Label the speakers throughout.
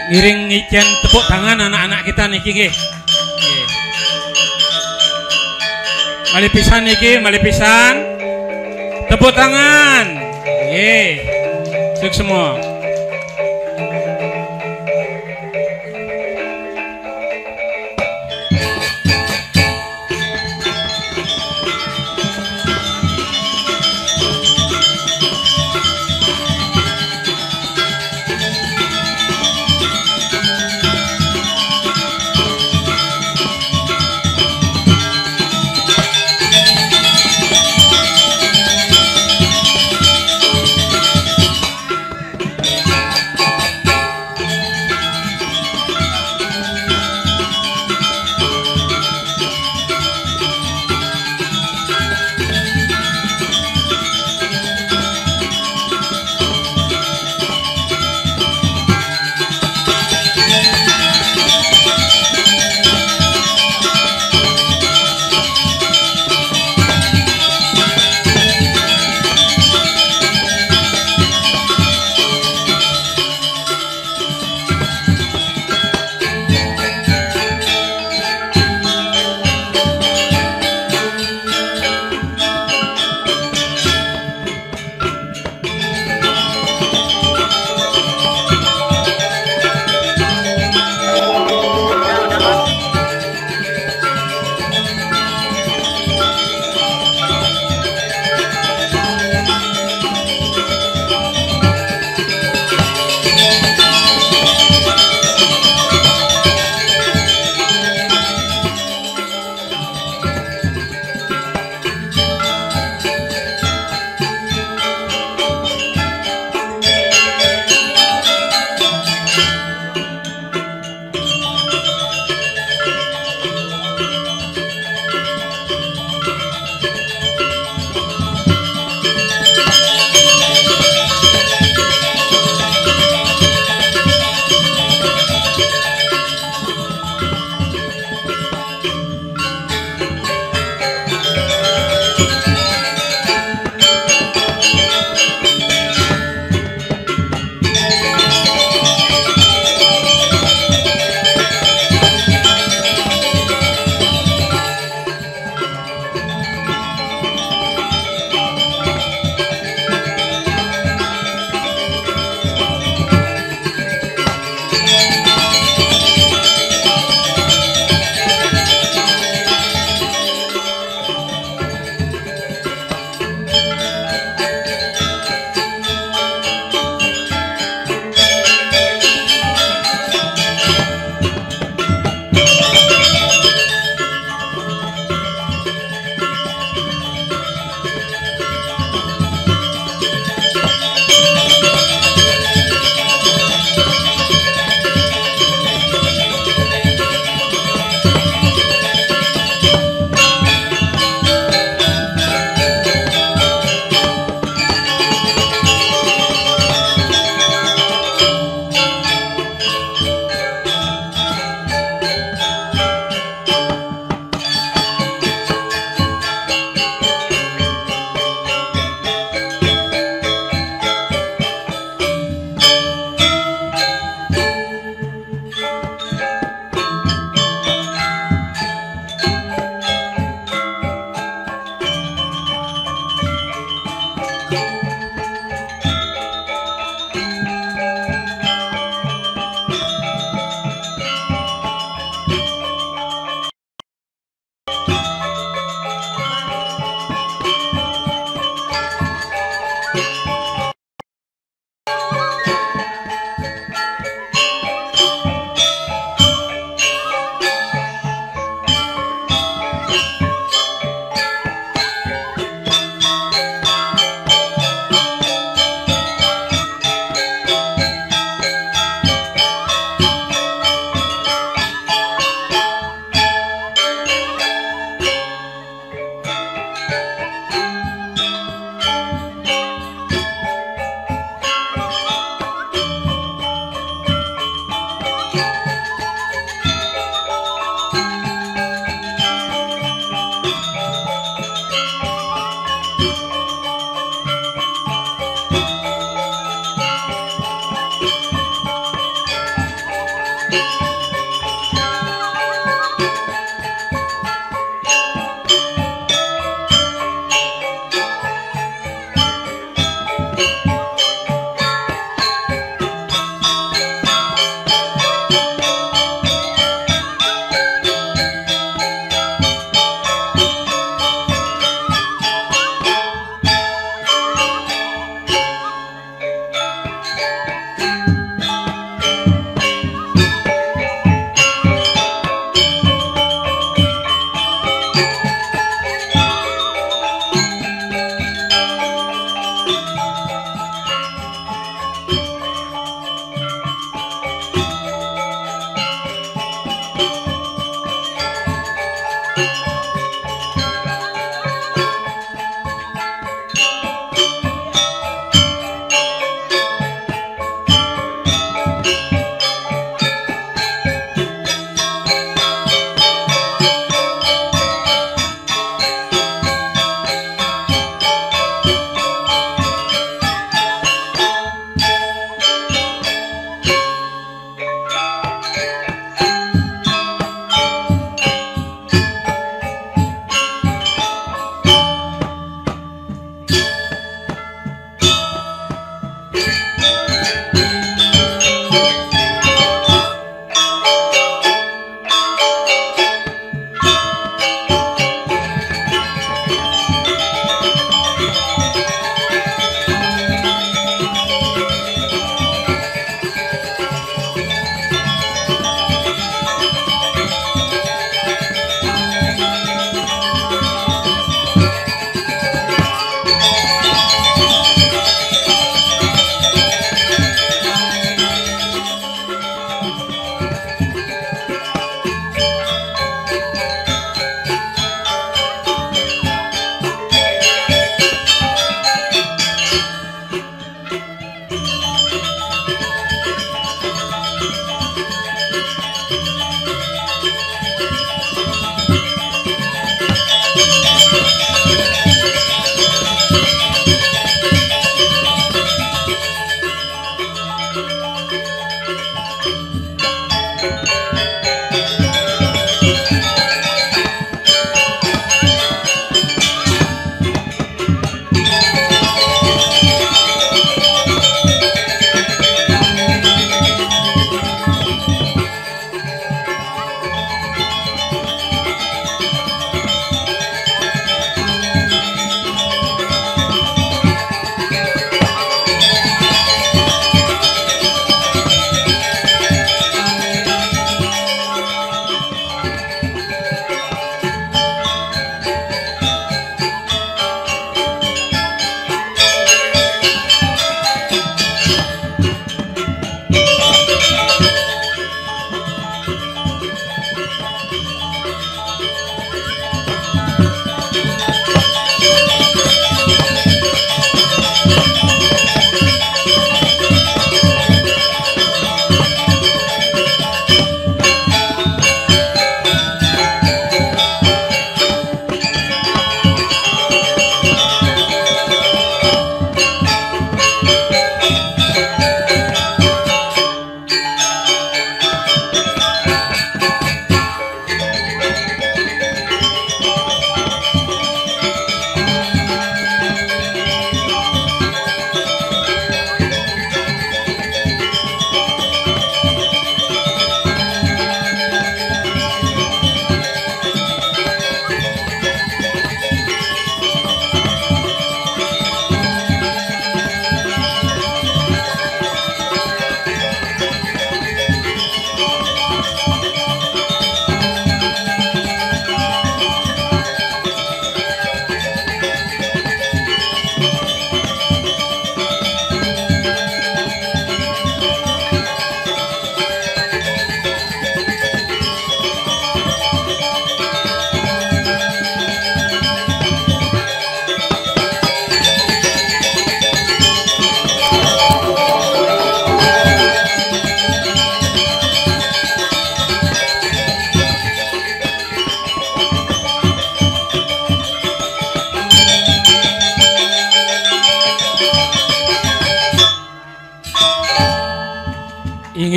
Speaker 1: Ngiring ijen tepuk tangan anak-anak kita niki nggih. Nggih. Malih pisan niki, malih pisan. Tepuk tangan. Nggih. Suk semua.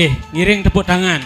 Speaker 1: Nggih, ngiring tepuk tangan.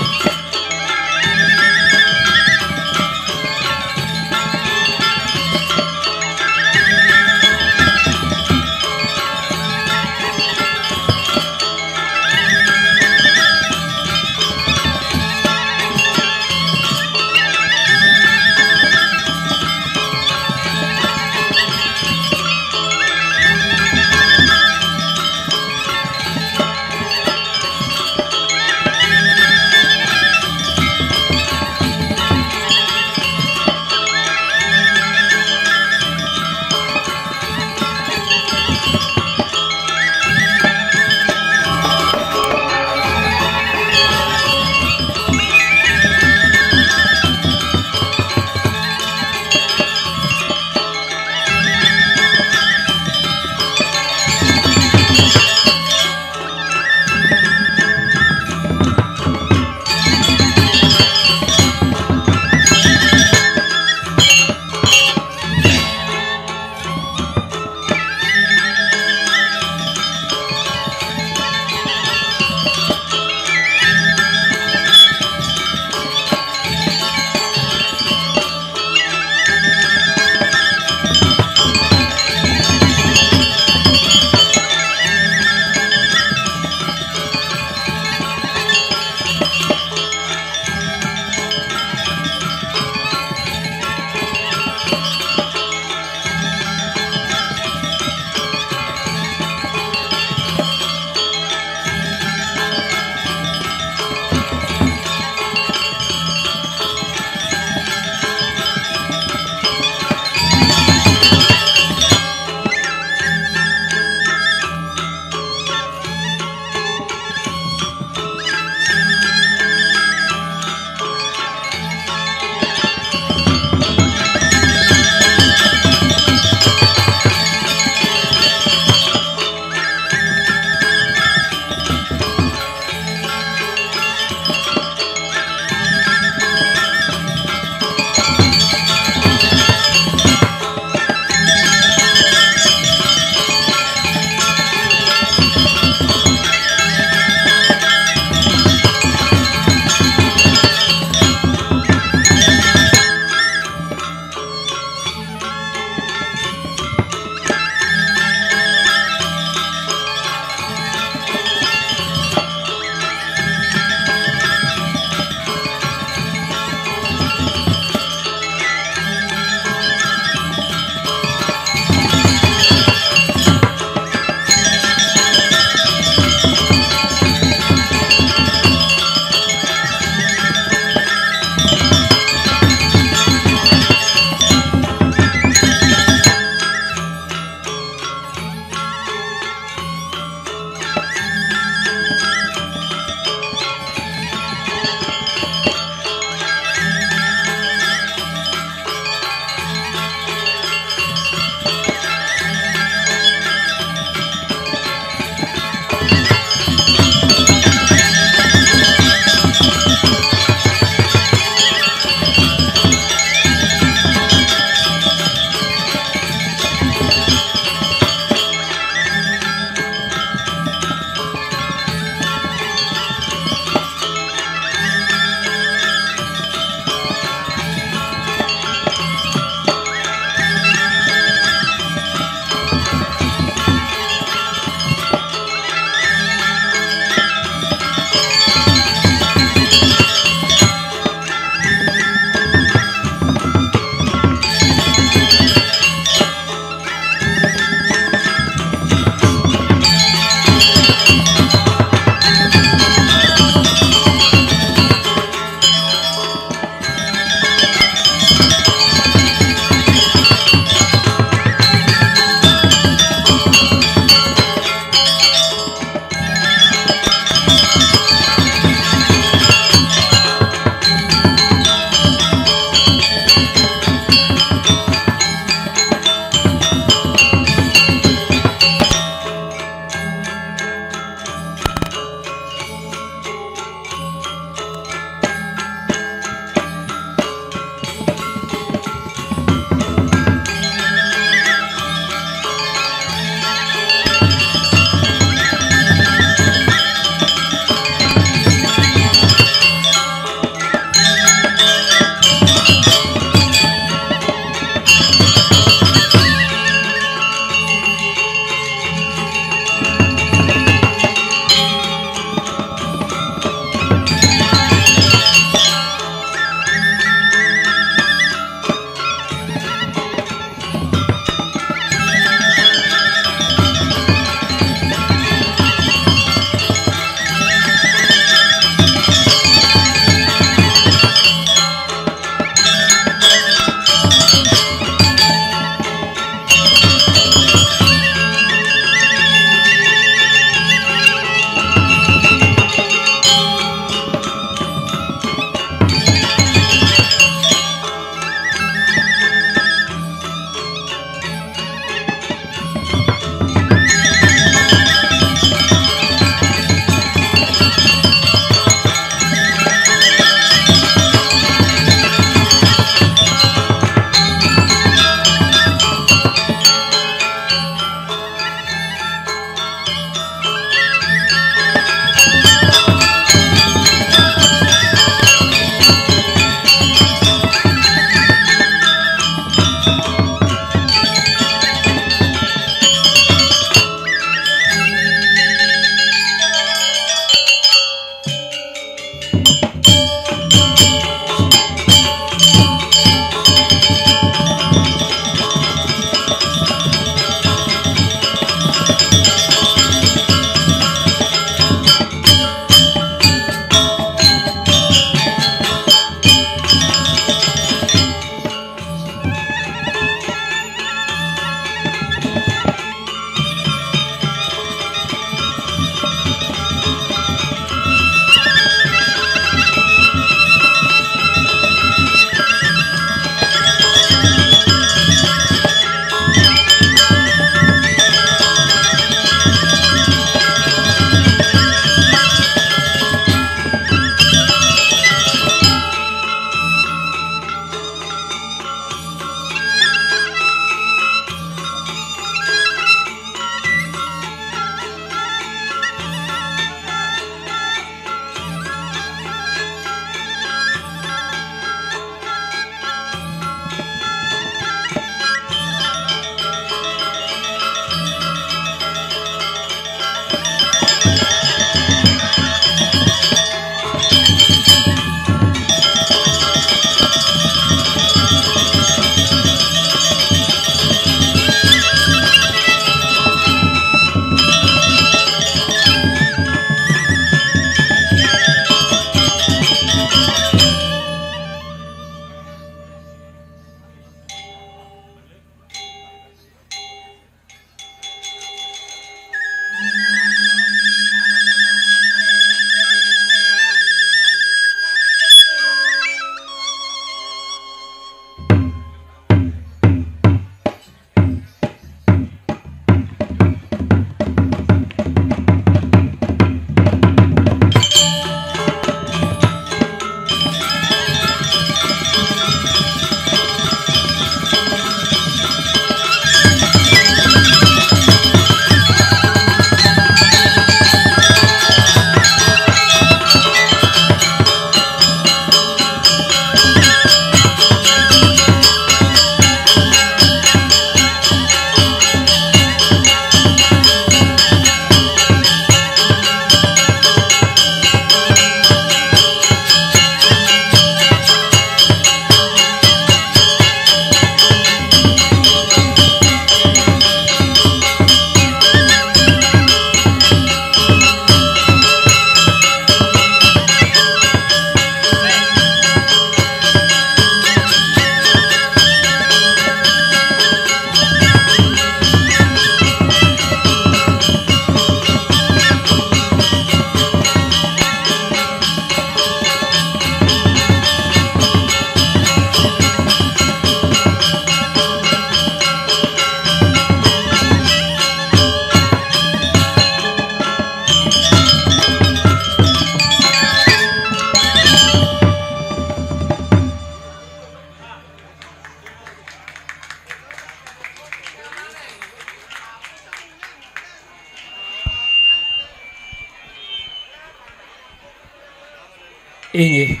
Speaker 1: Inggih.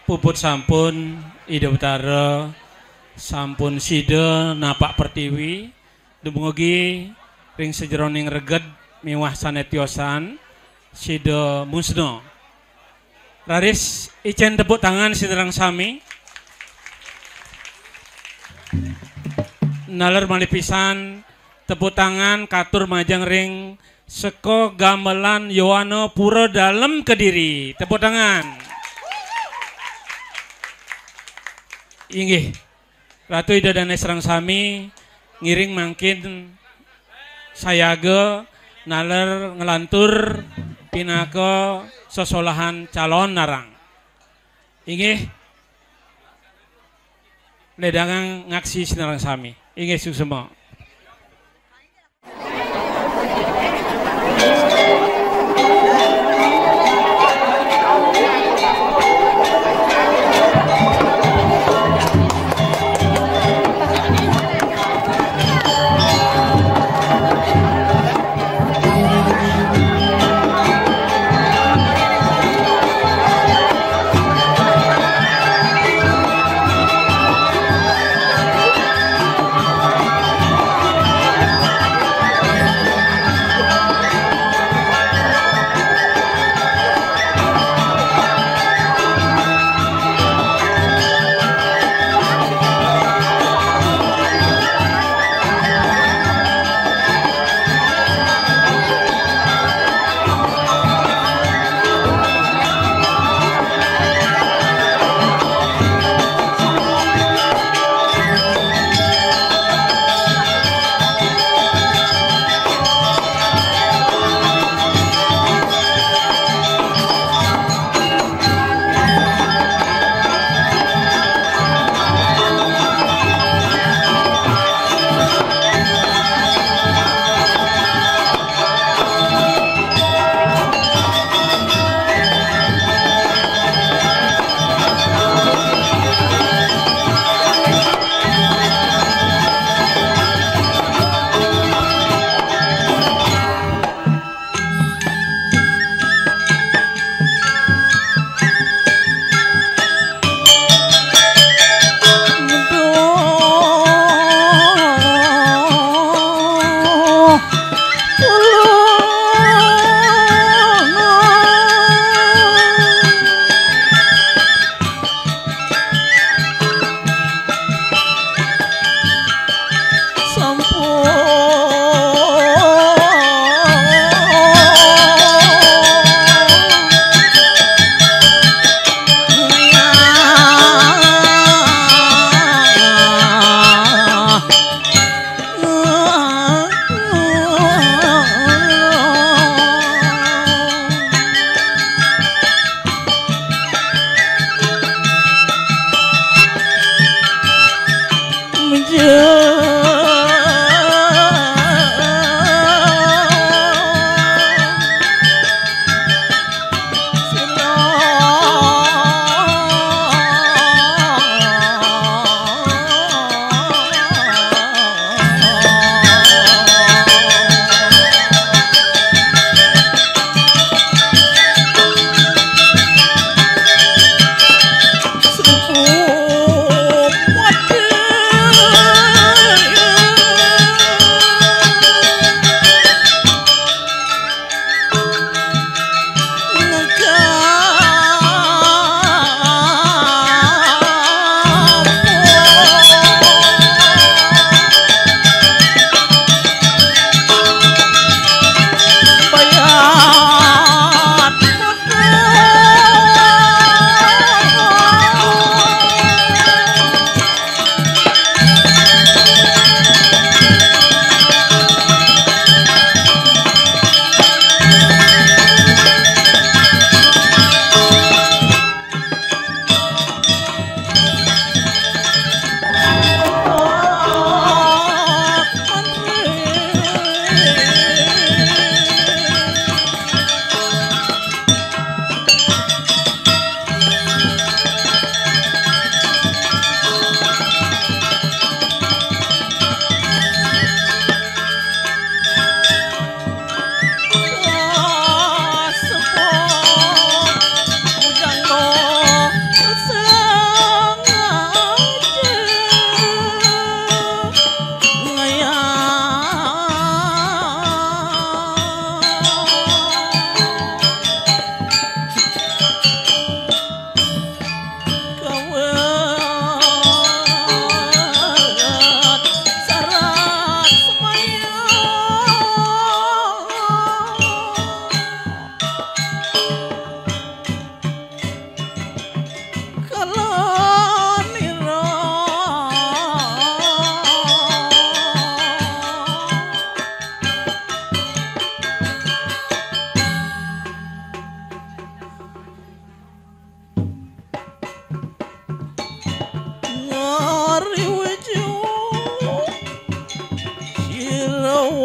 Speaker 1: Puput sampun Ida Utara sampun sida napak pertiwi dumugi ring sejeroning reged miwah sanetyosan sida musna. Raris icen tepuk tangan siderang sami. Naler malipisan tepuk tangan katur majang ring seko gamelan Yohana Pura Dalem Kediri. Tepuk tangan. Inggih. Ratu Ida dan Esrang sami ngiring mangkin sayaga naler ngelantur pinaka sesolahan calon narang. Inggih. Ledangan ngaksi sinarang sami. Inggih suksema.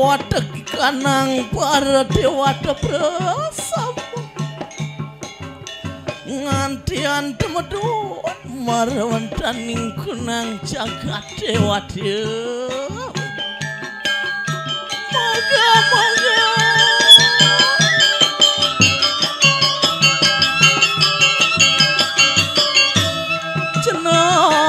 Speaker 2: watek kanang para dewata prasama ngantian temedun marwantaning kunang jagat dewata moga-moga jenak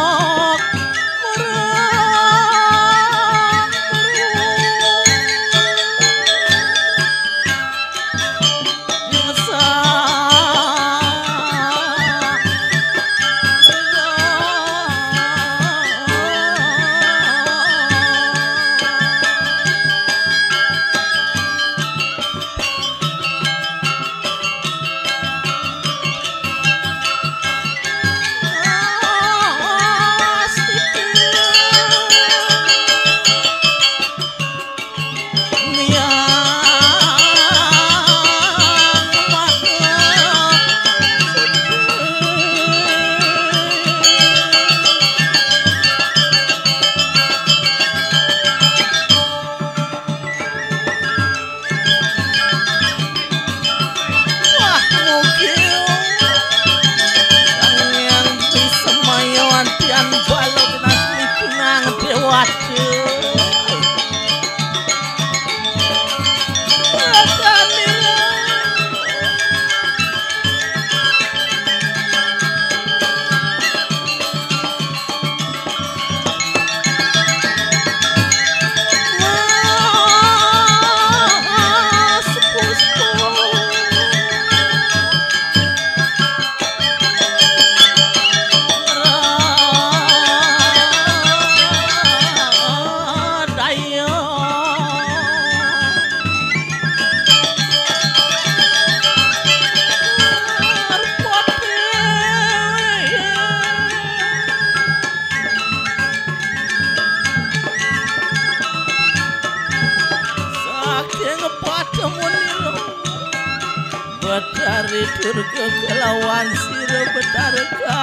Speaker 2: Betari durga kelawan sira betarka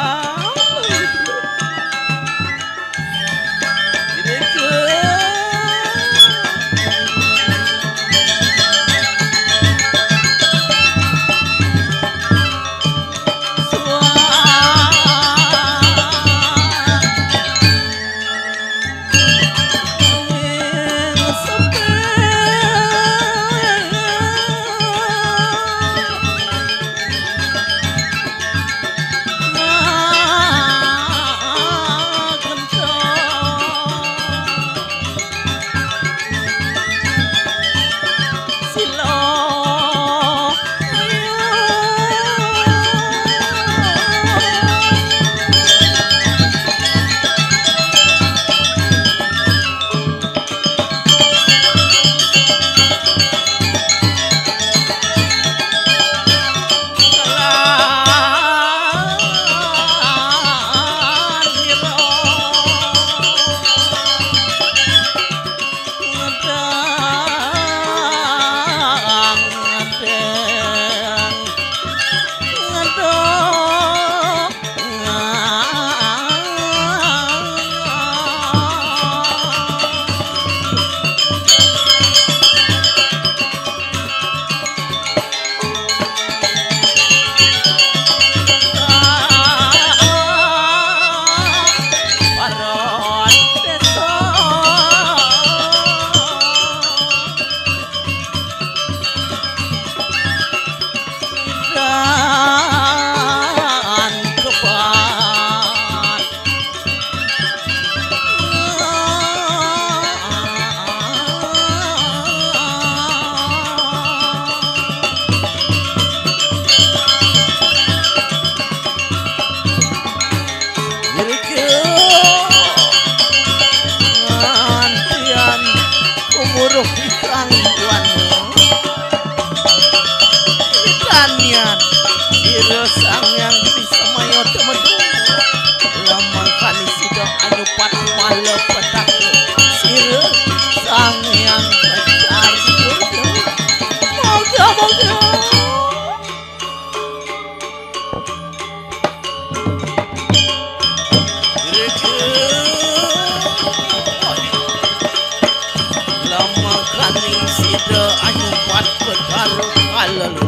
Speaker 2: sida anyupat Betara kalelu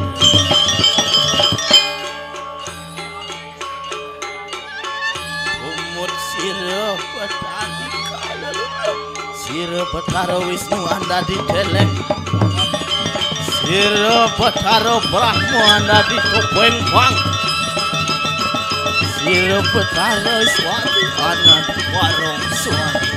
Speaker 2: umut sira Betara kalelu sira Betara Wisnu anda didelek sira Betara Brahma anda ditopeng bang sira Betara Swati anda di warung Swati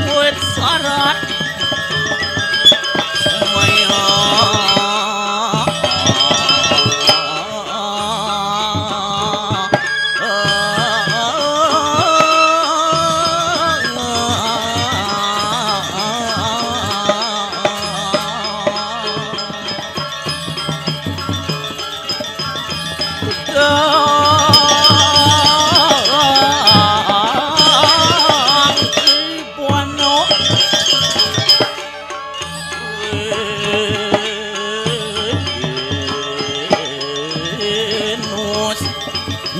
Speaker 2: buat syarat semuanya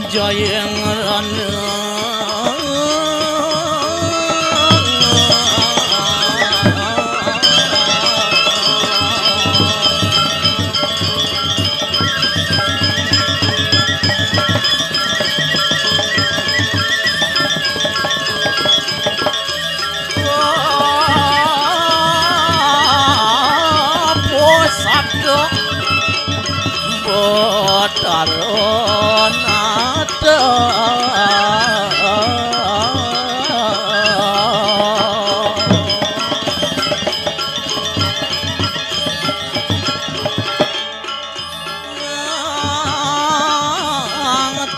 Speaker 2: Jaya ngerana Posada Betara nata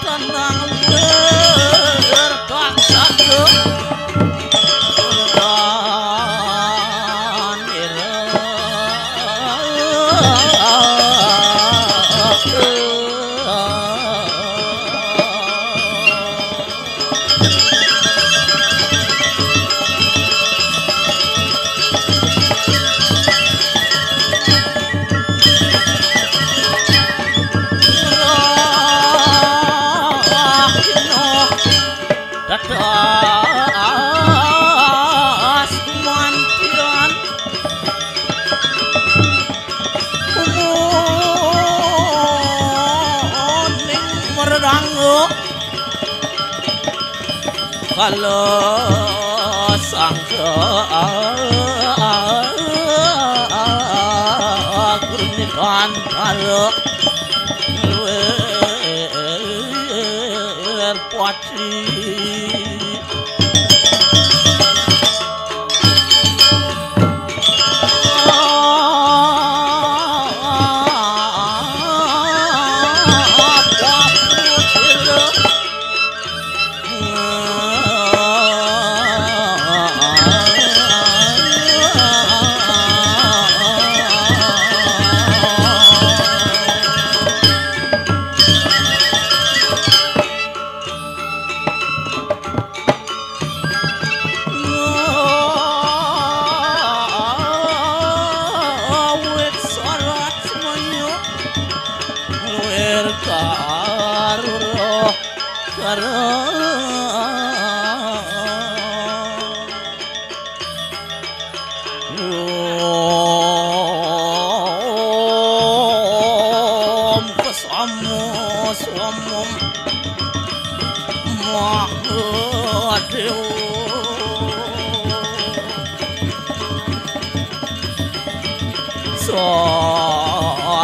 Speaker 2: tenang berkata Dadas mantian umuning meranggo kalau sangka kurnikan karo Patri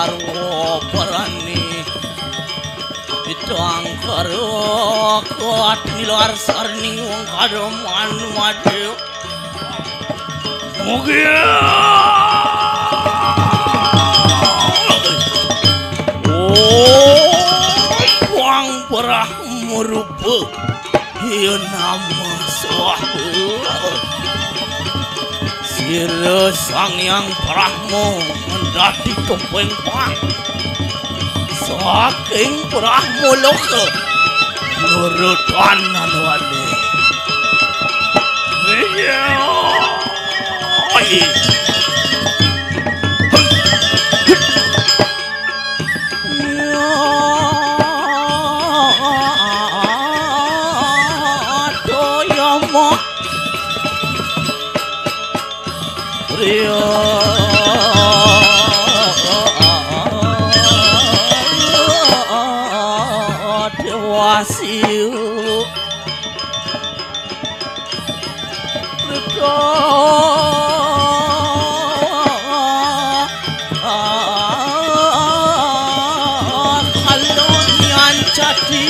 Speaker 2: sarwo parani ditang karo kuat nilar sarning wong karo manu madu mugia wang perah murupa ieu nama saha sira sang yang Brahma mendati topeng pang saking Brahma loka nurutan anwani siu kalonian jadi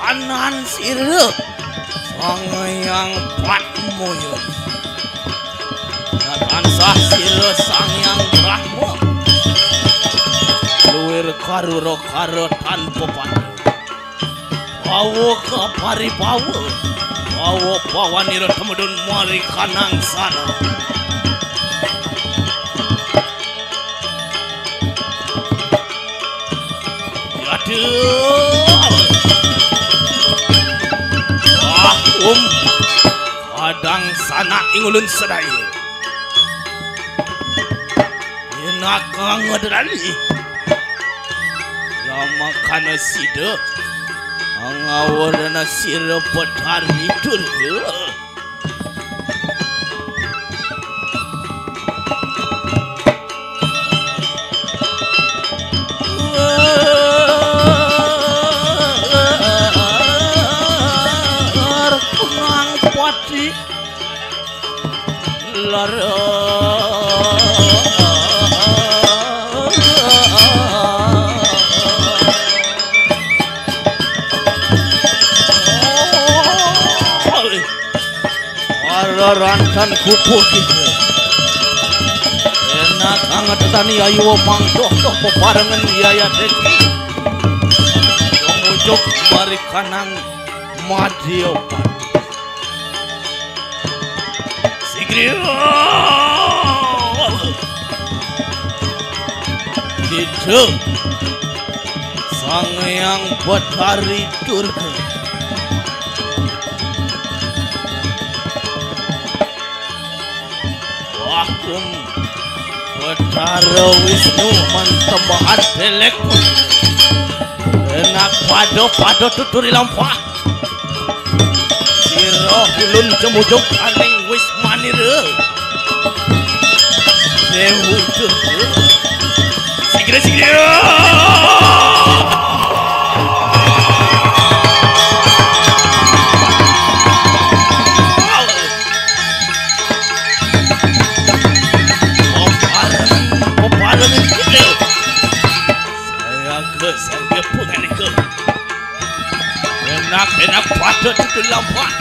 Speaker 2: kanan sireup Sangyang Patmoyo tansah sireup Sangyang Brahma luwir karura karo tanpa pati bawa ka paribawa bawa pawanira temudun mari kanang sana aduh kadang sana ingulun sedaya enak ngadrali lama kana sida angawarna sira petar mitur rantan kupu kita enak anget tani ayu mangdoh doh peparengan biaya deki memujuk mari kanang madiopan sigrio gitu Sangyang Batari Durga Wakum Batara Wisnu mantembahan belek enak pado tuturi lampah siro ulun cemujuk aneng wis manire dewu durga sigre saya pungan ke enak pada tutul lampak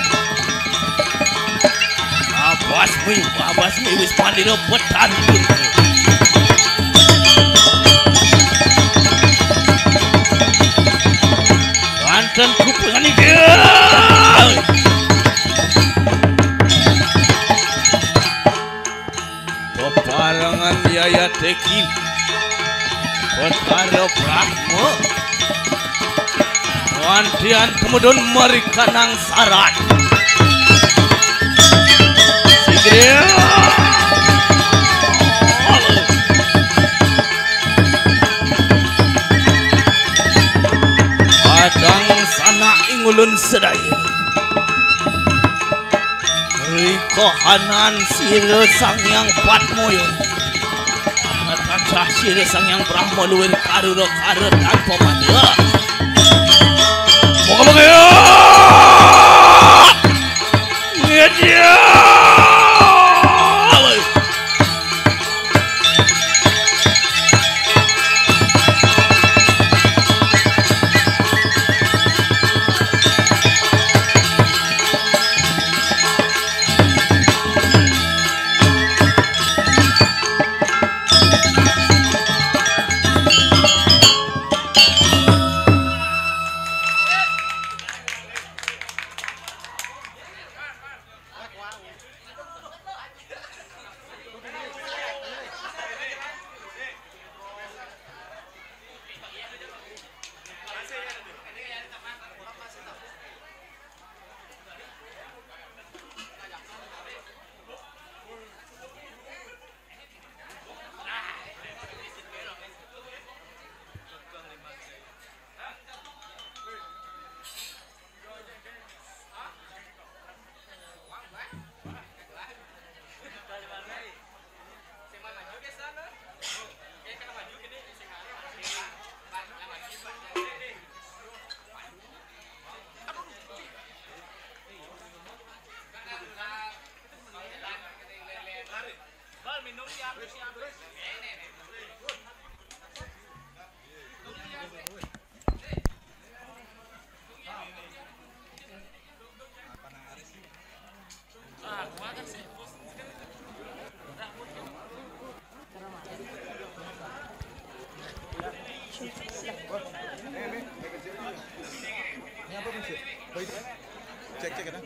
Speaker 2: abas mi wis pandira petan Banten kupungan ke peparangan biaya teki Batara Brahma wantian kemudian mari kanang sarat sigre adang sana ingulun sedaya riko hanan sira Sangyang Patmoyo Sahsir Sangyang Brahma luwir karura karo tanpa madya moga-moga ya ngedia
Speaker 3: Cek kan?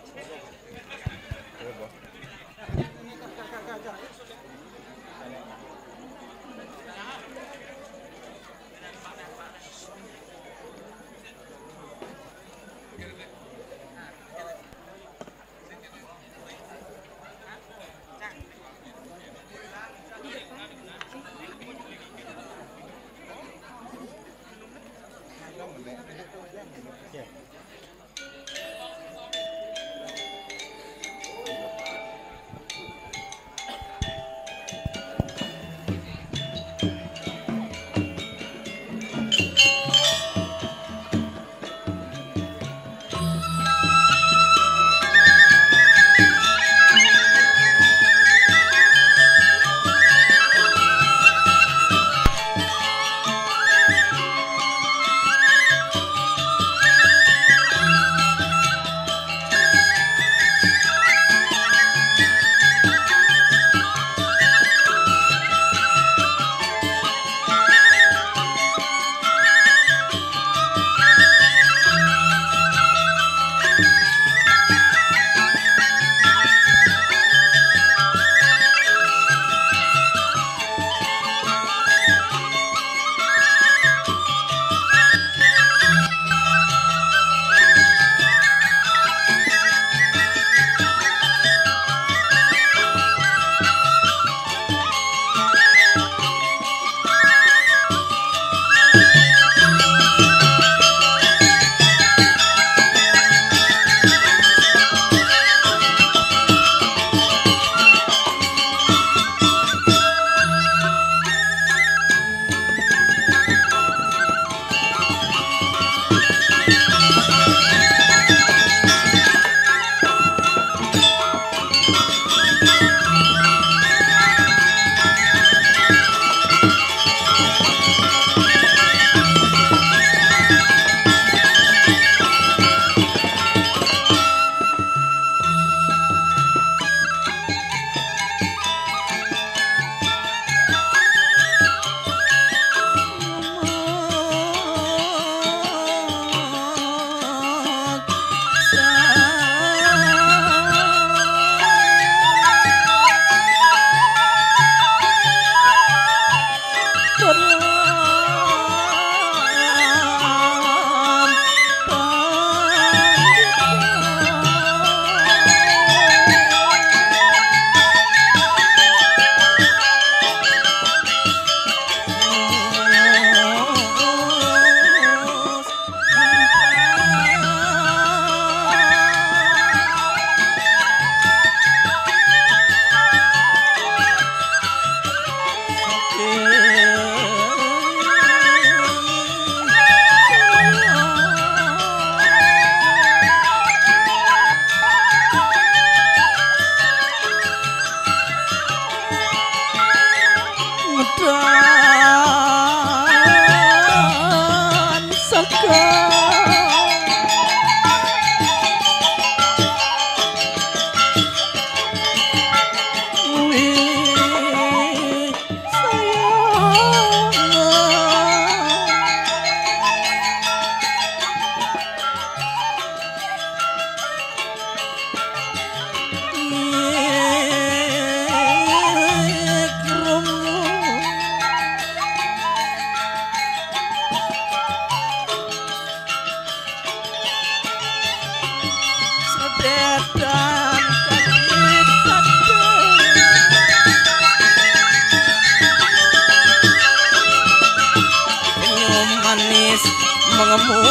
Speaker 2: mengemu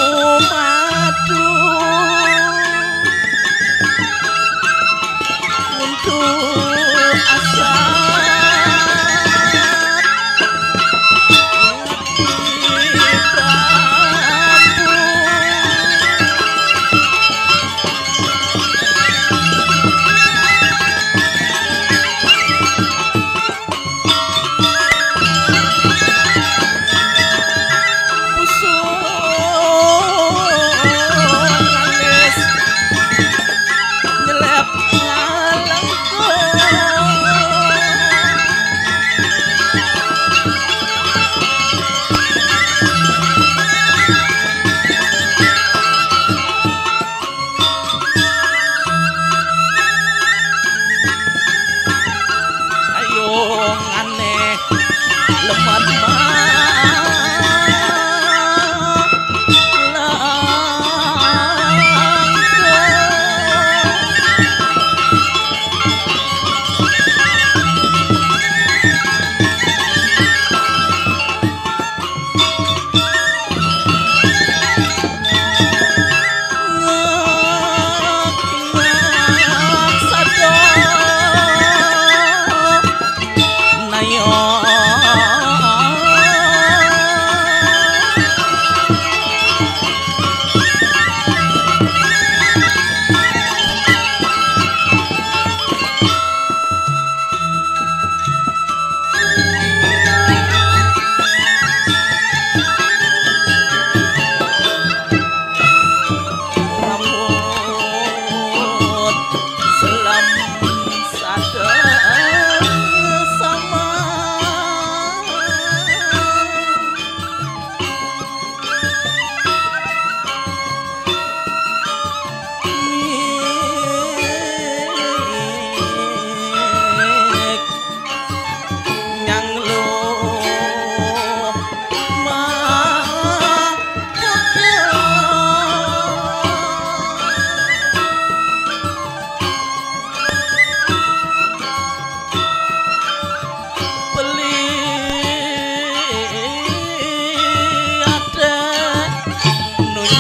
Speaker 2: madu untuk asap di bambu.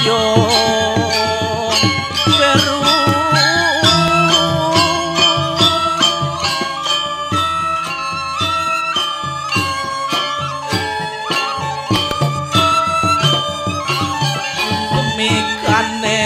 Speaker 2: payung beru pemikane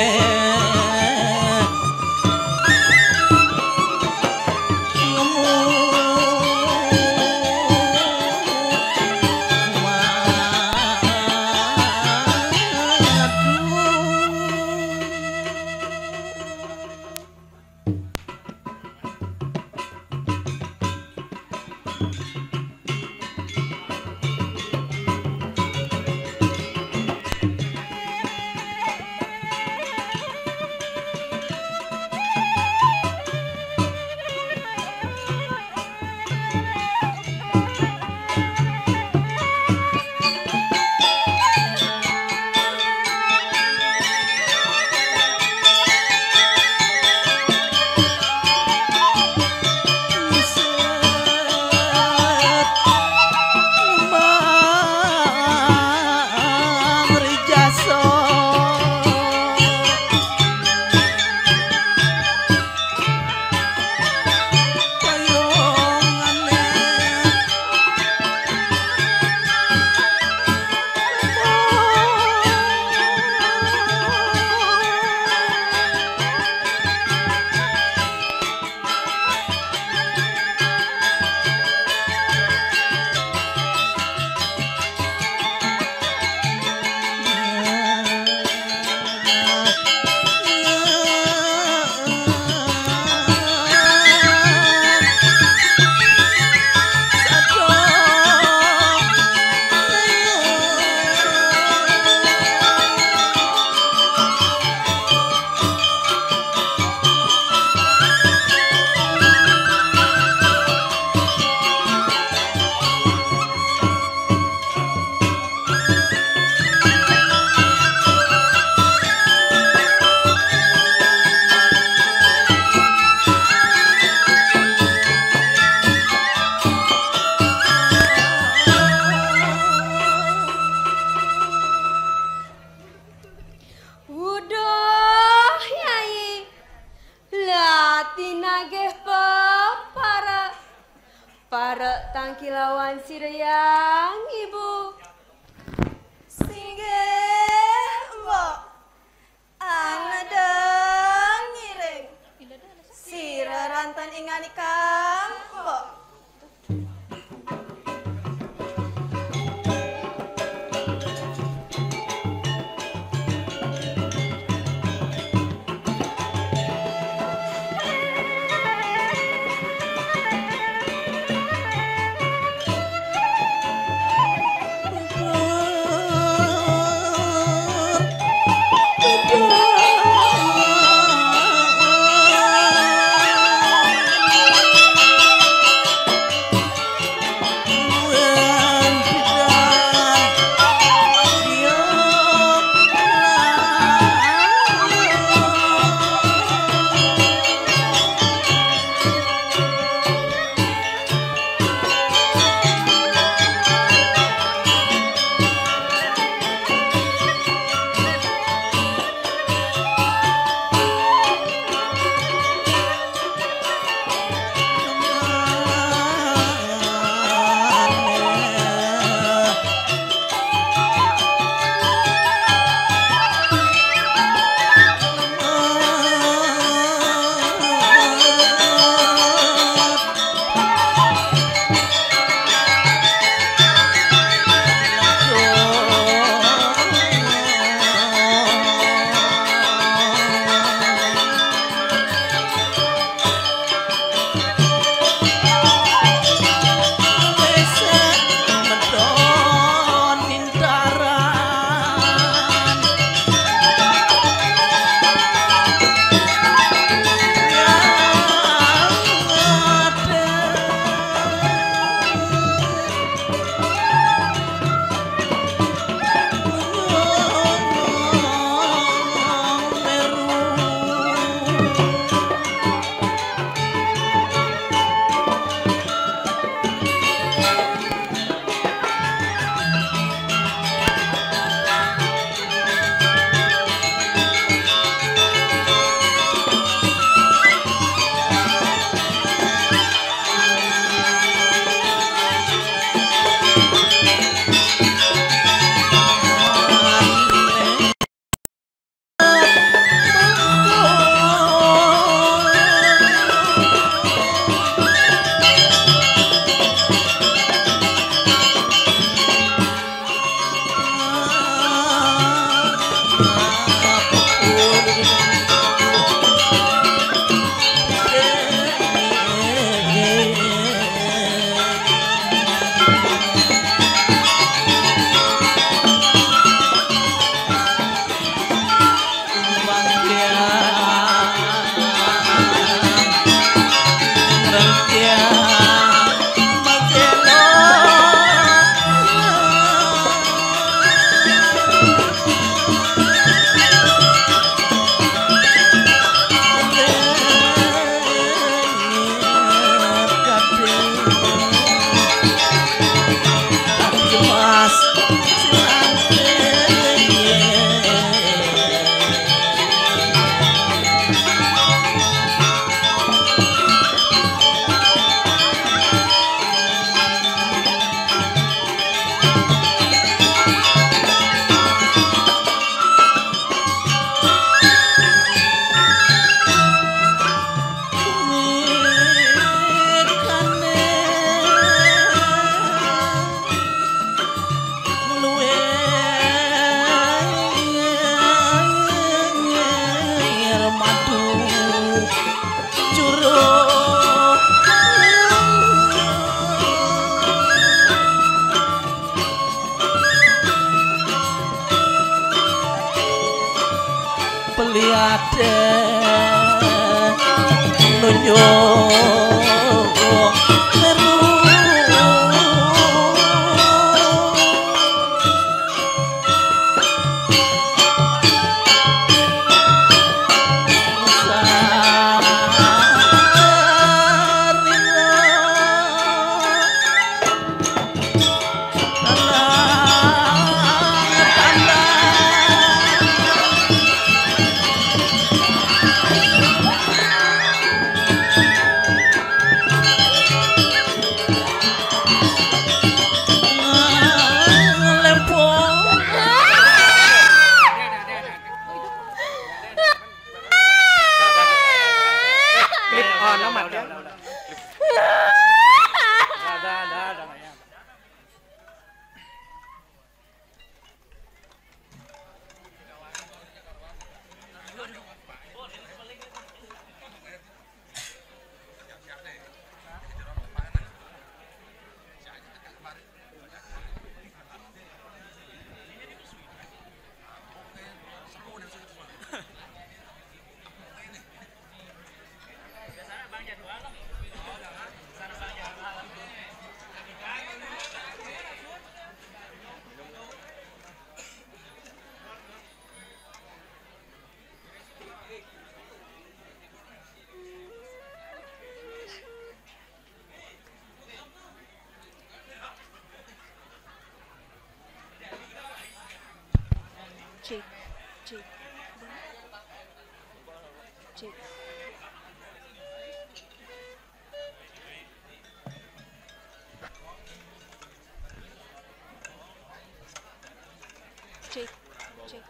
Speaker 4: para tangkilawan sireyang ibu singgih mbok angadeng ngiring sira rantan ingani kampok
Speaker 2: Peliade nunjuk meru
Speaker 4: Cik, cik, cik. Cik, cik.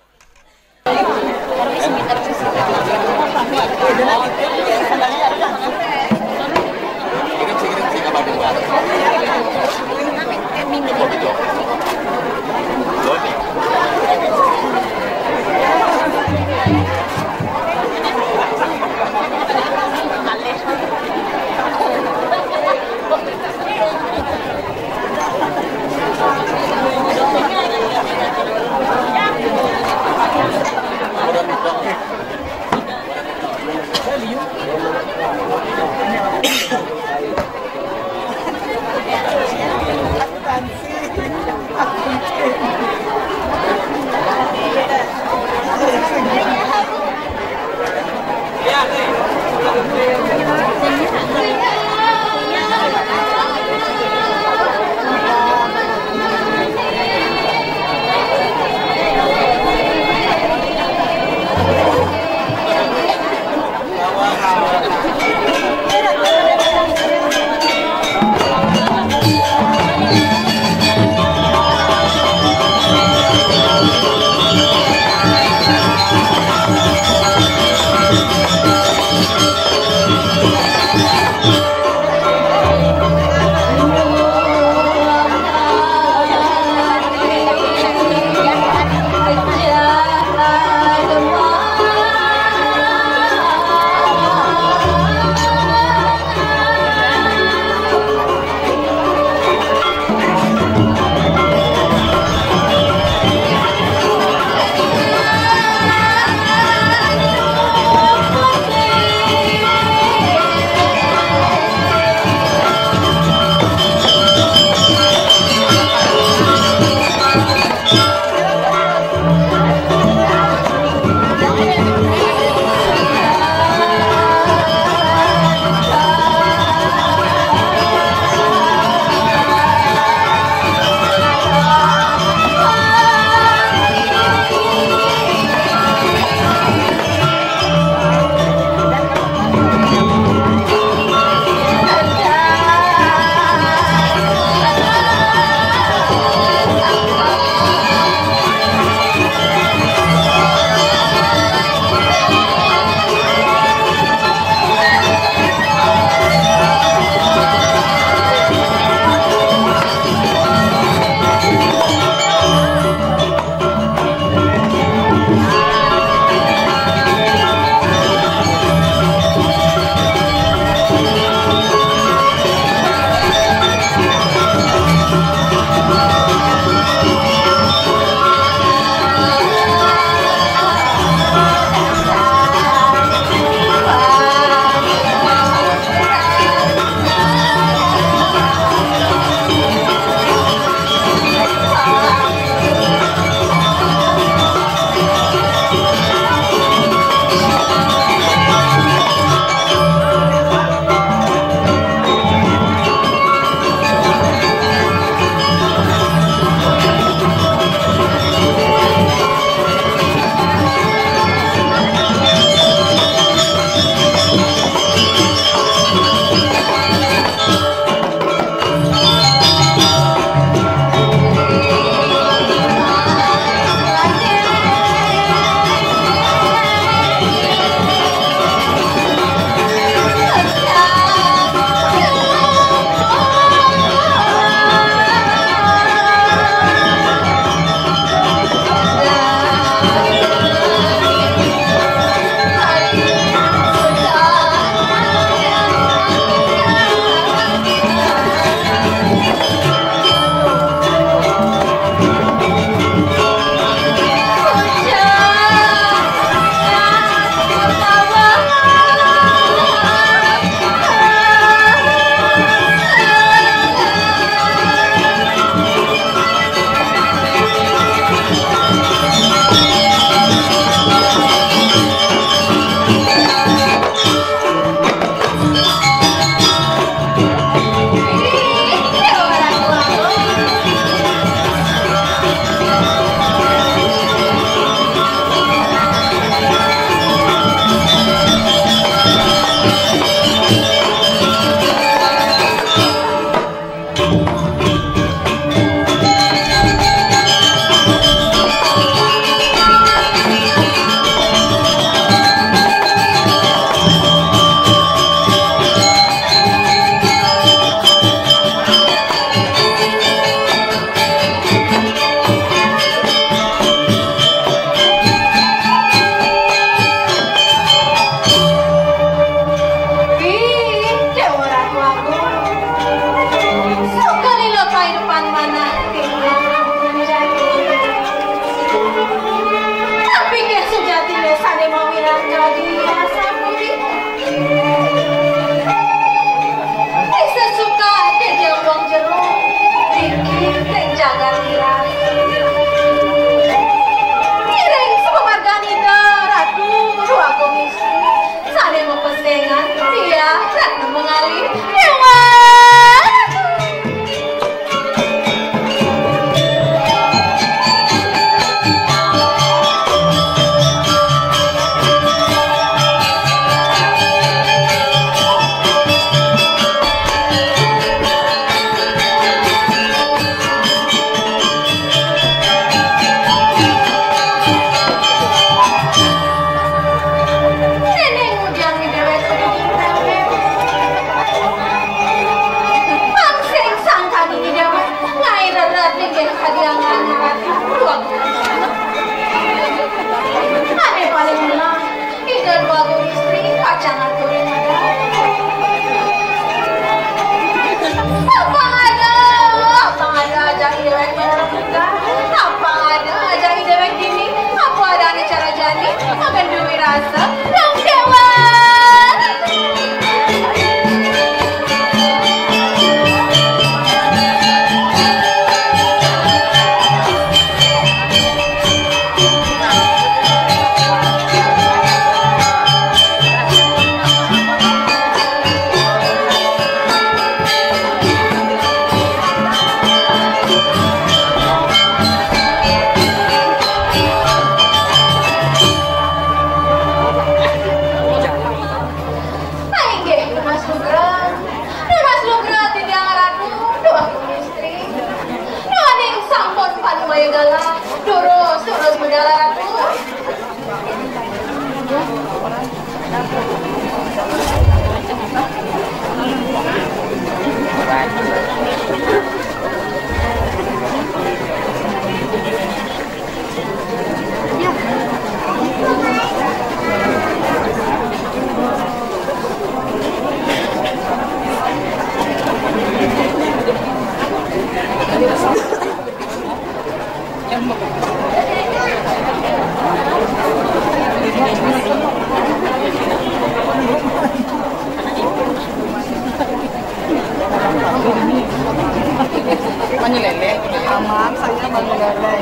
Speaker 5: Mani lele, aman saya mani lele.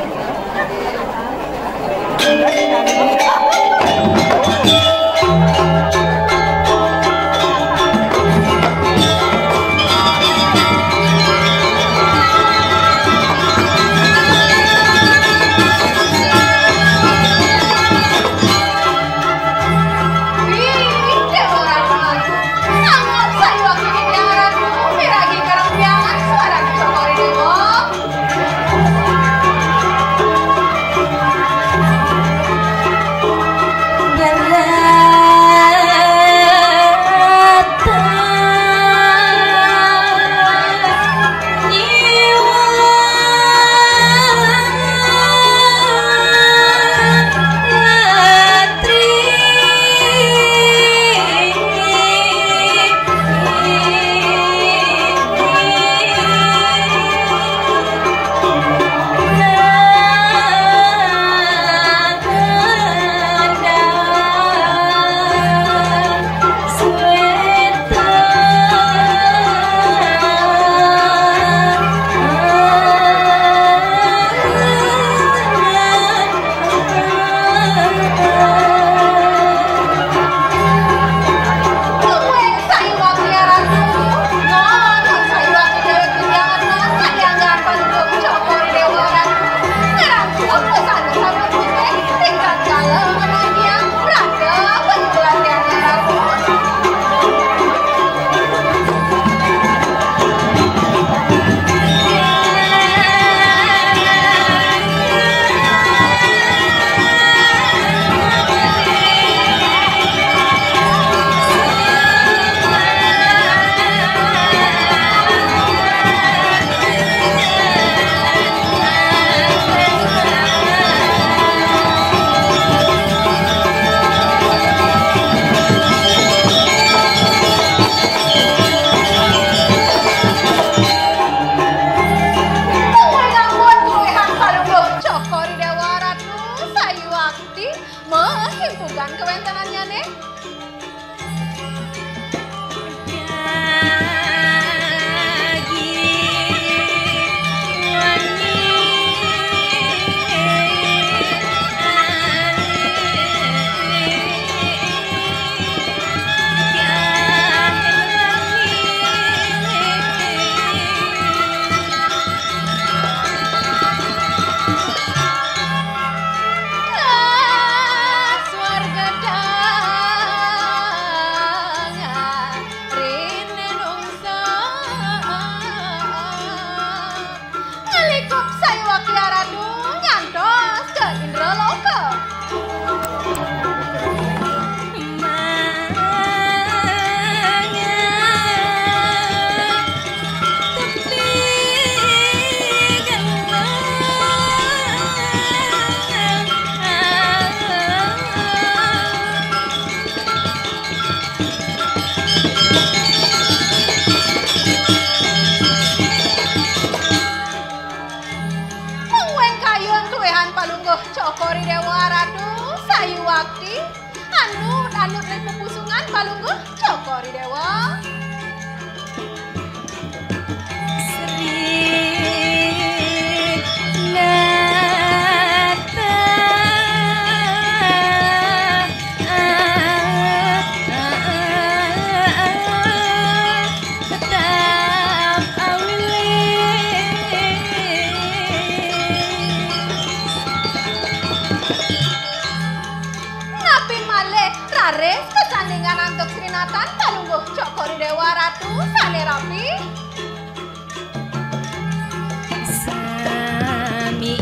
Speaker 6: Sami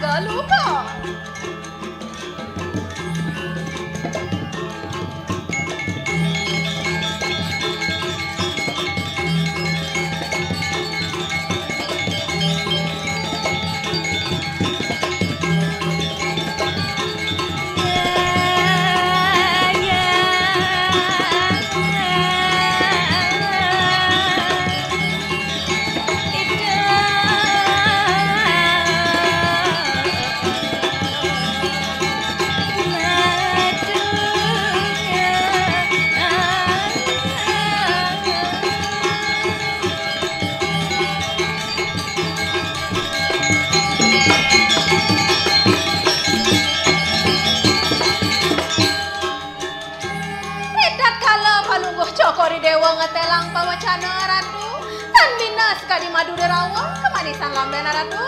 Speaker 5: Gak lupa. Cokori dewa ngetelang pawacana ratu tan binas kadi madu derawa kemanisan lambena ratu.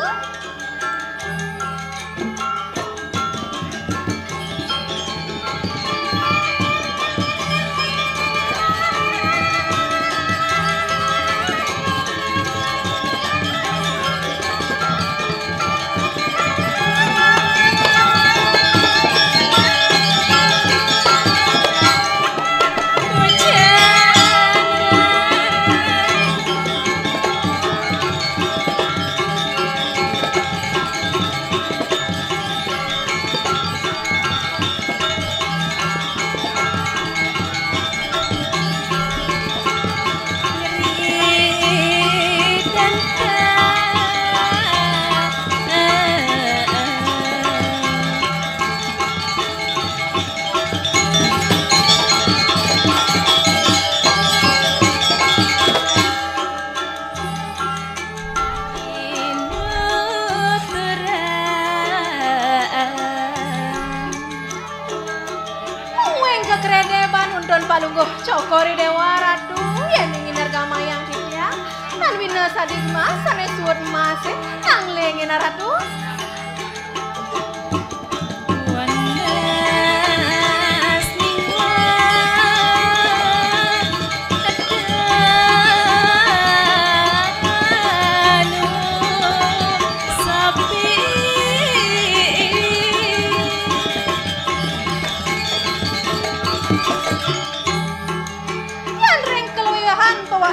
Speaker 5: Palungguh cokori dewa ratu yang ingin hargama yang kitya tan wina sadis mas sane suut mas nang lengin ratu.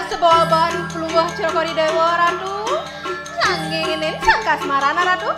Speaker 5: Sebuah bahan peluah cokori dewa ratu sanggingin sang kasmarana ratu.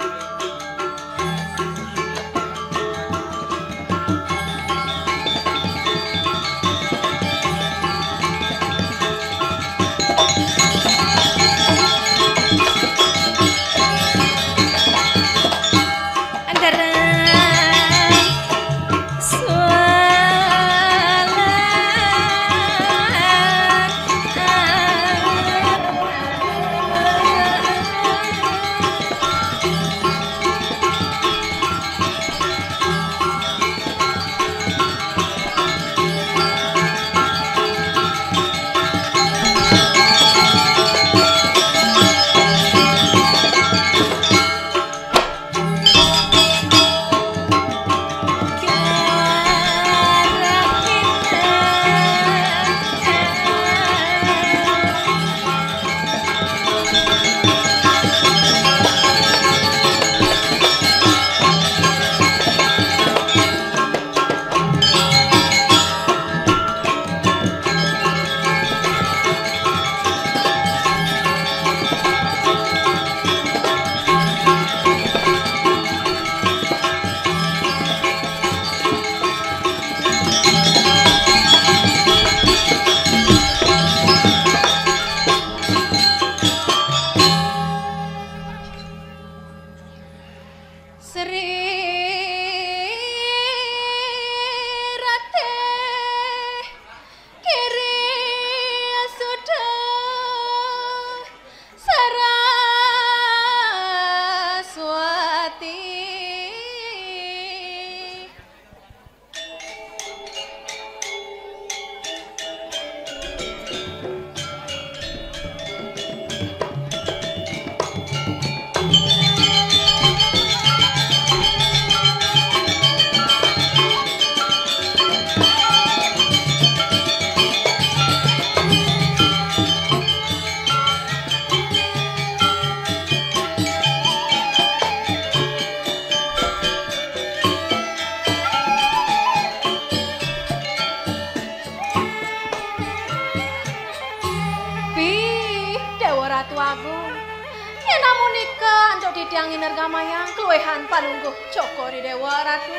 Speaker 5: tiang inergamayang keluehan palungguh cokori dewa ratu.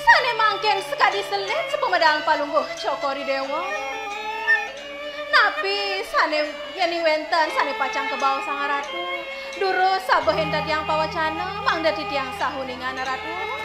Speaker 5: Sane mangken sekadi selit sepemedang palungguh cokori dewa. Napi sane yani wenten sane pacang ke bawah sang ratu. Duru sabehen tiang pawacana mang dadi tiang sahuningan ratu.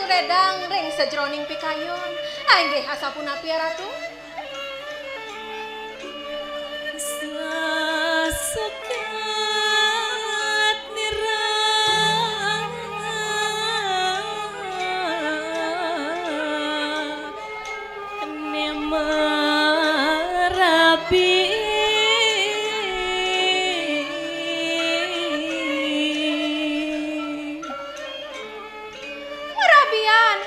Speaker 5: Redang ring sejroning pikayon ainggih asapunapi ratu sasekat nirang nemerabi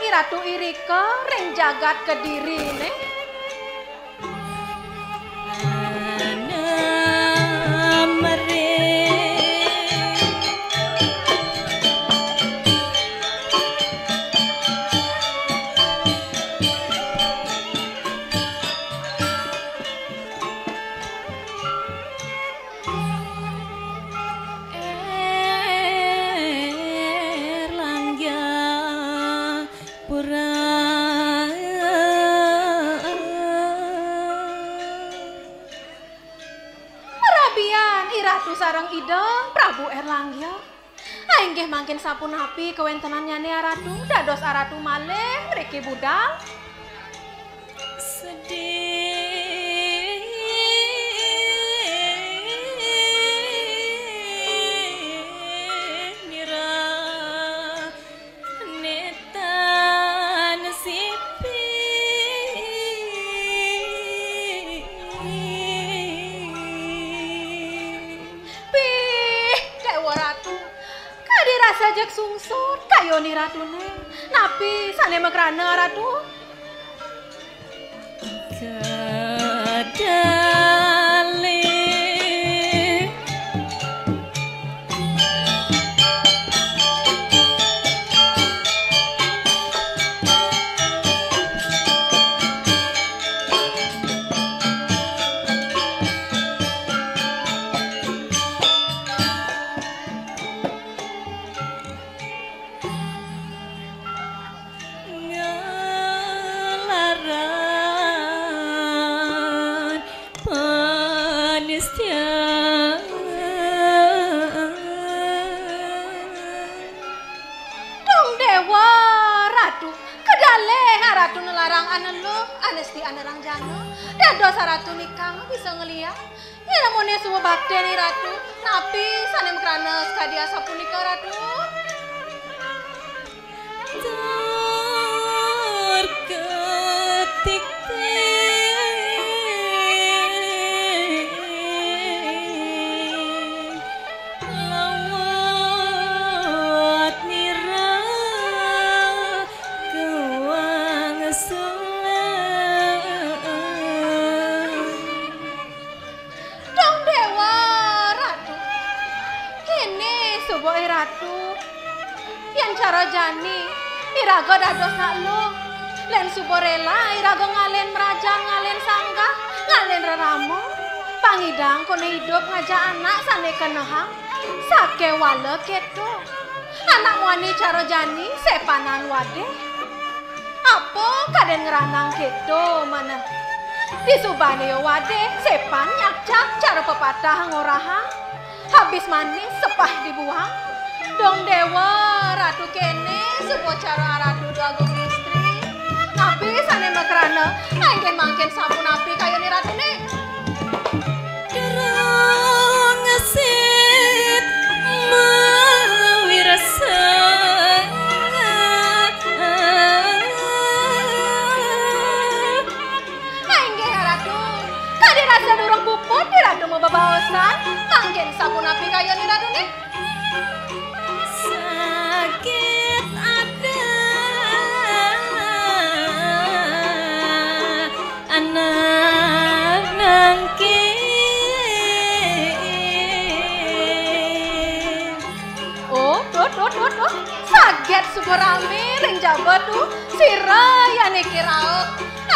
Speaker 5: Ratu Irika ring jagat Kediri ne. Sarang ideng Prabu Erlangga ainggih mangkin sapunapi kewentenannya ne ratu dados aratu malih mriki budal sedih nira netan sipi sajak sungsut kayoni ratune napi sane mekrana ratu kedale Ratu nelarang anelo, anesti anerang jano, dan dosa ratu nikah bisa ngeliat. Ya namanya semua bakti nih ratu, tapi sanem kerana sekadi asapun nikah ratu. Terketik cara jani iraga dados naklu len suborela iraga ngalen meraja ngalen sangga ngalen reramo pangidang kone hidup ngajak anak sane kenehang sake wale keto anak muani cara jani sepanan wade apa kaden ngeranang keto mana disubane wade sepan nyakcak cara pepatah ngorahang habis manis sepah dibuang dong dewa ratu kene sebuah cara ratu agung istri tapi sane makrana aingin mangken sampun api kaya ni ratu ne derang ngesit mawirasa aingin ratu kadi rasa durung puput di ratu mau babaosan mangken sampun api kaya ni ratu ne sami ring jabatu sira ya niki rao.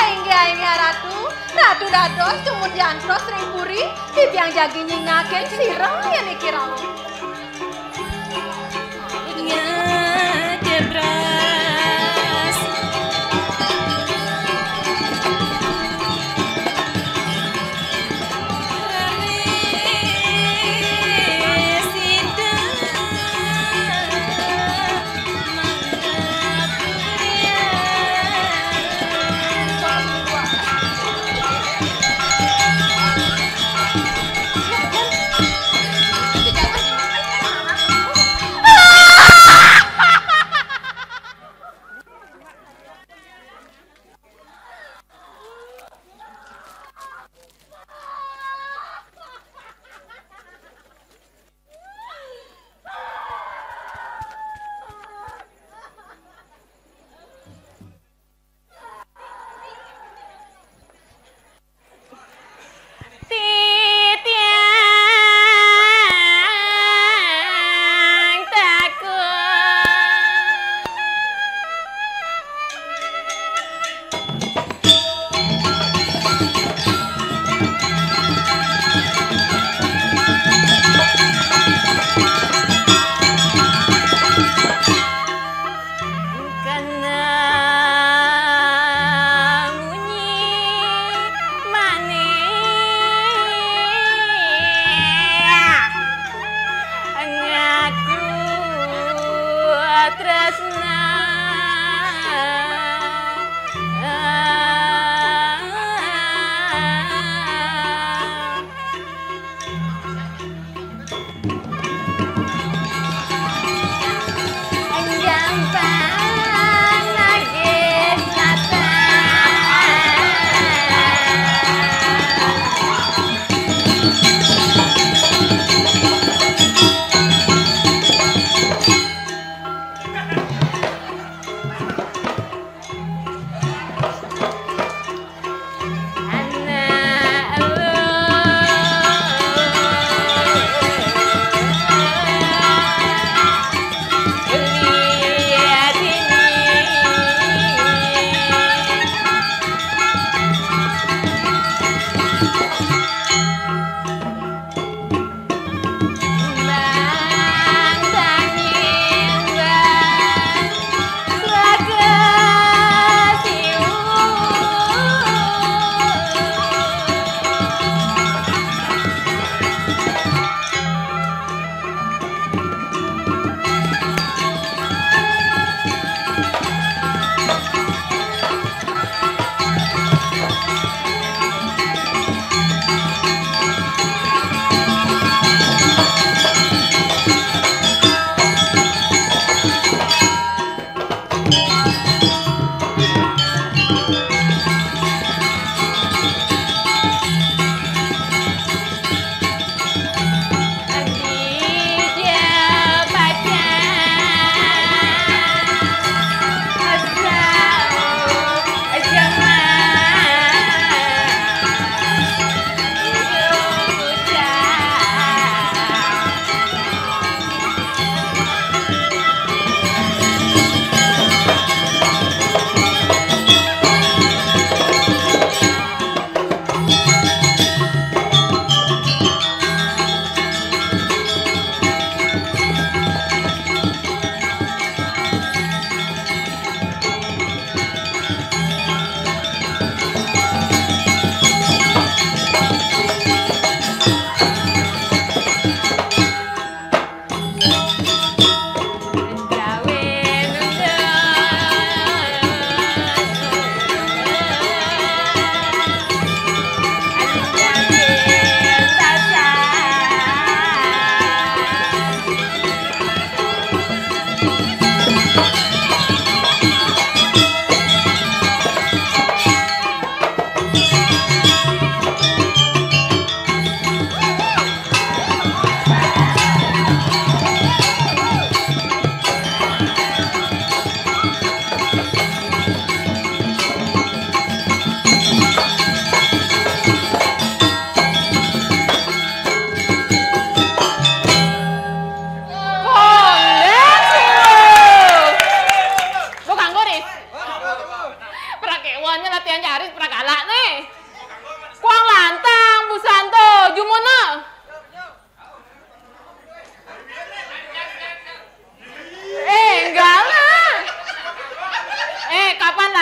Speaker 5: Aingge ratu, ratu dados tumut jantros ring puri, titiang jagi nyingaken sira ya niki rao.
Speaker 6: Nya jebras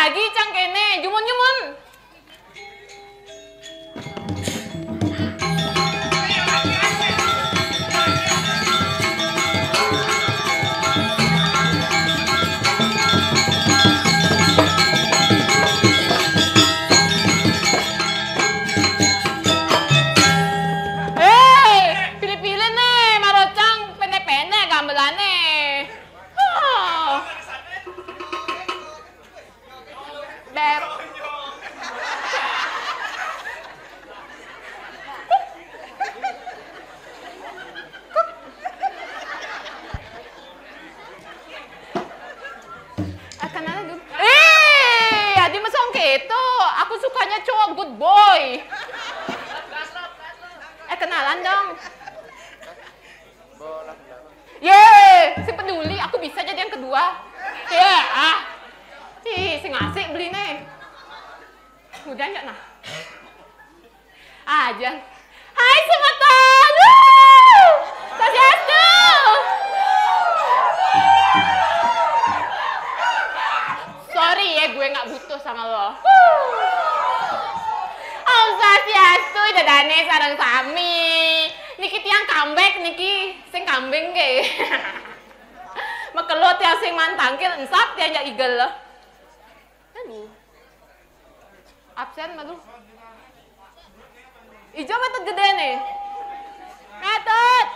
Speaker 6: lagi cang kene, jumun.
Speaker 7: Pilih-pilih nih, marocang pendek-pendek gamelannya. Beb. Kenalan dulu. Adi mesong gitu. Aku sukanya cowok good boy. Kenalan dong. Yeay, si peduli. Aku bisa jadi yang kedua. Si ngasih beli nih. Udah enggak nah? Aja. Hai sematan. Sasiastu. Sorry ya, gue nggak butuh sama lo. Om Sasiastu, dadane sareng sami. Niki tiang comeback niki sing kambing ke. Mekelot yang sing mantangkil ensap tiang jak igel. Aduh. Absen malu. Ijo metode gede nih. Metode.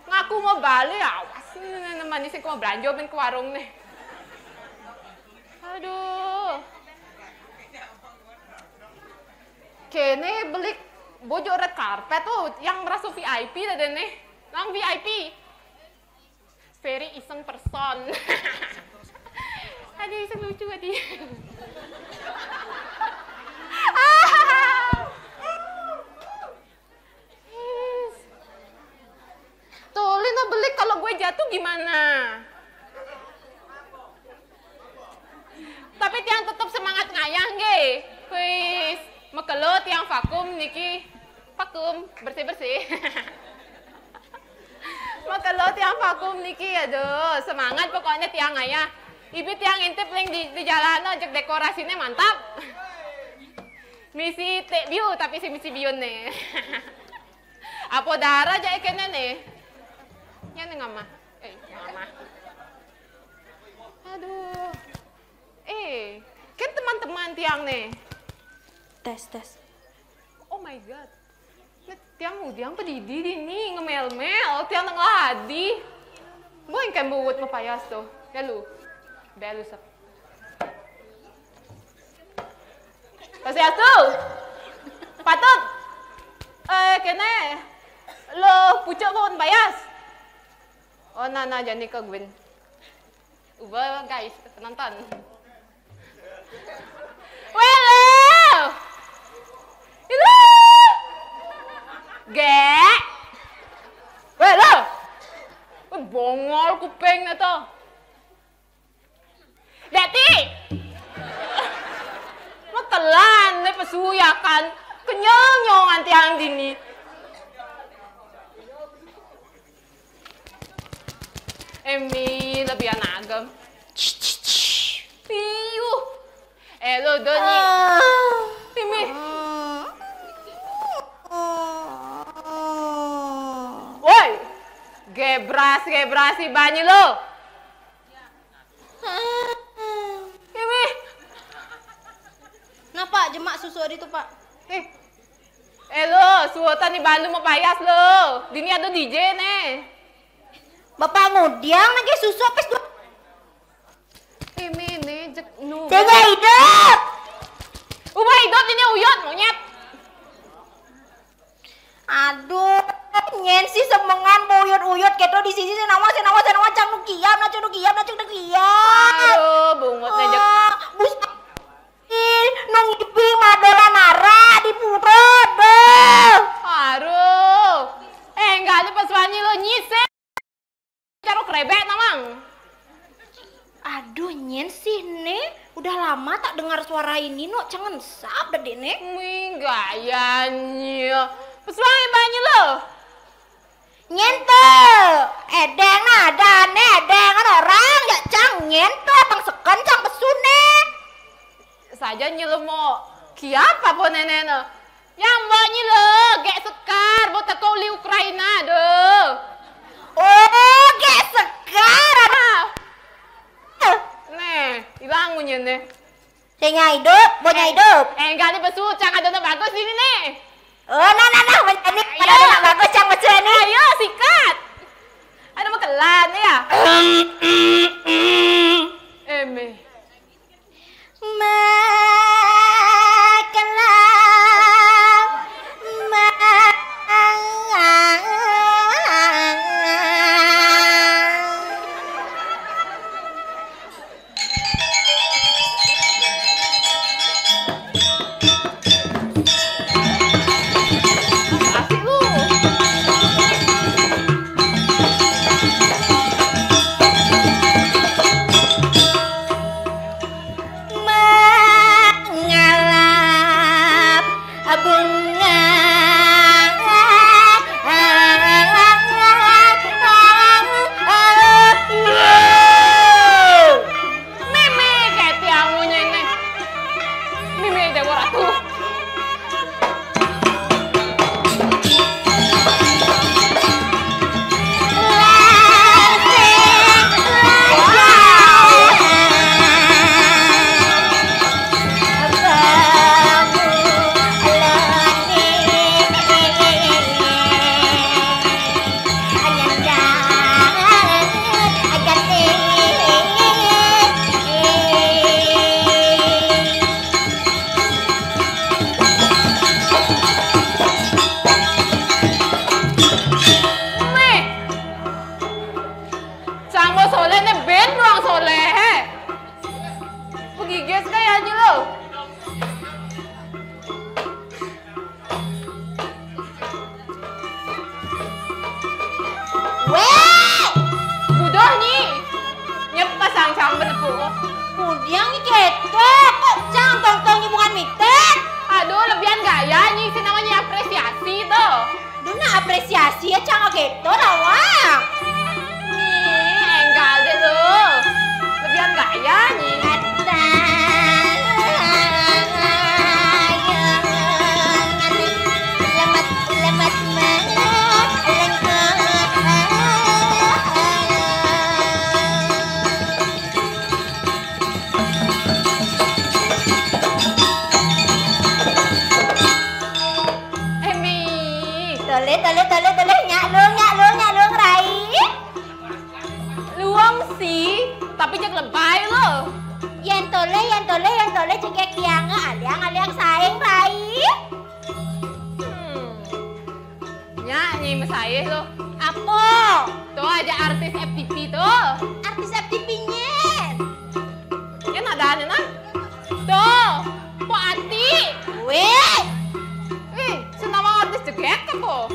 Speaker 7: Ngaku mau balik awas nemani sing mau belanja ben ke warung nih. Aduh. Kene beli bojo red carpet tuh yang merasa VIP tadi nih. Lang VIP. Very iseng person. Aduh, iseng lucu adi. Tuh, Lina beli kalau gue jatuh gimana? Tapi tiang tetap semangat ngayang ge. Wis, mekelot tiang vakum niki. Vakum bersih-bersih. Mekelot tiang vakum niki aduh, semangat pokoknya tiang ngayah. Ibu tiang intip link di jalan aja dekorasinya mantap. Misi tek view tapi si misi bion nih. Apa darah aja ikannya nih? Ya nih ngama. Ngama. Aduh. Kan teman-teman tiang nih.
Speaker 5: Tes.
Speaker 7: Oh my god. Tiang pedidi ini ngemel-mel, tiang ngeladi. Boy kan buat mapayas tuh. Belu sep. Pasiastu. Patut. Kene. Lo pucuk pun payas. Oh nana jadi ke Gwyn. Uba guys, penonton. Well. Itu. Gek. Well. Bongol kuping na to. Dati. Matelan na pasuyakan. Kenyang anti ang dini. Emi lebih anagam. Piu. Elo doni. Emi. Woi. Gebrasi banyi lo. Emi.
Speaker 5: Napa jemak susu itu, Pak?
Speaker 7: Elo, suotan di Bandung mau payas lo. Dini ada DJ nih.
Speaker 5: Bapak ngudiang lagi susu apes dua.
Speaker 7: Emi nih jek nu.
Speaker 5: Jaga hidup.
Speaker 7: Ubah hidup ini uyut monyet.
Speaker 5: Aduh, nyen sih semengan uyut-uyut keto di sisi senawa cang nukiam.
Speaker 7: Aduh, bungut ngejek.
Speaker 5: Bus nung ipi madola nara di purut deh.
Speaker 7: Aduh. Enggak ada pas wanyi lo nyise. Caro krebet namang.
Speaker 5: Aduh, nyen sih nih udah lama tak dengar suara ini no cengen sap deh nih.
Speaker 7: Gayanya. Pas wangi banyi lo.
Speaker 5: Nyente, edeng ada orang ya cang nyente bang seken cang pesune.
Speaker 7: saja nyelemo kiapa po nenena. Yang mbaknya lo, gek sekar, buat tekoli Ukraina deh.
Speaker 5: Oh, gek sekar.
Speaker 7: Nih, hilang punya nih.
Speaker 5: Saya hidup, mau hidup.
Speaker 7: Enggak nih besu, cang ada bagus ini nih.
Speaker 5: Oh, nah, ini ada bagus cang besu ini.
Speaker 7: Ayo, sikat. Ada makelan ya. Eme.
Speaker 5: Apresiasi ya cang gitu rawang.
Speaker 7: Nih, enggak deh lo. Lebihan gaya nih.
Speaker 5: Tole nyak lung rai.
Speaker 7: Luang sih, tapi jangan lebay lo.
Speaker 5: Yang tole cekek tiang aliang saing rai.
Speaker 7: Nyanyi sama saya lo.
Speaker 5: Apa?
Speaker 7: Tuh aja artis FTV tuh.
Speaker 5: Artis FTV-nya.
Speaker 7: Ya nadanya nah. Tuh, Po Ati.
Speaker 5: Weh.
Speaker 7: Senama artis jegek kan po?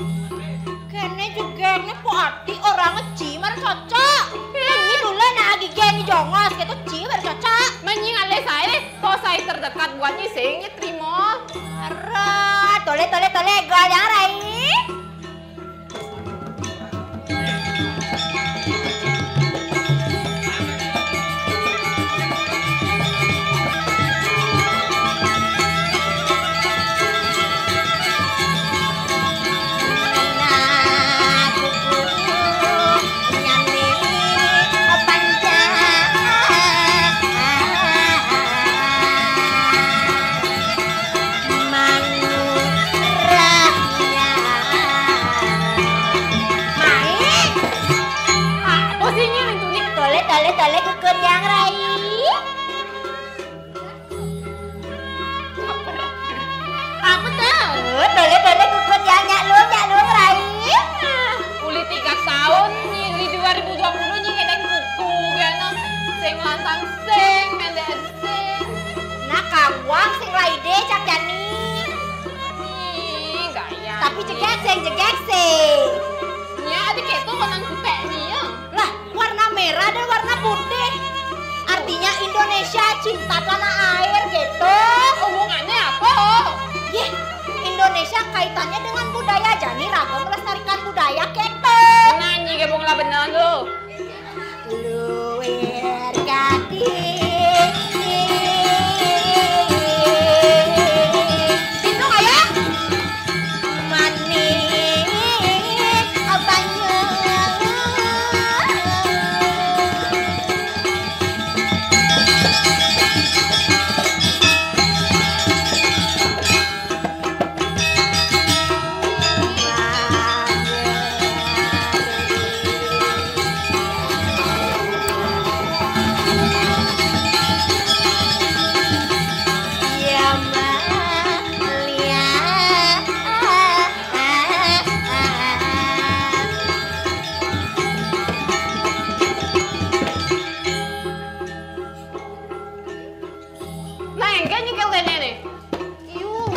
Speaker 5: Kene jegeknya Po Ati orang cimar cocok. Ini dulu nah gigeni jongos gitu cimar cocok.
Speaker 7: Menying ale saya, toh saya terdekat buat nyising terima.
Speaker 5: Arah, tole gal yang rai. Tole kukun yang rai.
Speaker 7: Apa tuh?
Speaker 5: Tole kukun yang nyak lung rai.
Speaker 7: Uli 3 tahun nyili 2020 nyili ngedeng buku gana. Sing lantang sing, mendek sing.
Speaker 5: Nah kawang sing rai deh cak jani.
Speaker 7: Ih, gaya.
Speaker 5: Tapi jegek sing.
Speaker 7: Ya adik itu menang kutek nih ya.
Speaker 5: Lah warna merah dan warna putih. Artinya Indonesia cinta tanah air gitu.
Speaker 7: Hubungannya apa?
Speaker 5: Yeh, Indonesia kaitannya dengan budaya jani ragam melestarikan budaya gitu.
Speaker 7: Nyanyi gebong lah bener lo.
Speaker 5: Luwer gading
Speaker 7: Ngengkel nyengkel kene nih. Yuh.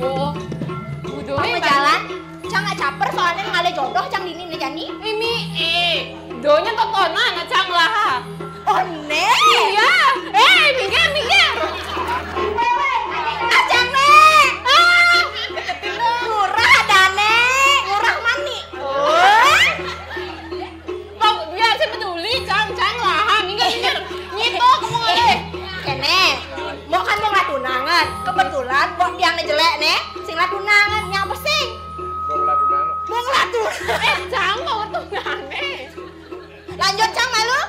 Speaker 7: Oh, udah
Speaker 5: Kamu jalan, cang gak caper soalnya ngale jodoh cang dini nih jani.
Speaker 7: Ini donya totonan acang lah.
Speaker 5: Oh ne.
Speaker 7: Iya. Minggir minggir.
Speaker 5: Acang ne. Murah adane, murah mani.
Speaker 7: Bang, biar saya peduli cang lah. Minggir minggir. Nyito kamu ngale.
Speaker 5: Kene, mau kan mau ngatunangan. Kebetulan mau diang jelek nih, sing latunangan nyapa sing? Mau ngelatunangan.
Speaker 7: Cang mau tunane.
Speaker 5: Lanjut cang malu.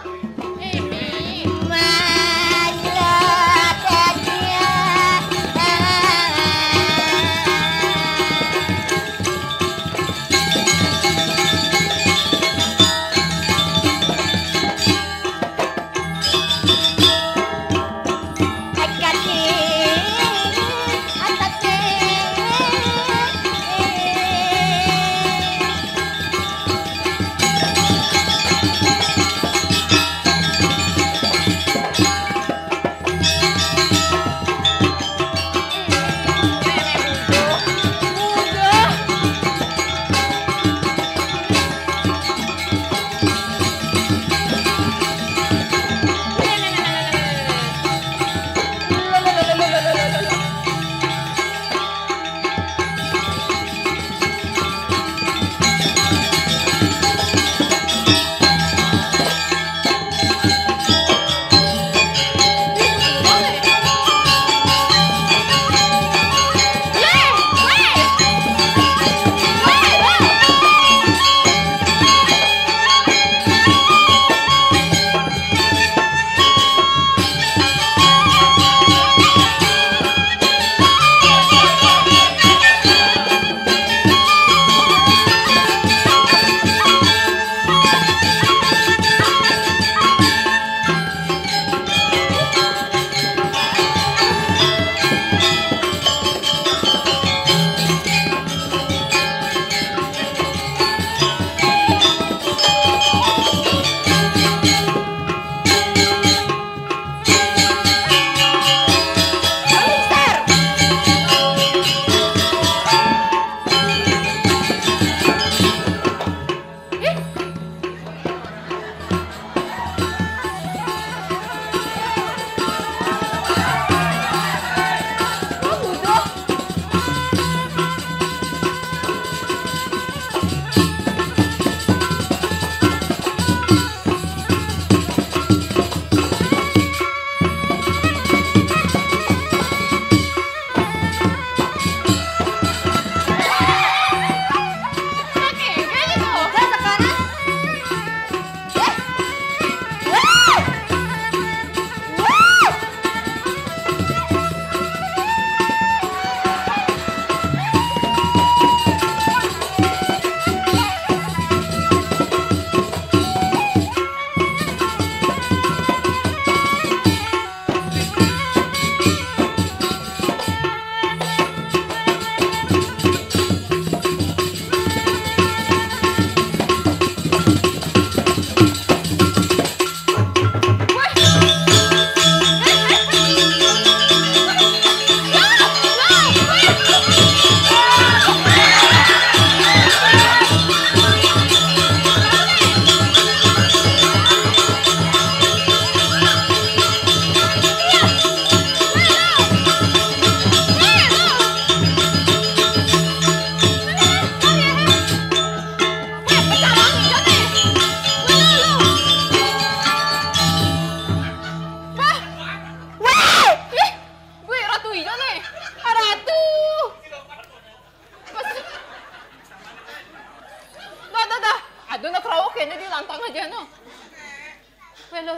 Speaker 7: lantang aja no.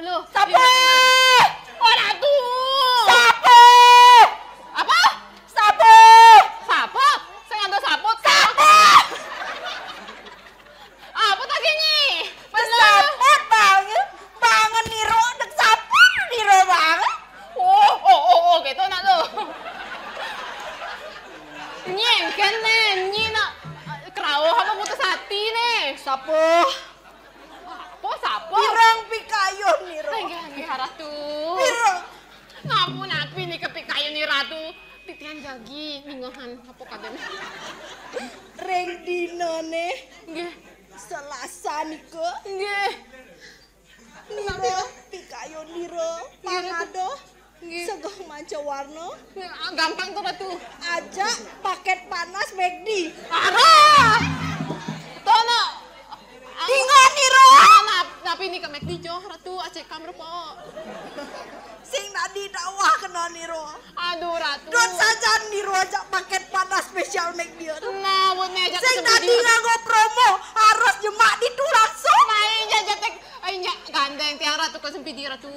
Speaker 7: Loh.
Speaker 5: Sape!
Speaker 7: Ora tuh.
Speaker 5: Sape!
Speaker 7: Apa?
Speaker 5: Sape!
Speaker 7: Sapot? Saya nggak sapot.
Speaker 5: Sape!
Speaker 7: Apa tak gini?
Speaker 5: Sapot banget. Bangun niro dek sapot niro banget.
Speaker 7: Oh, gitu nak lo. Nyen kan nih, nyen rao, apa putus hati nih?
Speaker 2: Sapo?
Speaker 7: Sapo?
Speaker 2: Pirang pikayon ni Ro.
Speaker 7: Ay, Ratu.
Speaker 2: Pirang.
Speaker 7: Ngapun api nih kepikayon ni Ratu. Titian jagi, ningohan, apa kaden?
Speaker 2: Reng dino nih.
Speaker 7: Nggih,
Speaker 2: Selasa nih ke.
Speaker 7: nggih.
Speaker 2: Niro pikayon Niro. Pangado.
Speaker 7: Nggih.
Speaker 2: Segah manca warna.
Speaker 7: Gampang tuh Ratu.
Speaker 2: Aja paket panas McD.
Speaker 7: Aha! Tono.
Speaker 2: Tinggal Niro.
Speaker 7: Napi nih ke McD Jo, Ratu, acek kamar po.
Speaker 2: Sing tadi dakwah kena Niro.
Speaker 7: Aduh, Ratu.
Speaker 2: Dot saja Niro aja paket panas spesial McD.
Speaker 7: Nah, buat meja
Speaker 2: Sing tadi ngago promo harus jemak itu langsung.
Speaker 7: main jajatek ay gandeng tiang Ratu ke sempidi Ratu.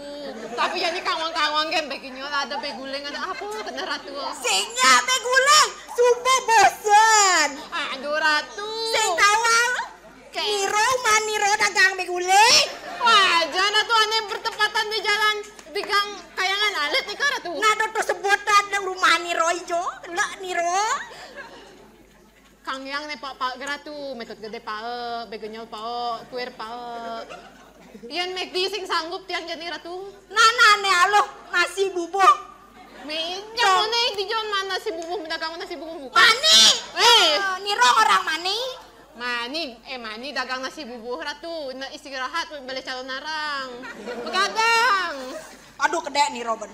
Speaker 7: Tapi jadi kawang-kawang kan begini ada beguleng ada apa kena Ratu.
Speaker 2: Singnya beguleng, sumpah bosen.
Speaker 7: Aduh, Ratu.
Speaker 2: Sing tawal. Niro maniro dagang beguleng.
Speaker 7: Wah, jangan tuh aneh bertepatan di jalan di gang kayangan alit nih kan Ratu.
Speaker 2: Ngado tuh sebutan ng rumah Niro ijo. Lah Niro.
Speaker 7: Kang yang nih pak Ratu, metode gede pak, begenyol pak, kuir pak. Iyan McD sing sanggup tiang jadi Ratu.
Speaker 2: Nane aloh nasi bubuh.
Speaker 7: Meja mana di jalan mana si bubuh dagang nasi bubuh bukan?
Speaker 2: Mani. Niro orang mani.
Speaker 7: Mani dagang nasi bubuh Ratu. Na istirahat balik calon narang. Begadang.
Speaker 2: Aduh kedek Niro ben.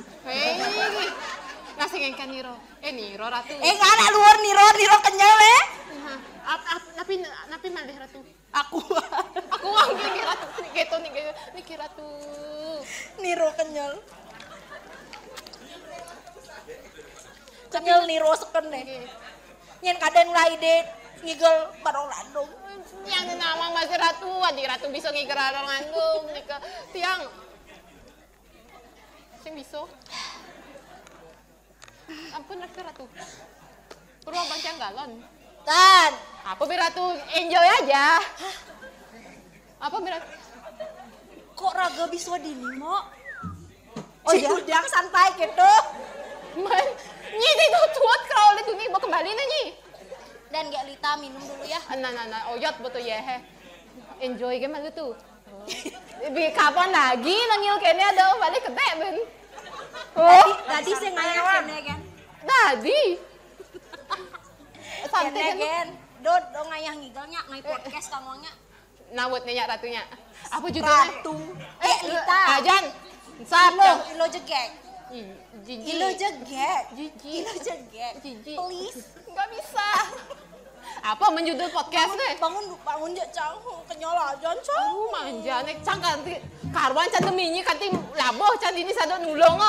Speaker 7: Nasi ngengkan Niro. Niro Ratu.
Speaker 2: Nggak ada luar Niro kenyal
Speaker 7: Napi malih Ratu.
Speaker 2: Aku
Speaker 7: Niki Ratu. Niki Ratu.
Speaker 2: Niro kenyal. Kenyal Niro seken deh. Nyen kadang lai deh ngigel barong landung.
Speaker 7: Yang namang masih Ratu, adi Ratu bisa ngigel barong landung. Nika tiang. Sing bisa. Ampun Ratu. Perlu bancang galon.
Speaker 2: Tan.
Speaker 7: Apa Ratu? Enjoy aja. Apa Ratu?
Speaker 2: Kok raga bisa dinimo? Oh ya? Udang santai gitu.
Speaker 7: Man, nyi itu tuat kalau lihat ini mau kembali nih nyi.
Speaker 2: Dan gak Lita minum dulu ya.
Speaker 7: Nah, oyot betul ya he. Enjoy gimana tuh? Kapan lagi nangil kene ada balik ke Ben.
Speaker 2: Tadi saya ngayang kene kan.
Speaker 7: Tadi. Santai
Speaker 2: Kene
Speaker 7: kan.
Speaker 2: kan. Dong ngayang ngigelnya ngai podcast kangongnya.
Speaker 7: Nah buat nanya Ratunya. Apa judulnya?
Speaker 2: Ratu. Lita.
Speaker 7: Ajan. Sabtu.
Speaker 2: Ilo jegek.
Speaker 7: Jiji.
Speaker 2: Ilo jegek.
Speaker 7: Jiji.
Speaker 2: Ilo jegek.
Speaker 7: Jiji.
Speaker 2: Please.
Speaker 7: Nggak bisa. Apa menjudul podcast deh?
Speaker 2: Bangun je cang kenyal aja cang.
Speaker 7: Manja nek cang kanti karwan can deminya kanti laboh can ini sadok nulong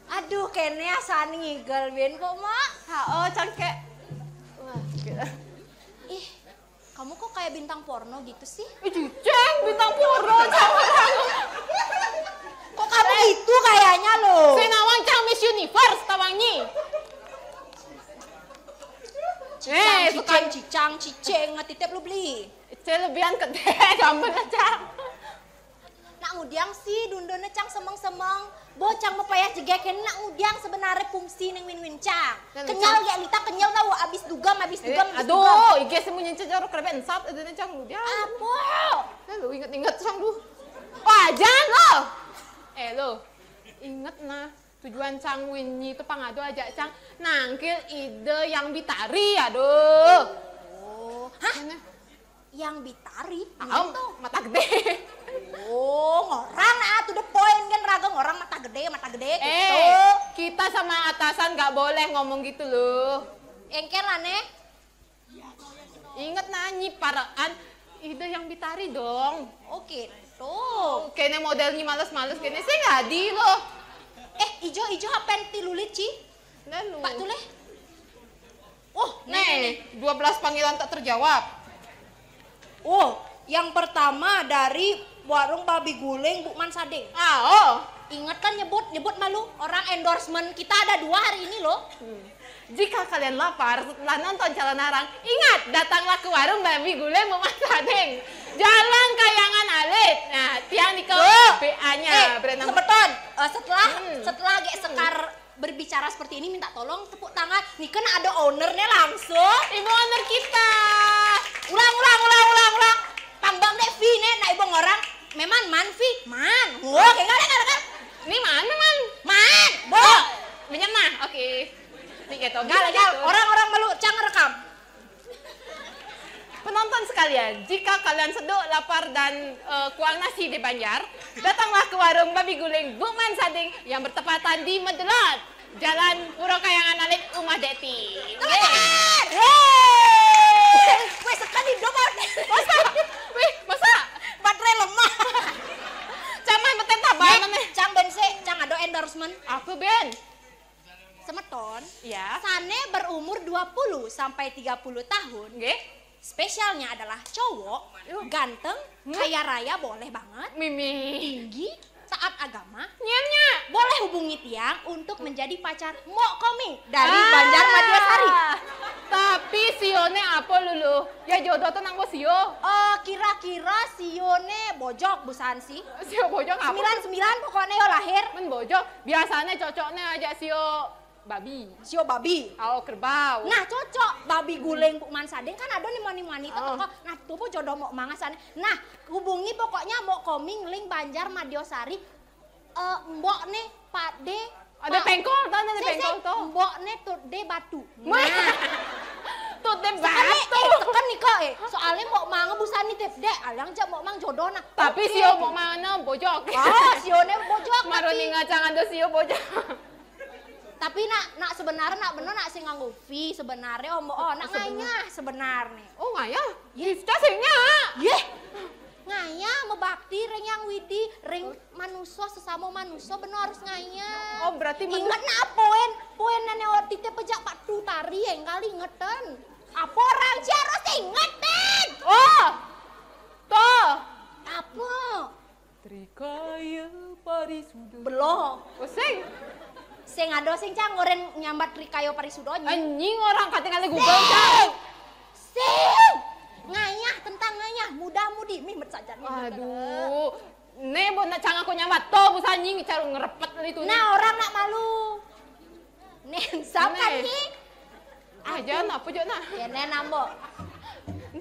Speaker 2: Aduh kene asan ngigel ben kok mak.
Speaker 7: Cang kek. Wah,
Speaker 2: Ih, kamu kok kayak bintang porno gitu sih?
Speaker 7: Ceng bintang porno cang.
Speaker 2: Kok kamu gitu kayaknya loh?
Speaker 7: Senawang cang Miss Universe tawangi.
Speaker 2: Cicang, ngetitip lu beli.
Speaker 7: Lebihan gede, jamban cang.
Speaker 2: Nak ngudiang sih, dundona cang semeng-semeng. Bocang mepayah jegekin nak ngudiang sebenarnya fungsi neng win-win cang. Kenyal ya Lita, kenyal tau abis dugam.
Speaker 7: Aduh, iya semuanya cang kereben sap, ada cang ngudiang.
Speaker 2: Apa?
Speaker 7: Lu inget cang lu. Wajan lo. Lo, inget nah. Tujuan cang winyi itu pangado aja cang nangkil ide yang bitari aduh.
Speaker 2: Hah? Yang bitari?
Speaker 7: Mata gede.
Speaker 2: Ngorang to the point kan raga ngorang mata gede gitu.
Speaker 7: Kita sama atasan nggak boleh ngomong gitu loh.
Speaker 2: Engkel aneh.
Speaker 7: Ingat nanyi paraan ide yang bitari dong.
Speaker 2: Oke,
Speaker 7: Kayaknya modelnya males-males kayaknya saya nggak di loh.
Speaker 2: Ijo apa tilulit Ci?
Speaker 7: Lalu.
Speaker 2: Pak Tuleh.
Speaker 7: Nih, 12 panggilan tak terjawab.
Speaker 2: Yang pertama dari warung babi guling Bu Mansadeng. Ingat kan nyebut malu orang endorsement kita ada 2 hari ini loh.
Speaker 7: Jika kalian lapar setelah nonton Calon Narang, ingat datanglah ke warung babi guling Bu Mansadeng. Jalan Kayangan Alit. Nah, tiang di ke BA-nya.
Speaker 2: Sebeton. Setelah sekar berbicara seperti ini minta tolong tepuk tangan. Nih kan ada ownernya langsung.
Speaker 7: Ibu owner kita.
Speaker 2: Ulang. Pangbang dek Vi nih, nak ibu orang. Memang man Vi, man. Wah, kayak kan.
Speaker 7: Ini mana man?
Speaker 2: Man, bo.
Speaker 7: Minyak mah, oke. Nih gitu.
Speaker 2: Gal. Orang-orang malu, cang rekam.
Speaker 7: Penonton sekalian, jika kalian seduk, lapar, dan kuang nasi di Banjar, datanglah ke warung Babi Guling Bukman Sading yang bertepatan di Medelot, Jalan Puro Kayangan Alik, Rumah Deti.
Speaker 2: Weh, sekali domon.
Speaker 7: Masa?
Speaker 2: Baterai lemah.
Speaker 7: Camah beten tabanan nih.
Speaker 2: Cang bense, cang ada endorsement.
Speaker 7: Apa Ben?
Speaker 2: Semeton,
Speaker 7: Ya.
Speaker 2: Sane berumur 20 sampai 30 tahun.
Speaker 7: Nggih.
Speaker 2: Spesialnya adalah cowok, ganteng, kaya raya boleh banget,
Speaker 7: Mimi.
Speaker 2: tinggi, taat agama.
Speaker 7: Nyanya.
Speaker 2: Boleh hubungi Tiang untuk menjadi pacar Mok Koming dari Banjar Madiasari.
Speaker 7: Tapi sione apa lulu? Ya jodoh tuh nang sio.
Speaker 2: Kira-kira sione bojok busan sih.
Speaker 7: Sio bojong apa?
Speaker 2: 99 pokoknya yo lahir.
Speaker 7: Men bojong. Biasanya cocoknya aja sio babi.
Speaker 2: Sio babi.
Speaker 7: Oh kerbau.
Speaker 2: Nah cocok babi guling Bukman Sading kan ada nih mani-mani itu toko. Nah tuh po jodoh Mok mangasane. Nah hubungi pokoknya Mok Koming ling Banjar Madiosari. Mbok nih Pak D.
Speaker 7: Ada pengkol tuh, ada pengkol tuh.
Speaker 2: Mbok nih Tut D Batu.
Speaker 7: Tuh deh
Speaker 2: Sekali,
Speaker 7: batu.
Speaker 2: tekan nih kak soalnya Mok Manga busani tip dek, alang jak Mok Mang jodoh nak.
Speaker 7: Tapi sio mau mana bojok.
Speaker 2: Sione bojok
Speaker 7: Maroni ngacang ada sio bojok.
Speaker 2: Tapi nak sebenarnya nak bener nak sing nganggo V sebenarnya nak nganya sebenarnya.
Speaker 7: Oh ngaya? Kita singnya.
Speaker 2: Yeh. Ngaya mebakti ring yang widi ring manusia sesama manusia bener harus ngaya.
Speaker 7: Oh berarti
Speaker 2: ingat nak poin nane titip pejak Pak Tutari yang kali ingetan. Apa orang sih harus ingetan?
Speaker 7: Oh. Toh.
Speaker 2: Apa?
Speaker 7: Trikaya parisudo.
Speaker 2: Belum.
Speaker 7: Oh sing.
Speaker 2: Sing ado sing cang ngoren nyambat Rikayo Parisudonya.
Speaker 7: Anjing orang katingali Google cang.
Speaker 2: Sing. Ngayah tentang ngayah muda-mudi mimet saja nih.
Speaker 7: Aduh. Nih buat nak cang aku nyambat to bus anjing cara ngerepet itu.
Speaker 2: Nah orang nak malu. Nih sap kan
Speaker 7: Nih.
Speaker 2: ki?
Speaker 7: Aja apa jo nah.
Speaker 2: Kene nambo.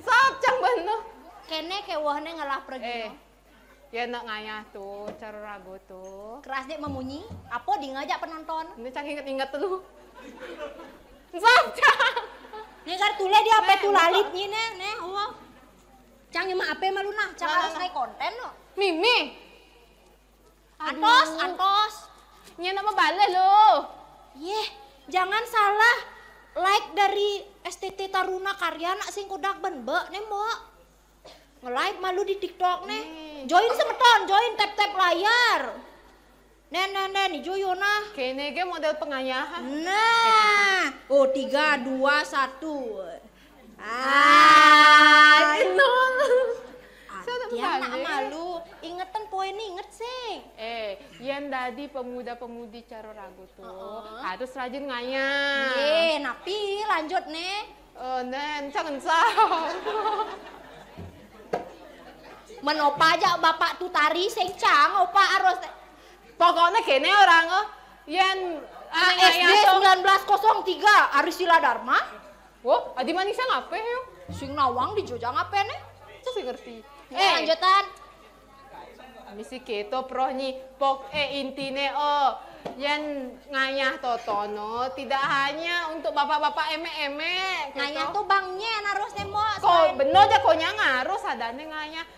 Speaker 7: Sap cang bener.
Speaker 2: Kene kewahne ngalah pergi.
Speaker 7: Ya nak ngayah tuh cara ragu tuh.
Speaker 2: Keras dek memunyi. Apa di ngajak penonton?
Speaker 7: Ini cang inget-inget tuh. Sap cang.
Speaker 2: Nih kan tule dia apa tuh lalit nih nih. Oh. Cang emang apa malu nah? Cang harus naik konten no.
Speaker 7: Mimi.
Speaker 2: Antos.
Speaker 7: Nya nama balik lo.
Speaker 2: Yeh, jangan salah. Like dari STT Taruna Karya nak sing kodak benbek nih mbok. Nge-like malu di TikTok nih. Join semeton, join tap-tap layar. Nih joyona.
Speaker 7: Kene ge model pengayahan.
Speaker 2: Nah, 3, 2, 1. Dia nak malu. Ingetan poin inget sing.
Speaker 7: Yang tadi pemuda-pemudi cara ragu tuh harus rajin ngayah.
Speaker 2: Napi lanjut nih.
Speaker 7: Nen jangan salah.
Speaker 2: Menopa aja bapak tutari sing cang opa harus
Speaker 7: Pokoknya kene orang yang
Speaker 2: SD 1903 Arisila Dharma.
Speaker 7: Oh, adi manisnya ngapain yo?
Speaker 2: Sing nawang di Jogja ngapain nih?
Speaker 7: Saya ngerti.
Speaker 2: Lanjutan.
Speaker 7: Misi keto prohnya intine yang ngayah totono tidak hanya untuk bapak-bapak emek-emek.
Speaker 2: Ngayah tuh bangnya harus nembok.
Speaker 7: Kok bener aja konya ngaruh sadane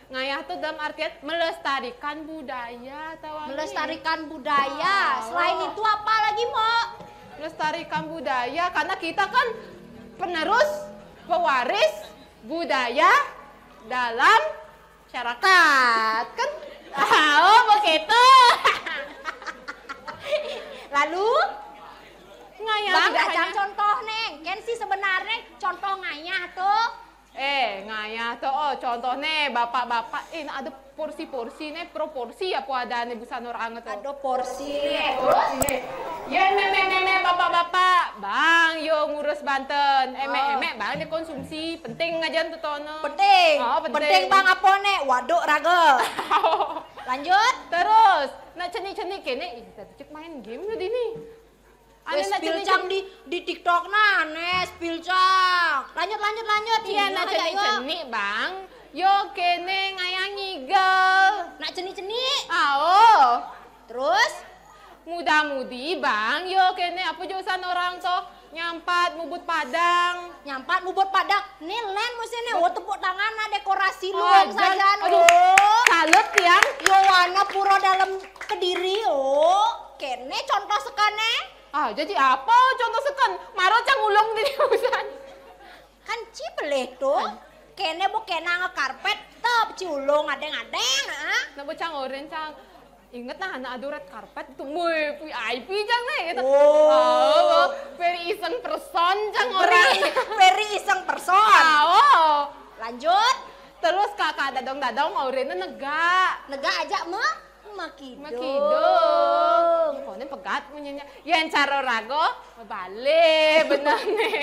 Speaker 7: ngayah tuh dalam artian melestarikan budaya tahu.
Speaker 2: Melestarikan budaya. Selain itu apa lagi mau?
Speaker 7: Melestarikan budaya karena kita kan penerus pewaris budaya dalam masyarakat kan. Oh begitu.
Speaker 2: Lalu
Speaker 7: ngayah
Speaker 2: bang
Speaker 7: tidak
Speaker 2: ajang
Speaker 7: hanya
Speaker 2: contoh neng. Kan sih sebenarnya contoh ngayah tuh.
Speaker 7: ngayah tuh contohnya bapak-bapak ada porsi-porsi nih proporsi apa ada nih busan orang tuh.
Speaker 2: Ada porsi.
Speaker 7: Ya meme bapak-bapak bang yo ngurus Banten emek bang dikonsumsi penting ngajan tuh tono.
Speaker 2: Penting.
Speaker 7: Penting
Speaker 2: bang apa nih? Waduk raga. Lanjut.
Speaker 7: Terus nak ceni-ceni kene kita cek main game udah ini. Ane nak
Speaker 2: spill
Speaker 7: ceni
Speaker 2: cang di TikTok nah, spill cang. Lanjut.
Speaker 7: Iya nak ceni bang. Yo kene ngayang ngigel.
Speaker 2: Nak ceni.
Speaker 7: Ao.
Speaker 2: Terus
Speaker 7: Muda-mudi bang. Yo kene apa jurusan orang tuh nyampat mubut padang.
Speaker 2: nyampat bubut padak. Nih len musiknya, tepuk tangan nah dekorasi lu
Speaker 7: Oh,
Speaker 2: saja.
Speaker 7: aduh. Salut yang.
Speaker 2: Yowana Puro dalam Kediri. Kene contoh sekane.
Speaker 7: Ah jadi apa contoh sekan? Maro cang ulung di urusan.
Speaker 2: Kan cipeleh tuh. Kene bu kena ngekarpet tep ciulung adeng-adeng
Speaker 7: Nak bocang oren cang. Ingat nah anak adu red carpet itu muy VIP cang nih gitu.
Speaker 2: Oh.
Speaker 7: Very iseng person cang orang.
Speaker 2: Very iseng person.
Speaker 7: Oh.
Speaker 2: Lanjut.
Speaker 7: Terus kakak dadong-dadong orennya nega.
Speaker 2: Nega aja mah makidung.
Speaker 7: Makidung. Pokoknya pegat punyanya. Yang caro rago balik bener nih.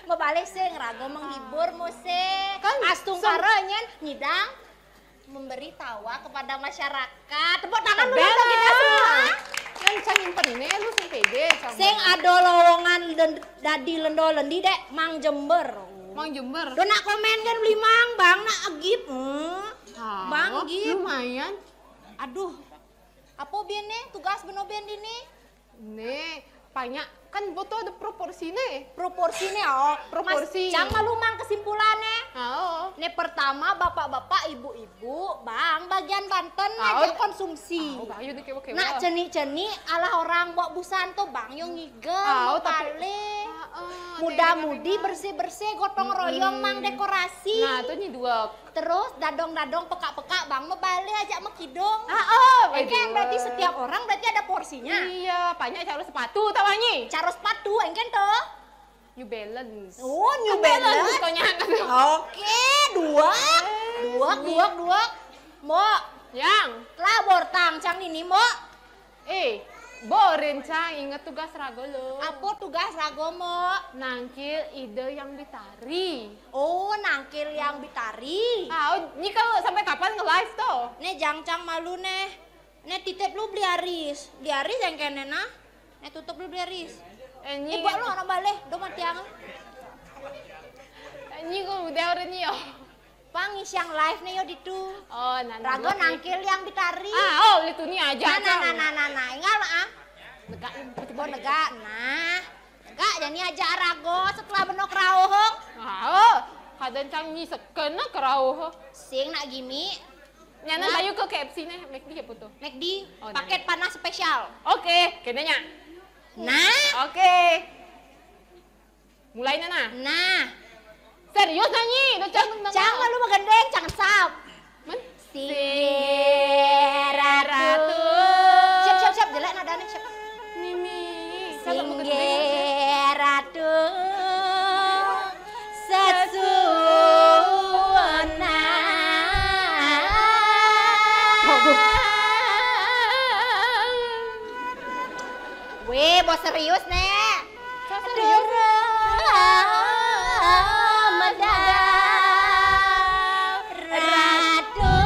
Speaker 2: Mebalik sih ngerago menghibur musik.
Speaker 7: Kan
Speaker 2: Astung karenyen nyidang memberi tawa kepada masyarakat. Tepuk tangan dulu
Speaker 7: Bener.
Speaker 2: untuk kita semua.
Speaker 7: Yang cang nyimpen ini lu sing pede cang.
Speaker 2: Sing ado lowongan dadi lendo lendi dek Mang Jember.
Speaker 7: Mang Jember.
Speaker 2: Do nak komen kan beli mang bang nak agip. Bang gip.
Speaker 7: Lumayan.
Speaker 2: Aduh. Apa bian nih tugas beno bian ini?
Speaker 7: Nih, banyak kan foto ada proporsi nih.
Speaker 2: Proporsinya
Speaker 7: Proporsi.
Speaker 2: Mas, cang malu mang kesimpulannya.
Speaker 7: Oh.
Speaker 2: Ini pertama bapak-bapak, ibu-ibu, bang bagian Banten
Speaker 7: Ah,
Speaker 2: aja konsumsi.
Speaker 7: Oh, bayu nih kewa-kewa.
Speaker 2: Nak ceni-ceni ala orang bawa busan tuh bang yang ngigel,
Speaker 7: Ah,
Speaker 2: mau
Speaker 7: tapi-
Speaker 2: balik.
Speaker 7: Ah,
Speaker 2: Muda-mudi bersih-bersih gotong royong mang dekorasi.
Speaker 7: Nah, itu nih dua.
Speaker 2: Terus dadong-dadong peka-peka bang mau balik aja mekidong.
Speaker 7: Oh,
Speaker 2: Kan berarti setiap orang berarti ada porsinya.
Speaker 7: Iya, banyak caro sepatu tawanyi.
Speaker 2: Caro sepatu, engken tuh.
Speaker 7: New Balance.
Speaker 2: Oh, New Balance.
Speaker 7: Fotonya
Speaker 2: Oke, dua. Mo,
Speaker 7: Yang.
Speaker 2: lah bortang cang ini mo.
Speaker 7: Borin cang inget tugas rago lo.
Speaker 2: Apa tugas rago mo?
Speaker 7: Nangkil ide yang ditari.
Speaker 2: Oh, nangkil yang bitari.
Speaker 7: Ini kalau sampai kapan nge-live tuh?
Speaker 2: Nih jang-jang malu nih. Nih titip lu beli aris. Beli aris yang kene nah. Nih tutup lu beli aris.
Speaker 7: Ini
Speaker 2: Ibu lu anak balik, do mati yang.
Speaker 7: Ini kok udah orang ini yo.
Speaker 2: Pangis yang live nih yo ditu.
Speaker 7: Oh,
Speaker 2: Rago nangkil yang bitari.
Speaker 7: itu nih aja.
Speaker 2: Nah. Ingat ah.
Speaker 7: Negak
Speaker 2: Bo negak. Nah. Negak jadi aja rago setelah benok rawuh.
Speaker 7: kadang cang nyi sekena kerauh.
Speaker 2: Sing nak gimi.
Speaker 7: Nyana
Speaker 2: Nah.
Speaker 7: bayu ke KFC nih, make dia putu.
Speaker 2: McD
Speaker 7: Oh,
Speaker 2: paket panas spesial.
Speaker 7: Oke, kenanya.
Speaker 2: Nah.
Speaker 7: Oke. Mulai Nana.
Speaker 2: Nah.
Speaker 7: Serius nyanyi, udah
Speaker 2: Jangan lu megandeng, jangan sap.
Speaker 7: Men?
Speaker 2: Si Ratu. Siap, jelek nadanya siapa?
Speaker 7: Mimi.
Speaker 2: Singge Ratu. Weh, bos serius nek.
Speaker 7: Serius?
Speaker 2: Ratu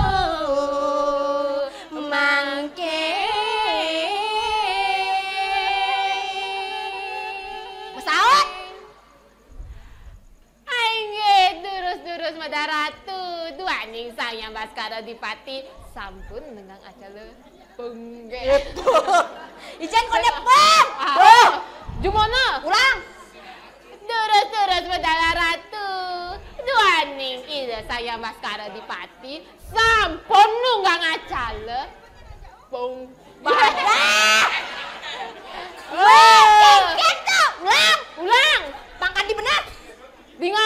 Speaker 2: mangke. Pesawat.
Speaker 7: Aing durus mada ratu. Dua ning sang yang baskara dipati. Sampun dengan acara pengge.
Speaker 2: Ijen kau nepeng.
Speaker 7: Jumana?
Speaker 2: Ulang.
Speaker 7: Durus mada ratu. Dua ning ida saya baskara dipati. Sampun nunggang acara. Pung.
Speaker 2: Badak. Wah, gitu. Ulang.
Speaker 7: Ulang.
Speaker 2: Pangkat di benar.
Speaker 7: Dinga,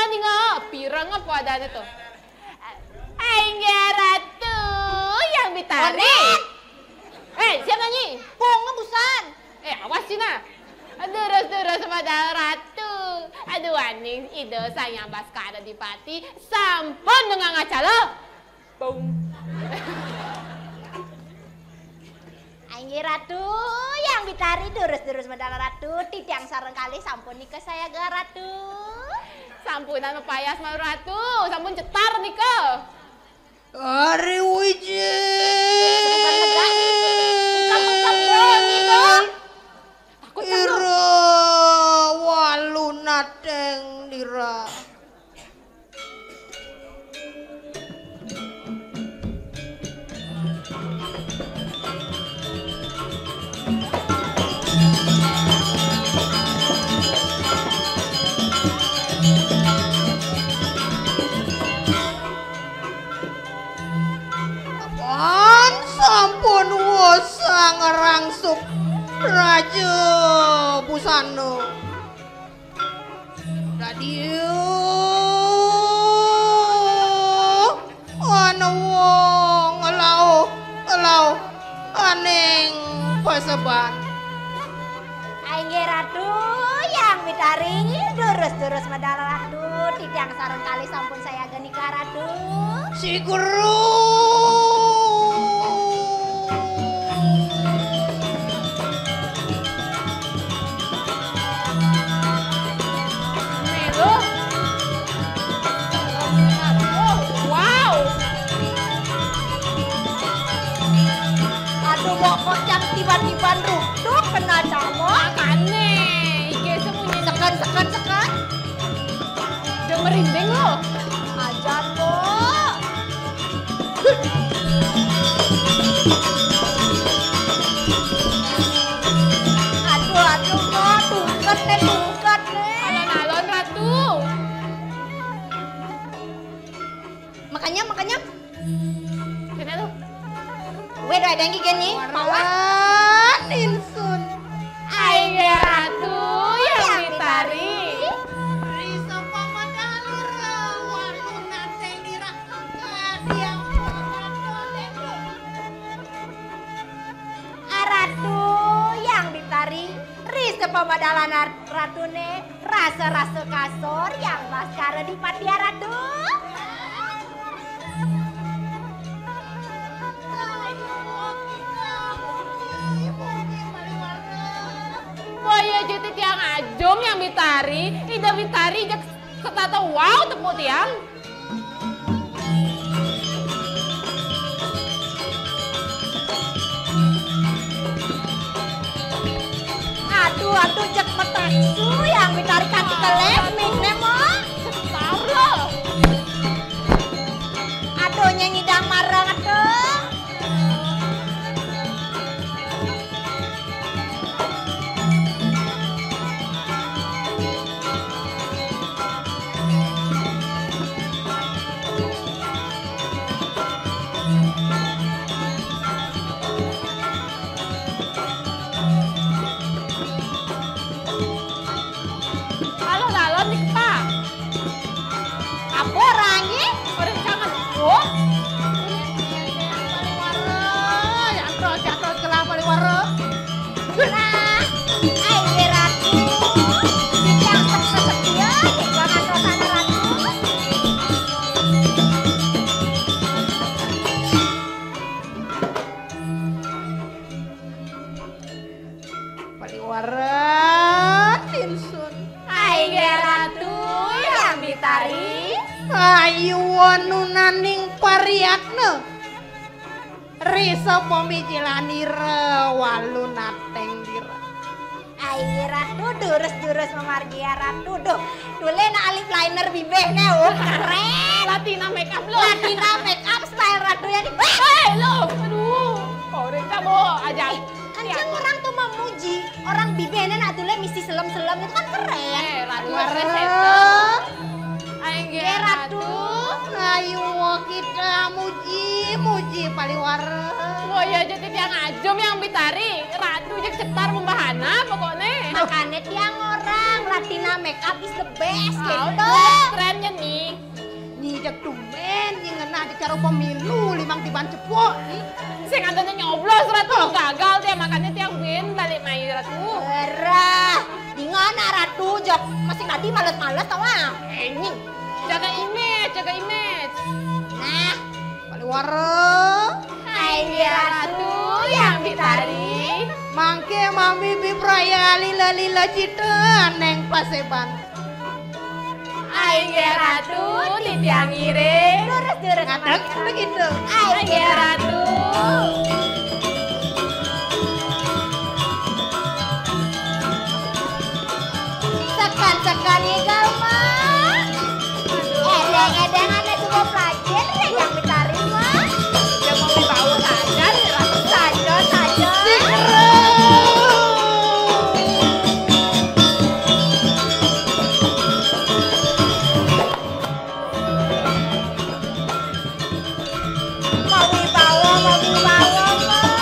Speaker 7: pirang apa adanya tuh? Aingga ratu yang ditarik. Siapa nyanyi?
Speaker 2: Pung ngebusan.
Speaker 7: Awas Cina. Durus pada ratu. Aduh aning ide sayang baskara dipati. Sampun dengan ngacala. Pung.
Speaker 2: Ainggi ratu yang ditari durus madara ratu. Titiang sareng kali sampun nika saya ga ratu.
Speaker 7: Sampunan mepayas mau ratu. Sampun cetar nika.
Speaker 3: Ari wiji.
Speaker 2: Engkap bro nika.
Speaker 7: Takut kan lu?
Speaker 3: Dadio. Ana wong elau aning paseban.
Speaker 2: Aingge Ratu yang mitaringi durus-durus medal Ratu titiang sareng kali sampun saya genika Ratu.
Speaker 3: Si Guru.
Speaker 7: Melo. Oh, wow.
Speaker 2: Aduh bokok yang tiba-tiba rukduk kena camo.
Speaker 7: Makane, iki semuanya
Speaker 2: Sekan.
Speaker 7: udah merinding lo.
Speaker 2: Ajan lo. Aduh mo, tungket nih.
Speaker 7: Alon-alon Ratu.
Speaker 2: Makanya.
Speaker 7: Kena lu.
Speaker 2: Gue doa dengki gini.
Speaker 3: Pawan insun.
Speaker 7: Aingge Ratu yang ditari.
Speaker 3: Risa pamadalir wanu nateng dira kadiang
Speaker 2: Ratu yang ditari Risa pemadalan Ratune rasa-rasa kasor yang maskara di patia Ratu.
Speaker 7: Waya jadi tiang ajom yang bitari, ida bitari jak ketata wow tepuk tiang.
Speaker 2: Aduh cek metaksu yang bitari kaki keleming nemo.
Speaker 7: Tar lo.
Speaker 2: Aduh nyanyi dang marang aduh.
Speaker 7: Alon-alon di kepa.
Speaker 2: Apa orangnya?
Speaker 7: Orang sangat oh.
Speaker 3: Jatuh kelah paliwara.
Speaker 2: Nah, Aingge Ratu yang setia jangan dosana Ratu.
Speaker 3: Paliwara insun.
Speaker 2: Aingge Ratu yang ditari
Speaker 3: Ayu wanu naning pariakna. Risa pamijilanira walu nateng dira.
Speaker 2: Aingge Ratu durus memargia Ratu. Duh, dule na alip liner bibeh ne keren.
Speaker 7: Latina make up lo.
Speaker 2: Latina make up style Ratu yang di.
Speaker 7: Hei lo. Aduh. Orang kamu aja.
Speaker 2: Anjing orang tuh memuji orang bibehnya nak dule misi selem-selem itu kan keren.
Speaker 7: Ratu
Speaker 3: Paliwara.
Speaker 7: Aingge
Speaker 2: Ratu.
Speaker 3: Ayu kita muji paliwara.
Speaker 7: Waya jadi tiang ajom yang bitari. Ratu jak cetar membahana pokoknya.
Speaker 2: Makanya tiang orang Latina make up is the best
Speaker 7: Tahu
Speaker 2: gitu.
Speaker 7: trennya nih.
Speaker 3: Ni dek tumen yang ngena di cara pemilu limang tiban cepok nih.
Speaker 7: Sing adanya nyoblos Ratu gagal dia makanya tiang win balik main Ratu.
Speaker 2: Berah, di mana Ratu jok masih tadi males-males tau ah.
Speaker 7: Ini jaga image.
Speaker 2: Nah,
Speaker 3: Paliwara.
Speaker 2: Aingge Ratu yang ditari
Speaker 3: Mangke mami bibraya lila cita neng paseban.
Speaker 7: Aingge Ratu di tiang iring.
Speaker 2: durus
Speaker 3: Ngadek begitu.
Speaker 2: Aingge
Speaker 7: Ratu.
Speaker 2: Sekan igal mah. Edeng-edengan itu mau pelajar yang ditari mah.
Speaker 7: Dia mau dibawa saja nih Ratu.
Speaker 2: Saja. Mau dibawa mah.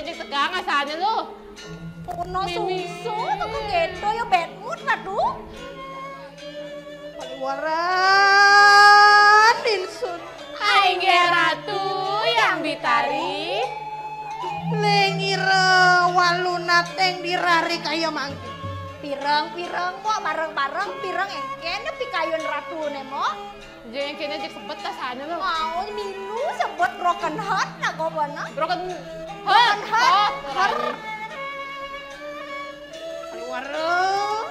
Speaker 7: jek tegang asane lo.
Speaker 2: Ono susu kok gedo ya betmut aduh.
Speaker 3: Paliwaran Insun.
Speaker 7: Hai Ratu yang bitari.
Speaker 3: Lengira waluna teng dirari kaya mangki.
Speaker 2: Pireng-pireng mo bareng-bareng pireng engken nepi kayun ratune mo.
Speaker 7: Jeng kene jek sepet asane lo.
Speaker 2: Mau milu sebut broken heart na go bana.
Speaker 7: Broken
Speaker 2: Broken heart.
Speaker 3: Paliwaran.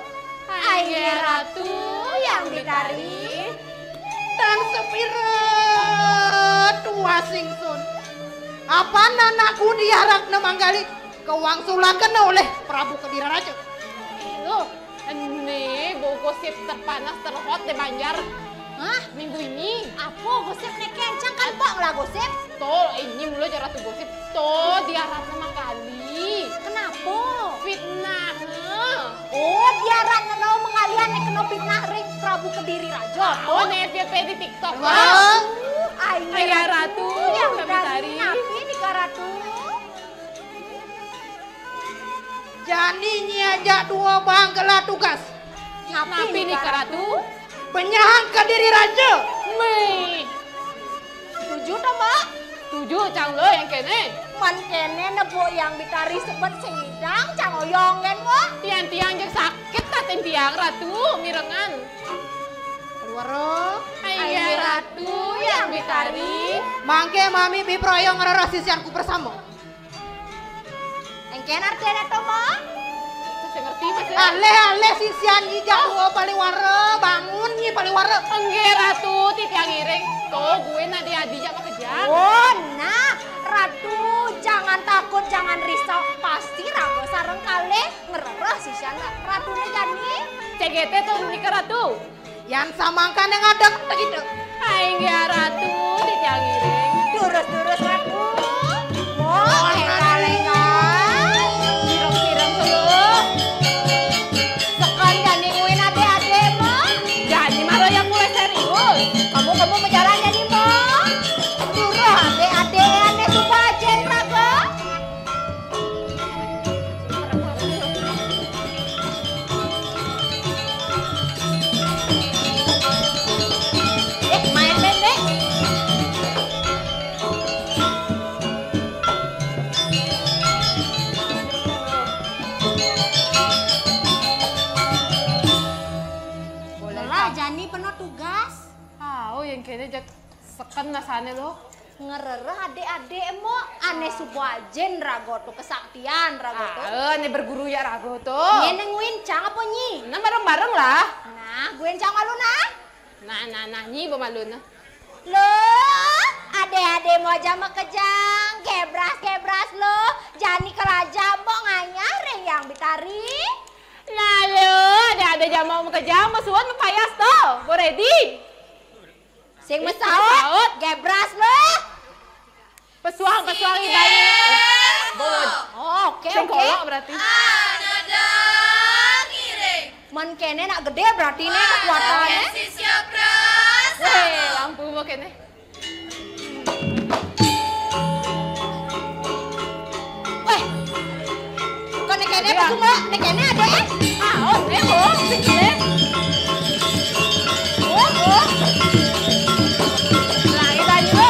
Speaker 2: Hai Ratu yang bitari.
Speaker 3: Dan sepira tua singsun. Apa anakku diarak nemanggali kewangsulakan oleh Prabu Kediri Raja.
Speaker 7: Lo, ini bau gosip terpanas terhot di Banjar.
Speaker 2: Hah?
Speaker 7: Minggu ini.
Speaker 2: Apa gosip nih kencang kan pok lah gosip.
Speaker 7: Tuh, ini mulu cara tuh gosip. Tuh, diarak nama kali.
Speaker 2: Kenapa?
Speaker 7: Fitnah.
Speaker 2: Oh, diaran nau mengalian nek kena fitnah ring Prabu Kediri Raja.
Speaker 7: Oh, FYP di TikTok.
Speaker 3: Wah.
Speaker 7: Ayah Ratu yang
Speaker 2: dari
Speaker 7: bitari.
Speaker 2: napi di Ratu.
Speaker 3: Jani nyiaja dua bangkela tugas.
Speaker 7: Napi nih Ratu.
Speaker 3: Penyahang Kediri Raja.
Speaker 7: Mei.
Speaker 2: Setuju toh, Mbak?
Speaker 7: Setuju cang lo yang kene.
Speaker 2: Man kene nebo yang bitari sebet singidang cang oyongen mo.
Speaker 7: Tiang-tiang jek sakit taten tiang Ratu mirengan.
Speaker 3: Keluar.
Speaker 7: Ayah Ratu yang bitari.
Speaker 3: Mangke mami biproyo ngerasisianku bersama.
Speaker 2: Engken artinya toh, Mbak?
Speaker 7: Saya ngerti mas ya.
Speaker 3: Ale sisian hijau dua paliwara bangun nyi paliwara.
Speaker 7: Enggak Ratu titiang iring. Tuh gue nadi adija mah kejang.
Speaker 2: Oh, nah, Ratu jangan takut, jangan risau. Pasti Rago sareng kali ngerereh si Syana. Ratunya jadi.
Speaker 7: CGT tuh nih Ratu.
Speaker 3: Yang samangkan yang ada begitu.
Speaker 7: Hai enggak Ratu titiang iring.
Speaker 2: Durus Ratu. Mau lenga-lenga.
Speaker 7: Pirang-pirang tuh.
Speaker 2: Sekan jadi nguin ade-ade mo.
Speaker 7: Jadi maro yang mulai serius.
Speaker 2: Kamu menjalan jadi mo. Durus ade-ade ane subajen Rago. Main pendek. Lah Jani penuh tugas.
Speaker 7: Oh yang kayaknya jak seken nasane lo.
Speaker 2: Ngerereh adik-adik mo ane subajen Rago tuh kesaktian Rago tuh.
Speaker 7: Ini berguru ya Rago tuh.
Speaker 2: Ini nguin cang apa nyi?
Speaker 7: Nah bareng-bareng lah.
Speaker 2: Nah, gue cang malu nah.
Speaker 7: Nah, nyi bemalu nah.
Speaker 2: Lo, ade-ade mau aja mah kejang, kebras lo. Jani keraja mbok nganyare yang bitari.
Speaker 7: Lalu ada jam mau kejam masuan payas tuh. Bo ready.
Speaker 2: Sing mesaut, gebras lo.
Speaker 7: Pesuang ibayu.
Speaker 2: Oke.
Speaker 7: Sengkolok berarti.
Speaker 2: Man kene nak gede berarti nih kekuatannya.
Speaker 7: Weh, lampu mau kene.
Speaker 2: Weh, kok nek kene apa cuma nek kene ada ya?
Speaker 7: Oh, sini.
Speaker 2: Oh.
Speaker 7: Lagi tanya lo.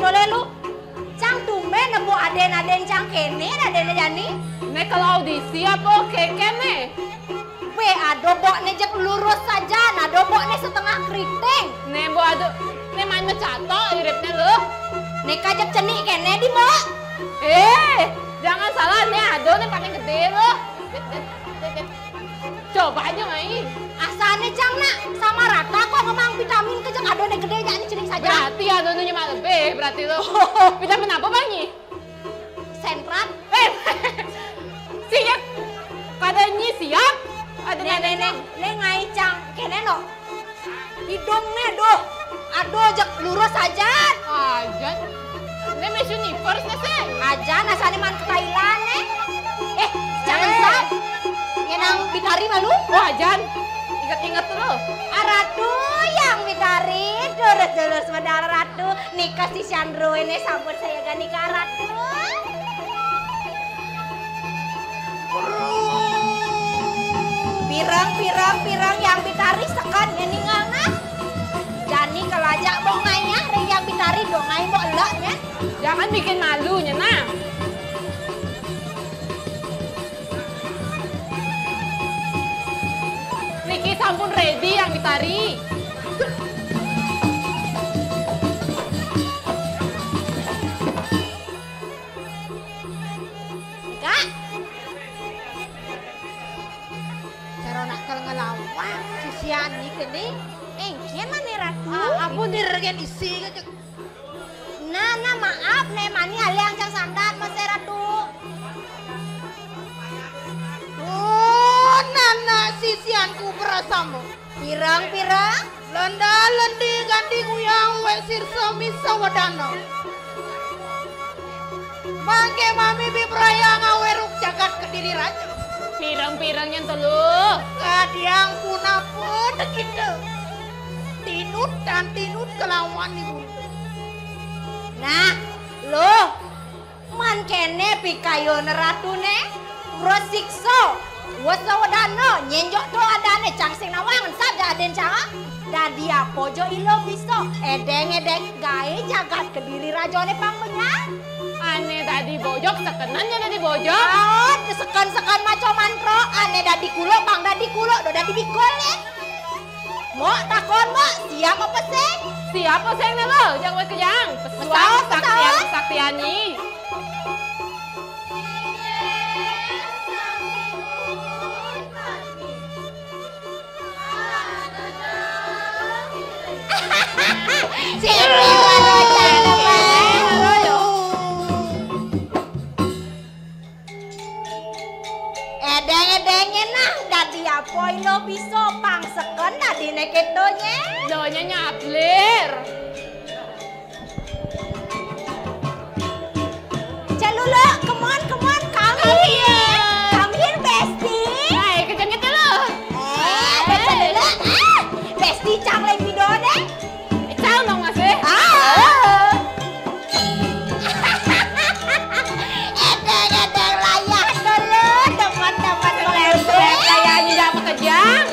Speaker 2: Tole lu. Cang tumben nebo aden cang kene aden Jani.
Speaker 7: Nek kalau audisi apa kene?
Speaker 2: We adobok ne jek lurus saja, nah dobok ne setengah keriting.
Speaker 7: Nek bo adu, nek main mecato iripnya lo.
Speaker 2: Nek kajak cenik kene di mo.
Speaker 7: Jangan salah nek ado nek paling gede lo. Coba aja main.
Speaker 2: Asane cang nak sama rata kok ngomong vitamin kejak ado ne gede Jani cenik saja.
Speaker 7: Berarti adonya mah lebih berarti lo. Vitamin apa bang Nyi?
Speaker 2: Sentrat.
Speaker 7: Siap. Pada Nyi siap. Ada
Speaker 2: Nenek ngai cang kene no. Hidung ne doh. Ado jek lurus saja.
Speaker 7: Aja. Nek Miss Universe nih sih.
Speaker 2: Aja nasane man ke Thailand ne. Jangan sah. Ngenang Bitari malu?
Speaker 7: Wah, Jan. Ingat-ingat dulu.
Speaker 2: Ratu yang Bitari, dulur-dulur saudara Ratu, nikah si Chandro ini sambut saya gak nikah Ratu. Pirang yang Bitari sekan ini ngana. Jani kelajak bongainya, yang Bitari dongai mau elaknya.
Speaker 7: Jangan bikin malunya, nah. Riki sampun ready yang Bitari.
Speaker 2: Kak. Cara nak kalau ngelawang si Ani kini, kena nih Ratu.
Speaker 3: Aku diregen isi kan.
Speaker 2: Nah, maaf nih mani aliang cang sandat mas Ratu.
Speaker 3: Oh, nana sisianku berasamu.
Speaker 2: Pirang.
Speaker 3: Lenda lendi ganding uyang wek sirsa misa wadana. Mangke mami bibraya ngaweruk jagat Kediri raja.
Speaker 7: Pirang-pirangnya telu.
Speaker 3: Kadiang punapun kita. Tinut dan tinut kelawan ibu.
Speaker 2: Nah, lo man kene pikayon Ratu ne rosikso. Wasa wadana nyenjok to adane cangsing nawangan saja aden canga. Dadi pojo ilo biso edeng-edeng gae jagat Kediri rajone pangmenyan.
Speaker 7: Ane tadi bojok, sekenannya tadi bojok.
Speaker 2: Oh, sekan maco mantro, ane dadi kulo, bang dadi kulo, do dadi bikol ya. Mo takon mo, siapa peseng?
Speaker 7: Siapa sayang lo? Jangan buat kejang. Pesuang saktiani.
Speaker 2: Edeng-edengnya nah, dadi apa lo bisa pang seken dadi neketonya.
Speaker 7: Doanya nyaplir.
Speaker 2: Calula, come on, come here. Come here, bestie.
Speaker 7: Hai, kejang gitu lo.
Speaker 2: Calula, bestie cang lagi video deh.
Speaker 7: Ciao dong mas eh.
Speaker 2: Edeng-edeng layak dulu, teman-teman melempar.
Speaker 7: Kayaknya jangan kejang.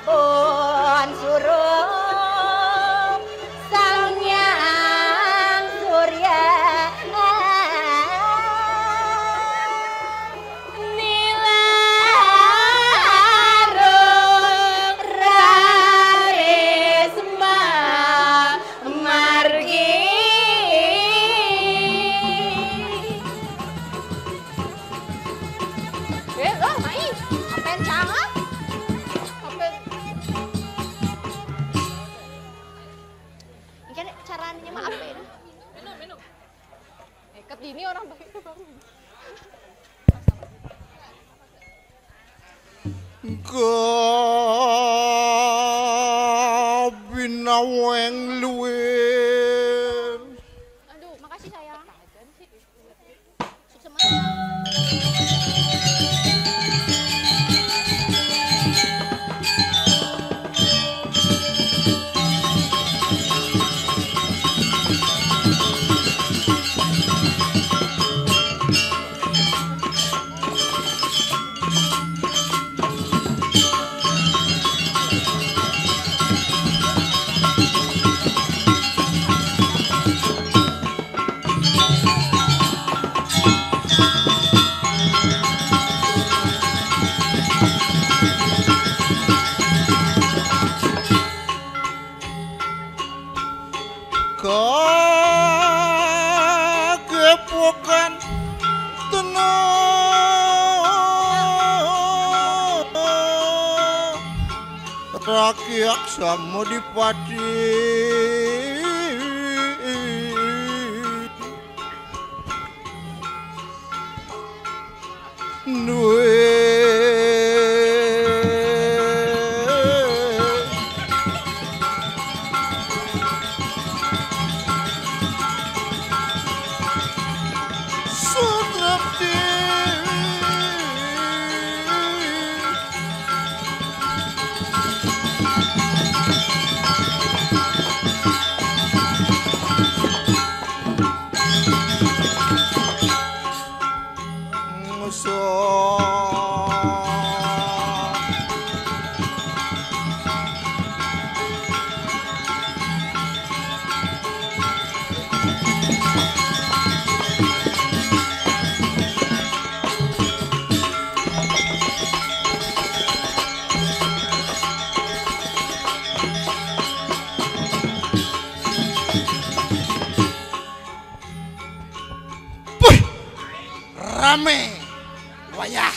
Speaker 2: pun suruh sang Hyang Surya nilarung Rarisma margi.
Speaker 7: Lo main.
Speaker 2: Apen cangat?
Speaker 7: Apa?
Speaker 2: Ini caranya mah apen.
Speaker 7: Minum. Ket ini orang baik baru.
Speaker 8: Binaweng luwih.
Speaker 2: Aduh, makasih sayang. Sukses.
Speaker 8: Kagepokan tenang rakyat sama dipati rame wayah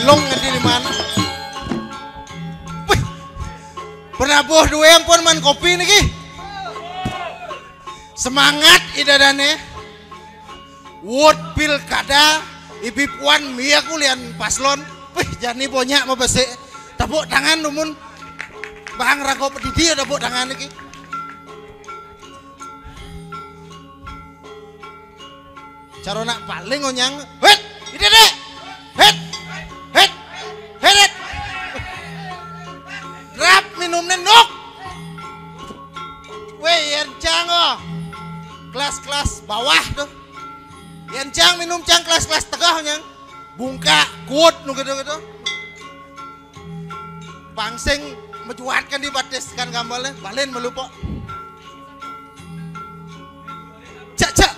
Speaker 8: long ngerti di mana? Wih, Prabowo dua yang pun man kopi nih ki. Semangat idadane. Word pilkada, ibi puan mia kulian paslon. Wih, jani banyak mau besek. Tepuk tangan lumun. Bang rago pedidi ada tepuk tangan nih ki. Cara nak paling onyang. Wet, ide deh. Het. Rap minum nendok. Weh, yang cang kelas-kelas bawah tuh. Yang cang minum cang kelas-kelas tengah nyang. Bungka, kut nu gitu-gitu. Pangsing menjuatkan di batiskan gambalnya, balen melupo. Cak.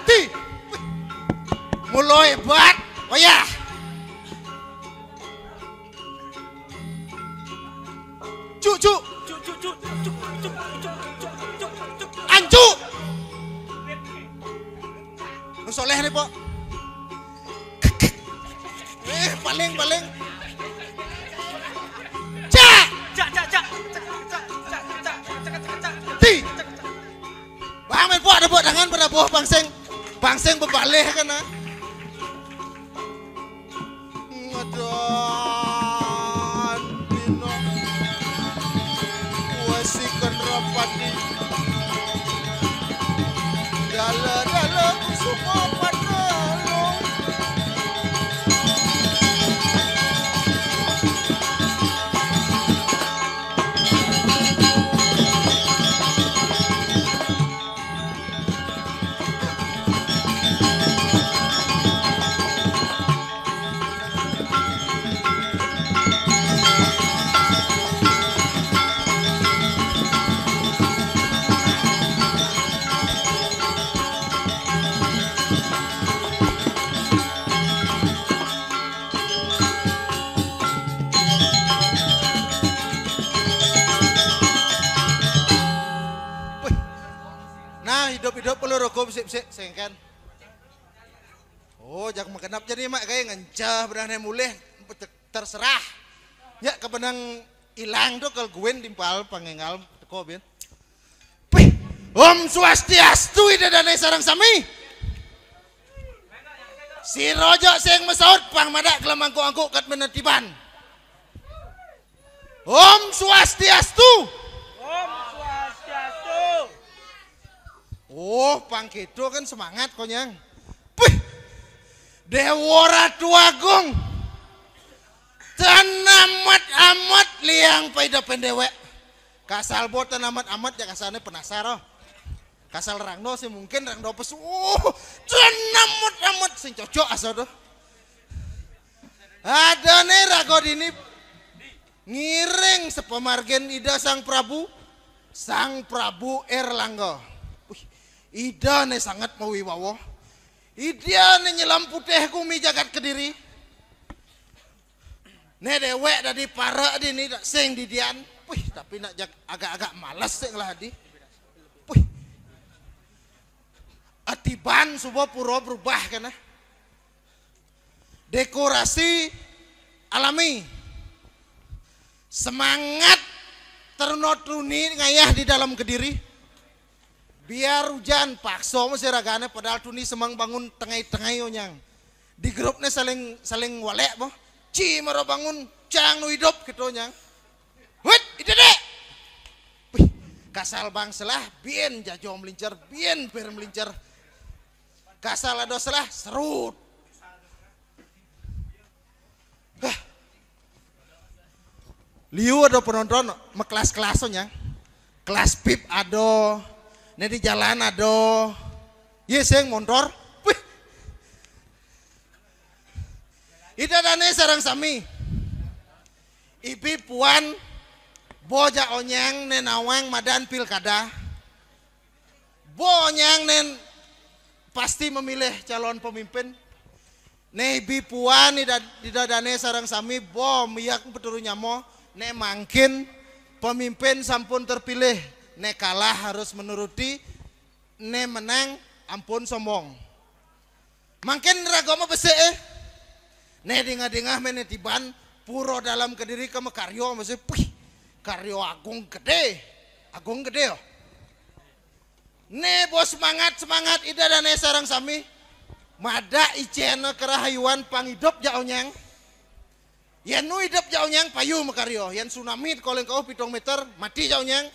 Speaker 8: Ti. Mulai hebat. Oh ya. Cu. Ancu. Soleh nih, Pok. Paling. Pamen po ada tangan pada buah bangseng bebaleh kan ah. Ngedan dino. Wasikan rapati. Dala semua panolong. Hidup perlu rokok sip sengkan. Oh, jangan makenap jadi mak kayak ngancah berani mulih terserah. Ya kebenang hilang tuh kalau gue timpal pangengal teko bien. Pih, Om Swastiastu ida dana sarang sami. Si rojo sing mesaut pang madak kelamangku angku kat menetiban. Om Swastiastu. Oh, pangkido kan semangat konyang. Pih, Dewara Tuagung. Tanamat liang paida pendewek. Kasal bot tanamat ya kasane penasar. Kasal rangdo sih mungkin rangdo pes. Oh, tanamat sing cocok asal tuh. Ada nih rago dini ngiring sepemargen ida Sang Prabu Erlangga. Ida nih sangat mawiwawo. Ida nih nyelam putih kumi jagat Kediri. Nih dewek dari para di nih sing didian. Wih, tapi nak agak-agak malas sih lah di. Wih, atiban sebuah pura berubah kan? Dekorasi alami, semangat ternot-runi ngayah di dalam Kediri. Biar hujan pakso masih ragane padahal tuni semang bangun tengah-tengah nyang. Di grupnya saling walek boh. Ci maro bangun cang nu hidup gitu nyang. Hut, ide dek. Wih, kasal bang selah bien jajo melincar, bien per melincar. Kasal ado selah serut. Liu ada penonton kelas-kelas nyang. Kelas pip ado. Nih di jalan ada, iya seng motor, wih, ida dane sarang sami, ibi puan, boja onyang nenawang madan pilkada, bonyang nen pasti memilih calon pemimpin, nih ibi puan ida dane sarang sami, bo miyak peturu nyamo, nih mangkin pemimpin sampun terpilih. Ne kalah harus menuruti, ne menang ampun sombong. Makin ragama bese ne dingah-dingah menetiban puro dalam Kediri ke karyo masih pih karyo agung gede yo. Ne bos semangat ida dan ne sarang sami mada icena kerahayuan panghidup jaonyang. Yan nu hidup jaonyang payu mekaryo, yan tsunami koleng kau 7 meter mati jaonyang.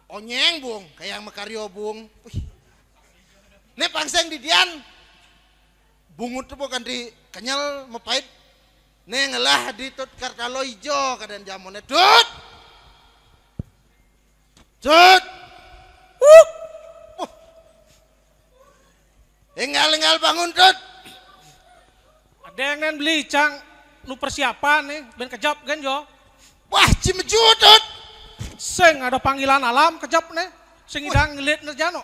Speaker 8: Onyeng bung, kayak mekaryo bung. Ini pangseng didian, bungut tuh bukan di kenyal mepait. Nih ngelah di tut karkalo ijo kadan jamonnya tut. Enggal bangun tut.
Speaker 9: Ada yang beli cang, nu persiapan nih, ben kejap kan jo.
Speaker 8: Wah cimeju tut.
Speaker 9: Seng ada panggilan alam kejap nih, sing idang ngelit nerjano.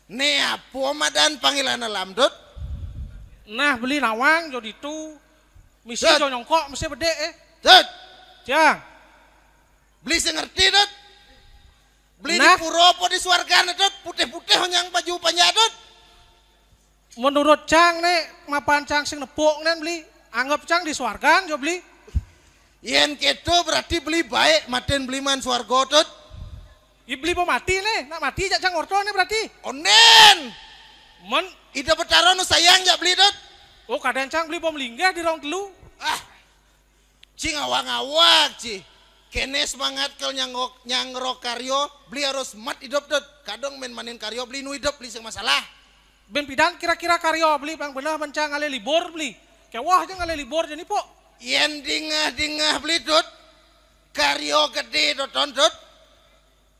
Speaker 8: Nih apa madan panggilan alam dut?
Speaker 9: Nah beli nawang jadi itu, misi jo nyongkok mesti bede
Speaker 8: Dut,
Speaker 9: Cang,
Speaker 8: beli sengerti dut? Beli
Speaker 9: nah.
Speaker 8: Di puro apa di suargana dut? Putih-putih yang baju panjang dut?
Speaker 9: Menurut Cang nih, mapan Cang sing nepuk nih beli, anggap Cang di suargan jo beli.
Speaker 8: Yen keto berarti beli baik, maten beli man suargo tut.
Speaker 9: Ibli mau mati nih, nak mati jak cang orto nih berarti.
Speaker 8: Onen.
Speaker 9: Mon,
Speaker 8: Ida betara nu sayang jak beli dot.
Speaker 9: oh kadang cang beli pom linggah di rong telu.
Speaker 8: Ah. Ci ngawak-ngawak ci. Kene semangat kau nyangrok karyo, beli harus mat hidup dot. Kadang main manin karyo beli nu hidup beli sing masalah.
Speaker 9: Ben pidan kira-kira karyo beli bang bener mencang ngale libur beli. Kewah aja ngale libur jadi po.
Speaker 8: Yen dingah beli dot. Karyo gede dot dot.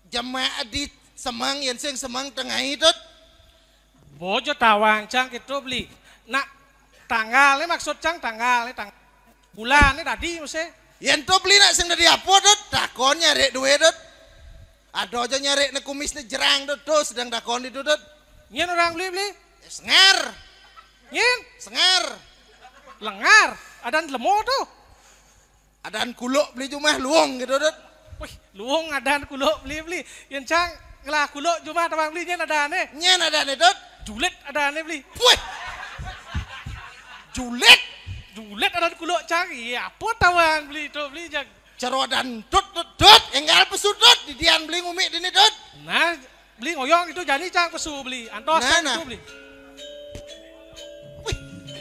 Speaker 8: Jemaah di semang yen sing semang tengah dot.
Speaker 9: Bojo tawang cang gitu beli. Nak tanggalnya maksud cang tanggalnya bulannya tadi mesti.
Speaker 8: Yen to beli nak sing dari apa dot? Dakon nyari duit dot. Ada aja nyari ne kumis ne jerang dot tuh sedang dakon itu dot.
Speaker 9: Nyen orang beli.
Speaker 8: Sengar.
Speaker 9: Nyen
Speaker 8: Sengar.
Speaker 9: lengar. Adan lemo tuh.
Speaker 8: Adaan kuluk beli cuma luong gitu dot.
Speaker 9: Wih, luung adan kuluk beli. Yen cang ngelah kuluk cuma tawang beli nyen adane.
Speaker 8: Nyen adaan dot.
Speaker 9: Julet adane beli.
Speaker 8: Wih. Julet.
Speaker 9: Julet adan kuluk cang. Iya, apa tawang beli itu beli jang.
Speaker 8: Caro adaan dot. Enggal pesu dot. Didian beli ngumik dini dot.
Speaker 9: Nah, beli ngoyong itu jadi cang pesu beli. Antos cang
Speaker 8: Nah.
Speaker 9: itu beli.
Speaker 8: Wih.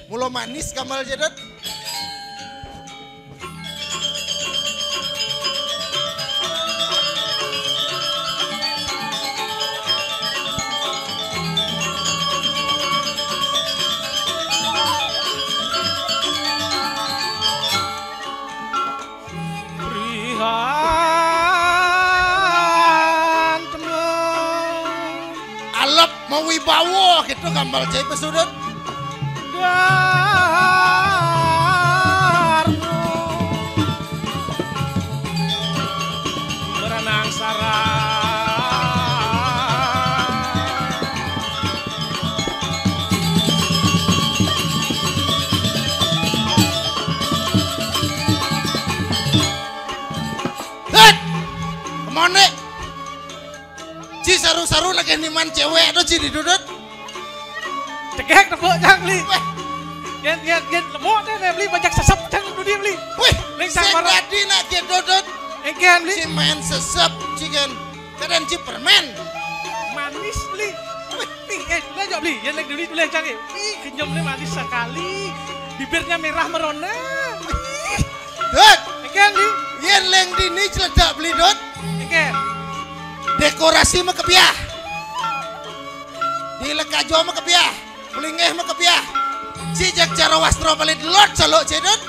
Speaker 8: Mulo manis kamal aja dot.
Speaker 9: Prihan temen
Speaker 8: Alep mau wibawa gitu kamal jai pesu dot.
Speaker 9: Darno berenang sarang
Speaker 8: Hei, kemana? Ci saru-saru lagi niman cewek tuh ci didudut.
Speaker 9: cekek tepuk cang beli. Yen lemuk teh beli banyak sesep cang dia beli.
Speaker 8: Wih,
Speaker 9: Ning
Speaker 8: sing
Speaker 9: sang barang.
Speaker 8: tadi nak didudut.
Speaker 9: Engkean beli
Speaker 8: Ci main sesep cikan. Kadang ci permen.
Speaker 9: manis beli. Wih, boleh jok beli. Yen lagi beli cang. Ih, kenyamnya manis sekali. Bibirnya merah merona.
Speaker 8: Dut,
Speaker 9: Engkean beli.
Speaker 8: yen leng dini celedak beli dut.
Speaker 9: Engkean.
Speaker 8: Dekorasi mah kepiah. Di lekajo mah kepiah. Pelingeh mah kepiah. Si jak cara wastro paling lot salok cedut.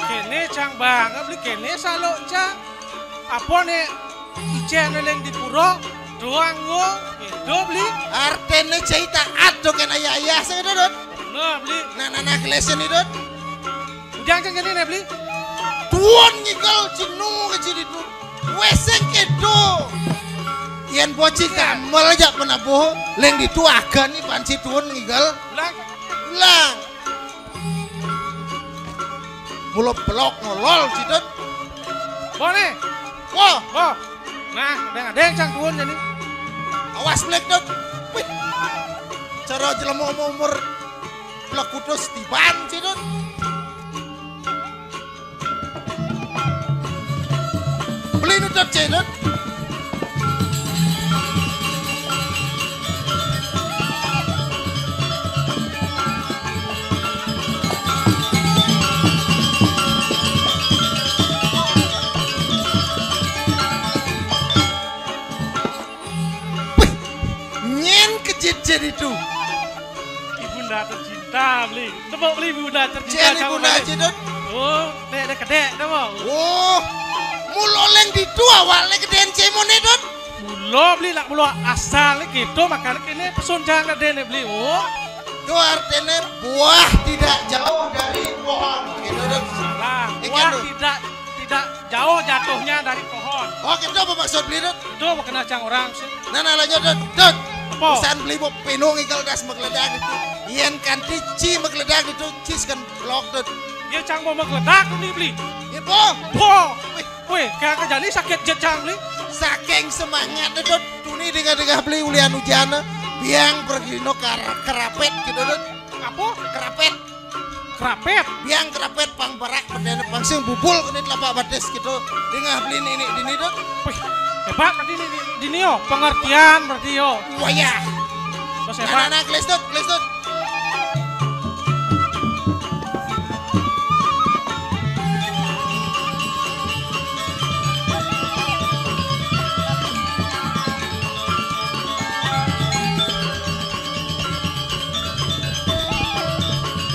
Speaker 9: Kene cang banget beli kene salok cang. Apa nih ijen yang di puro doang go itu beli.
Speaker 8: Artene cerita ado kan ayah-ayah saya dut.
Speaker 9: Nah beli.
Speaker 8: Nana kelesen dut.
Speaker 9: Ujang cang kene beli.
Speaker 8: Tuan ngigal cinu kecil itu. Weseng kedo. Yen boci kamal aja penabuh. Leng dituakan nih panci tuan ngigal.
Speaker 9: Bilang
Speaker 8: Lang. Mulo pelok ngolol cidut.
Speaker 9: boleh.
Speaker 8: Wah,
Speaker 9: Oh. Nah, ada yang cang tuan jadi.
Speaker 8: awas blek dut. Wih. Cara jelema umur pelak kudus tiban cidut. Beli nutut cidut. Nyen kejejit itu.
Speaker 9: Ibunda tercinta beli. Tepuk beli ibunda tercinta
Speaker 8: Jen
Speaker 9: cang
Speaker 8: ibu
Speaker 9: beli.
Speaker 8: cidut.
Speaker 9: Oh, dek kedek dah mau.
Speaker 8: Oh, mulo leng ditu awalnya gedean cemone dut.
Speaker 9: Mulo beli nak mulo asal gitu makanya kene pesun cang dene beli. Oh,
Speaker 8: Itu artinya buah tidak jauh dari pohon. Gitu dut.
Speaker 9: salah.
Speaker 8: Ikan
Speaker 9: Wah,
Speaker 8: tuh.
Speaker 9: tidak jauh jatuhnya dari pohon.
Speaker 8: Oh, gitu apa maksud beli dut?
Speaker 9: Itu mau kena cang orang sih.
Speaker 8: Nah, lanjut dut. Dut.
Speaker 9: Apa?
Speaker 8: Pesan beli mau pinung ikel das megledak itu. Ien kanti ci megledak itu cis kan blok dut.
Speaker 9: Dia cang mau menggeledak nih beli.
Speaker 8: Ibu,
Speaker 9: Wah, wih, kayak kejadi sakit jet cang beli.
Speaker 8: saking semangat dut. Tuni dengar beli ulian ujana. Biang pergi no kerapet gitu dut.
Speaker 9: Apa?
Speaker 8: Kerapet.
Speaker 9: Kerapet.
Speaker 8: Biang kerapet pang barak pendana pangsing bubul kene telapak batis gitu. Dingah beli ini dini dut.
Speaker 9: Wih, Hebat berarti ini yo, pengertian berarti yo.
Speaker 8: Wah ya.
Speaker 9: Bos hebat.
Speaker 8: Nah, klestut.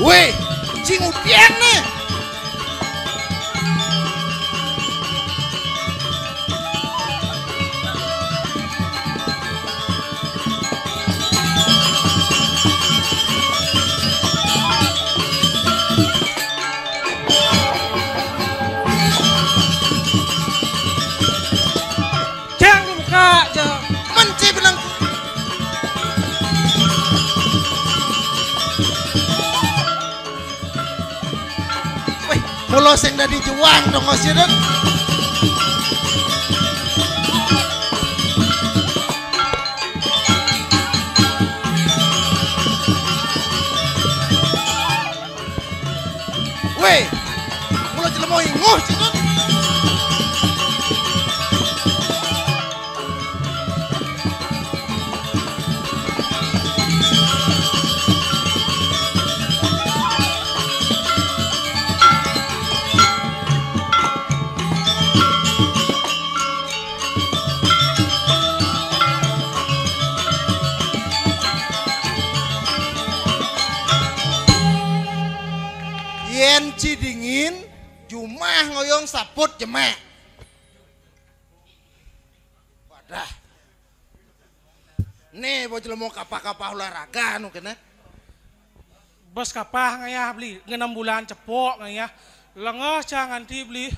Speaker 8: Weh, cing udian nih.
Speaker 9: Jangan dibuka, jangan.
Speaker 8: Menci benang. Weh, mulo sing dadi juang dong osirut. Weh, mulo jelemo inguh cirut. Yen cidingin, jumah ngoyong saput jemek. Wadah. Nih bocil mau kapah-kapah olahraga nu kena.
Speaker 9: Bos kapah ngayah beli, 6 bulan cepok ngayah. Lengah jangan ti beli.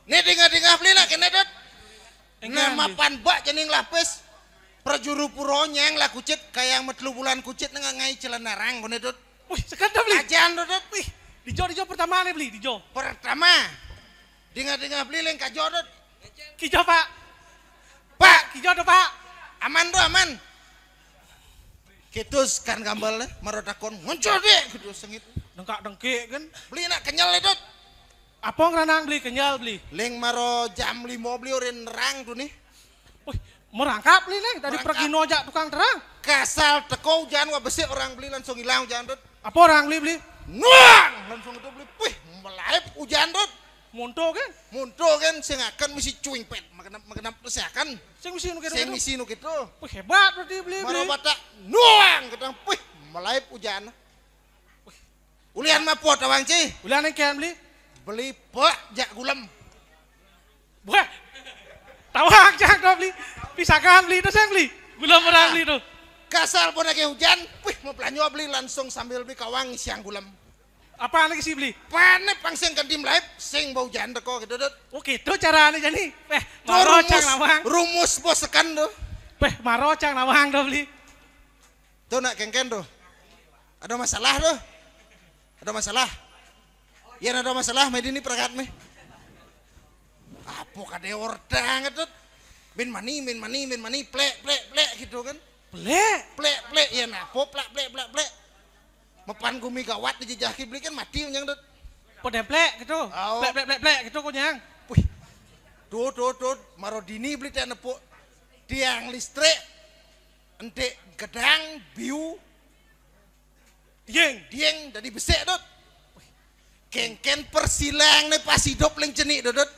Speaker 8: Nih tinggal beli lah kena dot.
Speaker 9: Enggak,
Speaker 8: Nama pan bak jening lapis. Prajuru puro nyang lah kucit kayak metlu bulan kucit ngai celana rang kena dot.
Speaker 9: Wih, sekarang beli.
Speaker 8: Ajan dot.
Speaker 9: Wih, dijo pertama nih beli, dijo.
Speaker 8: Pertama, tinggal beli leng kajo dot.
Speaker 9: Kijo pak.
Speaker 8: Pak,
Speaker 9: Kijo do pak.
Speaker 8: aman do aman. Kitus kan gambal marodakon muncul deh gitu sengit.
Speaker 9: Dengkak-dengkik kan.
Speaker 8: Beli nak kenyal dot.
Speaker 9: Apa ngeranang beli kenyal beli?
Speaker 8: Leng maro jam 5 beli orin rang tuh nih.
Speaker 9: Wih, merangkap beli nih tadi
Speaker 8: Merangkap.
Speaker 9: pergi nojak tukang terang.
Speaker 8: Kasal teko jangan wah besi orang beli langsung hilang jangan dot.
Speaker 9: Apa orang beli?
Speaker 8: Nuang langsung itu beli. Wih, melaip hujan dot.
Speaker 9: Monto kan?
Speaker 8: Munto kan sing akan misi cuing pet magenap terus akan.
Speaker 9: Sing mesti nu
Speaker 8: Sing
Speaker 9: kira-kira.
Speaker 8: misi nu kitu.
Speaker 9: Wih, hebat berarti beli.
Speaker 8: Maro batak nuang ketang wih melaip hujan. Ulian mah pot awang ci.
Speaker 9: Ulah nih kian beli.
Speaker 8: Beli pak jak gulem.
Speaker 9: Wah, tawang jangan kau beli. Pisahkan beli itu saya beli. Belum pernah beli tuh.
Speaker 8: Kasal pun lagi hujan, wih mau pelanyo beli langsung sambil beli kawang siang gulem.
Speaker 9: Apa lagi sih beli?
Speaker 8: Panen pangsing kan dim laip, sing bau hujan teko gitu dot.
Speaker 9: Oke, itu caranya jadi.
Speaker 8: Tuh
Speaker 9: Maro cang nawang.
Speaker 8: rumus bos sekan tuh.
Speaker 9: Maro cang nawang tuh beli.
Speaker 8: Tuh nak kengken tuh. Ada masalah tuh. Ada masalah. Ya ada masalah, medini perangkat meh. Apa kade ordang tuh. Min mani, plek gitu kan. Plek, ya nah, plek. Mepan gumi gawat dijajaki beli kan mati yang dot.
Speaker 9: Podemplek gitu.
Speaker 8: Oh.
Speaker 9: Plek gitu kok nyang.
Speaker 8: Wih, tuh, marodini beli teh nepuk tiang listrik, ente gedang, biu, dieng, dari besek dot. Kengken persilang nih pas hidup leng cenik dot.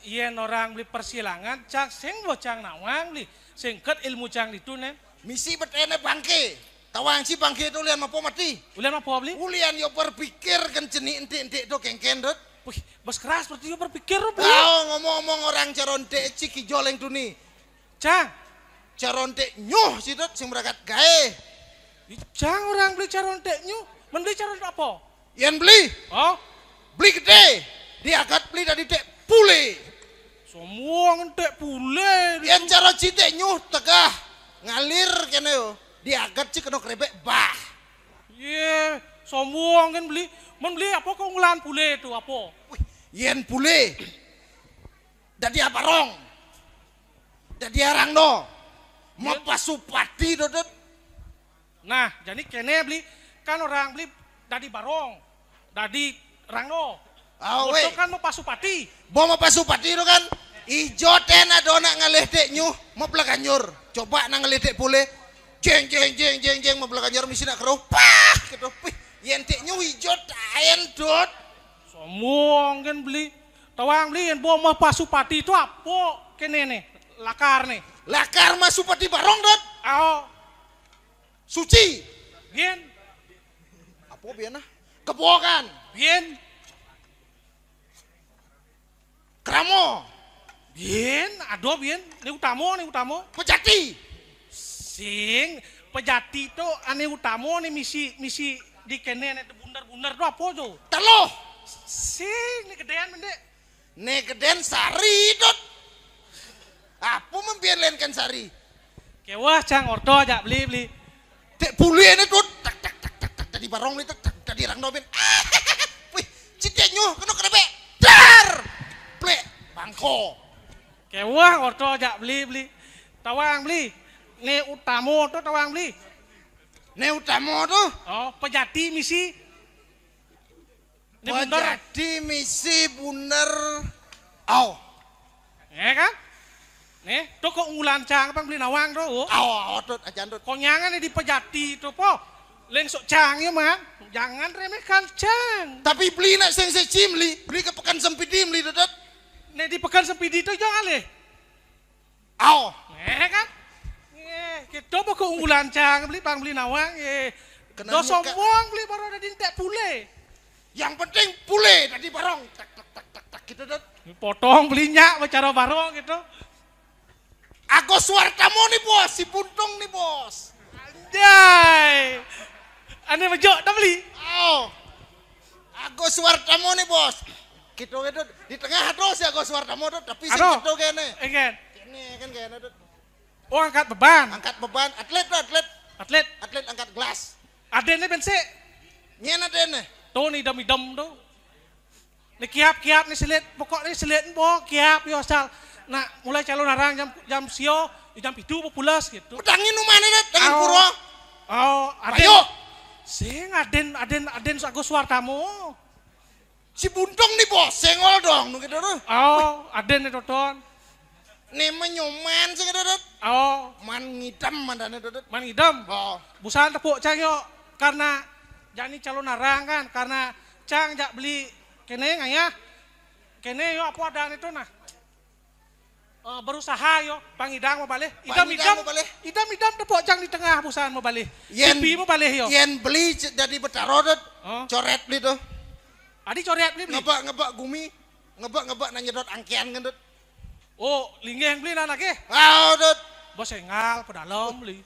Speaker 9: Iya orang beli persilangan, cang sing bocang nawang beli, singket ilmu cang itu nen.
Speaker 8: Misi betene bangke, tawang si bangke itu lian mapo mati.
Speaker 9: Ulian apa beli?
Speaker 8: Ulian yo berpikir kan cenik ente do kengken dot.
Speaker 9: Wih, bos keras berarti yo berpikir beli.
Speaker 8: Kau ngomong-ngomong orang caronte ciki joleng tuh nih.
Speaker 9: Cang,
Speaker 8: Caronte nyuh si dot sing berangkat gae.
Speaker 9: cang orang beli caronte nyu, membeli caronte apa?
Speaker 8: Yan beli,
Speaker 9: Oh,
Speaker 8: beli gede. Dia akan beli dari dek pule.
Speaker 9: semua ngentek pule.
Speaker 8: Yan cara cite nyuh tegah ngalir kene yo. Dia agat sih kena krebek bah.
Speaker 9: Iya, semua kan beli. Membeli apa kau ngulan pule itu apa?
Speaker 8: Wih, yen pule. Dadi apa rong? Dadi arang do. Mapasupati dodot.
Speaker 9: Nah, jadi kene beli kan orang beli dari barong, dari rangno.
Speaker 8: Ah we.
Speaker 9: Itu kan mau pasupati.
Speaker 8: Bawa mapasupati do kan. Ijo tena dona ngalih nyuh mau belakanyur. Coba nang ngalih pule. Jeng mau belakanyur misi nak kerau. Pah gitu. Pih, yen nyuh ijo taen dot.
Speaker 9: Somong kan beli. Tawang beli yang bawa mah Pasupati itu apa? Kene nih, lakar nih.
Speaker 8: Lakar mah Supati Barong dot.
Speaker 9: Oh,
Speaker 8: Suci.
Speaker 9: bien,
Speaker 8: Apa biana? Kebokan.
Speaker 9: bien,
Speaker 8: Kramo.
Speaker 9: bien, ado bien. Ini utamo.
Speaker 8: Pejati.
Speaker 9: Sing, pejati itu ane utamo nih misi di kene nih bundar tuh apa tuh?
Speaker 8: Teluh.
Speaker 9: Sing, ini gedean mende.
Speaker 8: Negeden sari dot. Apa membiarkan sari?
Speaker 9: Kewah cang ordo aja beli.
Speaker 8: Dek puli ini tuh tak tadi barong nih tak tadi rang dobin. Wih, citek nyuh kena kenapa? Dar. Plek bangko.
Speaker 9: Kewah ordo aja beli. Tawang beli. Nih utamo tuh tawang beli.
Speaker 8: Ne utama tuh.
Speaker 9: Oh, pejati misi. Ini bundar.
Speaker 8: Jadi misi bunder. Aw.
Speaker 9: Kan? Nih, tuh kok unggulan cang bang beli nawang tuh.
Speaker 8: Aw, tut ajan tut.
Speaker 9: Konyangan di pejati tuh po. Lengsok cang ya mah. Jangan remehkan cang.
Speaker 8: Tapi beli nak seng cimli, beli ke pekan sempidi beli tut.
Speaker 9: Nih di pekan sepidi tuh jangan leh.
Speaker 8: Aw.
Speaker 9: Kan? Kita kok unggulan cang beli bang beli nawang.
Speaker 8: Kena
Speaker 9: Do
Speaker 8: muka.
Speaker 9: sombong beli baru ada dintek pule.
Speaker 8: Yang penting pule tadi barong. Tak gitu tut.
Speaker 9: Potong belinya bicara barong gitu.
Speaker 8: Agus Wartamo nih bos, si Buntung nih bos.
Speaker 9: Anjay. Ane bejo dah beli.
Speaker 8: Oh. Agus Wartamo nih bos. Gitu di tengah tuh si Agus Wartamo tuh, tapi sing
Speaker 9: Aduh.
Speaker 8: gitu kene.
Speaker 9: Kan?
Speaker 8: Kene kan kene tuh.
Speaker 9: Oh angkat beban.
Speaker 8: Angkat beban, atlet tuh
Speaker 9: Atlet.
Speaker 8: atlet angkat gelas.
Speaker 9: Adene bense.
Speaker 8: Nyen adene.
Speaker 9: Tuh nih idam tuh. Nih kiap nih selit. Pokoknya selit po kiap yo asal. Nah mulai calon narang jam sio jam 7 pulas gitu.
Speaker 8: Pedangin umane dah, dengan puro.
Speaker 9: Oh,
Speaker 8: Ayo.
Speaker 9: Sing Aden Agus Wartamo.
Speaker 8: Si Buntung nih bos, sengol dong, gitu tuh.
Speaker 9: Oh, Aden itu ton.
Speaker 8: Nih menyuman sih gitu tuh.
Speaker 9: Oh,
Speaker 8: Man ngidam mandane tuh.
Speaker 9: man idam.
Speaker 8: Oh.
Speaker 9: Busan tepuk cang yo karena jani calon narang kan karena cang jak beli kene ngaya. Kene yo apa adaan itu nah. Berusaha yo pangidang mau balik. Idam tepuk cang di tengah busan mau balik. Tipi mau balik yo.
Speaker 8: Yen beli jadi betaro tuh.
Speaker 9: Oh.
Speaker 8: Coret beli tuh.
Speaker 9: Adi coret beli.
Speaker 8: Ngebak gumi. Ngebak nanyedot angkian kan tuh.
Speaker 9: Oh, linggeng beli anak ke?
Speaker 8: Wow tuh.
Speaker 9: Bos engal pedalom beli.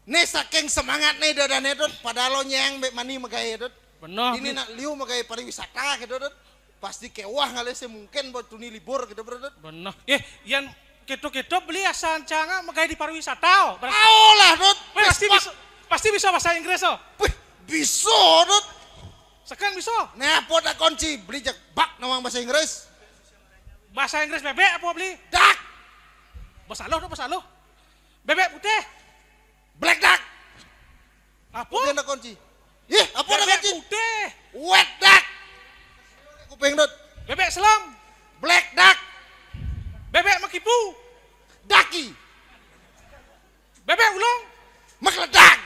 Speaker 8: Nih saking semangat nih dadane tuh. Padahal lo nyeng bek mani megaya tuh.
Speaker 9: Benar.
Speaker 8: Ini nak liu megaya pariwisata gitu tuh. Pasti kewah ngalih mungkin buat tuni libur gitu bro tuh.
Speaker 9: Benar. Yang keto beli asan canga megaya di pariwisata.
Speaker 8: Aw lah tuh.
Speaker 9: Pasti bisa bahasa Inggris oh.
Speaker 8: Wih, bisa tuh.
Speaker 9: Sekarang bisa.
Speaker 8: Nah, apa tak kunci beli jak bak nawang bahasa Inggris.
Speaker 9: Bahasa Inggris bebek apa beli?
Speaker 8: Dak,
Speaker 9: Bahasa lo. Bebek putih.
Speaker 8: black duck.
Speaker 9: Apa?
Speaker 8: Apa tak kunci? Ih, apa tak
Speaker 9: Bebek
Speaker 8: kunci?
Speaker 9: putih.
Speaker 8: Wet duck. Kuping tuh.
Speaker 9: Bebek selam.
Speaker 8: Black duck.
Speaker 9: Bebek makipu.
Speaker 8: Daki.
Speaker 9: Bebek ulung.
Speaker 8: Makledak.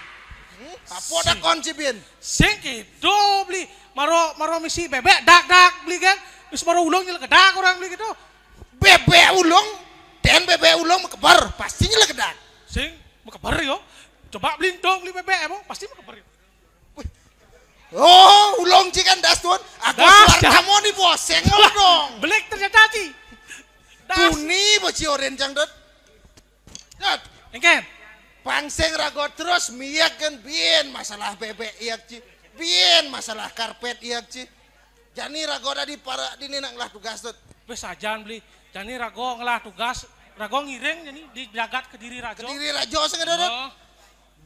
Speaker 8: Apa tak kunci bin?
Speaker 9: Sing gitu beli. Maro misi bebek dak beli kan. Terus maro ulung nyel kedak orang beli gitu.
Speaker 8: Bebek ulung. Dan bebek ulung kebar. Pastinya lah kedak.
Speaker 9: Sing mau kebar yo. Coba beli dong beli bebek emang pasti mau kebar yo.
Speaker 8: Oh, ulung cikan das tuan. Aku kamu nih bos, sengol dong.
Speaker 9: Belek ternyata sih.
Speaker 8: Tuni bocil orenjang dot. Dot.
Speaker 9: Engken.
Speaker 8: Pangseng rago terus miyak kan bien masalah bebek iyak ci. Bien masalah karpet iyak ci. Jani rago tadi para dini nak ngelah tugas dot.
Speaker 9: Wes ajan beli. Jani rago ngelah tugas. Rago ngiring jadi dijagat ke diri rajo.
Speaker 8: Kediri rajo sengaja dot.
Speaker 9: Oh.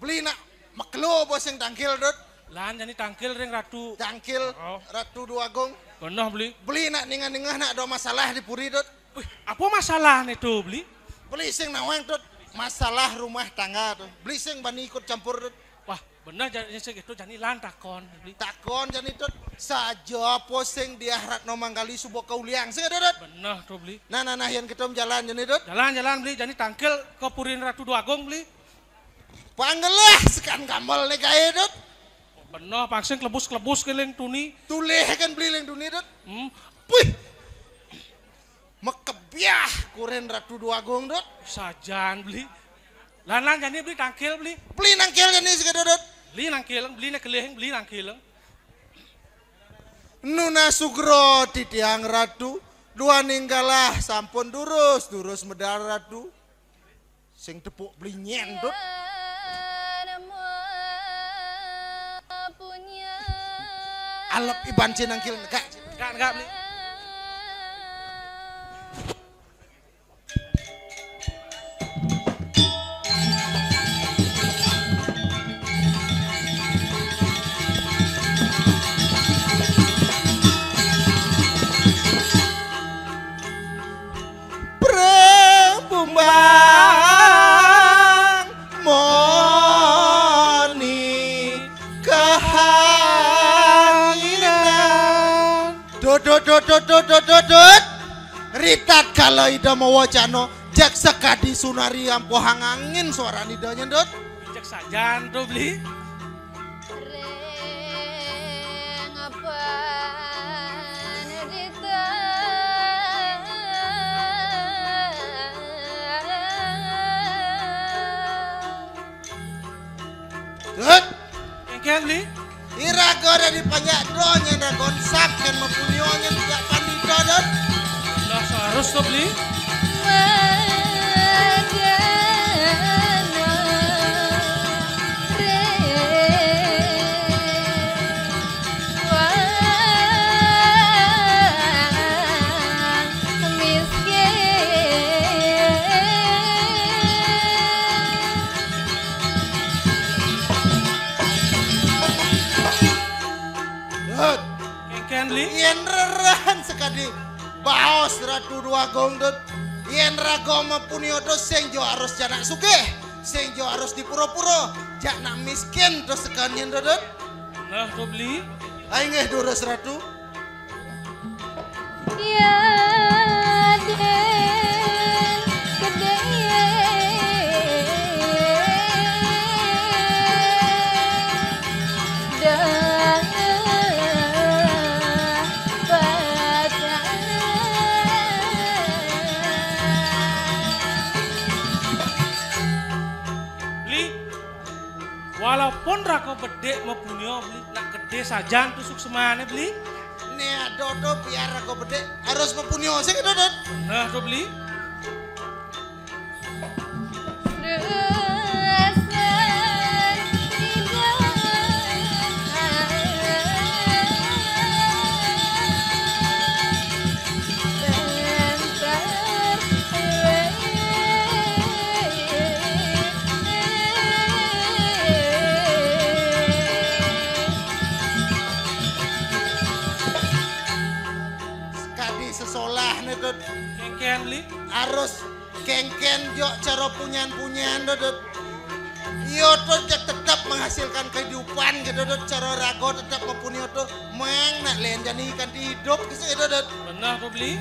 Speaker 8: Beli nak maklo bos yang tangkil dot.
Speaker 9: Lan jadi tangkil ring ratu.
Speaker 8: Tangkil ratu dua gong.
Speaker 9: Benar beli.
Speaker 8: Beli nak ningah nak ada masalah di puri dot.
Speaker 9: Wih, apa masalah nih tuh beli?
Speaker 8: Beli sing nawang dot. Masalah rumah tangga tuh. Beli sing bani ikut campur dot.
Speaker 9: Wah, Bener jani segitu jani lan takon.
Speaker 8: Takon jani dot saja poseng diahrat nomang kali subuh kauliang sih dot.
Speaker 9: Bener tuh beli.
Speaker 8: Nah yang kita jalan jani dot.
Speaker 9: Jalan beli jani tangkel ke Purin Ratu Dua Agung beli.
Speaker 8: Panggelah sekan gamal nih kaya dot.
Speaker 9: Bener pangsing klebus keling tuni.
Speaker 8: Tuleh kan beli leng tuni dot.
Speaker 9: Puih.
Speaker 8: Mekebiah Purin Ratu Dua Agung dot.
Speaker 9: Sajan beli. Lan jani beli tangkel beli.
Speaker 8: Beli nangkel jani sih dot.
Speaker 9: Beli nangkeleng, beli nekeleheng, beli nangkeleng.
Speaker 8: Nuna Sugro titiang ratu, dua ninggalah sampun durus medal ratu. Sing tepuk beli nyendut. Alep iban nangkil enggak beli. Ritat kalau ida mau wacano jak sekadi sunari ampo hangangin suara nidanya dot.
Speaker 9: Jak sajan tuh beli.
Speaker 5: Reng apa nedita
Speaker 8: dot.
Speaker 9: Engkel beli.
Speaker 8: Irago dari banyak donya dragon saken mempunyonya tidak pandito dot.
Speaker 9: Harus tuh beli.
Speaker 8: Dot.
Speaker 9: Engkel beli.
Speaker 8: Yen rerahan sekali. Baos Ratu Dua Agung dot. Yen ragoma puniodo sing jo harus janak sugih, sing jo harus dipuro-puro, jak nak miskin terus sekan yen dot.
Speaker 9: Nah, tuh beli.
Speaker 8: Ayo ngeh durus Ratu.
Speaker 5: Ya den gede
Speaker 9: Walaupun rako bedek mempunyai beli nak gede sajan tusuk semane beli.
Speaker 8: Nih dodo biar rako bedek harus mempunyai sing dot.
Speaker 9: Nah, tuh beli. Kengken beli.
Speaker 8: Harus kengken jo cara punyan-punyan dot. Yo tuh tetap menghasilkan kehidupan gitu dot. Cara rago tetap mempunyai tuh mang nak lain jadi ikan hidup gitu dot.
Speaker 9: Benar tuh beli.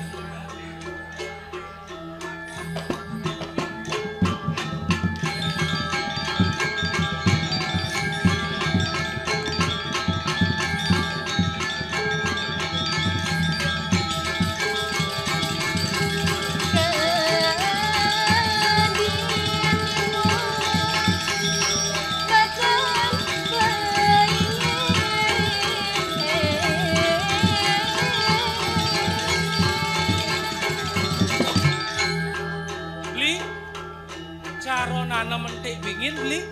Speaker 9: Tanam mentik bingin beli,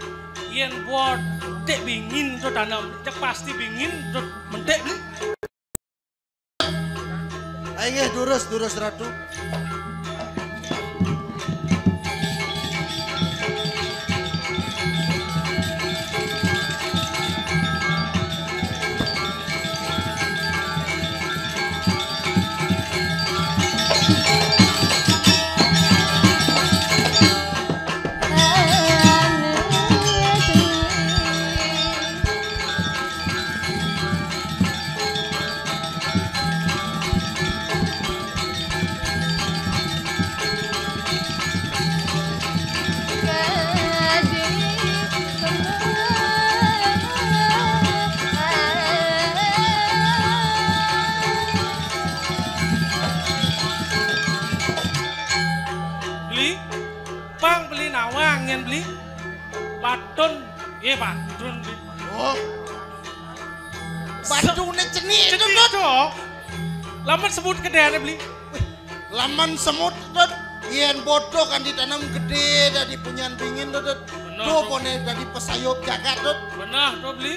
Speaker 9: yen buat mentik bingin tuh tanam, cek pasti bingin tuh mentik beli.
Speaker 8: Ayo durus Ratu.
Speaker 9: yen beli. Patun, iya patun.
Speaker 8: Oh. Batune cenik
Speaker 9: Cenik dong. Lamun semut gedeane beli.
Speaker 8: laman semut dot yen bodoh kan ditanam gede dari punyan dingin dot do pone dari pesayop jagat dot
Speaker 9: Benar tuh beli.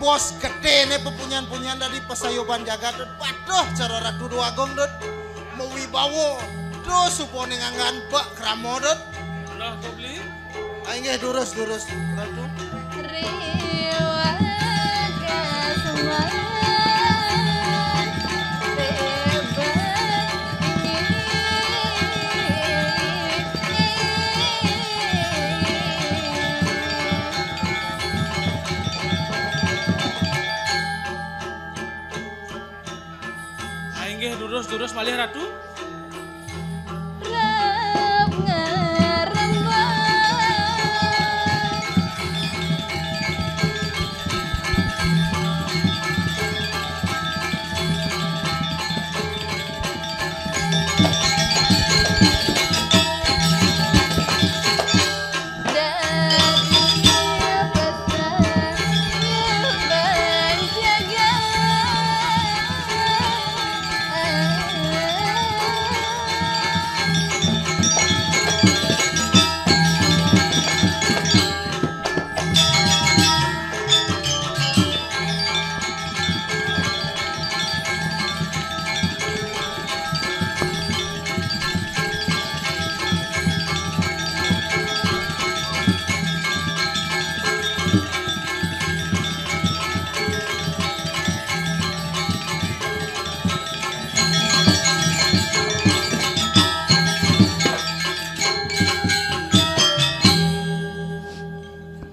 Speaker 8: bos gede nih pepunyan-punyan dari pesayoban jagat dot. Waduh cara ratu dua gong dot. Mau wibawo. Do supone nganggan bak kramo dot.
Speaker 9: Nah kau beli?
Speaker 8: Aing durus ratu.
Speaker 9: Durus malih ratu.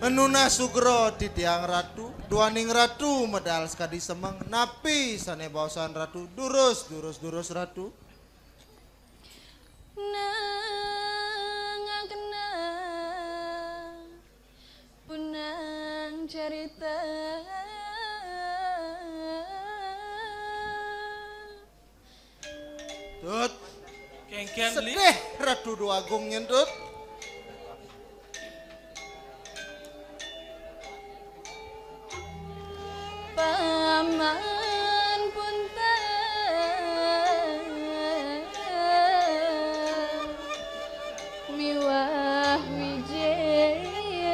Speaker 8: Nuna sugro di tiang ratu, duaning ratu medal sekadi semeng, napi sane bawasan ratu, durus ratu.
Speaker 5: Nang kena punang cerita
Speaker 8: Tut,
Speaker 9: Kengkian beli.
Speaker 8: sedih ratu dua gong nyentut.
Speaker 5: Paman punten miwah wijaya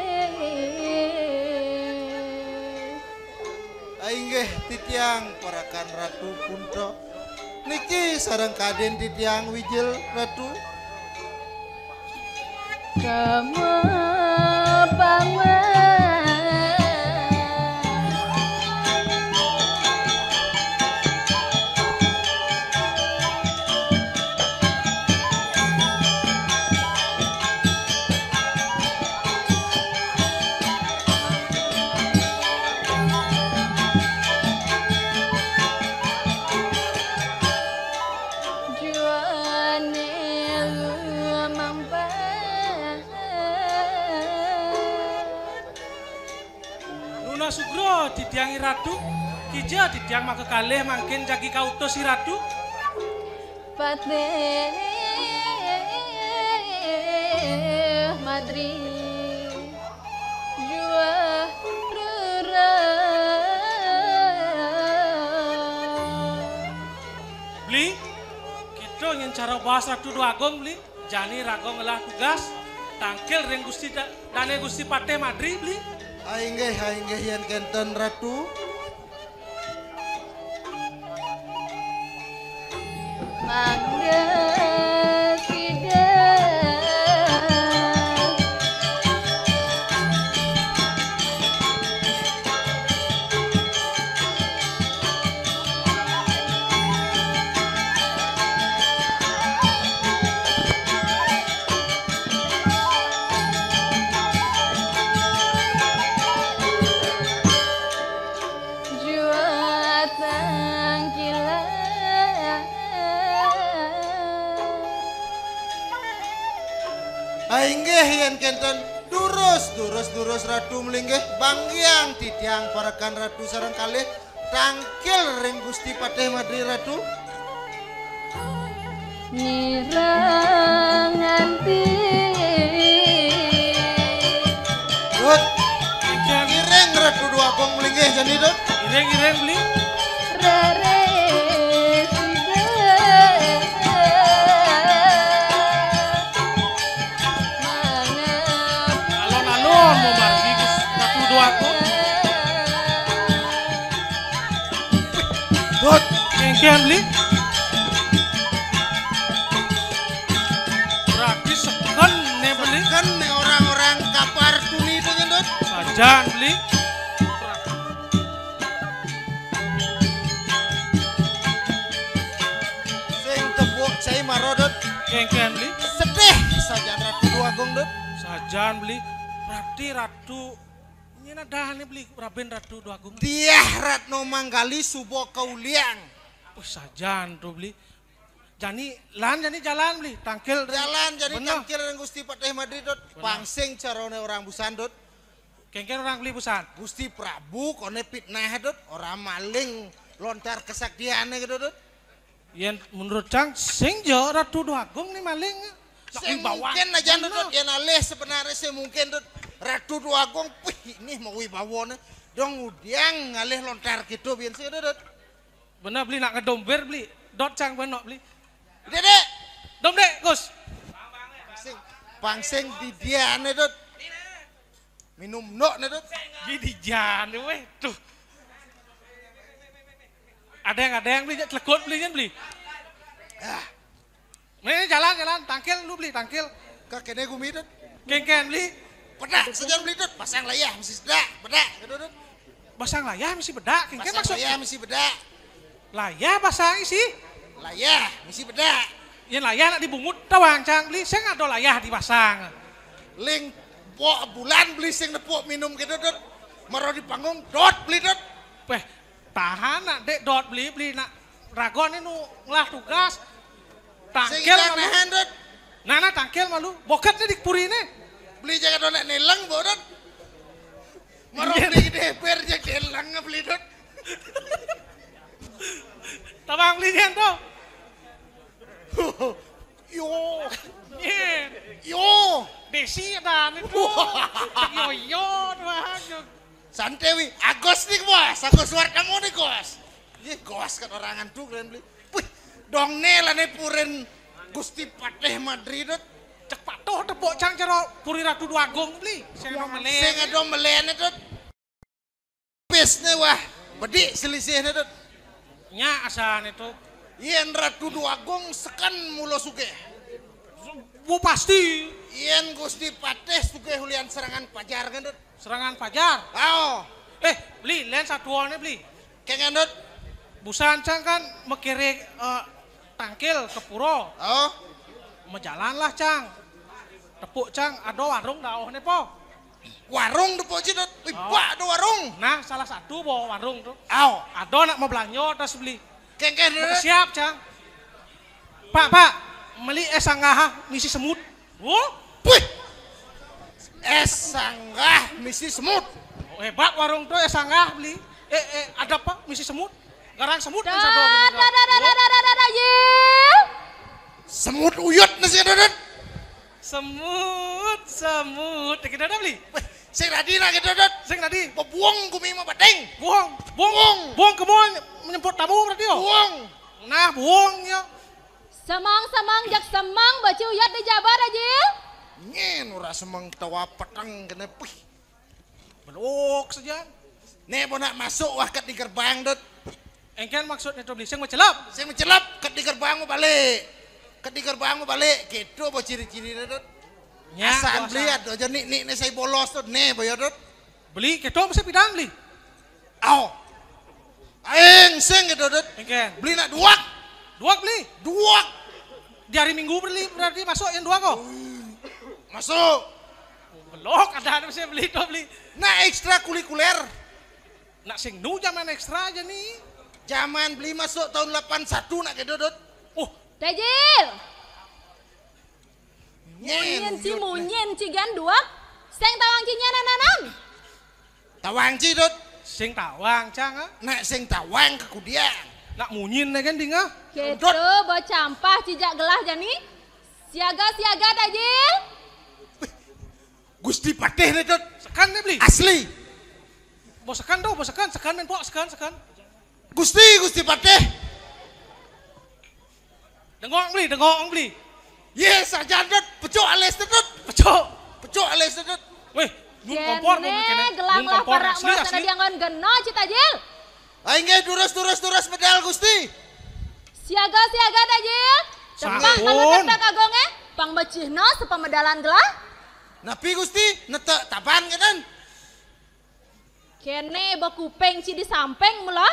Speaker 8: Aing ge titiang parakan ratu punto. Niki sareng kaden titiang wijil ratu.
Speaker 5: kamu paman
Speaker 9: Sugro didiangi ratu, kija didiang mak kekalih mangkin jagi kautus si ratu.
Speaker 5: Patih Madri jua rura
Speaker 9: Beli, kita ingin cara bahas ratu dua agong beli, jani ragong ngelah tugas, tangkil ring gusti dane gusti Patih Madri beli.
Speaker 8: Aing ge yen kenten ratu.
Speaker 5: Mangga tidak
Speaker 8: Inggih yen kenten durus ratu melinggih banggiang tidiang parakan ratu sareng kalih tangkil ring Gusti Patih Madri ratu.
Speaker 5: Nireng nganti
Speaker 8: Dut, ireng ratu dua kong melinggih jani dut.
Speaker 9: Ireng beli.
Speaker 5: rere
Speaker 9: Alon-alon mau margi Gus Ratu dua kok.
Speaker 8: Dut,
Speaker 9: Kengkean beli. Berarti seken nih beli.
Speaker 8: kan nih orang-orang kapar tuni itu dut.
Speaker 9: Sajan beli.
Speaker 8: Sing tepuk cai marodot
Speaker 9: Kengkean beli.
Speaker 8: sedih saja ratu dua kong dut.
Speaker 9: Sajan beli. Berarti Ratu ini ada nih beli Raben Ratu dua agung.
Speaker 8: Diah Ratno Manggali subo kauliang.
Speaker 9: Oh sajan tuh beli. Jani jalan beli tangkil
Speaker 8: Jalan jadi
Speaker 9: Bener.
Speaker 8: tangkil ring Gusti Patih Madri dut. Pangsing carone orang busan dut.
Speaker 9: Kengken orang beli busan.
Speaker 8: Gusti Prabu kone fitnah dut. Orang maling lontar kesaktiannya gitu dut.
Speaker 9: Yang menurut Cang sing jo Ratu dua agung nih maling.
Speaker 8: Saya mungkin aja dut. Yang alih sebenarnya saya mungkin dut. Ratu dua gong, wih ini mau wibawa nih. Dong udiang ngalih lontar gitu biar saya dut.
Speaker 9: Bener beli nak ngedomber beli. Dot Cang bener beli.
Speaker 8: Dede,
Speaker 9: Dom dek Gus.
Speaker 8: pangsing di dia nih dut. Minum nok nih dut.
Speaker 9: Gini jan weh tuh. Ada yang beli celekut beli kan beli.
Speaker 8: Ah,
Speaker 9: Ini jalan tangkil lu beli tangkil.
Speaker 8: kakeknya gumi dut.
Speaker 9: Kengken beli.
Speaker 8: Pedak saja beli dut. Pasang layah mesti sedak. Pedak gitu dut.
Speaker 9: Basang layah mesti bedak. Kengken
Speaker 8: Pasang
Speaker 9: maksud
Speaker 8: layah mesti bedak.
Speaker 9: layah basang sih.
Speaker 8: Layah mesti bedak.
Speaker 9: Yang layah nak dibungut tawang Cang beli. Saya nggak ada layah dipasang.
Speaker 8: Ling pok bulan beli sing nepuk minum gitu dut. Maro di panggung dot beli dut.
Speaker 9: Weh tahan nak dek dot beli nak ragon ini lah tugas.
Speaker 8: Sing
Speaker 9: Tangkil
Speaker 8: ikan
Speaker 9: malu.
Speaker 8: nahan dut.
Speaker 9: Nana tangkil malu. Bokatnya dikpuri nih.
Speaker 8: Beli jaga donek nilang bo dut. Maro
Speaker 9: Iya.
Speaker 8: beli deper jaga nilang beli dut.
Speaker 9: Tabang beli dia tuh.
Speaker 8: Yo,
Speaker 9: Iya.
Speaker 8: yo.
Speaker 9: Desi ada nih tuh. Yo tuh.
Speaker 8: Santewi, Agos nih bos, Agos luar kamu nih gos. Iya gos kan orangan tuh kalian beli. Wih, dong nela nih purin Gusti Patih Madri dut.
Speaker 9: Cepat tuh tepuk Cang cero puri Ratu dua agung beli. Saya mau
Speaker 8: Sing
Speaker 9: meleng.
Speaker 8: ada melen dut. Pis nih wah, bedik selisih nih dut.
Speaker 9: Nya asan itu.
Speaker 8: Yen Ratu dua gong sekan mulo suge.
Speaker 9: Bu pasti
Speaker 8: Yen Gusti Patih suge hulian serangan pajar kan dut.
Speaker 9: serangan fajar.
Speaker 8: Ao,
Speaker 9: Beli len satuannya beli.
Speaker 8: kengen dut.
Speaker 9: Busan Cang kan mekiri tangkil ke puro.
Speaker 8: Oh,
Speaker 9: Mejalan lah Cang. Tepuk Cang ada warung daoh nih po.
Speaker 8: warung dut poci dut. Wih, wah ada warung.
Speaker 9: Nah salah satu bawa warung tuh.
Speaker 8: Ao,
Speaker 9: Ada nak mau belanja terus beli.
Speaker 8: kengen dut.
Speaker 9: Siap Cang. Pak, beli es sanggah misi semut.
Speaker 8: Wih, es sanggah misi semut.
Speaker 9: Hebat warung tuh es sanggah beli. Ada apa misi semut? Garang semut kan
Speaker 5: dah
Speaker 9: satu.
Speaker 5: Yil.
Speaker 8: Semut uyut nasi dut.
Speaker 9: Semut. Kita ada beli.
Speaker 8: Wih, sing radina gitu dut.
Speaker 9: Sing tadi.
Speaker 8: Bebuang kumi mah badeng.
Speaker 9: Buang ke buang menyemput tamu berarti yo.
Speaker 8: Buang.
Speaker 9: Nah, buang yo.
Speaker 5: Semang jak semang baca uyat di Jabar Jil.
Speaker 8: Ngen ora semang tawa petang kena pih.
Speaker 9: Belok saja.
Speaker 8: Nih mau nak masuk wah kat di gerbang dut.
Speaker 9: Engken maksudnya tuh beli sing mencelap.
Speaker 8: Saya mencelap kat di gerbang mau balik. Kat di gerbang mau balik. Gitu apa ciri-ciri dut.
Speaker 9: Nya,
Speaker 8: Asaan
Speaker 9: kuasa.
Speaker 8: beli ada aja nih saya bolos dut. Nih bayar dut.
Speaker 9: Beli keto mesti pidang beli.
Speaker 8: Aw. Aing sing gitu dut.
Speaker 9: Engken.
Speaker 8: Beli nak duak.
Speaker 9: Dua beli.
Speaker 8: Duak.
Speaker 9: Di hari Minggu beli berarti masuk yang dua kok.
Speaker 8: Masuk.
Speaker 9: Belok ada mesti beli tuh beli.
Speaker 8: Nah ekstra kulikuler.
Speaker 9: Nak sing nu zaman ekstra aja nih.
Speaker 8: Zaman beli masuk tahun 81 nak gitu dut.
Speaker 5: Dajil. Munyin ci munyin ci ganduak. Seng tawang ci nyananan.
Speaker 8: Tawang ci dut.
Speaker 9: Sing tawang cang ah.
Speaker 8: Nek sing tawang kekudian.
Speaker 9: Nak munyin kan ding ah.
Speaker 5: Gitu bo campah cijak gelah jani. Siaga-siaga Dajil.
Speaker 8: Gusti Patih nih dut.
Speaker 9: Sekan nih beli.
Speaker 8: Asli.
Speaker 9: Bo sekan do, bo sekan men pok sekan.
Speaker 8: Gusti Patih.
Speaker 9: Dengok beli.
Speaker 8: Yes, aja dut. Pecok alis dut. Pecok alis dut.
Speaker 9: Weh, nun kompor mun kene.
Speaker 5: Gelang lah para mas ada dianggon geno Citajil.
Speaker 8: Aing durus medal Gusti.
Speaker 5: Siaga Dajil. Tembang tangan tak kagonge, pang becihno sepemedalan gelah.
Speaker 8: Napi Gusti, netek tapan kan?
Speaker 5: Kene ba kuping ci di samping mula.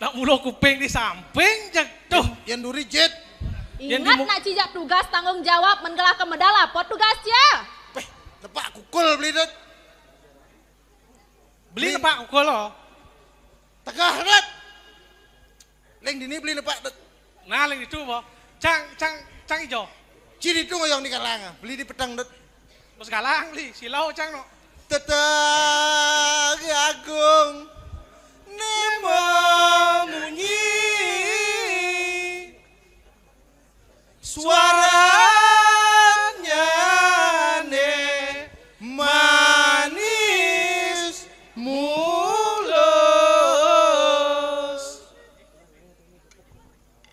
Speaker 9: Nak mulo kuping di samping jak tuh.
Speaker 8: Yang duri jet.
Speaker 5: Ingat nak cijak tugas tanggung jawab menggelah ke medal apa tugasnya?
Speaker 8: Tepak kukul beli dut.
Speaker 9: Beli tepak kukul lo.
Speaker 8: Tegah dut. Leng dini beli tepak dut.
Speaker 9: Nah leng itu bo. Cang ijo.
Speaker 8: Ciri itu ngoyong di kalang. Beli di pedang dut.
Speaker 9: Bos kalang beli silau cang no.
Speaker 8: Tetang agung. Nemo munyi. Suaranya manis mulus.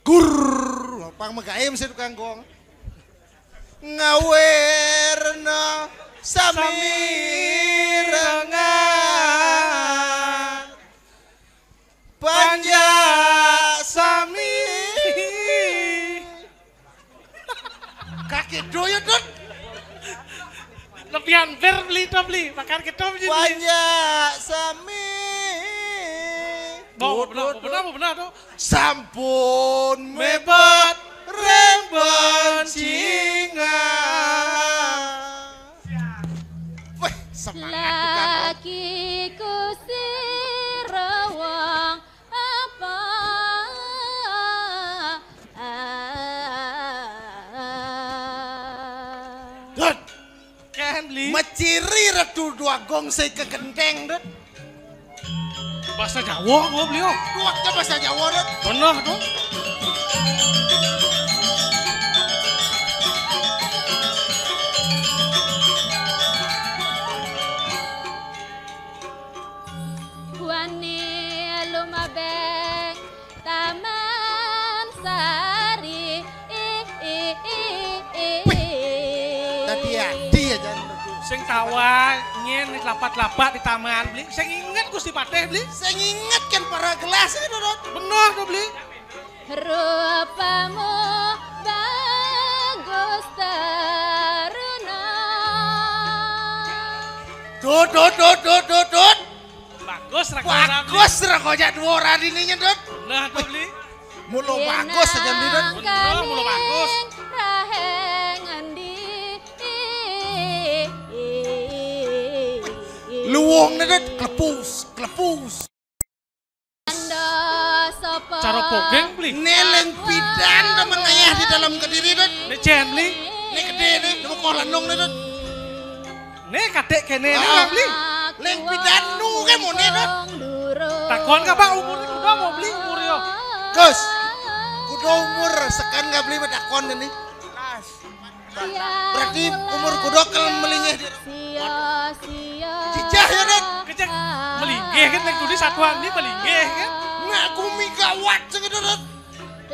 Speaker 8: Gur, pang magaim sih tukang gong. Ngawerna samirengan panjang sami. Kakek doyot dot.
Speaker 9: Lebihan beli, makan kita beli.
Speaker 8: Banyak sami.
Speaker 9: Benar tuh.
Speaker 8: Sampun mebat remban singa. Wah, semangat tukang.
Speaker 5: Lakiku sirawang apa?
Speaker 8: Dot.
Speaker 9: Beli.
Speaker 8: Maciri ratu dua gong saya ke genteng dot.
Speaker 9: Bahasa Jawa gua beli oh.
Speaker 8: Duaknya bahasa Jawa dot.
Speaker 9: Benar tuh.
Speaker 5: Wani lumabeng taman sari.
Speaker 8: Tadi aja.
Speaker 9: Sing tawa nyen lapat-lapat di taman beli. Sing inget Gusti Patih beli.
Speaker 8: Saya ingat kan para gelas itu dot.
Speaker 9: Benar tuh beli.
Speaker 5: Rupamu bagus teruna.
Speaker 8: Dot.
Speaker 9: Bagus
Speaker 8: Bagus rakoja dua orang ininya dot.
Speaker 9: Nah tuh beli.
Speaker 8: Mulo bagus aja beli dot.
Speaker 9: Benar mulo bagus.
Speaker 8: Luwung dot klepus.
Speaker 9: Cara pogeng beli.
Speaker 8: Neleng pidan temen ayah di dalam kediri dot.
Speaker 9: Ini cen beli.
Speaker 8: Ini gede nih, mau kolenong dot.
Speaker 9: Ini kadek kene nih beli.
Speaker 8: Leng pidan nu kan mau nih dot.
Speaker 9: Takon ka Pak umur kuda mau beli umur yo.
Speaker 8: Gus, kuda umur sekan nggak beli bedakon ini. Berarti umur kuda kalau melingeh dia. Cicah ya dot.
Speaker 9: Kecek melinggih kan nek tulis satuan ini melinggih kan.
Speaker 8: Nah aku megawat segitu dot.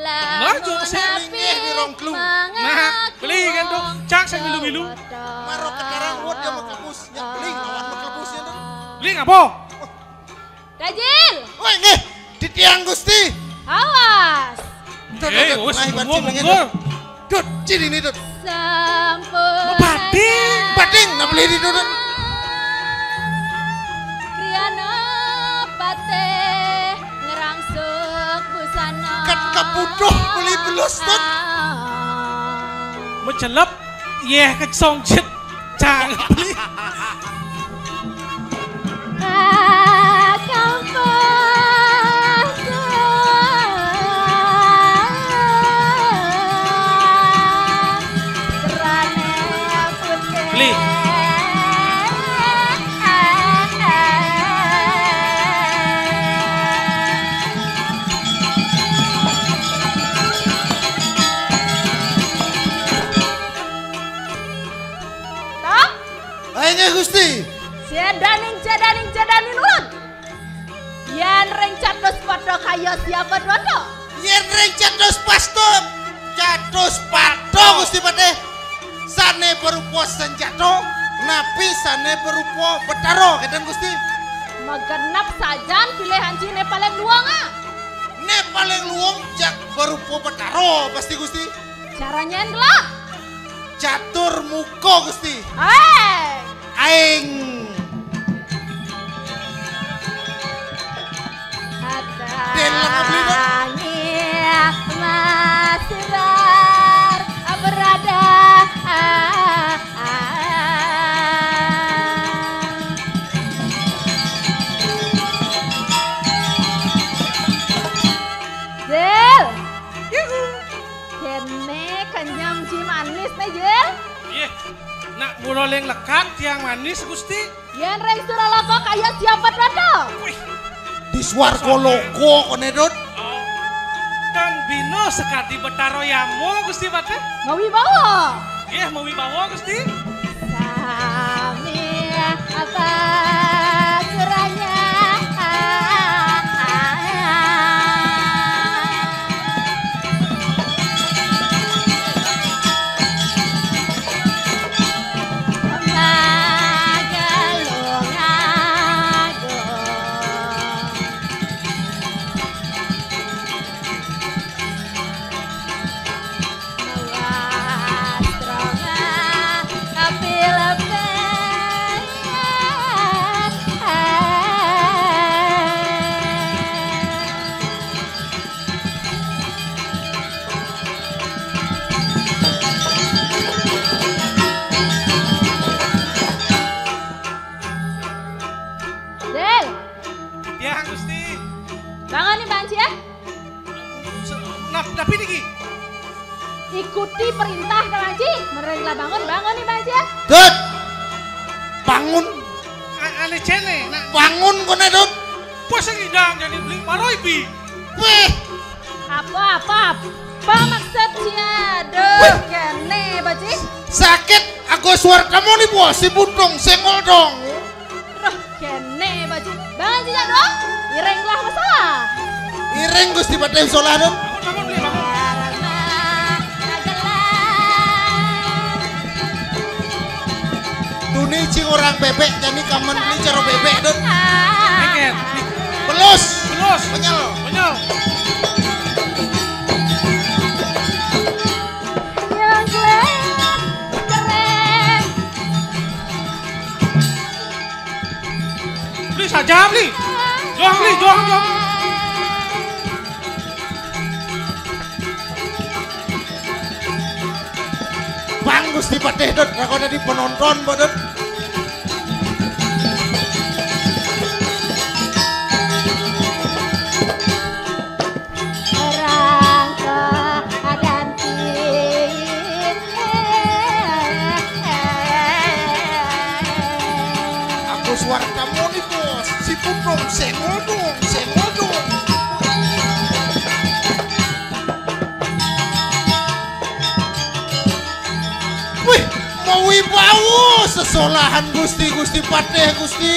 Speaker 9: Nah juga saya
Speaker 8: Melingeh di rongklu.
Speaker 9: Nah beli kan tuh cang saya milu-milu.
Speaker 8: Maro kekarang buat dia mau klepus. Ya beli lawan mau klepusnya dot.
Speaker 9: Beli ngapa?
Speaker 5: Dajil,
Speaker 8: Wah nih, di tiang Gusti.
Speaker 5: awas.
Speaker 9: Wes monggo.
Speaker 8: Dot, ciri ini dot.
Speaker 5: Sampun.
Speaker 8: Bating, nggak beli di dot.
Speaker 5: Kriana pate ngerangsuk busana.
Speaker 8: Kan kabudoh beli belus dot.
Speaker 9: Mencelep, yeh kecong jet, cang beli.
Speaker 5: jadaning ulun. Yen ring cados padha kaya siapa dodo?
Speaker 8: Yen ring cados padha Gusti Patih. Sane berupa senjata, napi sane berupa betaro keten Gusti.
Speaker 5: Magenap sajan pilihan cine paling luang ah.
Speaker 8: Ne paling luang jak berupa betaro pasti Gusti.
Speaker 5: Caranya adalah
Speaker 8: catur muka Gusti. Aing.
Speaker 5: Adanya masih berada. Jel. Kene kenyam ci manis nih Jel.
Speaker 9: Iya. Nak muloleng lekat yang manis Gusti.
Speaker 5: Yen reng suraloko kaya siapa dodo?
Speaker 8: Di swarga logo kone dot.
Speaker 9: Dan bino sekati betaro yamo Gusti Patih.
Speaker 5: Mawibawa.
Speaker 9: Iya mawibawa Gusti.
Speaker 5: Sami apa suranya? Ikuti perintah Kamanci. Mereka bangun nih Banci.
Speaker 8: Dut. Bangun.
Speaker 9: Ane cene.
Speaker 8: Bangun kone dut.
Speaker 9: Puasa ngidang jadi beli maroi bi.
Speaker 8: Weh.
Speaker 5: Apa maksudnya? Duh, kene Banci.
Speaker 8: Sakit aku suara kamu nih bos. Si buntung sengol dong.
Speaker 5: Duh, kene Banci. Banci ya dong. Ireng lah masalah.
Speaker 8: Ireng Gusti Patih solah dong.
Speaker 9: Bangun beli bangun.
Speaker 8: Tuni cing orang bebek jadi kamen beli caro bebek dong.
Speaker 9: Eket.
Speaker 8: Belus.
Speaker 9: Menyel.
Speaker 5: Yang keren.
Speaker 9: Beli saja beli. Juang.
Speaker 8: Bang Gusti Patih dot, aku ada di penonton bodot. Aku suara kamu nih bos, si Pundong sengol dong. Wibawa sesolahan Gusti Patih Gusti.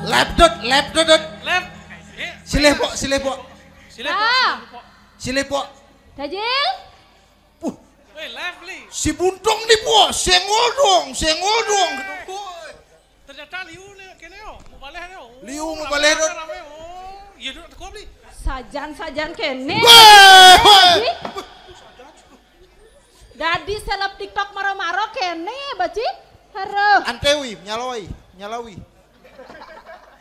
Speaker 8: Lep dot. Sileh po.
Speaker 5: Dajil.
Speaker 9: Lep beli.
Speaker 8: Si Buntung nih bos, sengol dong.
Speaker 9: Ternyata liu kene yo, mau
Speaker 8: balik dot.
Speaker 9: Iya dot, aku beli.
Speaker 5: Sajan kene. Dadi seleb TikTok maro-maro kene Baci. Hareuh.
Speaker 8: Antewi, nyalawi.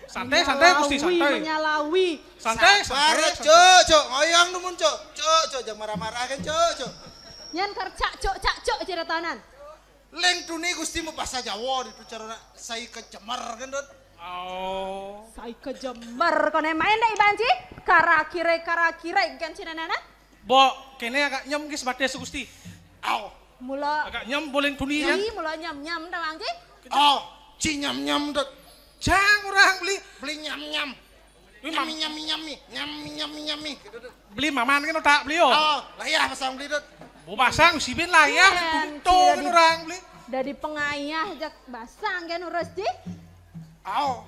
Speaker 9: Santai Gusti, santai.
Speaker 5: Menyalawi.
Speaker 9: Santai.
Speaker 8: Cok, ngoyong numun cok, jangan marah-marah kan cok.
Speaker 5: Nyan kerja cok ceritanan.
Speaker 8: Leng tuni Gusti mau bahasa Jawa itu cara saya kecemar kan dot.
Speaker 5: Saya kejember kone main deh Banci. Karakire kan cinanana.
Speaker 9: Bo, kene agak nyem geus bate Gusti.
Speaker 5: Mula
Speaker 9: agak nyem boleh tuni kan.
Speaker 5: Mula nyam dah Banci.
Speaker 8: Ci nyam dot.
Speaker 9: Jang orang beli
Speaker 8: nyam. Nyami.
Speaker 9: Beli maman kan tak beli yo.
Speaker 8: Oh, lah ya pasang beli dot.
Speaker 9: Bu pasang si bin lah ya. Tuh kan orang beli.
Speaker 5: Dari pengayah jak basang kan urus Ci.
Speaker 8: Oh.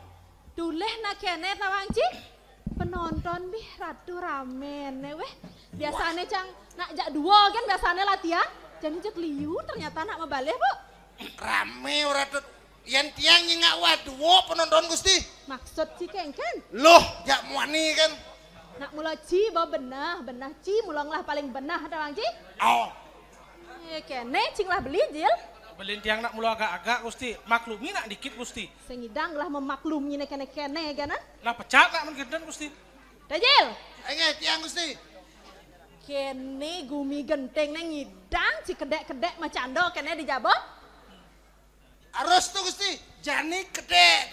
Speaker 5: Tuleh nak kene tawang Ci. Penonton bih ratu ramen weh. Biasanya cang nak jak dua kan biasanya latihan. Jadi jak liu ternyata nak membalik bu.
Speaker 8: Rame ora dot. Yen tiang nyengak waduh penonton Gusti.
Speaker 5: Maksud Ci kengken.
Speaker 8: Loh, jak muani kan.
Speaker 5: Nak mula Ci bawa benah Ci mulanglah paling benah tawang Ci.
Speaker 8: Oh.
Speaker 5: Kene cing lah beli Jil.
Speaker 9: Beli tiang nak mula agak-agak Gusti. Maklumi nak dikit Gusti.
Speaker 5: Sengidang lah memaklumi kene kan.
Speaker 9: Lah pecah nak menggedan Gusti.
Speaker 5: Dajil.
Speaker 8: Tiang Gusti.
Speaker 5: Kene gumi genteng neng ngidang Ci kedek-kedek macando kene dijabok.
Speaker 8: Arus tuh Gusti. Jani kedek.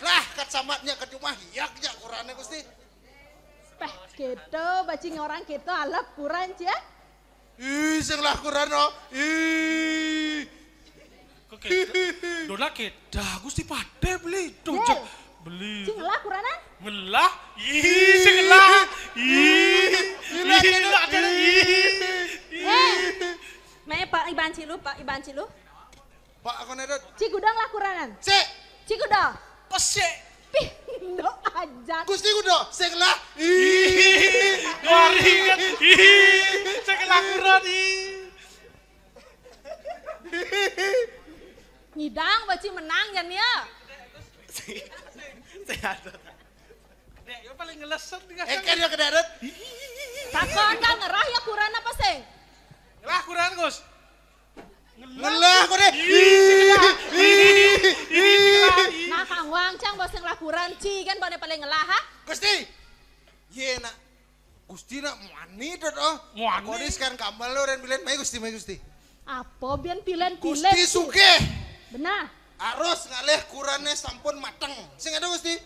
Speaker 8: Lah kacamatnya ke rumah hiyak jak kurane Gusti.
Speaker 5: Peh gitu bacing orang gitu alap kurang Ci ya.
Speaker 8: Ih, sing lah kurano. Ih.
Speaker 9: Dona kedah Gusti pade beli. Tuh
Speaker 5: Jel.
Speaker 9: beli.
Speaker 5: Cing lah kuranan.
Speaker 9: Ngelah. Ih, sing ngelah. Ih.
Speaker 5: Me Pak Iban Cilu.
Speaker 8: Pak aku nedot.
Speaker 5: Ci gudang lah kuranan.
Speaker 8: Sik.
Speaker 5: Ci gudang.
Speaker 9: Pesek.
Speaker 5: Pih, no ajan.
Speaker 8: Gusti kudo sing lah.
Speaker 9: Ih. Waringan. Ih. Sing ngelah kuran ih.
Speaker 5: Ngidang baci menang jan ya.
Speaker 9: Sehat. Dek, yo paling ngeleset dengan
Speaker 8: Kan yo kedarat.
Speaker 5: Takon kan ngerah ya kuran apa sing?
Speaker 9: Ngelah kuran Gus.
Speaker 8: Ngelah aku deh.
Speaker 5: Nah Kang Wang cang bos yang lakuran Ci kan bone paling ngelah ha?
Speaker 8: Gusti. Ye nak. Gusti nak muani dot oh.
Speaker 9: Muani.
Speaker 8: Kau sekarang kambal lo ren bilen mai Gusti.
Speaker 5: Apa bian pilen
Speaker 8: Gusti sugih.
Speaker 5: Benar.
Speaker 8: Arus ngalih kurane sampun mateng. Sing ada Gusti.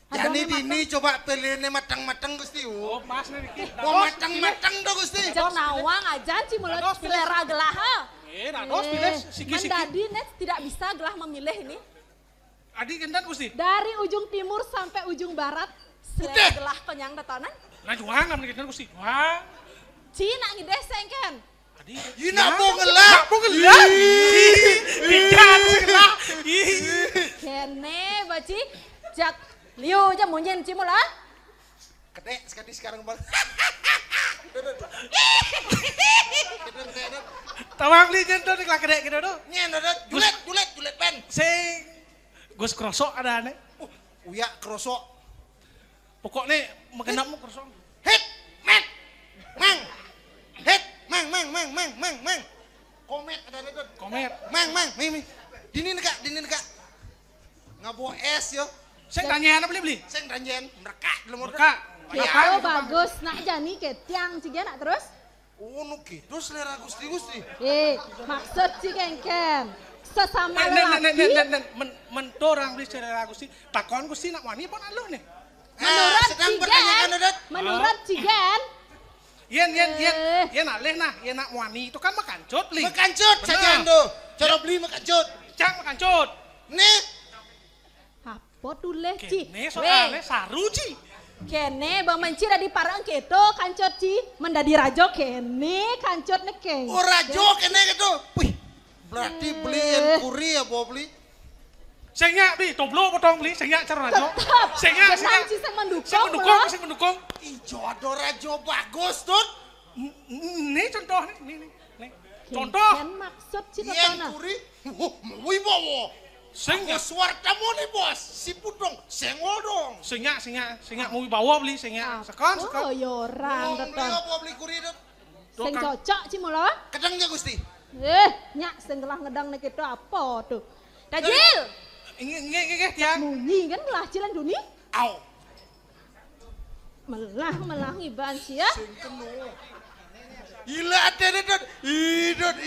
Speaker 5: Ada
Speaker 8: Jani
Speaker 5: mateng.
Speaker 8: dini coba pilihne mateng-mateng Gusti.
Speaker 9: Oh, pas nih dikit.
Speaker 8: Wah mateng-mateng do Gusti.
Speaker 5: Cek nawang aja Ci mulut
Speaker 9: Ados,
Speaker 5: selera gelah ha?
Speaker 9: Nados pilih sikit-sikit.
Speaker 5: Mendadi net tidak bisa gelah memilih ini.
Speaker 9: Adi gendan Gusti.
Speaker 5: Dari ujung timur sampai ujung barat.
Speaker 8: Udah.
Speaker 5: Selera gelah konyang datonan.
Speaker 9: Nah juang nggak gendan Gusti. Wah.
Speaker 5: Ci nak ngideseng kan?
Speaker 9: Adi.
Speaker 8: Ina mau ngelah.
Speaker 9: Mau ngelah. Bijan segelah.
Speaker 5: Kene baci jak liu aja munyin Ci mula.
Speaker 8: Kedek sekali sekarang bang.
Speaker 9: Tawang li jenton iklah kedek gitu do.
Speaker 8: Nyen dot julet pen.
Speaker 9: Sing Gus krosok ada aneh.
Speaker 8: Uya krosok.
Speaker 9: Pokoknya mengenapmu krosok.
Speaker 8: Hit mang. Hit mang. Komet ada dot.
Speaker 9: Komer.
Speaker 8: Mang mimi. Dini nekak. Ngabo es yo.
Speaker 9: Sing tanya apa beli?
Speaker 8: Sing ranjen mereka belum
Speaker 9: Mereka.
Speaker 5: Gitu bagus nak jani ketiang Ci nak terus.
Speaker 8: Oh nu gitu selera Gusti.
Speaker 5: Maksud Ci kengken. Sesama lelaki.
Speaker 9: Mentorang beli secara Gusti. Takon Gusti nak wani apa nak lu nih?
Speaker 5: Menurut
Speaker 8: sedang
Speaker 5: Cigen.
Speaker 8: pertanyaan dot.
Speaker 5: Menurut Cigen.
Speaker 9: Yen alih nah, yen nak wani itu kan makancut beli.
Speaker 8: Makancut
Speaker 9: Bener.
Speaker 8: saja ando. Cara beli makancut.
Speaker 9: Cang makancut.
Speaker 8: Nih.
Speaker 5: Apa tuleh Ci?
Speaker 9: Kene soalnya saru Ci.
Speaker 5: Kene bang mencir di parang keto kancut Ci. Mendadi rajo kene kancut ne keng.
Speaker 8: Oh rajo kene gitu. Wih. Berarti beli yang kuri ya bawa beli.
Speaker 9: Sengnya beli toblo potong beli sengnya cara rajo.
Speaker 5: Tetap.
Speaker 9: Sengnya
Speaker 5: Benang Ci sing mendukung.
Speaker 9: Sing mendukung.
Speaker 8: Ijo ada rajo bagus tuh.
Speaker 9: Nih contoh nih. Contoh.
Speaker 5: Kan maksud Ci
Speaker 8: Yang
Speaker 5: tetona.
Speaker 8: kuri. Wih bawa.
Speaker 9: Sengnya
Speaker 8: Suartamu nih bos. Si putong. Sengol dong.
Speaker 9: sengnya mau bawa beli sengnya. Sekon.
Speaker 5: Oh yorang
Speaker 8: Beli
Speaker 5: teton.
Speaker 8: apa beli kuri tuh.
Speaker 5: Sing cocok Ci mula.
Speaker 8: Kedangnya Gusti.
Speaker 5: Nyak sing gelah ngedang nek itu apa tuh? Dajil.
Speaker 9: Nggih tiang.
Speaker 5: Munyi kan gelah cilan duni.
Speaker 8: Au.
Speaker 5: Melah iban Ci ya.
Speaker 8: Sing kenu. Gila ada dot. Dot.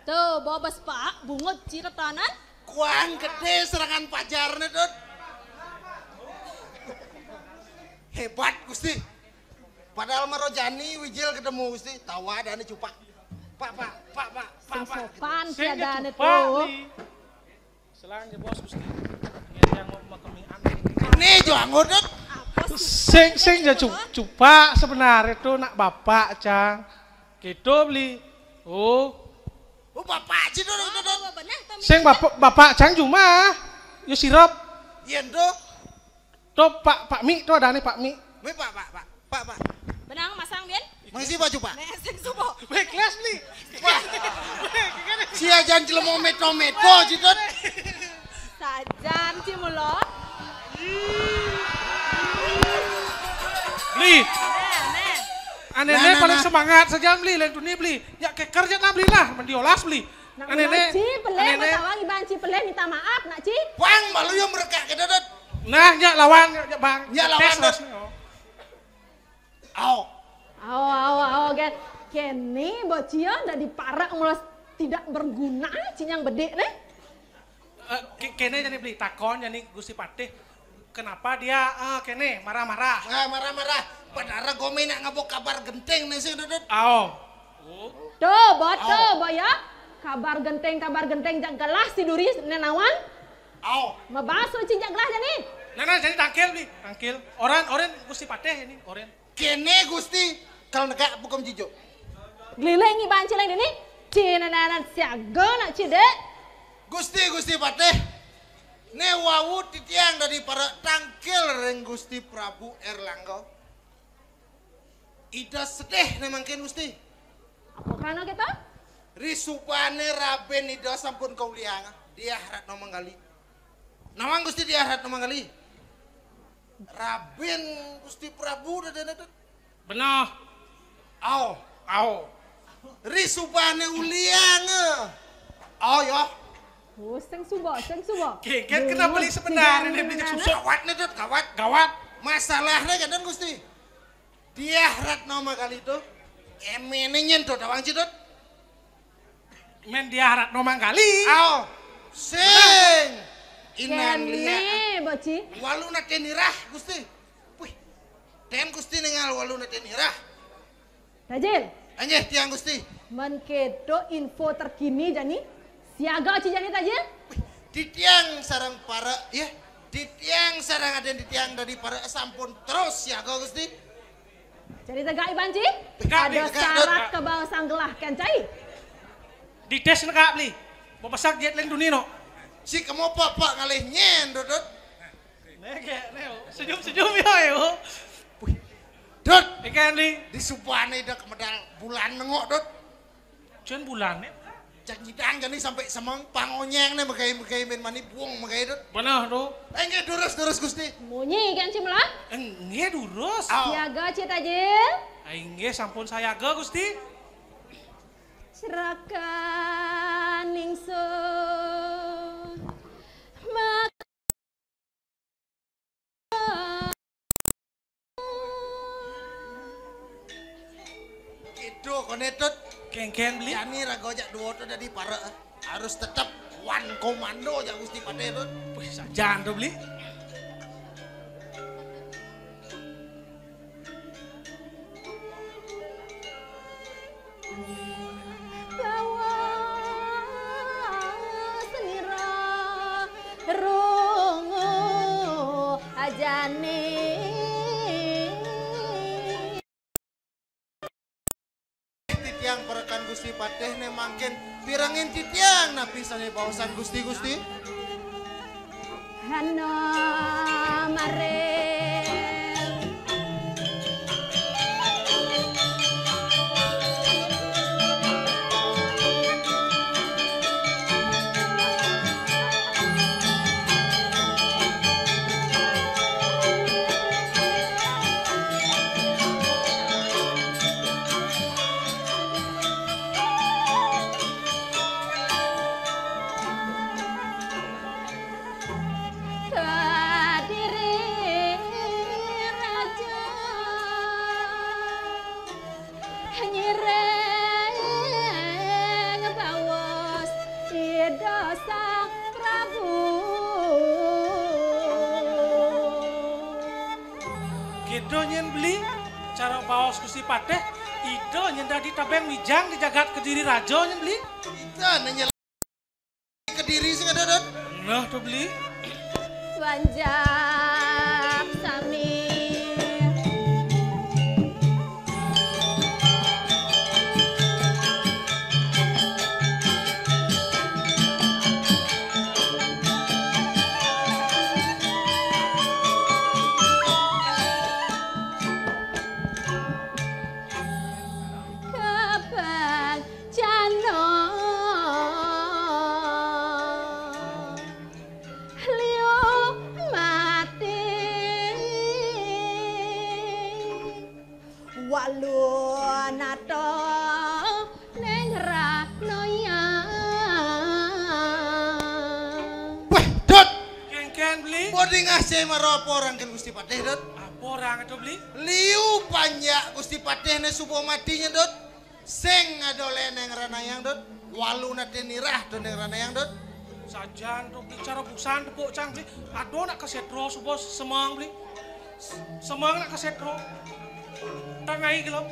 Speaker 5: Tuh bobas Pak bungut Ci tetonan.
Speaker 8: Kuang gede serangan pajarnya dot. Hebat Gusti. Padahal Marojani Wijil ketemu Gusti. Tawa dan cupak. Pak.
Speaker 5: sopan
Speaker 9: Sing
Speaker 5: siadaan
Speaker 9: ya
Speaker 5: itu.
Speaker 9: coba li. Selang je bos Gusti. Yang mau kemian.
Speaker 8: Ini jo anggot dot.
Speaker 9: Sing ya coba sebenarnya tuh nak bapak cang. Gitu beli. Oh.
Speaker 8: Oh bapak aja dot.
Speaker 9: Sing bapak cang cuma. Yo sirap.
Speaker 8: Yen do.
Speaker 9: Tuh Pak Mi tuh ada nih Pak Mi.
Speaker 8: We pak.
Speaker 6: Benang masang Bian.
Speaker 8: Mangsi baju pak.
Speaker 6: Sing subo.
Speaker 9: Baik kelas nih.
Speaker 8: Wah. Si ajan jelemo meto jidot.
Speaker 5: Sajan cimulo.
Speaker 9: Beli. Aneh paling
Speaker 8: Nah.
Speaker 9: semangat saja beli lain dunia beli. Ya ke kerja lah belilah, mendiolas beli.
Speaker 5: Nak
Speaker 9: Aneh
Speaker 5: Ci peleh matawang iban Ci peleh minta maaf nak Ci.
Speaker 8: Wang malu yang mereka ke dot.
Speaker 9: Nah, ya lawan ya Bang.
Speaker 8: Ya, lawan,
Speaker 9: Tes,
Speaker 8: Dot. Au.
Speaker 5: Aw kan. Kene bocio udah diparak mulas tidak berguna cinyang bedek nih.
Speaker 9: Kene jadi beli takon jadi Gusti Patih. Kenapa dia kene marah-marah?
Speaker 8: Nah, marah-marah. Padahal gome nak ngabok kabar genteng nih sih dot.
Speaker 9: Aw.
Speaker 5: Tuh, bo ya. Kabar genteng jak gelas tiduri nenawan.
Speaker 8: Au.
Speaker 5: Mabaso ci jak gelas jani.
Speaker 9: Nah, jadi tangkil nih, tangkil. Oren Gusti Patih ini, oren.
Speaker 8: Kene Gusti kalau negak bukan jijo.
Speaker 5: Glileng iban Ci lain ini. Ci nenanan siaga nak Ci dek.
Speaker 8: Gusti Patih. Ne wawu titiang dari para tangkil reng Gusti Prabu Erlangga. Ida sedih ne mangken Gusti.
Speaker 5: Apa kana kita?
Speaker 8: Risupane Raben ida sampun kau liang. Dia harat nomang kali. Nawang Gusti dia harat nomang kali. Raben Gusti Prabu dadana.
Speaker 9: Benar.
Speaker 8: Au. Risupane uliang. Oh ya.
Speaker 5: Oh, seng subo.
Speaker 9: Kan kena beli sebenarnya dia beli susu.
Speaker 8: Gawat nih dot, gawat. Masalahnya kan Gusti. Dia harat nomang kali itu. Emene nyentot awang cidot.
Speaker 9: Men dia harap nomang kali.
Speaker 8: Au. Sing. Inan lihat.
Speaker 5: Kene boci.
Speaker 8: Waluna tenirah Gusti. Wih. Ten Gusti ningal waluna tenirah.
Speaker 5: Rajil.
Speaker 8: Anjeh tiang Gusti.
Speaker 5: Menkedo info terkini jani. Siaga Ci jani Rajil.
Speaker 8: Di tiang sarang para ya. Di tiang sarang ada di tiang dari para sampun terus ya Gusti.
Speaker 5: Jadi tegak iban Ci.
Speaker 9: Tegak,
Speaker 5: Ada
Speaker 9: tegak,
Speaker 5: syarat
Speaker 9: Dot.
Speaker 5: ke bawah sanggelah kan Cai.
Speaker 9: Di tes nekak beli. Mau pesak jet lain dunia no.
Speaker 8: Si kamu papa ngalih nyen dot.
Speaker 9: Senyum yo.
Speaker 8: Dot.
Speaker 9: Ikan li.
Speaker 8: Di supane dak medal bulan nengok dot.
Speaker 9: Cuman bulan ya.
Speaker 8: Jak nyidang jani sampai semang pangonyeng nih makai main mani buang makai dot.
Speaker 9: Benar tuh.
Speaker 8: Enggak durus Gusti.
Speaker 5: Munyi kan Ci melah.
Speaker 9: Enggak durus.
Speaker 8: Au.
Speaker 5: Siaga Ci Rajil.
Speaker 9: Enggak sampun saya ga Gusti.
Speaker 5: Serahkan ningsun.
Speaker 8: Itu konetot.
Speaker 9: Kengken beli.
Speaker 8: Yani rago jak dua tuh dari para harus tetap one komando jak Gusti Patih dot.
Speaker 9: Wih, sajan tuh beli.
Speaker 5: Rungu ajane
Speaker 8: Titiang perekan Gusti Patih ne mangken pirangin titiang napi sane bawasan Gusti.
Speaker 5: hana mare
Speaker 9: Gitu nyen beli. Cara bawas Gusti Patih Ida nyenda di tabeng wijang di jagat Kediri Rajo nya beli.
Speaker 8: Ida nanya Kediri sing ada Dot.
Speaker 9: Nah tuh beli.
Speaker 5: Wanjak sami. Walun ato neng ranoya.
Speaker 8: Wah, Dot.
Speaker 9: Ken beli.
Speaker 8: Bodi ngasih maropo orang kan Gusti Patih, Dot.
Speaker 9: Apa orang itu beli?
Speaker 8: Liu banyak Gusti Patih ne subuh matinya, Dot. Seng adole neng ranayang, Dot. Walu nate nirah to neng ranayang, Dot.
Speaker 9: Sajan tuh beli cara busan tepuk cang beli. Aduh nak kesetro subuh semang beli. Semang nak kesetro. Tangai gelap.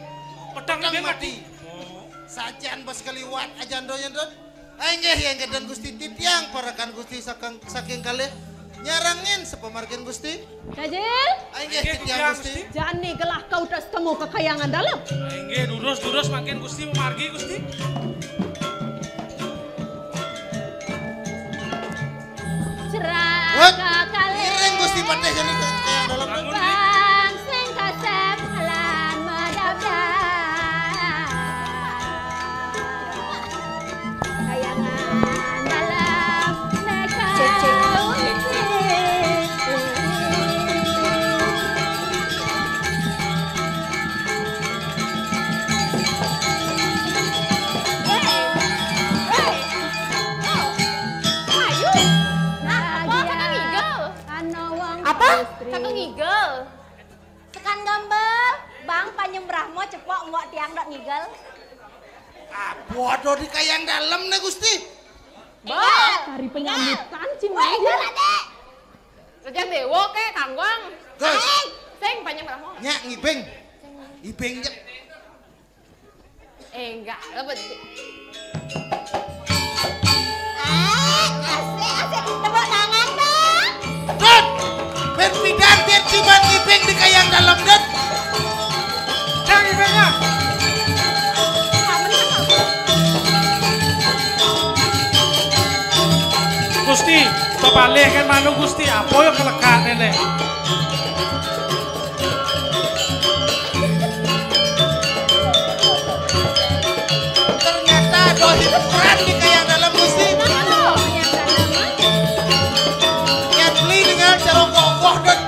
Speaker 9: Pedang mati. Oh.
Speaker 8: Sajan bos kaliwat ajandonya, Dot. Ainggih yang kedan Gusti Titiang parakan Gusti saking kali nyarangin sepemargin Gusti.
Speaker 5: Dajil,
Speaker 8: Ainggih Titiang Gusti.
Speaker 5: jani gelah kau udah setengah kekayangan dalam.
Speaker 9: Enggak durus makin Gusti memargi Gusti.
Speaker 5: Cerah kali.
Speaker 8: Iring Gusti Patih jadi kekayaan dalam.
Speaker 5: Bang sing kasep halan medabda. Kayangan dalam neka.
Speaker 2: Apa?
Speaker 7: Kakak ngigel.
Speaker 2: Tekan gambar, Bang Panyembrahmo cepok ngok tiang dok ngigel.
Speaker 8: Bodoh di kayang dalam nih Gusti.
Speaker 5: Hari penyambutan Cimahi.
Speaker 7: Sejak dewo ke kangwang.
Speaker 8: Gus.
Speaker 7: Seng panjang berapa?
Speaker 8: Nyak ngibeng. Ibeng nya.
Speaker 7: Enggak, lebet.
Speaker 2: Asik, tepuk tangan dong.
Speaker 8: Dot. Ben pidan biar cuma ngibeng di kayang dalam, Dot.
Speaker 9: Cang ibengnya. Gusti, kebalik kan manu Gusti, apa yang kelekat nenek?
Speaker 8: Ternyata ada hiburan di kayang dalam Gusti. Yang beli dengan cara kokoh, Dot.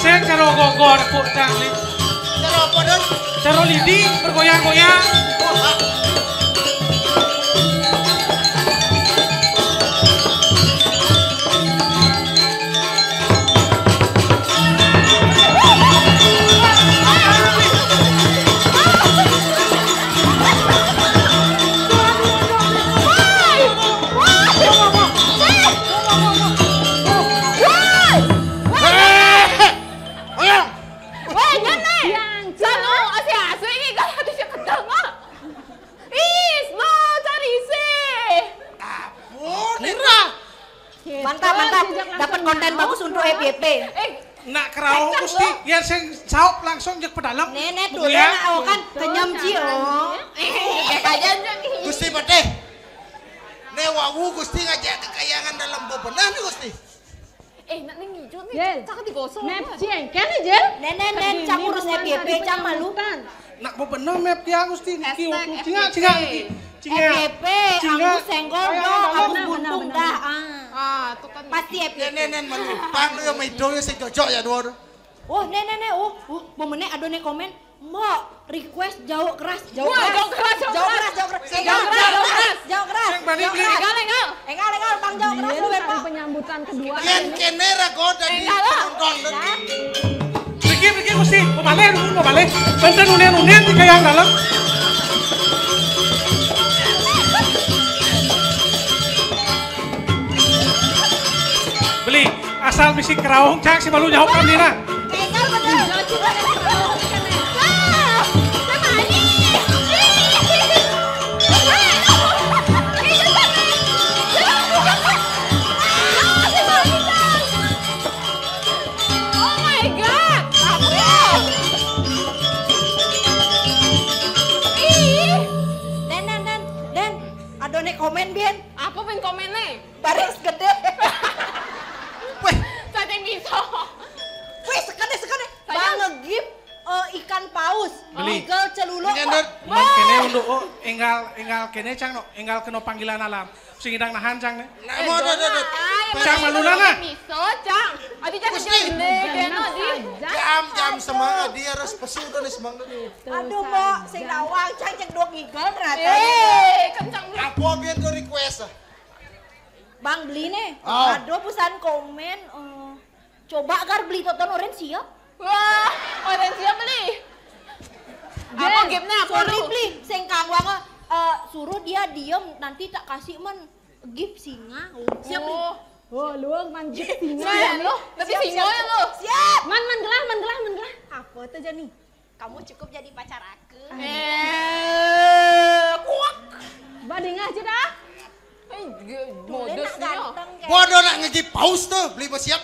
Speaker 9: Saya cara gogor kok cang nih.
Speaker 8: Cara apa, Dot?
Speaker 9: Cara lidi bergoyang-goyang.
Speaker 2: Mantap, dapat konten bagus untuk FYP.
Speaker 9: Nak kerau Gusti, ya sing saup langsung jek pedalam.
Speaker 2: Nenek tuh nak kan kenyam cio.
Speaker 7: Kayak aja
Speaker 8: Gusti Patih. Newawu Gusti ngajak kekayangan dalam bebenah nih Gusti.
Speaker 7: nak nih hijau nih.
Speaker 5: Jel.
Speaker 7: Cakap digosong.
Speaker 5: Map jengkel nih Jel.
Speaker 2: Nenek cang urus FYP cang malu.
Speaker 9: Nak bebenah map dia Gusti niki
Speaker 7: Hashtag
Speaker 9: waktu cinga niki.
Speaker 2: FYP, aku senggol dong, aku buntung dah.
Speaker 7: Ah, tuh kan.
Speaker 2: Pasti FYP.
Speaker 8: Nenek melumpang tuh sama hidungnya sing cocok ya dua.
Speaker 2: Oh nenek, mau menek adone komen. Mbak, request jauh keras.
Speaker 7: Jauh keras.
Speaker 9: Sing bani beli.
Speaker 2: Enggak, Bang jauh keras lu
Speaker 5: Hari
Speaker 2: Pak.
Speaker 5: penyambutan kedua.
Speaker 8: Yang kene rago dari penonton.
Speaker 9: Pergi Gusti, mau balik. Benten unian di kayang dalam. Beli, asal misi kerawang cak si malu jauh kami nah.
Speaker 2: Enggak bener. paus.
Speaker 9: Beli.
Speaker 2: Gigel celuluk.
Speaker 8: Nyender.
Speaker 9: Man kene untuk enggal kene cang no, enggal kena panggilan alam. Sing idang nahan cang ne.
Speaker 8: Nah, mau dodot.
Speaker 9: Cang malunan ah.
Speaker 7: Miso, Cang. Adi Cang
Speaker 8: Gusti.
Speaker 7: jende kena di.
Speaker 8: Jam semangat dia harus pesu dan semangat.
Speaker 2: Aduh, Mbok, sing nawang cang cek dua gigel ternyata.
Speaker 7: Kencang lu.
Speaker 8: Apa biar tuh request?
Speaker 2: Bang beli nih.
Speaker 8: Oh.
Speaker 2: Aduh, pesan komen. Coba agar beli tonton orange siap.
Speaker 7: Wah, orang siap beli. Apa game-nya aku
Speaker 2: Sorry
Speaker 7: lu?
Speaker 2: beli, sing kang wang suruh dia diem nanti tak kasih men gift singa. Siap beli.
Speaker 5: Oh, luang manjut singa.
Speaker 7: Saya lu, tapi singo ya lu.
Speaker 2: Siap.
Speaker 5: Man gelah.
Speaker 2: Apa tuh Jani? Kamu cukup jadi pacar aku.
Speaker 7: Kuak.
Speaker 5: Bading aja dah.
Speaker 7: Modusnya.
Speaker 8: Bodoh nak ngegip paus tuh, beli pas siap.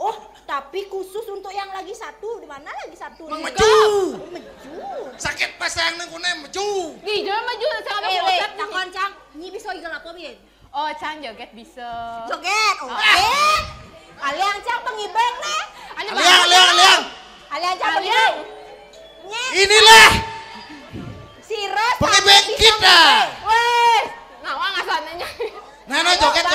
Speaker 2: Oh, tapi khusus untuk yang lagi satu. Di mana lagi satu?
Speaker 8: Maju.
Speaker 2: Maju.
Speaker 8: Sakit pasang nang kune maju.
Speaker 7: Di jangan maju sama
Speaker 2: Weh,
Speaker 7: boset.
Speaker 2: takon cang. Nyi bisa igel apa bien?
Speaker 7: Oh, Cang joget bisa.
Speaker 2: Joget. Oke. Aliang cang pengibeng nih.
Speaker 8: Liang.
Speaker 2: Aliang cang pengibeng.
Speaker 8: Inilah
Speaker 2: Si Ros.
Speaker 8: pengibeng kita.
Speaker 7: Weh, nawang asalnya.
Speaker 8: Nah, joget.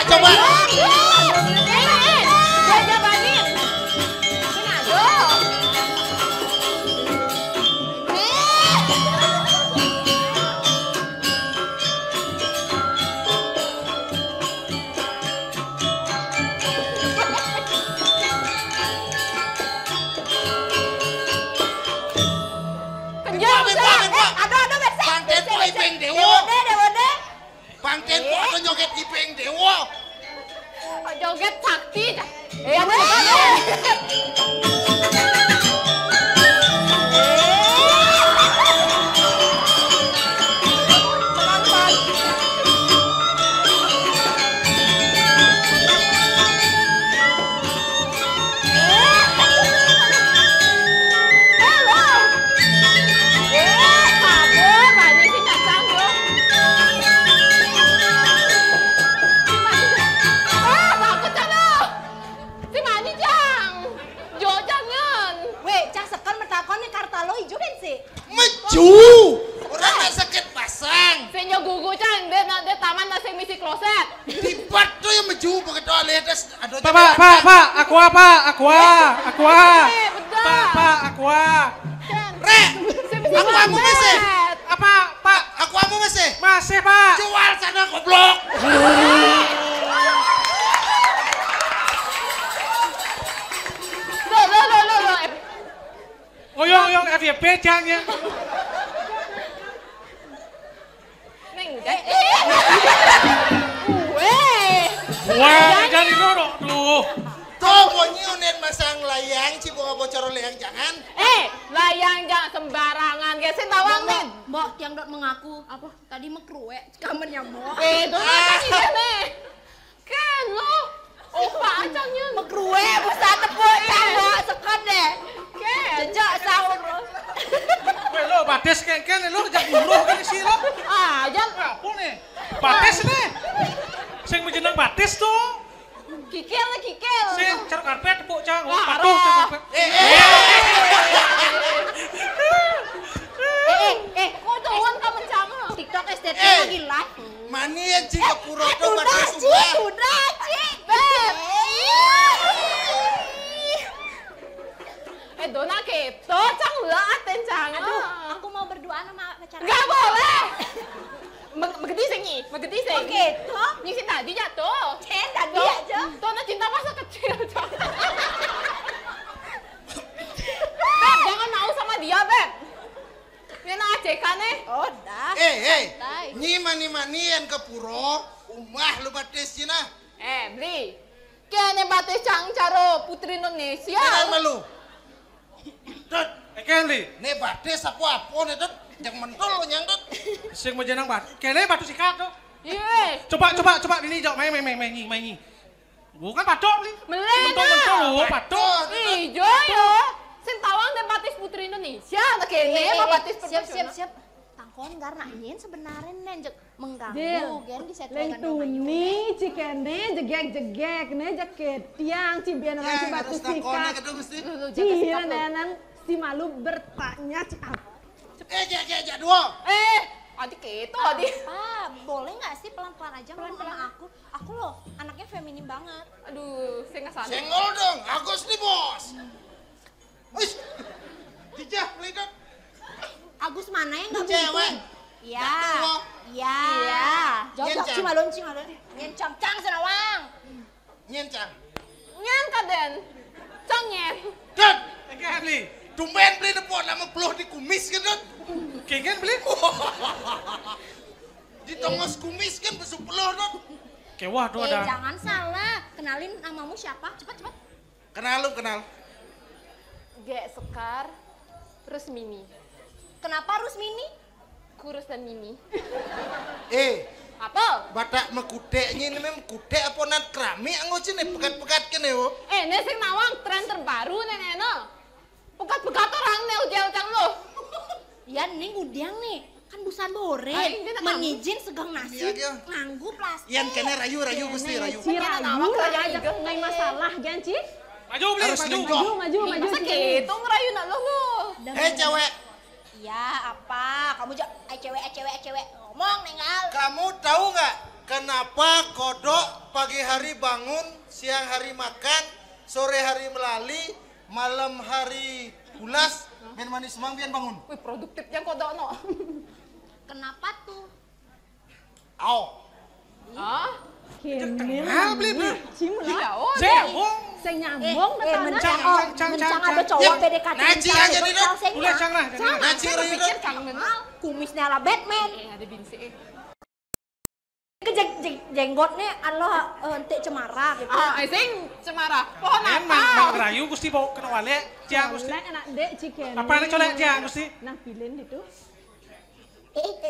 Speaker 8: Coba. Pangten kok ada nyoget ipeng dewa.
Speaker 7: Joget sakti.
Speaker 8: Maju. Orang nak sakit pasang.
Speaker 7: Senyo gugu Cang, dia taman nasi misi kloset.
Speaker 8: Tibat tuh yang maju begitu alias ada.
Speaker 9: Pak, aqua. Pak, aqua.
Speaker 8: Rek. Aquamu masih?
Speaker 9: Apa, Pak?
Speaker 8: Aquamu masih?
Speaker 9: Masih, Pak.
Speaker 8: Jual sana goblok.
Speaker 9: Oyong FYP Cangnya. Wah, jadi nono tuh.
Speaker 8: Tuh pokoknya unen masang layang, cibunga bocor layang jangan.
Speaker 7: Layang jangan sembarangan, gesin tawang nih.
Speaker 2: Mbok yang dot mengaku apa? Tadi mekruwe kamarnya Mbok.
Speaker 7: Itu apa sih dia nih? Kan lo, opa acangnya.
Speaker 2: Mekruwe busa tepuk cawa sekon deh.
Speaker 7: Kan.
Speaker 2: Jejak sahur.
Speaker 9: Weh lo bates kan lo jak buruh kan sih lo.
Speaker 7: Jangan.
Speaker 9: Apa nih? Bates nih. Sing menjenang bates tuh.
Speaker 7: Kikil.
Speaker 9: Sing car karpet tepuk Cang.
Speaker 7: Wah,
Speaker 9: Patuh car karpet.
Speaker 7: Kok tuan kamu sama?
Speaker 2: TikTok STT lagi live.
Speaker 8: Mani yang jika puro tuh batas semua.
Speaker 2: Udah, Cik. Beb.
Speaker 7: Nggak boleh. Menggedising nih, menggedising.
Speaker 2: Oke, toh.
Speaker 7: Ini si tadi jatuh.
Speaker 2: Tadi aja.
Speaker 7: Tuh, nah cinta masa kecil. Beb, jangan mau sama dia, Beb. Ini nak ajekan nih.
Speaker 2: Oh, dah.
Speaker 8: Nyi mani yang ke puro, umah lu batis cina.
Speaker 7: Beli. Kene batis cang caro putri Indonesia.
Speaker 8: Jangan malu. Dut,
Speaker 9: Eken li.
Speaker 8: ne batis apa nih Dut? Yang mentul lo nyang Dut.
Speaker 9: Sing mau jenang bat. Kene batu sikat tuh.
Speaker 7: Iya.
Speaker 9: Coba ini jauh main. Bukan patok li.
Speaker 7: Melena.
Speaker 9: Mentul patok.
Speaker 7: Ijo yo. Sen tawang deh batis putri Indonesia. Nah kene apa batis profesional.
Speaker 2: Siap. Tangkon karena ini sebenarnya nenjek mengganggu
Speaker 3: Dil,
Speaker 2: gen di set
Speaker 3: Leng tuni cikene jegek ne jaket tiang cibian orang si batu sikat. Cihir nenan si malu bertanya cik
Speaker 8: Jak dua.
Speaker 7: Adik itu adik.
Speaker 2: Boleh nggak sih pelan-pelan aja ngomong sama aku? Aku loh anaknya feminim banget.
Speaker 7: Aduh, saya nggak sadar.
Speaker 8: Senggol dong, Agus nih bos. Wih, dijah beli Dut.
Speaker 2: Agus mana yang nggak
Speaker 8: Cewek.
Speaker 2: mungkin? Iya. Jauh
Speaker 8: Nyencang.
Speaker 2: cimalon. Nyencang senawang.
Speaker 8: Nyencang.
Speaker 7: Nyan kaden. Cangnya.
Speaker 8: Dut,
Speaker 9: Eken li.
Speaker 8: tumben beli nepot nama peluh di kumis kan Dut.
Speaker 9: Kengen beli.
Speaker 8: Di tongos kumis kan besuk peluh Dut.
Speaker 9: Kewah tuh ada.
Speaker 2: Jangan salah. Kenalin namamu siapa? Cepat.
Speaker 8: Kenal.
Speaker 7: Gek Sekar. Terus Mimi.
Speaker 2: Kenapa Rusmini?
Speaker 7: Kurus dan Mimi.
Speaker 8: Apa? Badak mekudeknya ini memang kudek apa nat keramik anggo nih pekat-pekat kene yo.
Speaker 7: Ini sing nawang tren terbaru nenek. Pekat-pekat orang nih ujang lo.
Speaker 2: Ya nih udiang nih. Kan busan boren.
Speaker 7: Ini tak
Speaker 2: Mengizin segang nasi.
Speaker 8: Iya.
Speaker 2: Nganggu plastik.
Speaker 8: Iyan kene rayu Gusti rayu.
Speaker 3: Cirayu aja ngai masalah ganci.
Speaker 9: Maju beli.
Speaker 8: Harus lingkuh.
Speaker 3: Maju
Speaker 7: Masa gitu ngerayu nak lo.
Speaker 8: Cewek,
Speaker 2: Ya apa? Kamu cewek ngomong nengal.
Speaker 8: kamu tahu nggak kenapa kodok pagi hari bangun, siang hari makan, sore hari melali, malam hari ulas, main manis semang biar bangun.
Speaker 7: Wih produktif yang kodok no.
Speaker 2: Kenapa tuh?
Speaker 7: Hah?
Speaker 3: Kene
Speaker 9: Beli.
Speaker 3: cim
Speaker 7: Iya,
Speaker 3: lah.
Speaker 7: oh.
Speaker 9: Sewong.
Speaker 3: Saya nyambung
Speaker 2: Mencang
Speaker 9: cang.
Speaker 2: ada cowok PDKT.
Speaker 8: Naci aja nih Dut.
Speaker 9: Boleh cang lah.
Speaker 8: Naci rayu Dut.
Speaker 2: Kumisnya ala Batman.
Speaker 7: Ada binsi.
Speaker 2: Jenggotnya Allah ente cemara gitu.
Speaker 7: Sing cemara. Pohon
Speaker 9: Memang
Speaker 7: apa?
Speaker 9: ngerayu Gusti bawa kena wale. Ciang Gusti.
Speaker 3: Oleh anak dek cikene.
Speaker 9: Apa nih colek ciang Gusti?
Speaker 3: Nah pilih itu.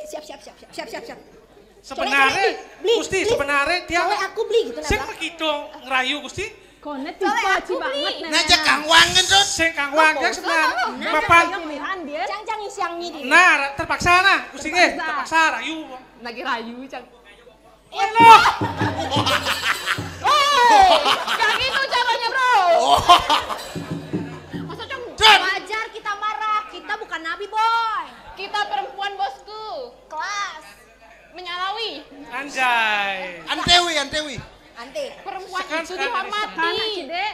Speaker 2: Siap.
Speaker 9: Sebenarnya
Speaker 2: Beli.
Speaker 9: Gusti sebenarnya tiang.
Speaker 2: Soalnya aku beli gitu
Speaker 9: Sing
Speaker 2: napa?
Speaker 9: begitu ngerayu Gusti.
Speaker 3: Kone tipe banget nenek.
Speaker 8: Ngajak Kang Wangen Dut.
Speaker 9: Sing kang wajak sebenarnya. Mapan.
Speaker 3: Pilihan dia.
Speaker 2: Cang isiangnya di.
Speaker 9: Nah, terpaksa nah Gusti nge. Terpaksa rayu.
Speaker 7: Lagi rayu cang.
Speaker 9: Wah.
Speaker 7: Gak gitu caranya bro. Masa cang?
Speaker 2: Wajar kita marah. Kita bukan nabi boy.
Speaker 7: Kita perempuan bosku.
Speaker 2: Kelas.
Speaker 7: Menyalawi.
Speaker 9: Anjay.
Speaker 8: Antewi.
Speaker 2: Ante.
Speaker 7: Perempuan
Speaker 9: Sekan,
Speaker 7: itu
Speaker 9: sekan,
Speaker 7: dihormati.
Speaker 3: Anak cide.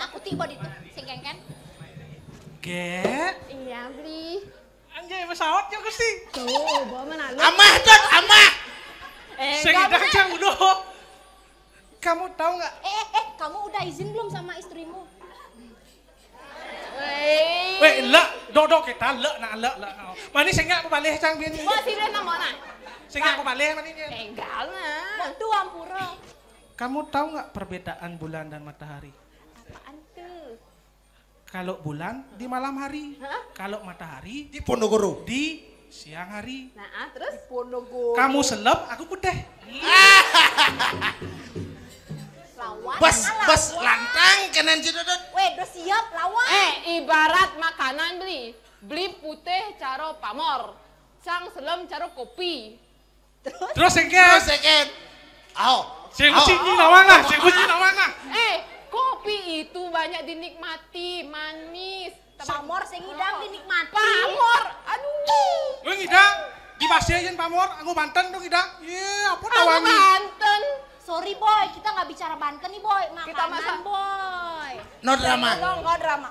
Speaker 2: Aku tiba di sing kan.
Speaker 9: Ge.
Speaker 7: Iya beli.
Speaker 9: Anjay pesawat ya Gusti.
Speaker 3: Tuh, bawa mana lu?
Speaker 8: Amah Dut, amah.
Speaker 9: Sing idang cang udah. Kamu tahu nggak?
Speaker 2: Kamu udah izin belum sama istrimu?
Speaker 9: Weh, dok kita lek. Mani sing ngak balik cang bian.
Speaker 7: Bawa sini nama nah.
Speaker 9: Sing ngak balik mani.
Speaker 7: Enggak lah.
Speaker 2: Bantu Ampuro.
Speaker 9: Kamu tahu nggak perbedaan bulan dan matahari?
Speaker 7: Apaan tuh?
Speaker 9: Kalau bulan di malam hari, kalau matahari
Speaker 8: Di Ponorogo.
Speaker 9: di siang hari.
Speaker 7: Nah, terus?
Speaker 9: Kamu seleb, aku putih.
Speaker 2: Lawan.
Speaker 8: Bas lantang kanan Dut.
Speaker 2: Weh, udah siap lawan.
Speaker 7: Ibarat makanan beli. Beli putih caro pamor. Sang selem caro kopi.
Speaker 9: Terus sing
Speaker 8: Terus
Speaker 9: ke?
Speaker 8: second.
Speaker 9: Sing kucing lawan lah, sing kucing lawan lah.
Speaker 7: Kopi itu banyak dinikmati, manis.
Speaker 2: Pamor sing hidang dinikmati.
Speaker 7: Pamor, aduh.
Speaker 9: Lu ngidang di Pasien pamor, aku Banten dong ngidang. Iya, apa
Speaker 7: Aku
Speaker 9: tawangi?
Speaker 7: Banten.
Speaker 2: Sorry boy, kita nggak bicara Banten nih boy.
Speaker 7: Kita
Speaker 2: Makanan
Speaker 7: masak.
Speaker 2: boy.
Speaker 8: No drama.
Speaker 2: Enggak drama.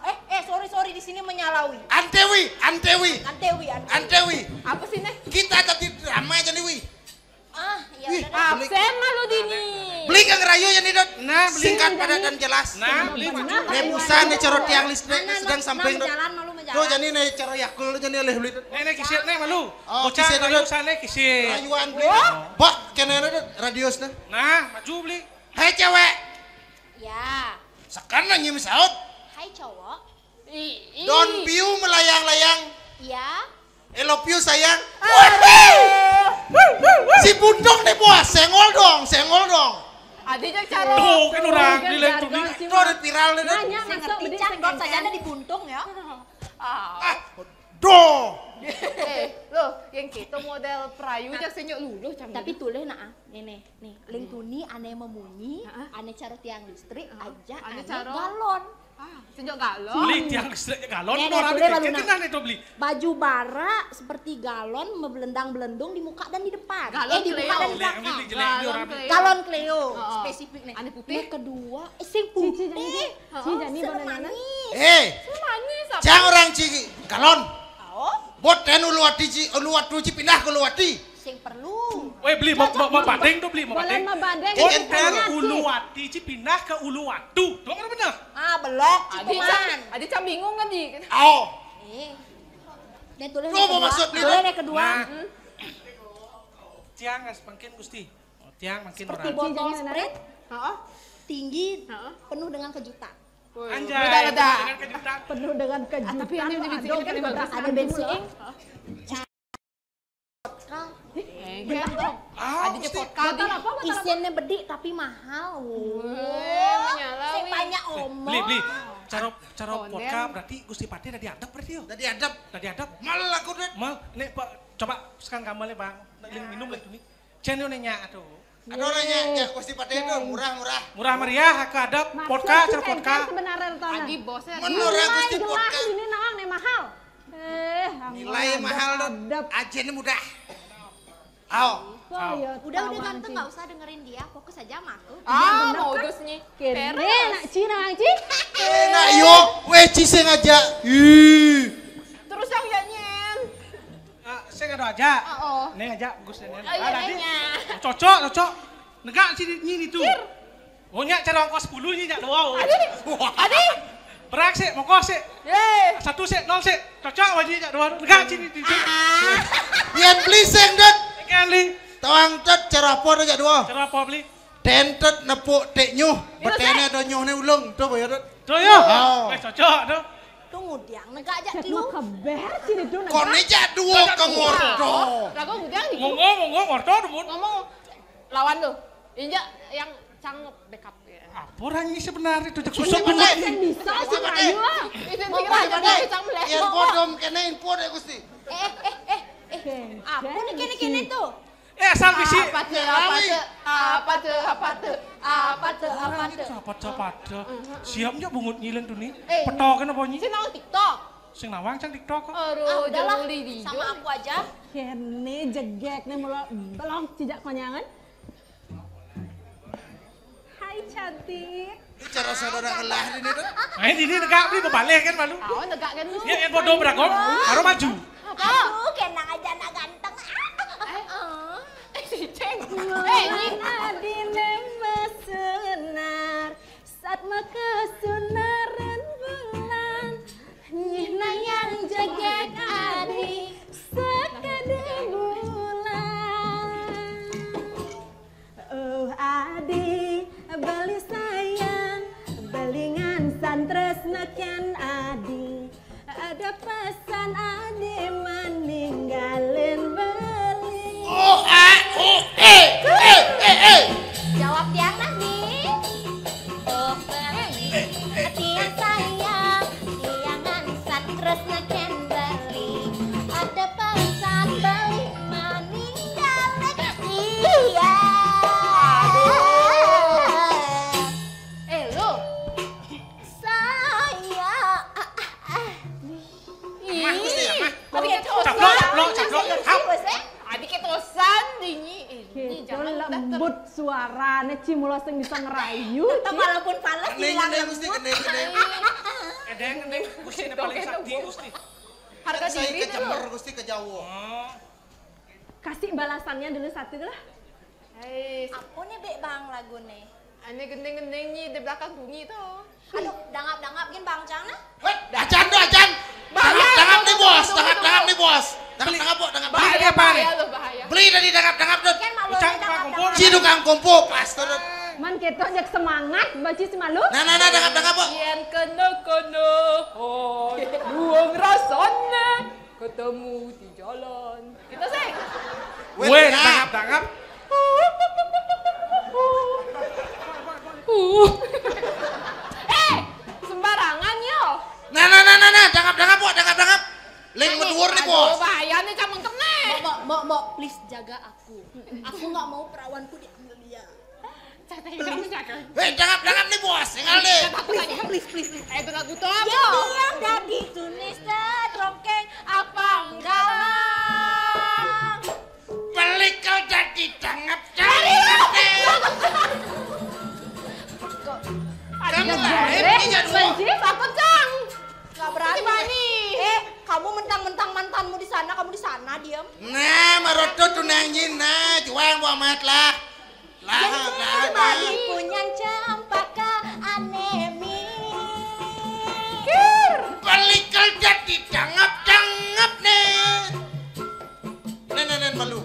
Speaker 2: Sorry di sini menyalawi.
Speaker 8: Antewi.
Speaker 7: Apa sih, Nek?
Speaker 8: Kita tadi drama aja nih, wi.
Speaker 2: Ya
Speaker 8: Wih,
Speaker 2: udah.
Speaker 7: Absen malu dini.
Speaker 8: Beli ke ngerayu ya nih, Dot.
Speaker 9: Nah, beli.
Speaker 8: Singkat, padat dan jelas.
Speaker 9: Nah, beli.
Speaker 8: Nih busa nih caro tiang listrik sedang samping, Dot.
Speaker 2: Malu menjalan.
Speaker 8: Tuh jadi nih caro yakul jadi oleh beli, Dot.
Speaker 9: Nek kisir nek malu.
Speaker 8: Oh,
Speaker 9: Bocah
Speaker 8: kisir,
Speaker 9: rayu
Speaker 8: Dot.
Speaker 9: sana kisir.
Speaker 8: Rayuan beli. Bok, kena Dot radiusnya.
Speaker 9: Nah, maju beli.
Speaker 8: Hei cewek,
Speaker 2: Ya.
Speaker 8: sekarang nyium saut.
Speaker 2: Hai cowok.
Speaker 8: Don't view melayang-layang.
Speaker 2: Ya.
Speaker 8: I love you sayang. Si bundong nih bos, senggol dong.
Speaker 7: Adi jak cara.
Speaker 9: Tuh, kan orang nilai tuh nih.
Speaker 8: Itu ada viral nih. Dot.
Speaker 3: Nanya
Speaker 2: Saya
Speaker 3: masuk
Speaker 2: ngerti
Speaker 3: bedi
Speaker 2: cang, dot saja
Speaker 3: sengkengkeng.
Speaker 2: ada di buntung ya.
Speaker 8: Doh.
Speaker 7: Loh, yang kita model perayu jak senyuk luluh cam.
Speaker 2: Tapi tuleh nih, ling tuni ane memunyi, ane caro tiang listrik, aja ane
Speaker 7: caro.
Speaker 2: galon.
Speaker 7: Senyuk galon.
Speaker 9: Beli tiang listrik galon
Speaker 2: Nek,
Speaker 9: orang
Speaker 2: boleh,
Speaker 9: dikit
Speaker 2: Baluna.
Speaker 9: kan itu beli.
Speaker 2: Baju bara seperti galon membelendang-belendung di muka dan di depan.
Speaker 7: Galon
Speaker 2: Di muka
Speaker 7: Cleo.
Speaker 2: dan di
Speaker 9: Jelek,
Speaker 2: belakang.
Speaker 9: beli jelek ini orang.
Speaker 2: Galon Cleo,
Speaker 7: Oh.
Speaker 2: spesifik nih.
Speaker 7: Ane putih.
Speaker 2: Yang kedua, sing
Speaker 3: Cici
Speaker 2: putih.
Speaker 3: Jani banana.
Speaker 2: Semanis.
Speaker 7: Manis apa?
Speaker 8: Jangan orang cigi galon.
Speaker 2: Oh,
Speaker 8: Bot dan uluwati pindah ke uluwati.
Speaker 2: sing perlu.
Speaker 9: Weh beli mau badeng tuh beli mau
Speaker 3: Boleh
Speaker 9: badeng.
Speaker 3: membandeng.
Speaker 9: Hotel Uluwati pindah ke Uluwatu. Tuh kan benar.
Speaker 2: Belok,
Speaker 7: Adi
Speaker 2: cipuman.
Speaker 7: Adi cam bingung kan di.
Speaker 8: Aw.
Speaker 2: Dan tulis
Speaker 8: Lu mau maksud beli,
Speaker 2: Tulis
Speaker 8: Dot?
Speaker 2: yang kedua.
Speaker 9: Nah. Tiang as makin Gusti. Oh, tiang makin
Speaker 2: Seperti
Speaker 9: orang.
Speaker 2: botol
Speaker 3: Cici,
Speaker 2: Sprite,
Speaker 7: Heeh.
Speaker 2: tinggi, penuh dengan kejutan.
Speaker 9: Anjay.
Speaker 7: Leda-leda.
Speaker 9: Dengan kejutan.
Speaker 3: Penuh dengan kejutan.
Speaker 7: Tapi yang dibisikin
Speaker 3: Aduh,
Speaker 7: kan
Speaker 3: kejutan.
Speaker 7: bagus.
Speaker 2: Ada bensin.
Speaker 9: Ah,
Speaker 7: Adi
Speaker 9: Gusti.
Speaker 7: vodka di.
Speaker 2: Isiannya bedik tapi mahal.
Speaker 7: menyala,
Speaker 2: Saya
Speaker 7: weh.
Speaker 2: banyak omong.
Speaker 9: Beli. Cara
Speaker 7: Konden.
Speaker 9: vodka berarti Gusti Pati tadi adab berarti yo.
Speaker 8: Tadi adab.
Speaker 9: Tadi adab.
Speaker 8: Mal aku Dot.
Speaker 9: Mal, nek Pak coba sekarang kamu Bang. Minum lagi tuh nih. Channel nya aduh.
Speaker 8: Ada orangnya ya pasti pada itu murah-murah.
Speaker 9: Murah meriah ke adab vodka, cara vodka.
Speaker 3: Sebenarnya Rtona.
Speaker 7: Adi bosnya.
Speaker 8: Menurut Gusti
Speaker 3: Gelas
Speaker 8: vodka.
Speaker 3: ini nawang nih mahal.
Speaker 8: Nilai mahal Dot.
Speaker 3: Adab.
Speaker 8: Ajen mudah. Aw.
Speaker 2: Udah ganteng nggak usah dengerin dia, fokus aja sama aku.
Speaker 7: Modusnya.
Speaker 3: Kene nak Cina Ci.
Speaker 8: Enak yo, weh ciseng aja. Ih.
Speaker 7: Terus yang nyanyiin.
Speaker 9: Saya nggak ada aja.
Speaker 7: Oh.
Speaker 9: Neng aja, Gus Neng.
Speaker 7: Iya, nengnya.
Speaker 9: Cocok. Negak sini ini tuh. Oh nyak cara ongkos 10 nih nyak doang.
Speaker 7: Adi.
Speaker 9: Berak sih, mongkos sih.
Speaker 7: Yeay.
Speaker 9: 1 sih, 0 sih. Cocok wajib nyak doang. Negak sini.
Speaker 8: Pian bliseng Dot.
Speaker 9: Kan li.
Speaker 8: Tawang Dot cara apa aja dua.
Speaker 9: Cara apa beli?
Speaker 8: Tentet nepuk tek nyuh. Betene do nyuh ne ulung. Tuh ya Dot.
Speaker 9: Tuh yo.
Speaker 8: Oh.
Speaker 9: Cocok tuh.
Speaker 2: Tunggu diang, negak aja
Speaker 3: Cek
Speaker 2: lu.
Speaker 3: mau keber Cina itu nak.
Speaker 8: Kone ja dua ke ngordo.
Speaker 7: Rago udang di.
Speaker 9: Monggo, orto demun.
Speaker 7: Ngomong lawan lu. Injak yang cangep backup ya.
Speaker 9: Apa orang ini sebenarnya itu jak
Speaker 8: Susah
Speaker 9: susah
Speaker 8: banget.
Speaker 9: banget.
Speaker 3: Yang bisa sih Melayu.
Speaker 7: Itu
Speaker 2: Mau
Speaker 7: pikir aja
Speaker 2: apa,
Speaker 7: cang meleh.
Speaker 8: Yang podom kene info deh Gusti.
Speaker 2: Apa nih kene tuh?
Speaker 9: Asal bisi.
Speaker 7: Apa tuh?
Speaker 9: Cepat. Siapnya bungut nyilen tuh nih.
Speaker 7: Eh.
Speaker 9: Petokan apa nyi?
Speaker 7: Si nang TikTok.
Speaker 9: Sing nawang cang TikTok.
Speaker 7: Aduh,
Speaker 2: Udahlah,
Speaker 7: jangan di
Speaker 2: sama aku aja.
Speaker 3: Kene jegek nih mula belum cijak konyangan. Hai cantik.
Speaker 8: Ini cara saudara ngelah ini Dot.
Speaker 9: Main ini negak beli bebalik kan malu.
Speaker 7: Oh, negak kan lu.
Speaker 9: Ya yang bodoh beragam, baru maju.
Speaker 2: Aduh, kena aja nak ganteng.
Speaker 7: Si Ceng.
Speaker 3: Adine mesenar saat maka sunaran bulan nyihna yang jegek adi sekade bulan. Oh adi beli sayang belingan santres neken adi ada pesan adi maning suara nih Cimulo sing bisa ngerayu.
Speaker 2: Tapi walaupun fales hilang
Speaker 8: Gusti gede.
Speaker 9: Edeng Gusti ne paling sakti Gusti.
Speaker 7: Harga
Speaker 8: Saya
Speaker 7: diri
Speaker 8: ke Jember Gusti ke Jawa.
Speaker 3: Kasih balasannya dulu satu lah.
Speaker 7: Hei,
Speaker 2: Apa nih Bek Bang lagu nih?
Speaker 7: ane gendeng-gendengnya di belakang bunyi tuh.
Speaker 2: Aduh, dangap-dangap gin Bang Cang nah.
Speaker 8: Ajan. Dangap nih bos. Dangap.
Speaker 9: Beli apa nih?
Speaker 7: Bahaya.
Speaker 8: Beli tadi dangap tuh.
Speaker 2: Kan malu
Speaker 9: Ucang tukang kumpul.
Speaker 8: Ci tukang kumpul pas tuh.
Speaker 3: Man kita ajak semangat baca si malu.
Speaker 8: Nah, dangap po.
Speaker 7: Yen kena oh, buang rasanya ketemu di jalan. Kita sih.
Speaker 9: Weh, dangap.
Speaker 7: Sembarangan yo.
Speaker 8: Nah, dangap po. Ling medhuwur nih bos.
Speaker 7: Bahaya nih kamu kene.
Speaker 2: Mbok, please jaga aku. Aku nggak mau perawanku diambil dia.
Speaker 8: Dangap nih bos. Tinggal deh.
Speaker 2: Please.
Speaker 7: Itu lagu tuh apa?
Speaker 2: Yang dari Tunis terongkeng apa enggak?
Speaker 8: Beli kau jadi dangap. Kamu
Speaker 7: Takut Cang.
Speaker 2: Nggak berani.
Speaker 7: Bani.
Speaker 2: Kamu mentang-mentang mantanmu di sana, kamu di sana diam.
Speaker 8: Nah, maroto tunangin nah, juang muamat lah.
Speaker 2: Bali punya campaka anemi.
Speaker 8: Beli kau jadi dangap nih. Nen malu.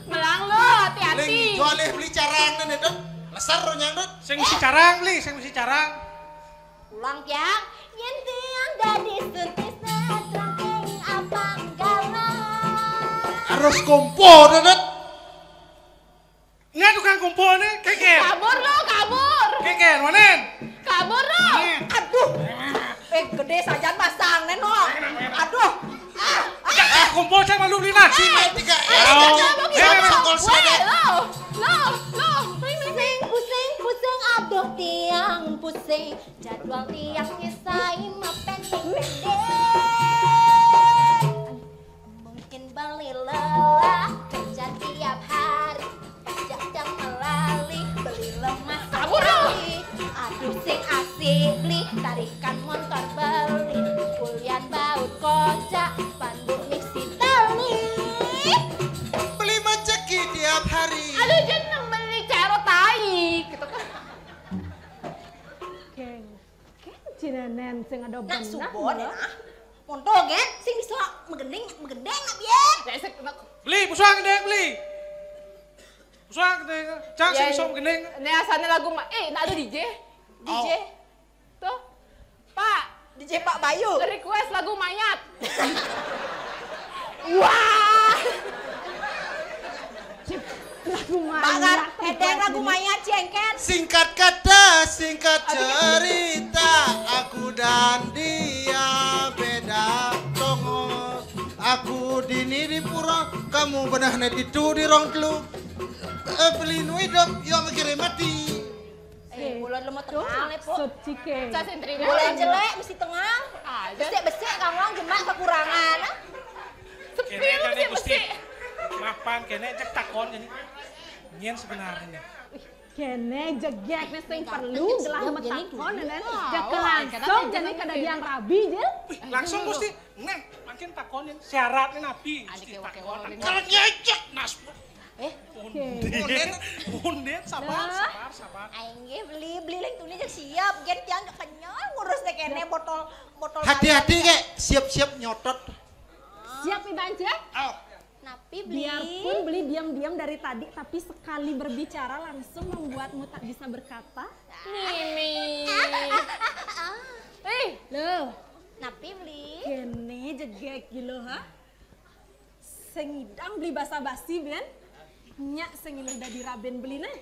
Speaker 7: Melang lo, hati-hati.
Speaker 8: Ling jual beli carang nih dot. Lesar nyang dot.
Speaker 9: Sing mesti carang, Li, sing mesti carang.
Speaker 2: Pulang tiang, yen tiang dari suntis terongkeng apa enggak?
Speaker 8: Harus kumpul dot.
Speaker 9: Nya tukang kumpul nih, keken.
Speaker 7: Kabur lo, kabur.
Speaker 9: Keken, manen.
Speaker 7: Kabur lo.
Speaker 2: Aduh, gede saja pasang neno. Aduh,
Speaker 9: Kumpul saya malu beli nasi.
Speaker 8: Tiga.
Speaker 2: Aduh tiang pusing, jadwal tiang nyesai pendek. Mungkin beli lelah, kerja tiap hari, jam melalih, beli lemas sekali. Aduh sing asik beli, tarikan motor beli, kuliah baut kocak, panduk misi tali.
Speaker 8: Beli maceki tiap hari.
Speaker 7: Aduh jangan beli cerot tai. Gitu kan.
Speaker 3: Cinanen sing ada
Speaker 2: Nak
Speaker 3: benar.
Speaker 2: subon ya. Montong ya, sing bisa megendeng nak biar.
Speaker 9: Beli, pusuang gede beli. Pusuang gede. Cang sing sok gede.
Speaker 7: Ini asalnya lagu nak ada DJ. Tuh. Pak,
Speaker 2: DJ Pak Bayu.
Speaker 7: request lagu mayat.
Speaker 2: Wah,
Speaker 3: Lagu
Speaker 2: Bakar,
Speaker 3: mayat.
Speaker 2: edeng lagu mayat cengken.
Speaker 8: Singkat kata, singkat cerita, aku dan dia beda tongos. Aku dini di pura, kamu benar itu di rong telu. Beli hidup, yo mikirin mati.
Speaker 2: Bulan lemot tengah lepo.
Speaker 3: Sucike.
Speaker 7: Saya sentri.
Speaker 2: Bulan jelek mesti tengah.
Speaker 7: Ada.
Speaker 2: Besek kanglang jemak kekurangan.
Speaker 9: Kene tadi Gusti. Mapan kene cek takon ini. Nyen sebenarnya.
Speaker 3: Kene jegek nih sing perlu gelah metakon nen. Jak langsung jadi kada diang rabi jel.
Speaker 9: Langsung Gusti. Nah, makin takonin syaratnya nabi. Gusti takon.
Speaker 8: Kalau nyecek nas.
Speaker 9: Unden, sabar.
Speaker 2: Aing ge beli leng tuni jak siap. Gen tiang kenyal ngurus deh kene botol.
Speaker 8: Hati-hati kek, siap-siap nyotot.
Speaker 3: Siap Ibanje?
Speaker 2: Napi beli.
Speaker 3: Biarpun beli diam-diam dari tadi, tapi sekali berbicara langsung membuatmu tak bisa berkata.
Speaker 7: Mimi.
Speaker 3: Loh,
Speaker 2: Napi beli.
Speaker 3: kene jegek gitu ha? Sengidang beli basa-basi ben? Nyak sengil udah diraben beli nih.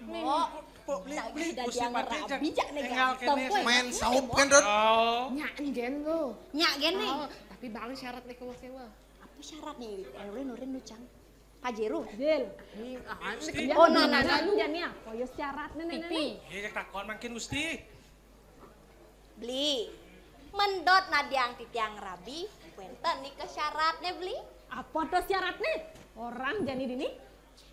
Speaker 9: Beli
Speaker 2: Gusti
Speaker 9: pati
Speaker 2: rabi jak nih
Speaker 9: tinggal
Speaker 2: ganteng.
Speaker 9: kene.
Speaker 8: Main saup kan Dot?
Speaker 9: Oh.
Speaker 7: Nyak gen lo.
Speaker 2: Nyak gene.
Speaker 7: Tapi bang syarat nih kewa-kewa.
Speaker 2: Apa syaratnya? Nurin lu cang. Pajero.
Speaker 3: Jel.
Speaker 2: Oh, nah.
Speaker 3: Jani apa? Ya syarat nih.
Speaker 9: Iya cek takon makin Gusti.
Speaker 2: Beli. Mendot nadiang titiang rabi. Wenten nih ke syaratnya beli.
Speaker 3: Apa tuh syaratnya? Orang jani dini?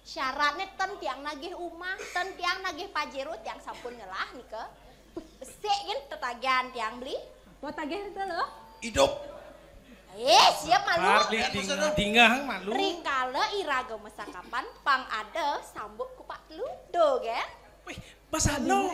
Speaker 2: Syaratnya ten tiang nagih umah, ten tiang nagih pajero tiang sampun ngelah nih ke. Besek kan tetagihan tiang beli.
Speaker 3: Mau tagih itu loh?
Speaker 8: Hidup.
Speaker 2: Siap malu.
Speaker 1: Parli tinggal malu.
Speaker 2: Ringkala iraga mesakapan pang ada sambuk kupak ludo kan?
Speaker 9: Wih, basalo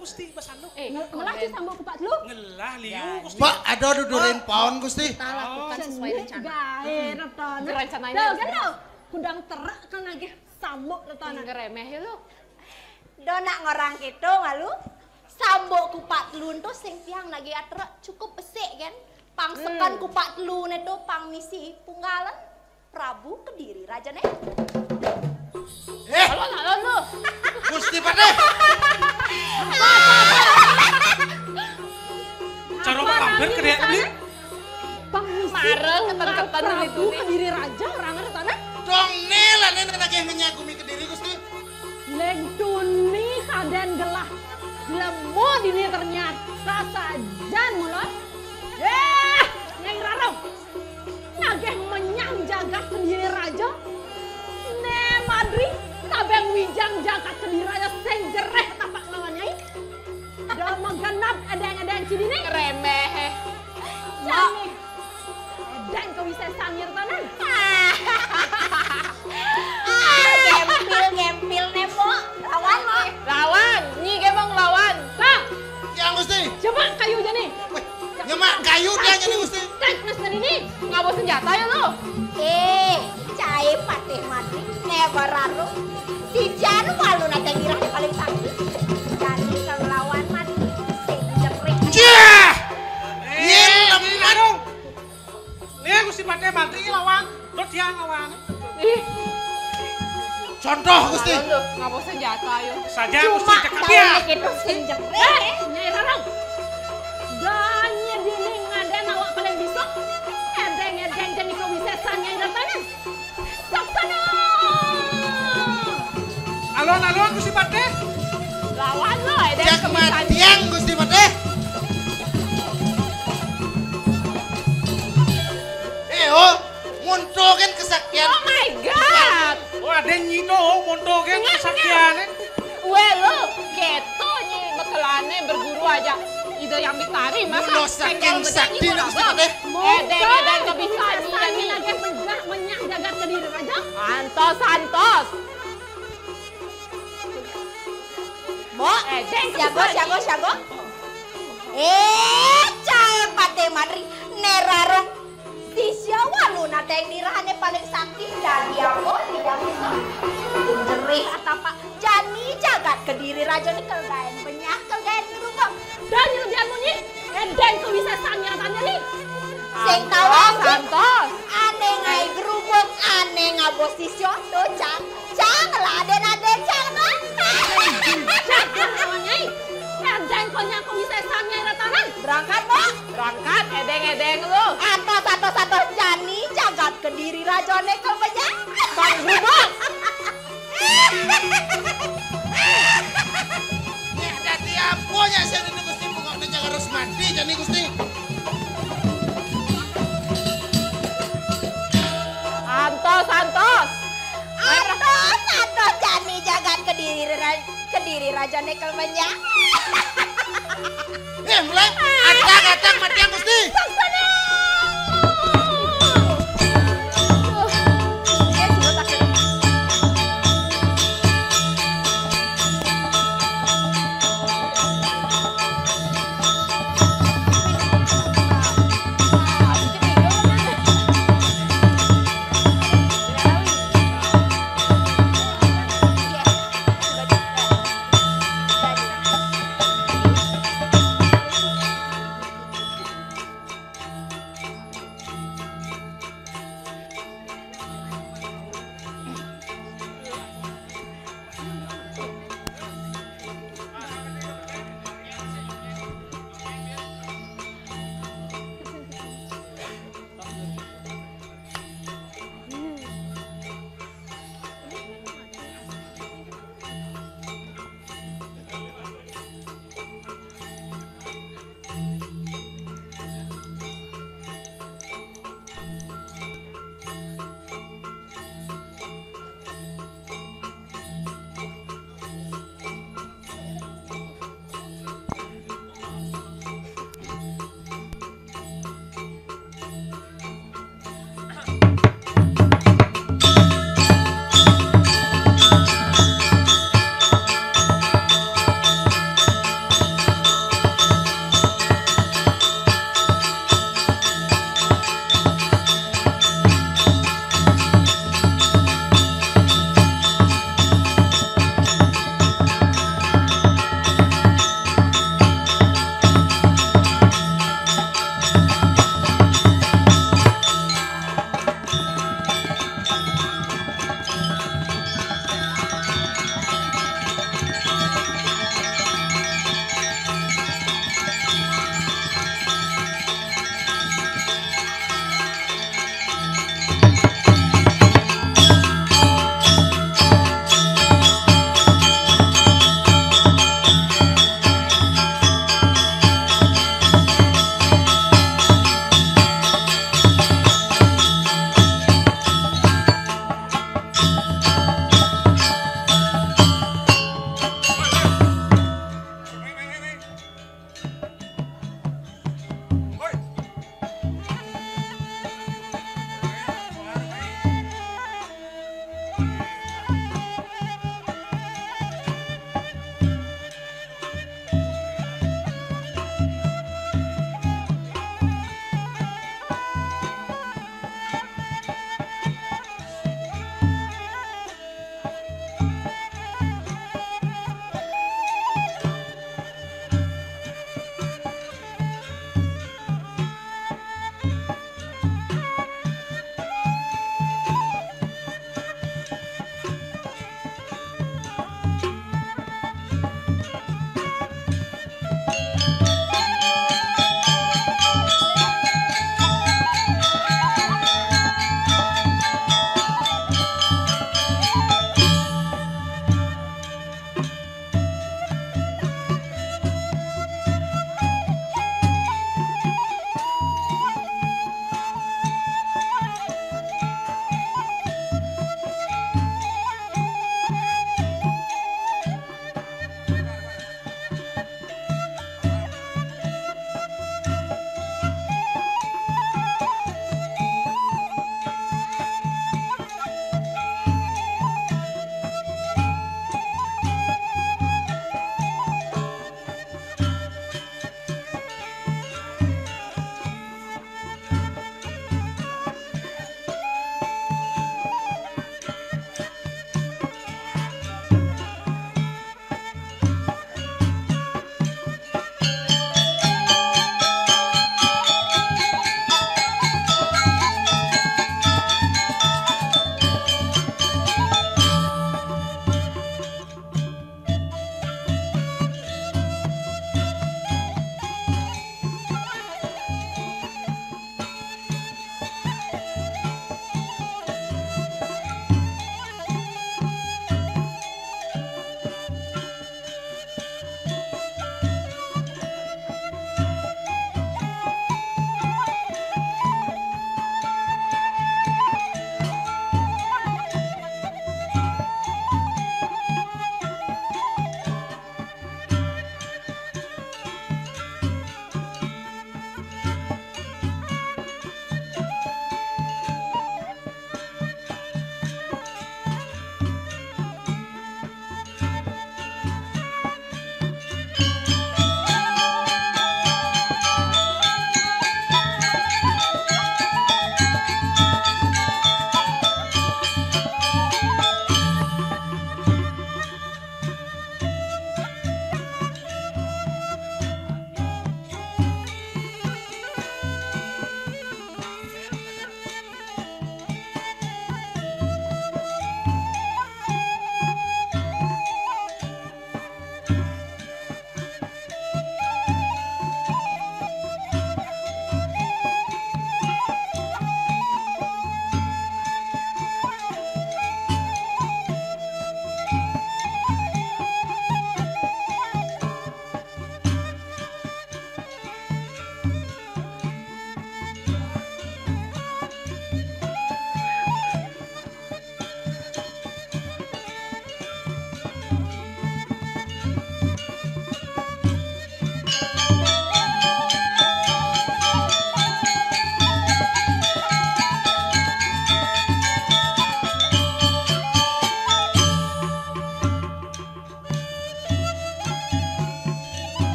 Speaker 9: Gusti, basalo.
Speaker 3: Ngelah sih sambal kupak lu?
Speaker 9: Ngelah liu Gusti.
Speaker 8: Pak, ada dudurin paon Gusti.
Speaker 7: Kita lakukan sesuai rencana.
Speaker 3: Gae retona.
Speaker 7: Rencananya.
Speaker 3: Tuh kan lo. Kudang terak kan lagi sambuk retona.
Speaker 7: Ngeremeh ya lu.
Speaker 2: Donak ngorang gitu malu. Sambuk kupak telun tuh sing tiang lagi atrek cukup besek kan? Pangsekan kupak telun itu pang misi punggalan Prabu Kediri Raja nih.
Speaker 7: Alon lu.
Speaker 8: Gusti Pade.
Speaker 1: Cara mampir kedek beli.
Speaker 3: Bang misi.
Speaker 7: Mareng ketan-ketan
Speaker 3: Prabu Kediri Raja orang retona.
Speaker 8: Dong nela nenek nagih menyagumi Kediri Gusti.
Speaker 3: Lengtuni kaden gelah. Lemu dini ternyata sajan mulot. Nyai Rarong. Nageh menyang jagat Kediri Raja. Ne Madri. Tabeng wijang jagat Kediri Raja sing jereh tapak lawan nyai. Dah menggenap edeng-edeng cidini.
Speaker 7: Ngeremeh.
Speaker 3: Jani. Edeng kewisesan nyirtanan.
Speaker 2: Ngempil Nebo. Lawan lo.
Speaker 7: Lawan, nyi gemong lawan.
Speaker 3: Kak,
Speaker 8: Yang Gusti.
Speaker 3: coba kayu Jani.
Speaker 8: Wih, nyemak kayu dia nih Gusti.
Speaker 3: Tek mas dari ini.
Speaker 7: Nggak bawa senjata ya lu?
Speaker 2: Cai patih mati. Never raru. Si Jan walu nate ngira paling sakit. Jadi kalau lawan mati sing jerik.
Speaker 8: Cia! Lemen.
Speaker 9: Nih Gusti Pade mati lawan. Lo tiang lawan.
Speaker 7: Ih,
Speaker 8: Contoh Gusti.
Speaker 7: alon lu. Nggak bawa senjata ya.
Speaker 1: Saja
Speaker 2: Cuma
Speaker 1: Gusti cekap ya.
Speaker 2: daun itu sing jerik.
Speaker 3: Nyai Rarong. Danya dini ngaden awak paling bisa. Edeng-edeng jadi kewisesan Nyai Rarong. Saksana.
Speaker 9: Alon Gusti Pade.
Speaker 7: Lawan lo, ada
Speaker 8: Jak matiang Gusti Pade. Muntokin kesaktian.
Speaker 7: Oh my god.
Speaker 9: Oh ada nyino monto kan kesaktian.
Speaker 7: Weh lo, keto nyi bekelane berguru aja. Ide yang ditari masa
Speaker 8: Mulo saking sakti na Gusti Pade.
Speaker 7: Edeng kebisan
Speaker 3: Kewisesan
Speaker 7: nyi.
Speaker 3: lagi menyak jagat Kediri Raja.
Speaker 7: Santos.
Speaker 2: Mo,
Speaker 7: Edeng
Speaker 2: siago. Cai patih madri. Nerarong. Tisya walu nate yang dirahane paling sakti dari aku tidak bisa jerih atapa Jani jagat Kediri Raja ini kelgaen benyah kelgaen gerubang
Speaker 3: Dan nyelebihan munyi. Edeng kewisesan nyatanya nih.
Speaker 2: sing tahu
Speaker 7: Santos.
Speaker 2: ane ngai gerubang ane ngabos tisya tuh cang lah aden cang
Speaker 3: Jangan lawan Nyai. Edeng konya kewisesan Nyai Ratanan.
Speaker 2: berangkat Mo
Speaker 7: Berangkat edeng lu.
Speaker 2: satu Jani jagat Kediri Raja ini kelbenyah
Speaker 7: Bang Gerubang.
Speaker 8: Nih dadi aponya saya ini Gusti pokoknya jangan harus mati jani Gusti.
Speaker 7: Santos.
Speaker 2: Antos Jani jagat Kediri Raja ini kelbenyah
Speaker 8: Mulai acak matiang Gusti.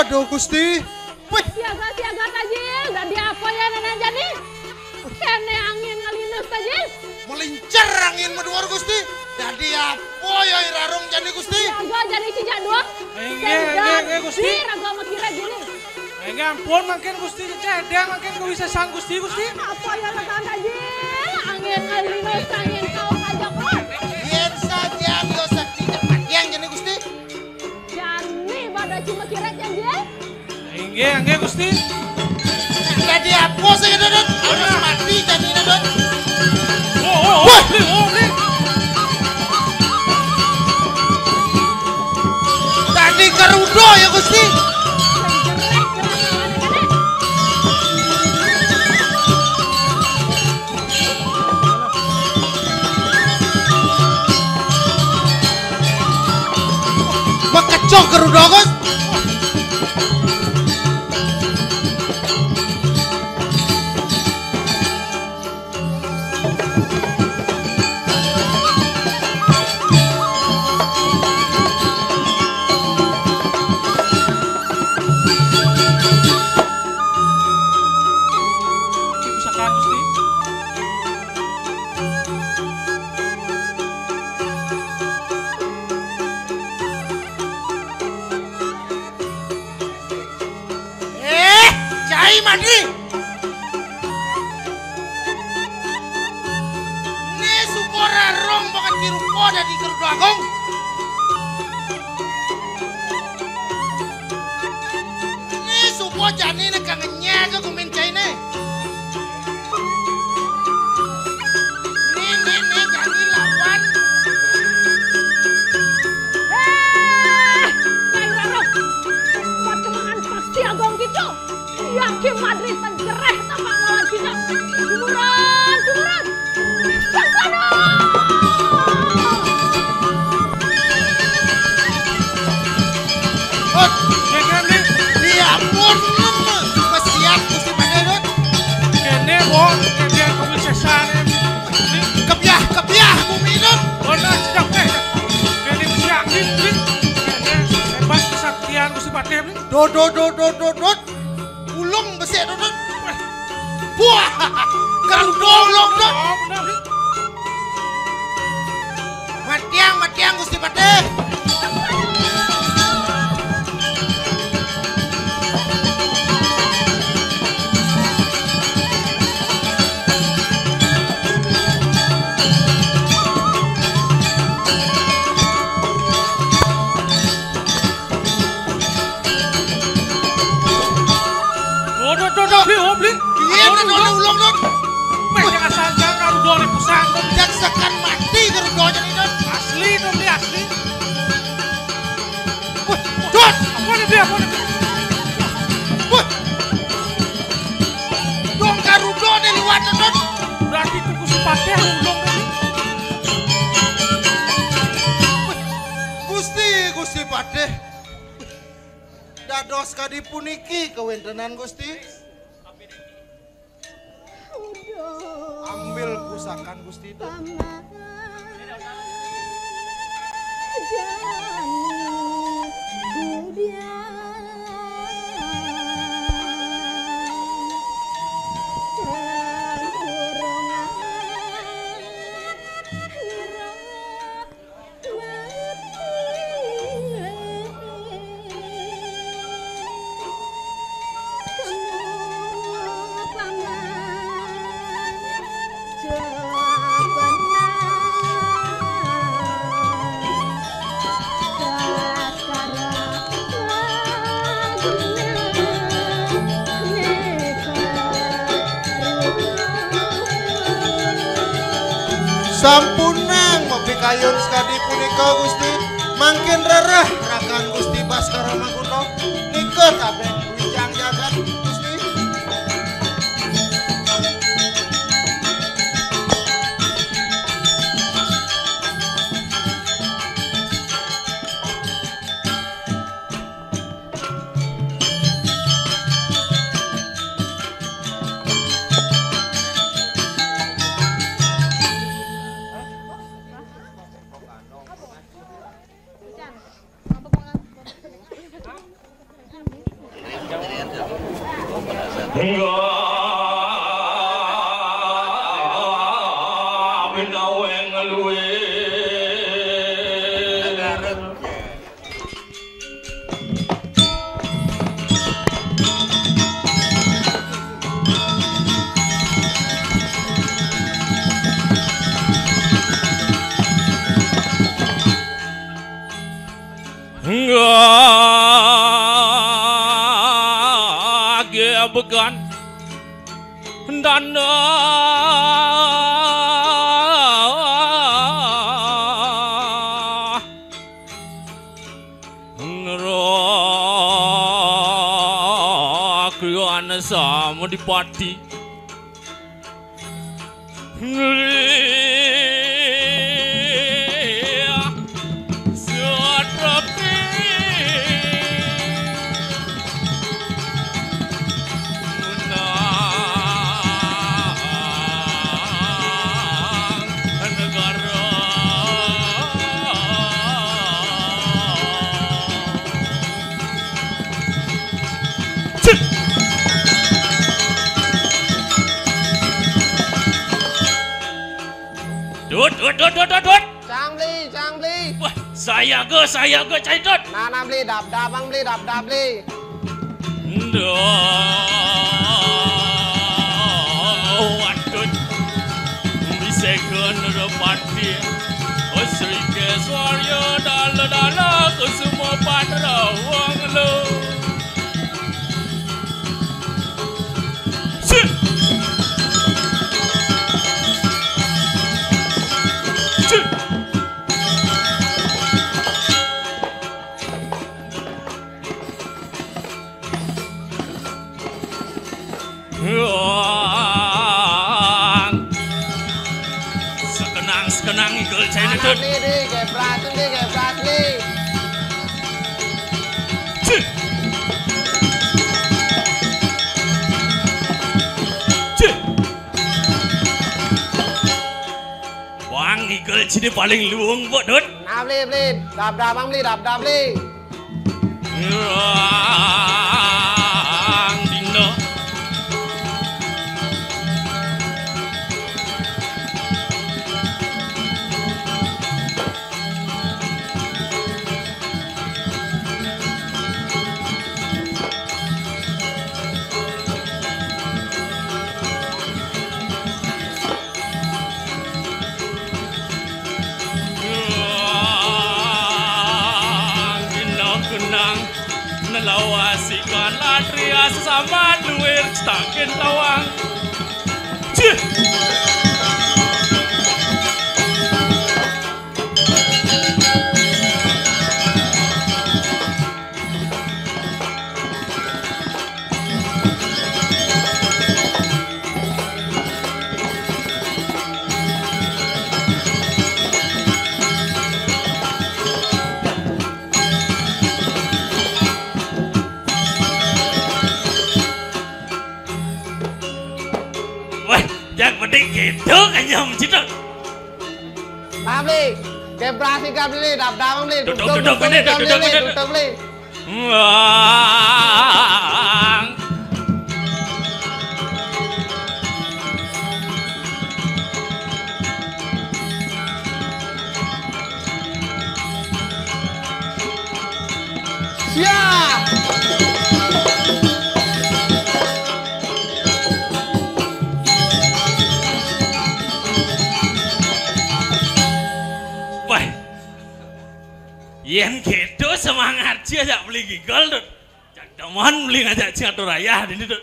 Speaker 8: Aduh Gusti. Wih,
Speaker 3: Siaga tajil, dan apa ya nenek Jani? Kene angin ngelinus tajil.
Speaker 8: melincar angin meduar Gusti. Jadi apa ya irarong Jani Gusti?
Speaker 3: Siaga Jani cijak dua.
Speaker 9: Enggak Gusti.
Speaker 3: Di raga mau kira gini.
Speaker 9: Enggak ampun makin Gusti cedang makin gak bisa sang Gusti.
Speaker 3: Apa ya lekan tajil? Angin ngelinus, angin kau ajak kok.
Speaker 8: Biar saja yo sakti dapat yang Jani Gusti.
Speaker 3: Jani pada cuma kira tajil.
Speaker 9: Enggak Gusti.
Speaker 8: Jadi apa sih Dodot? Harus mati Jani Dodot.
Speaker 9: Beli.
Speaker 8: Tadi Garuda ya Gusti. Makacok Garuda Gus.
Speaker 9: Pusaka Gusti.
Speaker 8: Cai mandi. Ini supora rong bakat kirupo dari Garuda Agung. Ini supo Jani ne kangennya ke kumin cai ne. Nih Jani lawan.
Speaker 3: Perkembangan paksi agong gitu. Yakin Madrid penjereh sama ngelawan kita. Dumuran. Sana.
Speaker 8: Hot,
Speaker 9: Enggak nih.
Speaker 8: dia pun mesiat Gusti Padedot.
Speaker 9: Kene wong kene kau bisa sang.
Speaker 8: Kebiah bumi Dot.
Speaker 9: Bona cedang teh. Kene bisa angin. Kene hebat kesaktian Gusti Padem.
Speaker 8: Dot. Ulung besi Dot. Buah, Garuda ulung Dot.
Speaker 9: Oh benar nih.
Speaker 8: Matiang Gusti Padeh.
Speaker 9: Beli.
Speaker 8: Iya, Dot ulung Dot.
Speaker 9: Jangan asal jangan Garuda nih pusang.
Speaker 8: Jaksakan mati Garudanya nih Dot.
Speaker 9: Asli dong beli asli.
Speaker 8: Dot.
Speaker 9: Apa nih dia?
Speaker 8: Wih. Dong Garuda nih liwat Dot.
Speaker 9: Berarti itu Gusti Padem ulung tadi.
Speaker 8: Gusti Padeh. Dados kadi puniki kewentenan Gusti. Ambil pusakan Gusti itu. Sampunang mapikayon sekali punika Gusti. Mangkin rerah rakan Gusti Baskara Mangunto. Nikot abeng wijang jagat Gusti.
Speaker 10: minaweng luwe began dan ngerokrian sama di pati Dut.
Speaker 11: Cangli.
Speaker 10: Wah, saya ke cai dut.
Speaker 11: Nah beli dap beli.
Speaker 10: Waduh, bisa ke nerepati. Osri ke suaryo dala ke semua padrawang lo. Sekenang ikut saya itu.
Speaker 11: Kayak Bradley.
Speaker 10: Wang ikut sini paling luang buat dut.
Speaker 11: Nah beli. Dap beli.
Speaker 10: Dino. Lawasikan latria sesama duir stakin tawang. Penting gitu kayaknya mencita.
Speaker 11: Beli, kayak berasik beli, dap beli.
Speaker 10: Duduk
Speaker 11: beli. Siap.
Speaker 10: Yang gitu semangat sih ajak beli gigol tuh. Jangan beli ngajak ciatur raya ini tuh.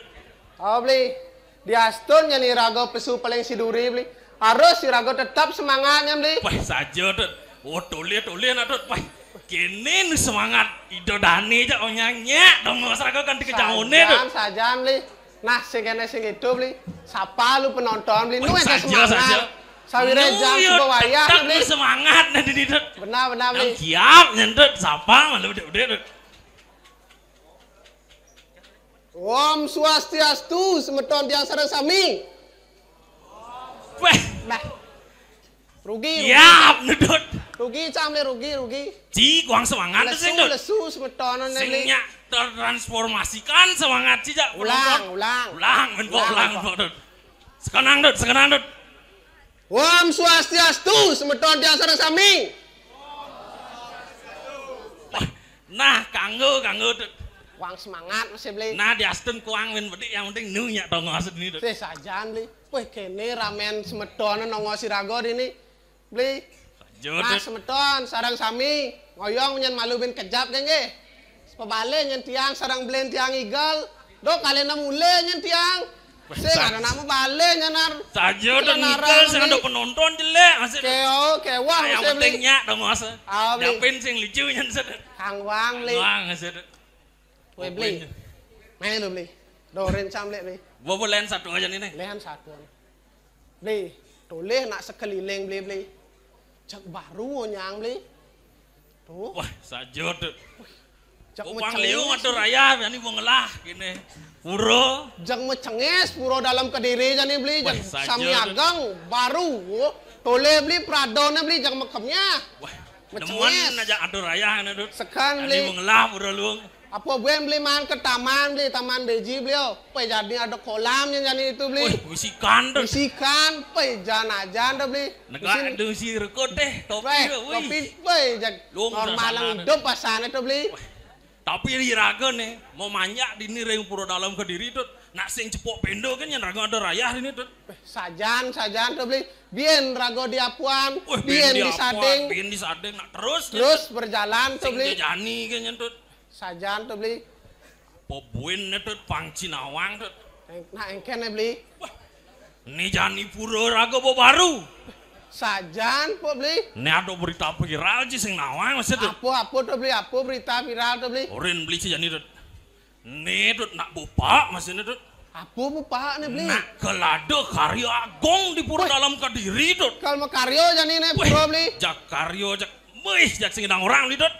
Speaker 11: Oh beli. Di Aston yang Rago pesu paling siduri beli. Harus si Rago tetap semangatnya beli.
Speaker 10: Wah saja tuh. Oh tulis nak tuh. Wah kini nih semangat Ido Dani aja nyanyi dong masyarakat kan dikejauhne tuh.
Speaker 11: Saja beli. Nah segene sing itu beli. Siapa lu penonton beli. Nu
Speaker 10: saja.
Speaker 11: Sawire jam sebuah wayang
Speaker 10: beli semangat nanti di
Speaker 11: benar beli
Speaker 10: siap nyentet siapa malu udah
Speaker 11: Om Swastiastu semeton tiang sareng sami
Speaker 10: weh
Speaker 11: nah rugi
Speaker 10: siap nedut
Speaker 11: rugi camle rugi
Speaker 10: ci kuang semangat sing
Speaker 11: lesu semetonan
Speaker 10: sing nyak tertransformasikan semangat ci jak
Speaker 11: ulang
Speaker 10: menpok sekenang dut
Speaker 11: Om Swastiastu, semeton tiang sareng sami.
Speaker 10: Nah, kanggo Dut.
Speaker 11: Kuang semangat masih beli.
Speaker 10: Nah, diasten kuang men bedik yang penting nunyak tong ngasut ini Dut.
Speaker 11: Teh sajan beli. Wih kene ramen semeton nongo sirago ini. Beli. Nah, semeton sareng sami. Ngoyong nyen malu bin kejap kan nggih. Pebale nyen tiang sareng belen tiang igal. Dok kalian mule nyen tiang. Sing ana nama bale nyenar.
Speaker 10: Sajo dan igal sing ada penonton jelek masih.
Speaker 11: Kewah
Speaker 10: yang penting nyak dong mas. Dapin sing lucu nyen set.
Speaker 11: Kang Wang beli.
Speaker 10: Wang set.
Speaker 11: Weh beli. Main lo beli. Doren cam beli.
Speaker 10: Bobo len satu aja nih.
Speaker 11: Len satu. Beli. Toleh nak sekeliling beli. Cek baru nyang beli. Tuh.
Speaker 10: Wah, sajo tuh. Upang liu ngatur raya, ini mau ngelah gini. Puro.
Speaker 11: Jeng mecenges, puro dalam Kediri jani beli. Jeng Sami Agang baru. Toleh beli Pradona beli jeng mekemnya.
Speaker 10: Wah, teman aja atur raya ini tuh.
Speaker 11: Sekan beli.
Speaker 10: Ini mau ngelah puro luang.
Speaker 11: Apa gue beli main ke taman beli, taman Beji beliau. Pe jadi ada kolamnya jadi itu beli.
Speaker 10: Bisikan tuh.
Speaker 11: Bisikan, pe jangan aja anda beli.
Speaker 10: Negara ada si rekod deh,
Speaker 11: topi pe normal hidup pasangan itu beli.
Speaker 10: Tapi di raga nih, mau manyak di nih reng pura dalam Kediri tuh. Nak sing cepok pendo kan yang raga ada raya ini tuh.
Speaker 11: Sajan tuh beli. Bien raga di Apuan, bien di Sadeng.
Speaker 10: Bien di Sadeng, nak terus.
Speaker 11: Terus berjalan tuh beli.
Speaker 10: Sing jani kan tuh.
Speaker 11: Sajan tuh beli.
Speaker 10: Pobuin tuh pang Cinawang tuh.
Speaker 11: Nah engken beli.
Speaker 10: Ini jani pura raga baru.
Speaker 11: Sajan po beli.
Speaker 10: Ini ada berita viral sih sing Nawang masih tuh.
Speaker 11: Apa tuh beli? Apa berita viral tuh beli?
Speaker 10: Oren beli sih jani tuh. Ini tuh nak bupak masih tuh.
Speaker 11: Apa bupak nih beli?
Speaker 10: Nak kelado karyo agong di pura dalam Kediri tuh.
Speaker 11: Kalau mau karyo jani nih pura beli.
Speaker 10: Jak karyo jak, jak sing orang li tuh.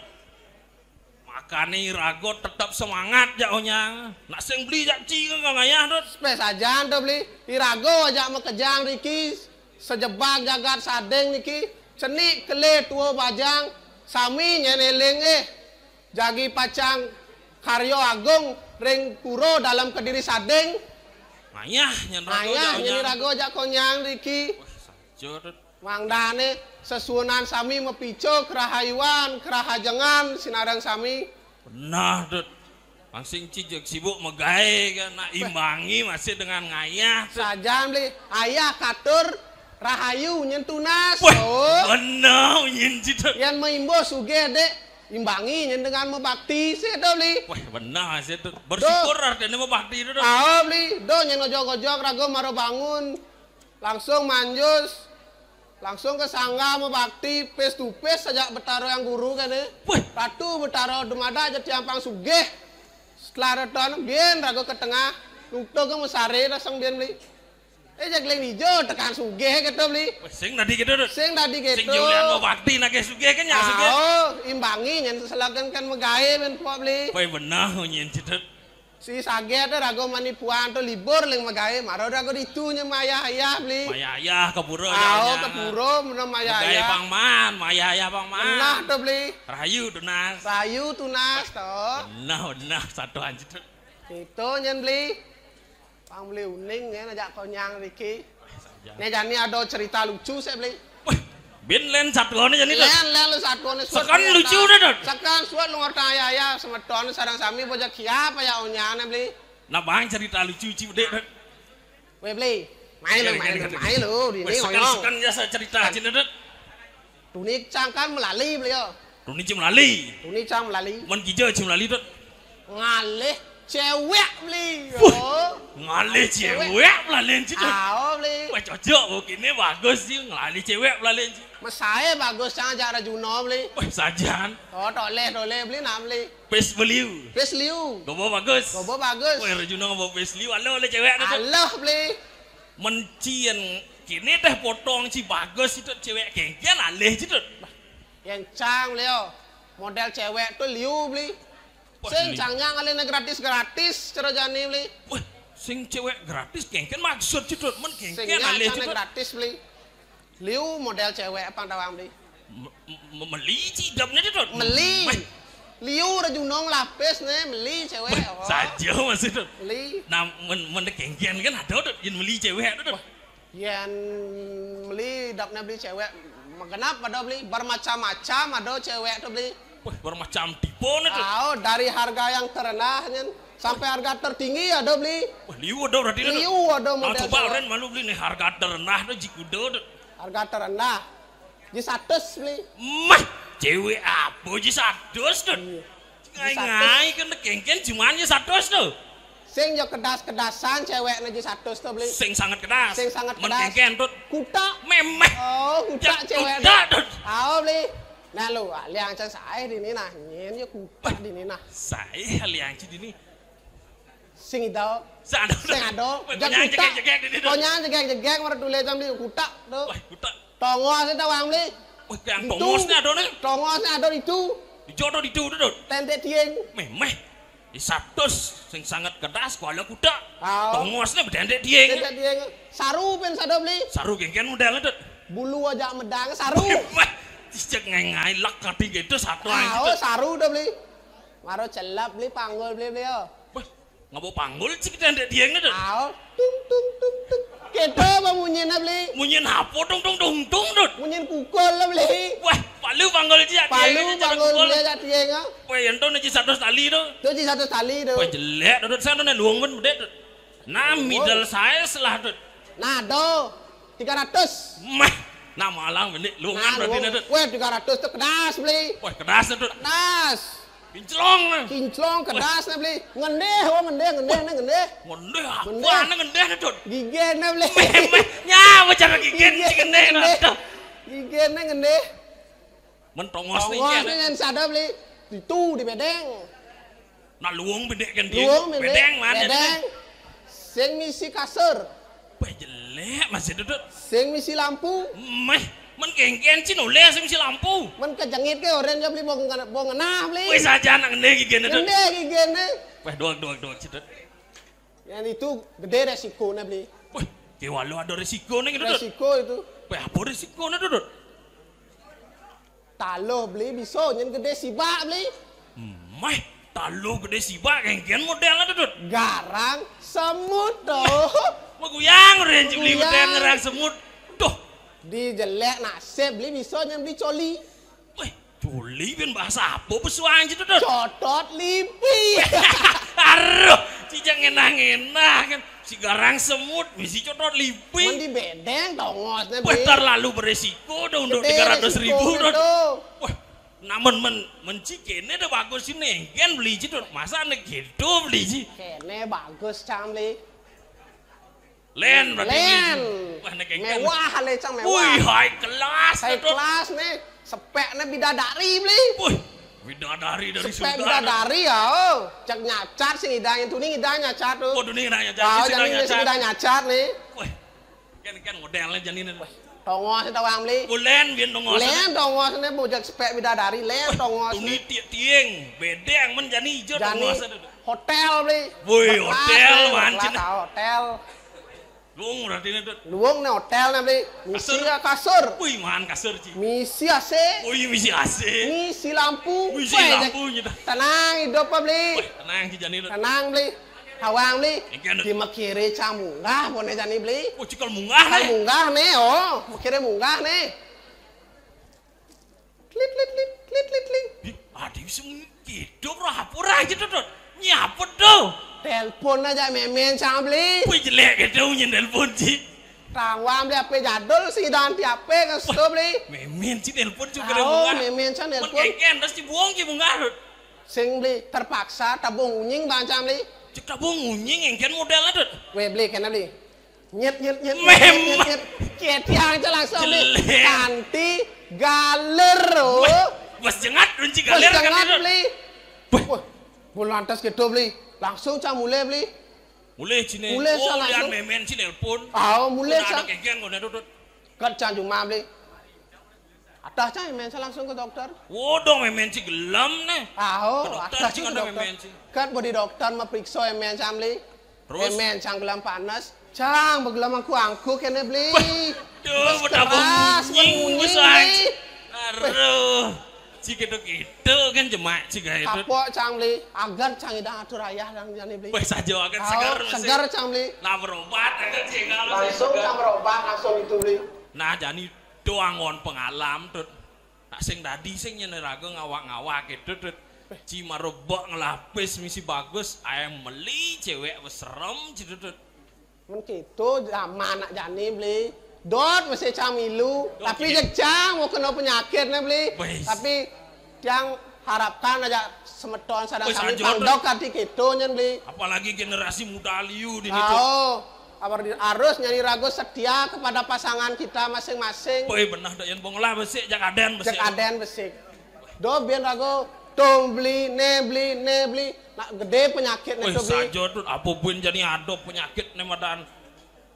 Speaker 10: Makanya rago tetap semangat jauhnya. Nak sing beli jak cing nggak ngayah tuh.
Speaker 11: Spes aja tuh beli. Irago aja mau kejang Riki. Sejebak jagat Sadeng niki. Cenik kele tua bajang. Sami nyeneleng jagi pacang karyo agung ring puro dalam Kediri Sadeng.
Speaker 10: Ayah
Speaker 11: nyen rago jak konyang Riki. Mang dane sesunan sami mepico kerahayuan kerahajengan sinarang sami.
Speaker 10: Nah dut. Langsung cijek sibuk megae kan nak imbangi masih dengan ngayah.
Speaker 11: Sajan beli ayah katur rahayu nyen tunas.
Speaker 10: Benar nyen citu.
Speaker 11: Yang meimbo sugih dek imbangi nyen dengan mebakti sih do beli.
Speaker 10: Wah benar sih itu. Bersyukur artinya mebakti itu.
Speaker 11: Beli do nyen ngojok-ngojok rago maro bangun. Langsung manjus. Langsung ke sangga mebakti face to face saja betaro yang guru kan Ratu betaro demada aja tiampang sugih. Setelah reton bien rago ke tengah. Nungto ke mesare rasang bien beli. Jagling hijau tekan sugih gitu beli.
Speaker 10: Sing tadi gitu tuh.
Speaker 11: Sing tadi gitu.
Speaker 10: Sing Julian mau bakti nake sugih kan ya sugih.
Speaker 11: Imbangi nyen selakan kan megawe men po beli.
Speaker 10: Pai benar nyen citet.
Speaker 11: Si sage tuh rago manipuan tuh libur leng megawe maro rago ditu nya maya ayah beli.
Speaker 10: Maya ayah keburu nya.
Speaker 11: Keburu menem maya ayah.
Speaker 10: Megawe pangman, maya ayah pangman.
Speaker 11: Nah tuh beli.
Speaker 10: Rahayu tunas.
Speaker 11: Rahayu tunas toh.
Speaker 10: Benar satu anjir.
Speaker 11: Itu nyen beli. Pang beli uning ya ngajak konyang Riki. Nih jani ada cerita lucu saya beli.
Speaker 10: Bin len satu ini jadi tuh.
Speaker 11: Len lu satu ini.
Speaker 10: Sekan lucu deh tuh.
Speaker 11: Sekan suat lu ngerti ayah semeton sarang sami bojak kiapa ya onyane beli.
Speaker 10: Nah bang cerita lucu deh.
Speaker 11: Weh beli. Main lu di ini ngoyong.
Speaker 10: Sekan jasa cerita aja deh.
Speaker 11: Tunik cangkan melalui beli yo.
Speaker 10: Tunik melalui.
Speaker 11: Tunik cang melalui.
Speaker 10: Men kijau melalui tuh.
Speaker 11: Ngalih cewek beli.
Speaker 10: Ngalih cewek melalui sih tuh.
Speaker 11: Beli.
Speaker 10: Wah cocok begini bagus sih ngalih cewek melalui.
Speaker 11: Mesaya bagus cang cara Juno beli.
Speaker 10: Wah sajan.
Speaker 11: Oh toleh beli nam beli.
Speaker 10: Pes beliu.
Speaker 11: Pes liu.
Speaker 10: Gobo bagus. Wah Juno ngobo pes liu. Alo oleh cewek tuh.
Speaker 11: Allah beli.
Speaker 10: Mencian kini teh potong si bagus itu cewek kengkian alih itu.
Speaker 11: Yang cang beli yo. Model cewek tuh liu beli. Sing cangnya ngalih gratis cara jani beli.
Speaker 10: Wah sing cewek gratis kengkian maksud itu. Men kengkian
Speaker 11: alih
Speaker 10: itu.
Speaker 11: Gratis beli. Liu model cewek apa tawang beli?
Speaker 10: Meli cidapnya itu.
Speaker 11: Meli. Liu rajunong lapis nih meli cewek.
Speaker 10: Saja maksud itu.
Speaker 11: Meli.
Speaker 10: Nah men kengkian kan ada tuh yang meli cewek itu.
Speaker 11: Yang meli idapnya beli cewek. Kenapa ada beli? Bermacam-macam ada cewek tuh beli.
Speaker 10: Wah, bermacam tipe nih tuh.
Speaker 11: Oh, dari harga yang terendah sampai harga tertinggi ada beli.
Speaker 10: Wah, liu ada berarti.
Speaker 11: Liu ada model.
Speaker 10: Coba orang malu beli nih harga terendah tuh jikudo tuh.
Speaker 11: Harga terendah. Ji 100 beli.
Speaker 10: Mah, cewek apa ji 100 tuh? Ngai kan kengken cuman ji 100 tuh.
Speaker 11: Sing yo kedas-kedasan ceweknya ji 100 tuh beli.
Speaker 10: Sing sangat kedas.
Speaker 11: Sing sangat kedas.
Speaker 10: Mengkengken tuh.
Speaker 11: Kuta.
Speaker 10: Memeh.
Speaker 11: Oh, kuta cewek.
Speaker 10: Kuta tuh.
Speaker 11: Oh, beli. Nah lu, liang can saya di ini nah, nyen yo kuta di ini nah.
Speaker 10: Saya liang ci di ini.
Speaker 11: Sing idao.
Speaker 10: Sing ado.
Speaker 11: Jangan jegek di ini. Konya jegek mar dule jam di kuta tuh.
Speaker 10: Wah, kuta.
Speaker 11: Tongos itu wang beli.
Speaker 10: Wah, yang tongosnya ada nih.
Speaker 11: Tongosnya ada itu.
Speaker 10: Dijodoh di itu tuh.
Speaker 11: Tente tieng.
Speaker 10: Memeh. Di 100 sing sangat kedas kuala kuda. Tongosnya berdendek dieng.
Speaker 11: Berdendek dieng. Saru pen sado beli.
Speaker 10: Saru gengken modelnya tuh.
Speaker 11: Bulu aja medang saru.
Speaker 10: Cek ngai lak kati gitu satu
Speaker 11: aja. Oh, saru udah beli. Maro celap beli panggul beli yo.
Speaker 10: Wah, ngabo panggul cik dendek dieng tuh.
Speaker 11: Oh, tung tung tung tung. Keto apa munyin beli?
Speaker 10: Munyin apa tung tung tung tung tuh.
Speaker 11: Munyin kukul lah beli.
Speaker 10: Wah, palu panggul cik.
Speaker 11: Palu panggul beli aja dieng.
Speaker 10: Wah, yang tuh neci 100 tali tuh.
Speaker 11: Tuh ci 100 tali tuh.
Speaker 10: Wah, jelek tuh sana tuh luang pun beda tuh. Nah, middle size lah tuh.
Speaker 11: Nah, do 300.
Speaker 10: Mah, nah malang benih luangan berarti tuh.
Speaker 11: Wah, 300 tuh kedas beli.
Speaker 10: Wah, kedas tuh.
Speaker 11: Kedas.
Speaker 10: Kinclong.
Speaker 11: Kinclong kedas beli. Ngendeh, oh ngendeh.
Speaker 10: Ngendeh apa? Ngendeh tuh.
Speaker 11: Gigen beli.
Speaker 10: Nya, macam gigen cik ngendeh tuh.
Speaker 11: Gigen ngendeh.
Speaker 10: Mentongos nih.
Speaker 11: Tongos nih yang sada beli. Itu di bedeng.
Speaker 10: Nah luang bedeng kan dia.
Speaker 11: Luang
Speaker 10: bedeng mana?
Speaker 11: Bedeng. Sing misi kasur.
Speaker 10: Wah jelek masih duduk.
Speaker 11: Sing misi lampu.
Speaker 10: Meh, men kengken sih noleh sing misi lampu.
Speaker 11: Men kejengit ke orang dia beli bong ngena beli.
Speaker 10: Wih saja nak ngene gigen duduk.
Speaker 11: Ngene gigen nih.
Speaker 10: Wah doang cedut.
Speaker 11: Yang itu gede resikonya beli.
Speaker 10: Wah, kewalu ada resiko nih duduk.
Speaker 11: Resiko itu.
Speaker 10: Wah apa resikonya duduk?
Speaker 11: Talo beli bisa yang gede sibak beli.
Speaker 10: Meh, talo gede sibak kengken modelnya duduk.
Speaker 11: Garang semut doh.
Speaker 10: Mau guyang orang beli model ngerang semut. Duh.
Speaker 11: Di jelek nasib beli bisa yang beli coli.
Speaker 10: Wih, coli ben bahasa apa pesuang gitu duduk.
Speaker 11: Cotot lipi.
Speaker 10: Aduh, cijang enak-enak kan. Si garang semut, misi cotot lipi.
Speaker 11: Men di bedeng tongosnya
Speaker 10: beli. Wah, terlalu beresiko dong untuk 300.000 dong. Wah, namun mencikene udah bagus sih nengken beli sih dong. Masa nek gitu beli sih.
Speaker 11: Kene bagus cang beli.
Speaker 10: Len berarti.
Speaker 11: Len.
Speaker 10: Wah, nek nengken.
Speaker 11: Mewah le cang mewah.
Speaker 10: Wih, high class.
Speaker 11: High class nih. Sepeknya bidadari beli.
Speaker 10: Wih, bidadari dari Sunda.
Speaker 11: Sepek bidadari ya. Oh, cek nyacat sih ngidangin tuh nih ngidang nyacat tuh.
Speaker 10: Oh, tuh nih nyacat.
Speaker 11: Oh, jadi ngidang nyacat nih.
Speaker 10: Wih, kan modelnya janin.
Speaker 11: Tongos itu wang beli.
Speaker 10: Len biar tongos.
Speaker 11: Len tongos ini bujak spek bidadari. Len tongos.
Speaker 10: Tuni tieng bedeng men jani hijau tongos.
Speaker 11: Hotel beli.
Speaker 10: Wih hotel mancin.
Speaker 11: Hotel.
Speaker 10: Luang berarti ini tuh.
Speaker 11: Luang nih hotel nih beli. Misi kasur.
Speaker 10: Wih man kasur sih.
Speaker 11: Misi AC.
Speaker 10: Wih misi AC.
Speaker 11: Misi lampu.
Speaker 10: Misi lampu gitu.
Speaker 11: Tenang hidup beli.
Speaker 10: Tenang sih jani.
Speaker 11: Tenang beli. Hawang beli. Di makiri cang munggah boleh jani beli.
Speaker 10: Oh cikal munggah nih.
Speaker 11: Cikal munggah nih oh. Makiri munggah nih. Klit.
Speaker 10: Aduh semua hidup rapura aja tuh. Nyapet tuh.
Speaker 11: Telepon aja memen cang beli.
Speaker 10: Wih jelek gitu nyen telepon sih.
Speaker 11: Tangwam beli HP jadul sih dan di HP kesto beli.
Speaker 10: Memen sih telepon juga
Speaker 11: ada munggah. Oh memen cang telepon.
Speaker 10: Mengkeken terus dibuang sih munggah.
Speaker 11: Sing beli terpaksa tabung unying bancang beli.
Speaker 10: Cek tabung unying engken modelnya tuh.
Speaker 11: Weh beli kena beli. Nyet.
Speaker 10: Memang.
Speaker 11: Ketiang aja langsung beli. Kanti galer oh.
Speaker 10: Bos jengat runci galer kan itu.
Speaker 11: Beli. Wah, bulan lantas gitu beli. Langsung cang mulai beli.
Speaker 10: Mulai cine.
Speaker 11: Mulai
Speaker 10: oh,
Speaker 11: langsung.
Speaker 10: lihat memen cine telepon.
Speaker 11: Oh, mulai
Speaker 10: cang. Ada kengken kau nedut.
Speaker 11: Kan cang cuma beli. Atas cang memen langsung ke dokter.
Speaker 10: Oh, dong memen sih gelam nih.
Speaker 11: Oh, atas
Speaker 10: cing ada memen sih.
Speaker 11: Kan bodi dokter mau periksa memen cang beli.
Speaker 10: Terus
Speaker 11: memen cang gelam panas. Cang, begelam angku kene beli.
Speaker 10: Duh, betapa munying besar. Aduh. Cik gitu kan jemak cik itu.
Speaker 11: Kapok cang beli, agar cang idang atur ayah yang jani beli.
Speaker 10: Wah saja akan segar.
Speaker 11: Segar cang beli.
Speaker 10: Nah berobat akan cik kalau
Speaker 11: langsung cang berobat langsung itu beli.
Speaker 10: Nah jani doangon pengalam tut. Tak sing dadi sing nyen raga ngawak-ngawak tut. Ci marobok ngelapis misi bagus, ayam meli cewek wis serem tut.
Speaker 11: Men gitu zaman nak jani beli. Dot masih camilu, tapi jejang mau kena penyakit nih beli. Tapi yang harapkan aja semeton sadang kami pangdok kati gitu nyen beli.
Speaker 10: Apalagi generasi muda liu di
Speaker 11: situ. Harus nyanyi ragu setia kepada pasangan kita masing-masing.
Speaker 10: Boy benar dak yang bonglah besik jak aden besik.
Speaker 11: Jak aden besik. Do biar ragu tong beli, ne beli. Nak gede penyakit nih tuh beli.
Speaker 10: Sajo tuh apa pun jadi ada penyakit nih madan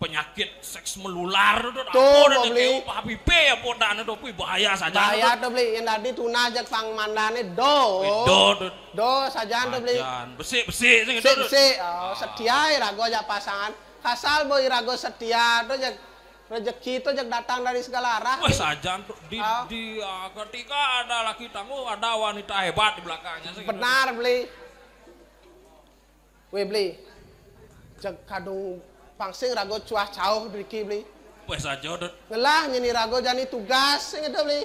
Speaker 10: penyakit seks melular tuh.
Speaker 11: Tuh beli.
Speaker 10: Habibe ya podan tuh bahaya saja.
Speaker 11: Bahaya tuh beli. Yang tadi tunah jak pangmandane do. Do saja tuh beli.
Speaker 10: Besik.
Speaker 11: Oh, setia ragu aja pasangan. Kasal boy rago setia tuh jak rezeki tuh jak datang dari segala arah.
Speaker 10: Wah sajan tuh di ketika ada laki tangguh ada wanita hebat di belakangnya.
Speaker 11: Benar beli. Weh beli. Jak kadung pangsing rago cuah jauh driki beli.
Speaker 10: Wah saja tuh.
Speaker 11: Ngelah nyeni rago jani tugas sing itu beli.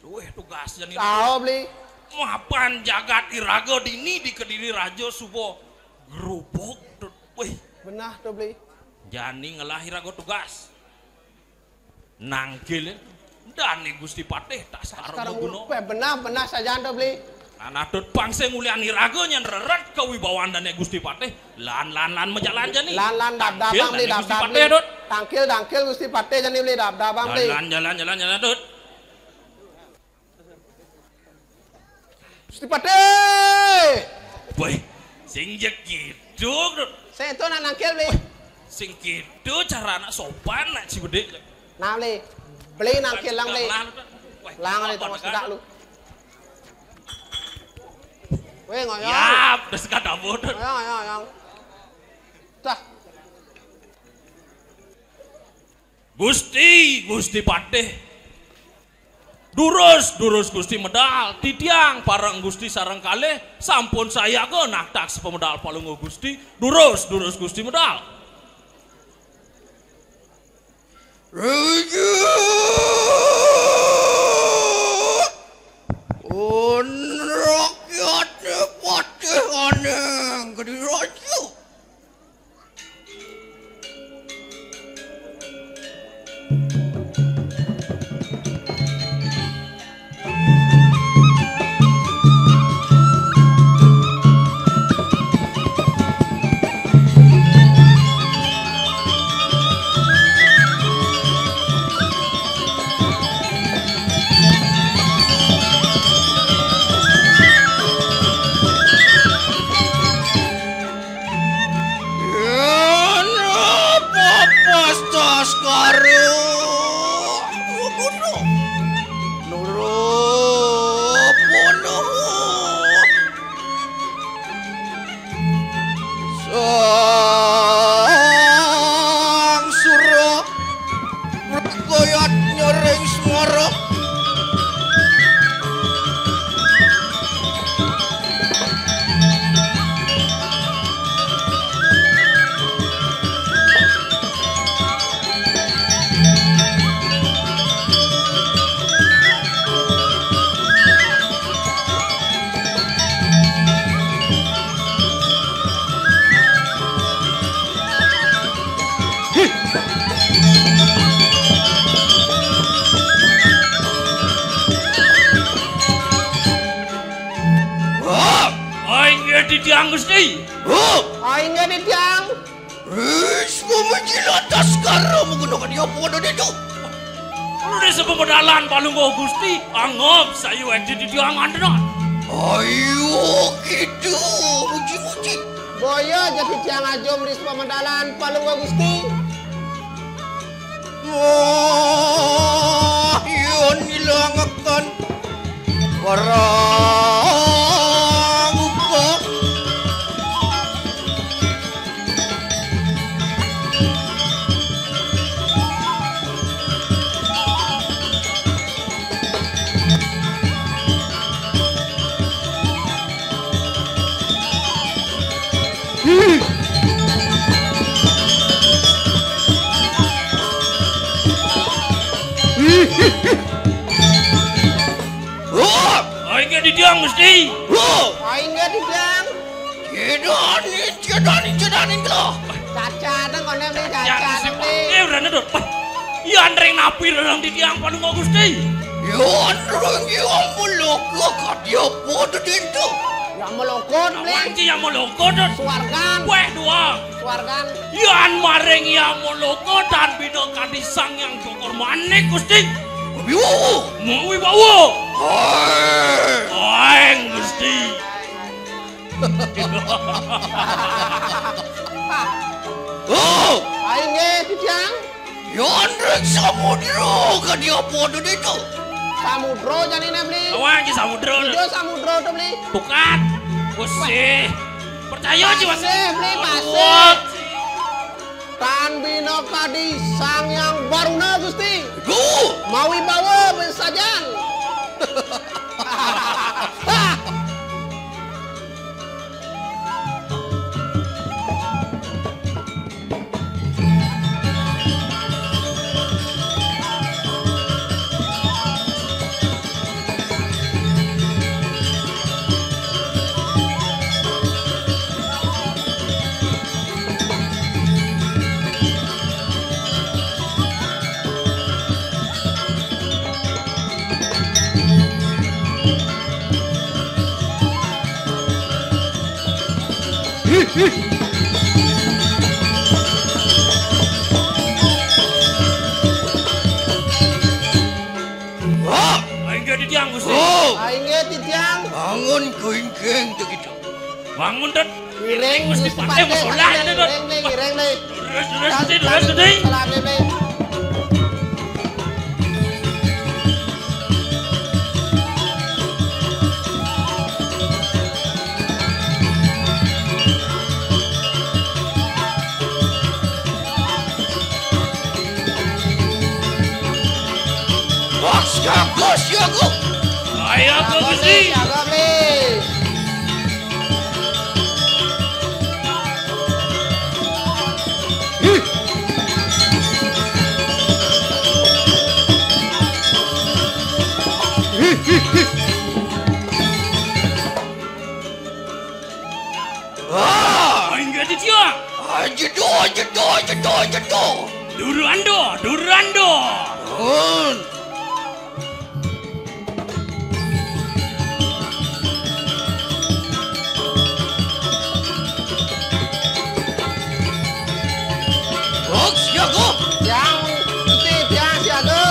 Speaker 10: Wih tugas jani.
Speaker 11: Tahu beli.
Speaker 10: Mapan jagat irago dini di Kediri Rajo subo gerubuk tuh. Wih.
Speaker 11: Benar tuh beli.
Speaker 10: Jani ngelahir aku tugas. Nanggil dan nih Gusti Patih tak sekarang
Speaker 11: guno. Benar saja tuh beli.
Speaker 10: Anak tuh pangse nguliani rago yang reret kewibawaan dan Gusti Patih. Lan menjalan jani.
Speaker 11: Lan dabang beli dabang beli. Tangkil Gusti Patih jani beli dabang beli.
Speaker 10: Jalan tuh.
Speaker 11: Gusti Patih.
Speaker 10: Boy, sing gitu tuh.
Speaker 11: Saya itu nak nangkil beli.
Speaker 10: Sing gitu cara anak sopan nak si gede.
Speaker 11: Nah beli nangkil lang beli. Lang ali tong sedak lu. Weh ngoyong.
Speaker 10: Yap, udah sekadar bodoh.
Speaker 11: Ngoyong. Tah.
Speaker 10: Gusti Patih. Durus Gusti medal titiang parang Gusti sareng kalih sampun saya ke naktak sepemedal palunggo Gusti durus Gusti medal Raja rakyatnya Patih aneh gede raja ditiang Gusti.
Speaker 11: Aing gak ditiang.
Speaker 10: Semua menjilat sekarang menggunakan dia bodoh itu. Lu di sepemedalan palunggo Gusti, anggap saya wedi ditiang andena. Ayo gitu, muji-muji.
Speaker 11: Boyo jadi tiang aja di sepemedalan palunggo Gusti.
Speaker 10: Wah, yon hilangakan barang muka. Aing ge didiang Gusti.
Speaker 11: Aing ge didiang. Cedanin kelo. Cacadan kone beli cacadan beli.
Speaker 10: Urang dot. Ya andreng napi dalam didiang panu Gusti. Ya andreng yang meloko ka dia podo dintu.
Speaker 11: Yang melokot beli.
Speaker 10: Wanci yang melokot dot.
Speaker 11: Suargan.
Speaker 10: Weh doang.
Speaker 11: Suargan.
Speaker 10: Yan mareng yang melokot dan bino kadisang yang jokor manik Gusti. Mau wibawa. Aing Gusti.
Speaker 11: Aing ge didiang.
Speaker 10: Yandrek samudro ka dia podo itu.
Speaker 11: Samudro janine beli.
Speaker 10: Awan ki samudro.
Speaker 11: Itu samudro tuh beli.
Speaker 10: Bukan. Gusti. Percaya jiwa
Speaker 11: beli pasir. Tan bino kadisang yang baruna Gusti. Mau wibawa besajan.
Speaker 10: Aing ge didiang Gusti.
Speaker 11: Aing ge didiang.
Speaker 10: Bangun kuing-kuing begitu. Bangun dan
Speaker 11: Ireng
Speaker 10: Gusti pandai masalah ini dot.
Speaker 11: Ireng le.
Speaker 10: Terus Gusti.
Speaker 11: Salam le.
Speaker 10: Siago. Ayo Gusti.
Speaker 11: Siaga beli.
Speaker 10: Aing ge didiang. Jedo. Durando. Siago.
Speaker 11: Yang didiang siaga.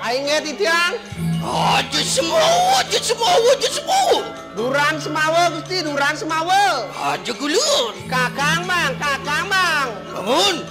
Speaker 11: Aing ge didiang.
Speaker 10: Aja semua.
Speaker 11: Duran semawa Gusti, duran semawa.
Speaker 10: Aja gulun.
Speaker 11: Kakang bang.
Speaker 10: Bangun.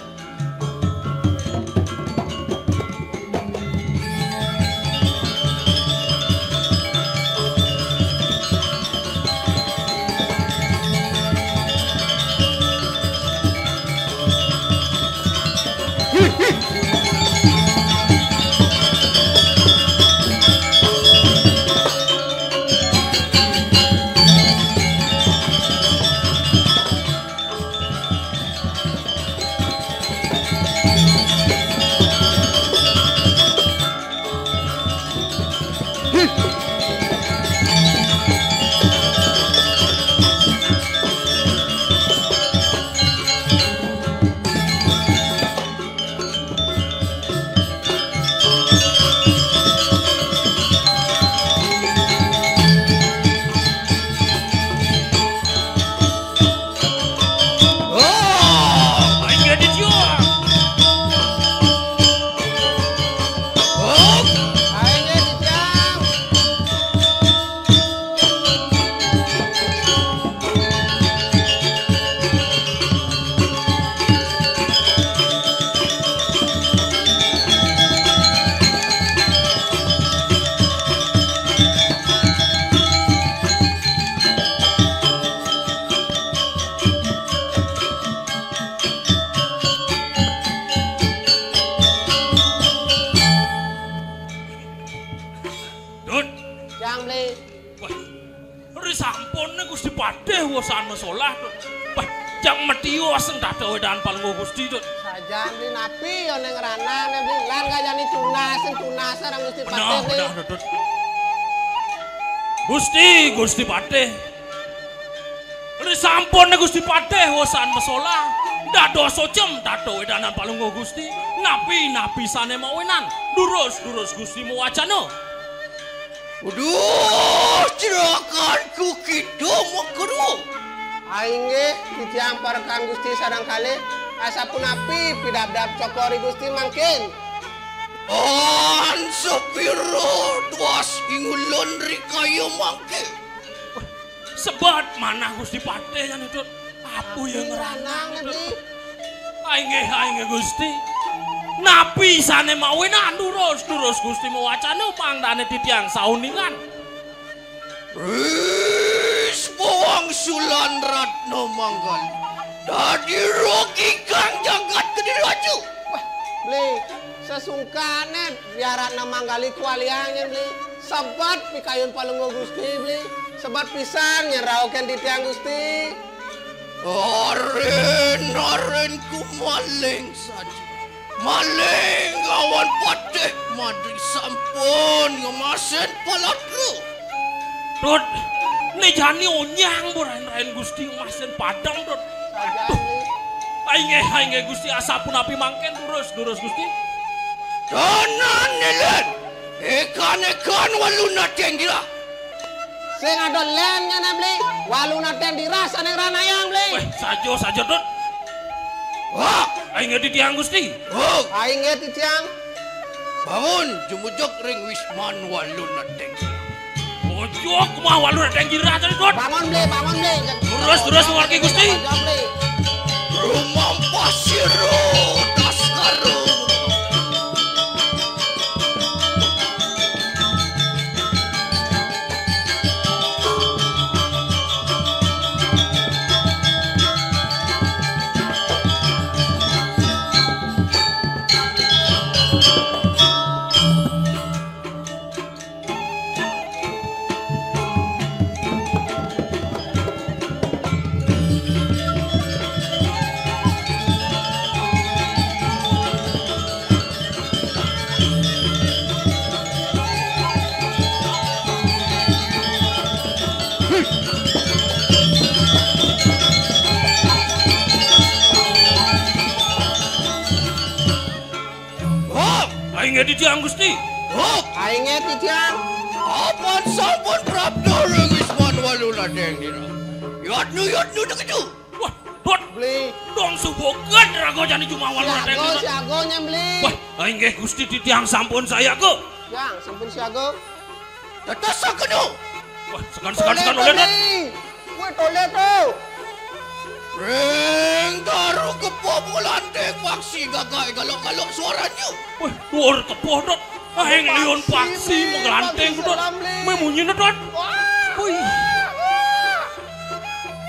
Speaker 1: masalah tuh. Wah, jang metio aseng dada wedan palenggo Gusti tuh.
Speaker 11: Sajan beli napi yo neng ranang nih beli lan gajani tunas orang Gusti Patih beli.
Speaker 1: Benar. Gusti Patih. Ini sampun Gusti Patih wasan masalah. Dado socem dado wedanan palenggo Gusti. Napi sane mawenan. Durus Gusti mau wacana.
Speaker 10: Waduh, cerakanku kitu mengkeru.
Speaker 11: Aing ge dicampurkan Gusti sadangkali asapun api pidabdab cokori Gusti mangkin.
Speaker 10: An sepiro tuas ingulun rikayo mangkin.
Speaker 1: Sebat mana Gusti Patih yang itu? Apa yang ngeranang
Speaker 11: beli?
Speaker 10: Aing
Speaker 1: Gusti. Napi sane mawenan durus Gusti mau wacana pangdane titiang sauningan.
Speaker 10: Wis bawang sulan Ratno Manggal. Dadi rogi kang jagat Kediri Raju.
Speaker 11: Wah, beli sesungkane biar Ratno Manggali kualiangnya beli. Sebat pikayun palenggo Gusti beli. Sebat pisan nyeraukan titiang Gusti.
Speaker 10: Aren ku maling saja. Maling kawan Patih madri sampun ngemasen palatru.
Speaker 1: Dot, ini jani onyang rain Gusti ngemasen padang dot. Aing Gusti asapun api mangken durus Gusti.
Speaker 10: Danan nelen, ekan waluna tenggira.
Speaker 11: Sing ada lennya nih beli, waluna tendira saneng ranayang beli.
Speaker 1: Weh, saja dot. Wah, aing titiang Gusti.
Speaker 10: Oh,
Speaker 11: aing titiang.
Speaker 10: Bangun, jumujok ring wisman waluna tenggira.
Speaker 1: Ojok mah waluna tenggira tadi dot.
Speaker 11: Bangun beli.
Speaker 1: Terus wargi Gusti.
Speaker 10: Rumah pasiro daskaru.
Speaker 1: Titiang Gusti.
Speaker 10: Oh,
Speaker 11: aing titiang.
Speaker 10: Apaan sampun prapto ring wisman waluna tenggira. Yatnu deketu.
Speaker 1: Wah, dot
Speaker 11: beli.
Speaker 1: Dong subogan rago jani cuma waluna tenggira.
Speaker 11: Siago nyembeli.
Speaker 1: Wah, aing Gusti titiang sampun saya ke.
Speaker 11: Yang sampun siago.
Speaker 10: Tetes sakenu.
Speaker 1: Wah, sekan oleh dot.
Speaker 11: Wah, tole tuh.
Speaker 10: Ring taruh kepopulan dek paksi gagai galok-galok suaranya.
Speaker 1: Wah, luar kepoh dot. Aing lion paksi mengelanteng dot. Memunyi dot. Wih.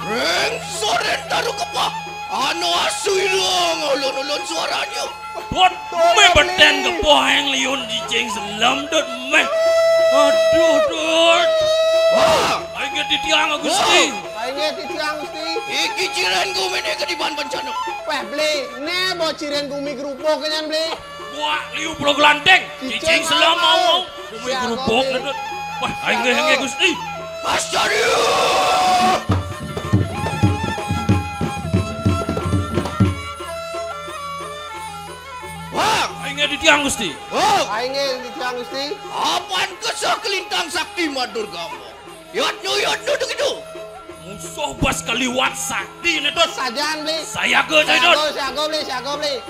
Speaker 10: Ring soren taruh kepoh. Anu asui dong ulun-ulun suaranya.
Speaker 1: Dot, beten kepoh aing lion jijeng selam dot. Aduh dot.
Speaker 10: Wah,
Speaker 1: aing titiang Gusti.
Speaker 11: Aing titiang Gusti.
Speaker 10: Iki ciren gumi nih kediban bencana.
Speaker 11: Wah beli, nih bawa ciren gumi gerupok kenyan beli.
Speaker 1: Wah, liu pulau gelanteng. Cicing selam mau. Gumi gerupok nedot. Wah, aing Gusti.
Speaker 10: Astario. Wah,
Speaker 1: aing titiang Gusti.
Speaker 10: Oh,
Speaker 11: aing titiang Gusti.
Speaker 10: Apaan kesah kelintang sakti Madurgamo? Yatnu deketu.
Speaker 1: Musuh bas kaliwat sakti nedot.
Speaker 11: Sajan beli.
Speaker 1: Saya ke nedot.
Speaker 11: Siago beli.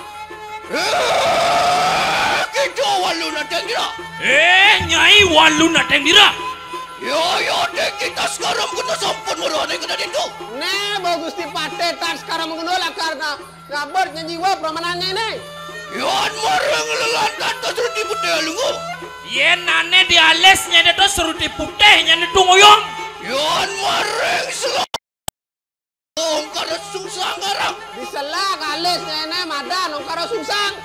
Speaker 10: Kita waluna tenggira.
Speaker 1: Nyai waluna tenggira.
Speaker 10: Yo dek kita sekarang kita sampun merone kena itu.
Speaker 11: Nih bawa Gusti Patih tak sekarang mengenal karena ngabar nyanyiwa pramananya ini.
Speaker 10: Yon marang lelantan tak seruti putih lungo.
Speaker 1: Yen nane diales nyane to seruti putih nyane tungoyong.
Speaker 10: Yon marang selong. Ongkara sungsang garang.
Speaker 11: Diselah kalis nyane madan ongkara sungsang.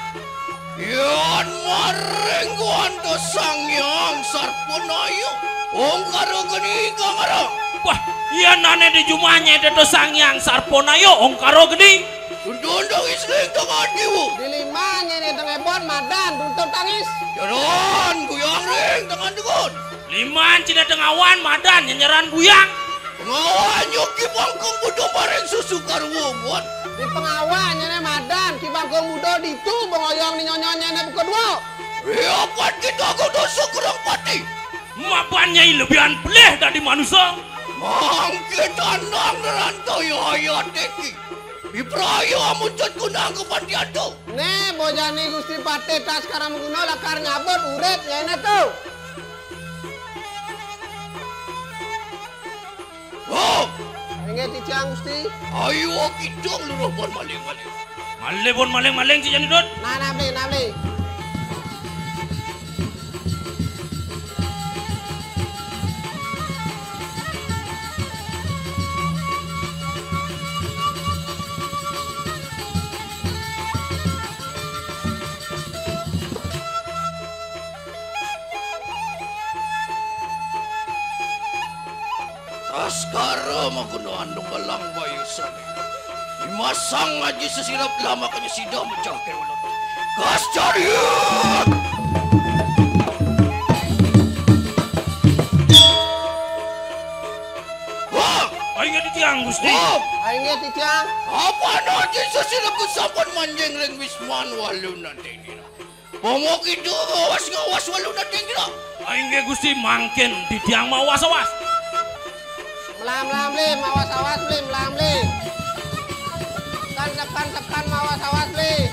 Speaker 10: Yon marang kuanto sangyang sarponayo. Ongkara geni kangarang.
Speaker 1: Wah, Iya nane di jumahnya itu sangyang sarpona yo ongkaro gede.
Speaker 10: Tundang isling tangan diwu.
Speaker 11: Di limanya nih tengah bon madan tuntut tangis.
Speaker 10: Jalan guyang ring tangan dukun.
Speaker 1: Liman cina tengawan madan nyenyeran guyang.
Speaker 10: Pengawan yoki bangkong budo bareng susu karwo buat.
Speaker 11: Di pengawannya nih madan kibangkong mudo di tu bengoyong ni nyonyanya nih kedua.
Speaker 10: Apa kita kudu kurang pati.
Speaker 1: Mapannya lebihan peleh dari manusia.
Speaker 10: Mangke tanang rantau ya teki. Ibrahim muncul kunang kepatiado.
Speaker 11: Ne bojani Gusti Pate tas sekarang mengguno lakar nyabut urip ya ini tuh.
Speaker 10: Oh,
Speaker 11: ingat ticang Gusti.
Speaker 10: Ayo kita luruh bon maling-maling.
Speaker 1: Bon maling-maling si jani dot.
Speaker 11: Nah nabli.
Speaker 10: Askara magunoan ng balang bayusan. Imasang aja sesirap lama kanya sida mencahkir ulat. Gas carian! Wah!
Speaker 1: Ayo ditiang Gusti.
Speaker 11: Ayo titiang.
Speaker 10: Apa nanti sesirap kesapan manjeng ring wisman walu nanti nira. Pomok itu ngawas walu nanti nira.
Speaker 1: Ayo Gusti mangken ditiang mawas-awas.
Speaker 11: Melam lim, awas lim, melam lim. Tekan awas lim.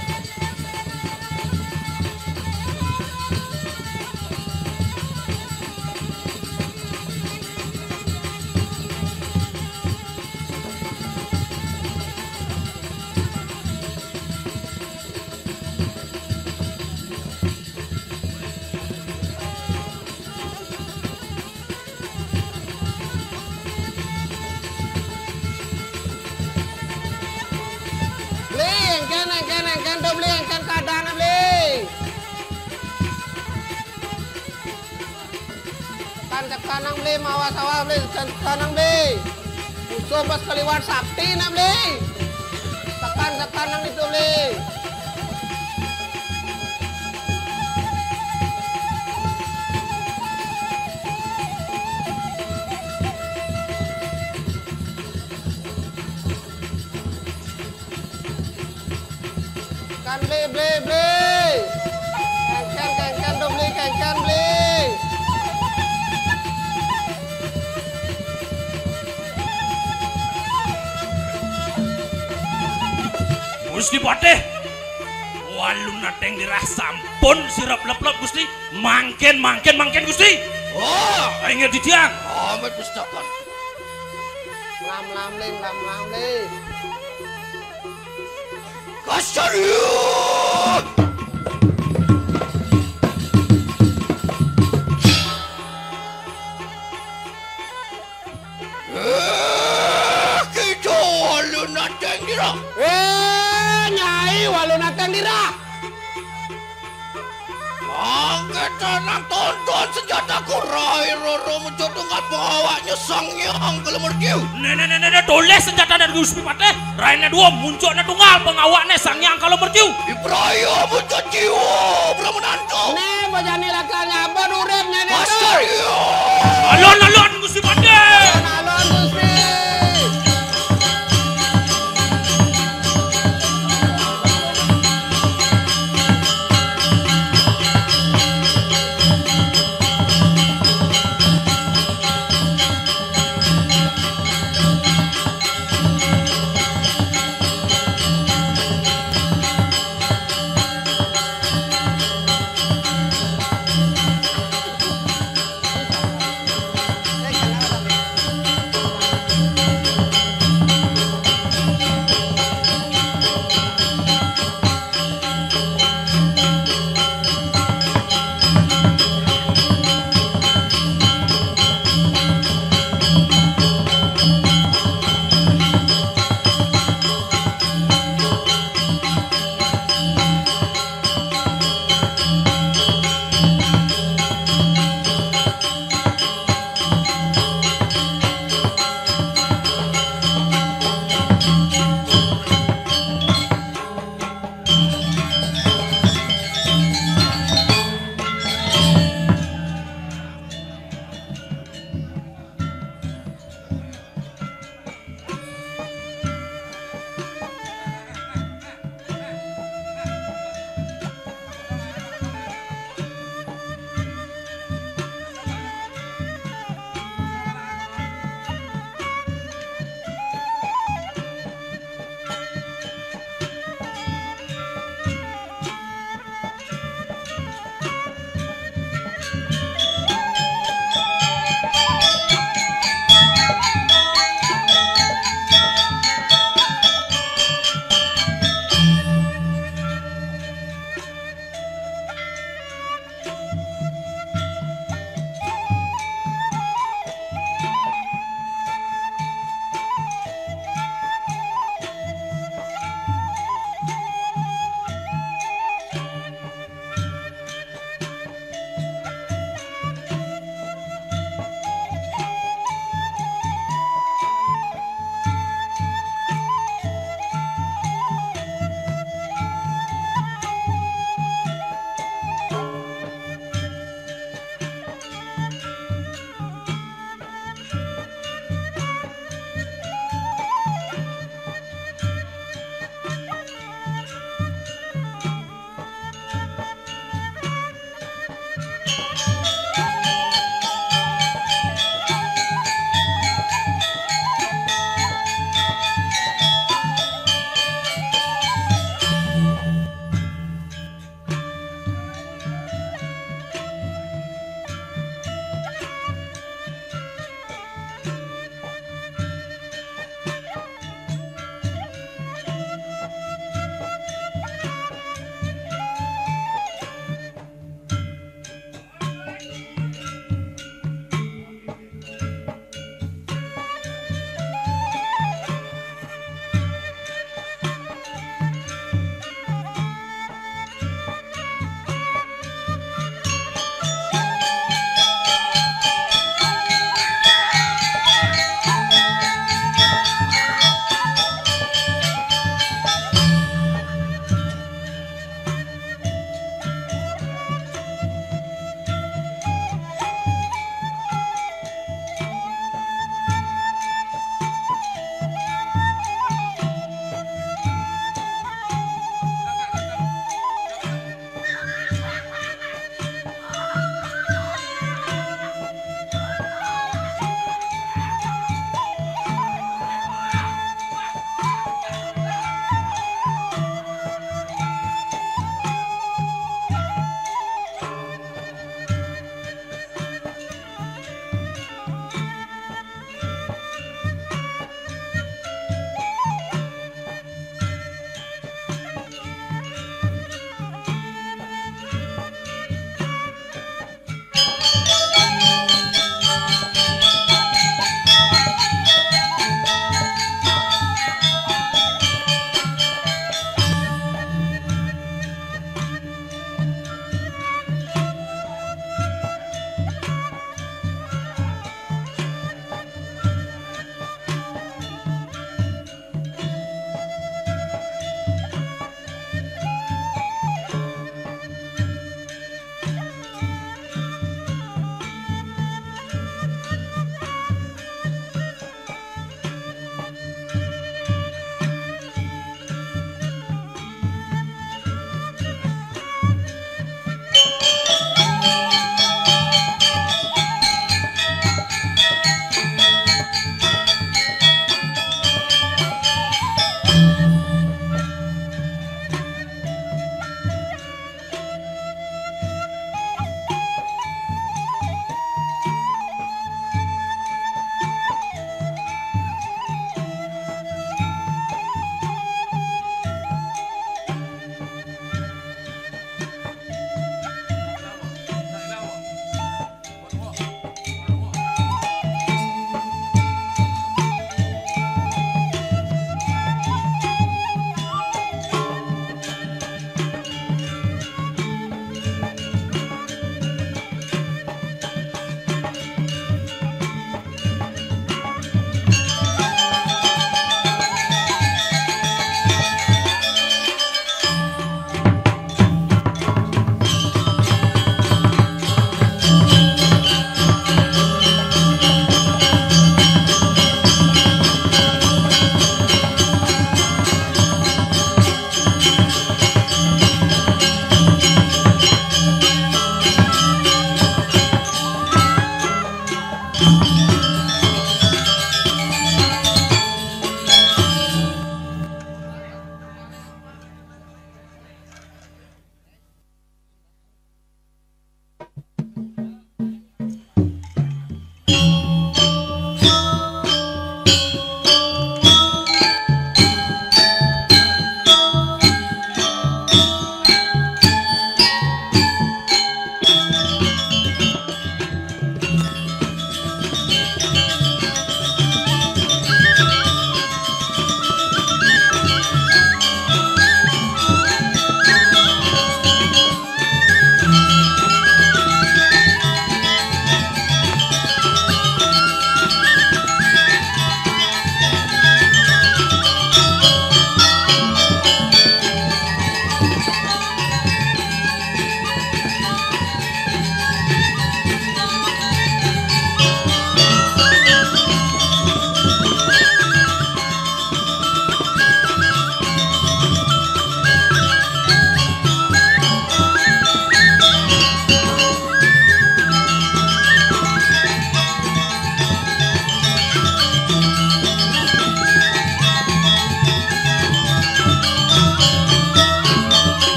Speaker 11: Engkan tuh beli, engkan keadaan beli. Tekan beli, mawas beli, tekan beli. Usul pas keliwat sakti nak beli. Tekan itu beli. Beli. Kengkan tuh beli, kengkan beli.
Speaker 1: Gusti Pate. Walu nateng dirah sampun sirap lep-lep Gusti. Mangken Gusti.
Speaker 10: Oh,
Speaker 1: ayo ditiang.
Speaker 10: Amat pustakan.
Speaker 11: Lam lim.
Speaker 10: Kasariut! Kita walu nateng dira.
Speaker 11: Nyai walu nateng dira.
Speaker 10: Kita nak tonton senjataku rai roro menjodoh ngapawaknya sangyang kelemerkiu.
Speaker 1: Nenek tulis senjata dari Gusti Pate. Raina dua munculnya tunggal pengawaknya sangyang kelemerkiu.
Speaker 10: Ibrahim muncul jiwa bermenantu.
Speaker 11: Ne bojani lakar nyabut uripnya nih.
Speaker 1: Alon Gusti Pate.
Speaker 11: Alon Gusti.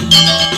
Speaker 1: Gusti.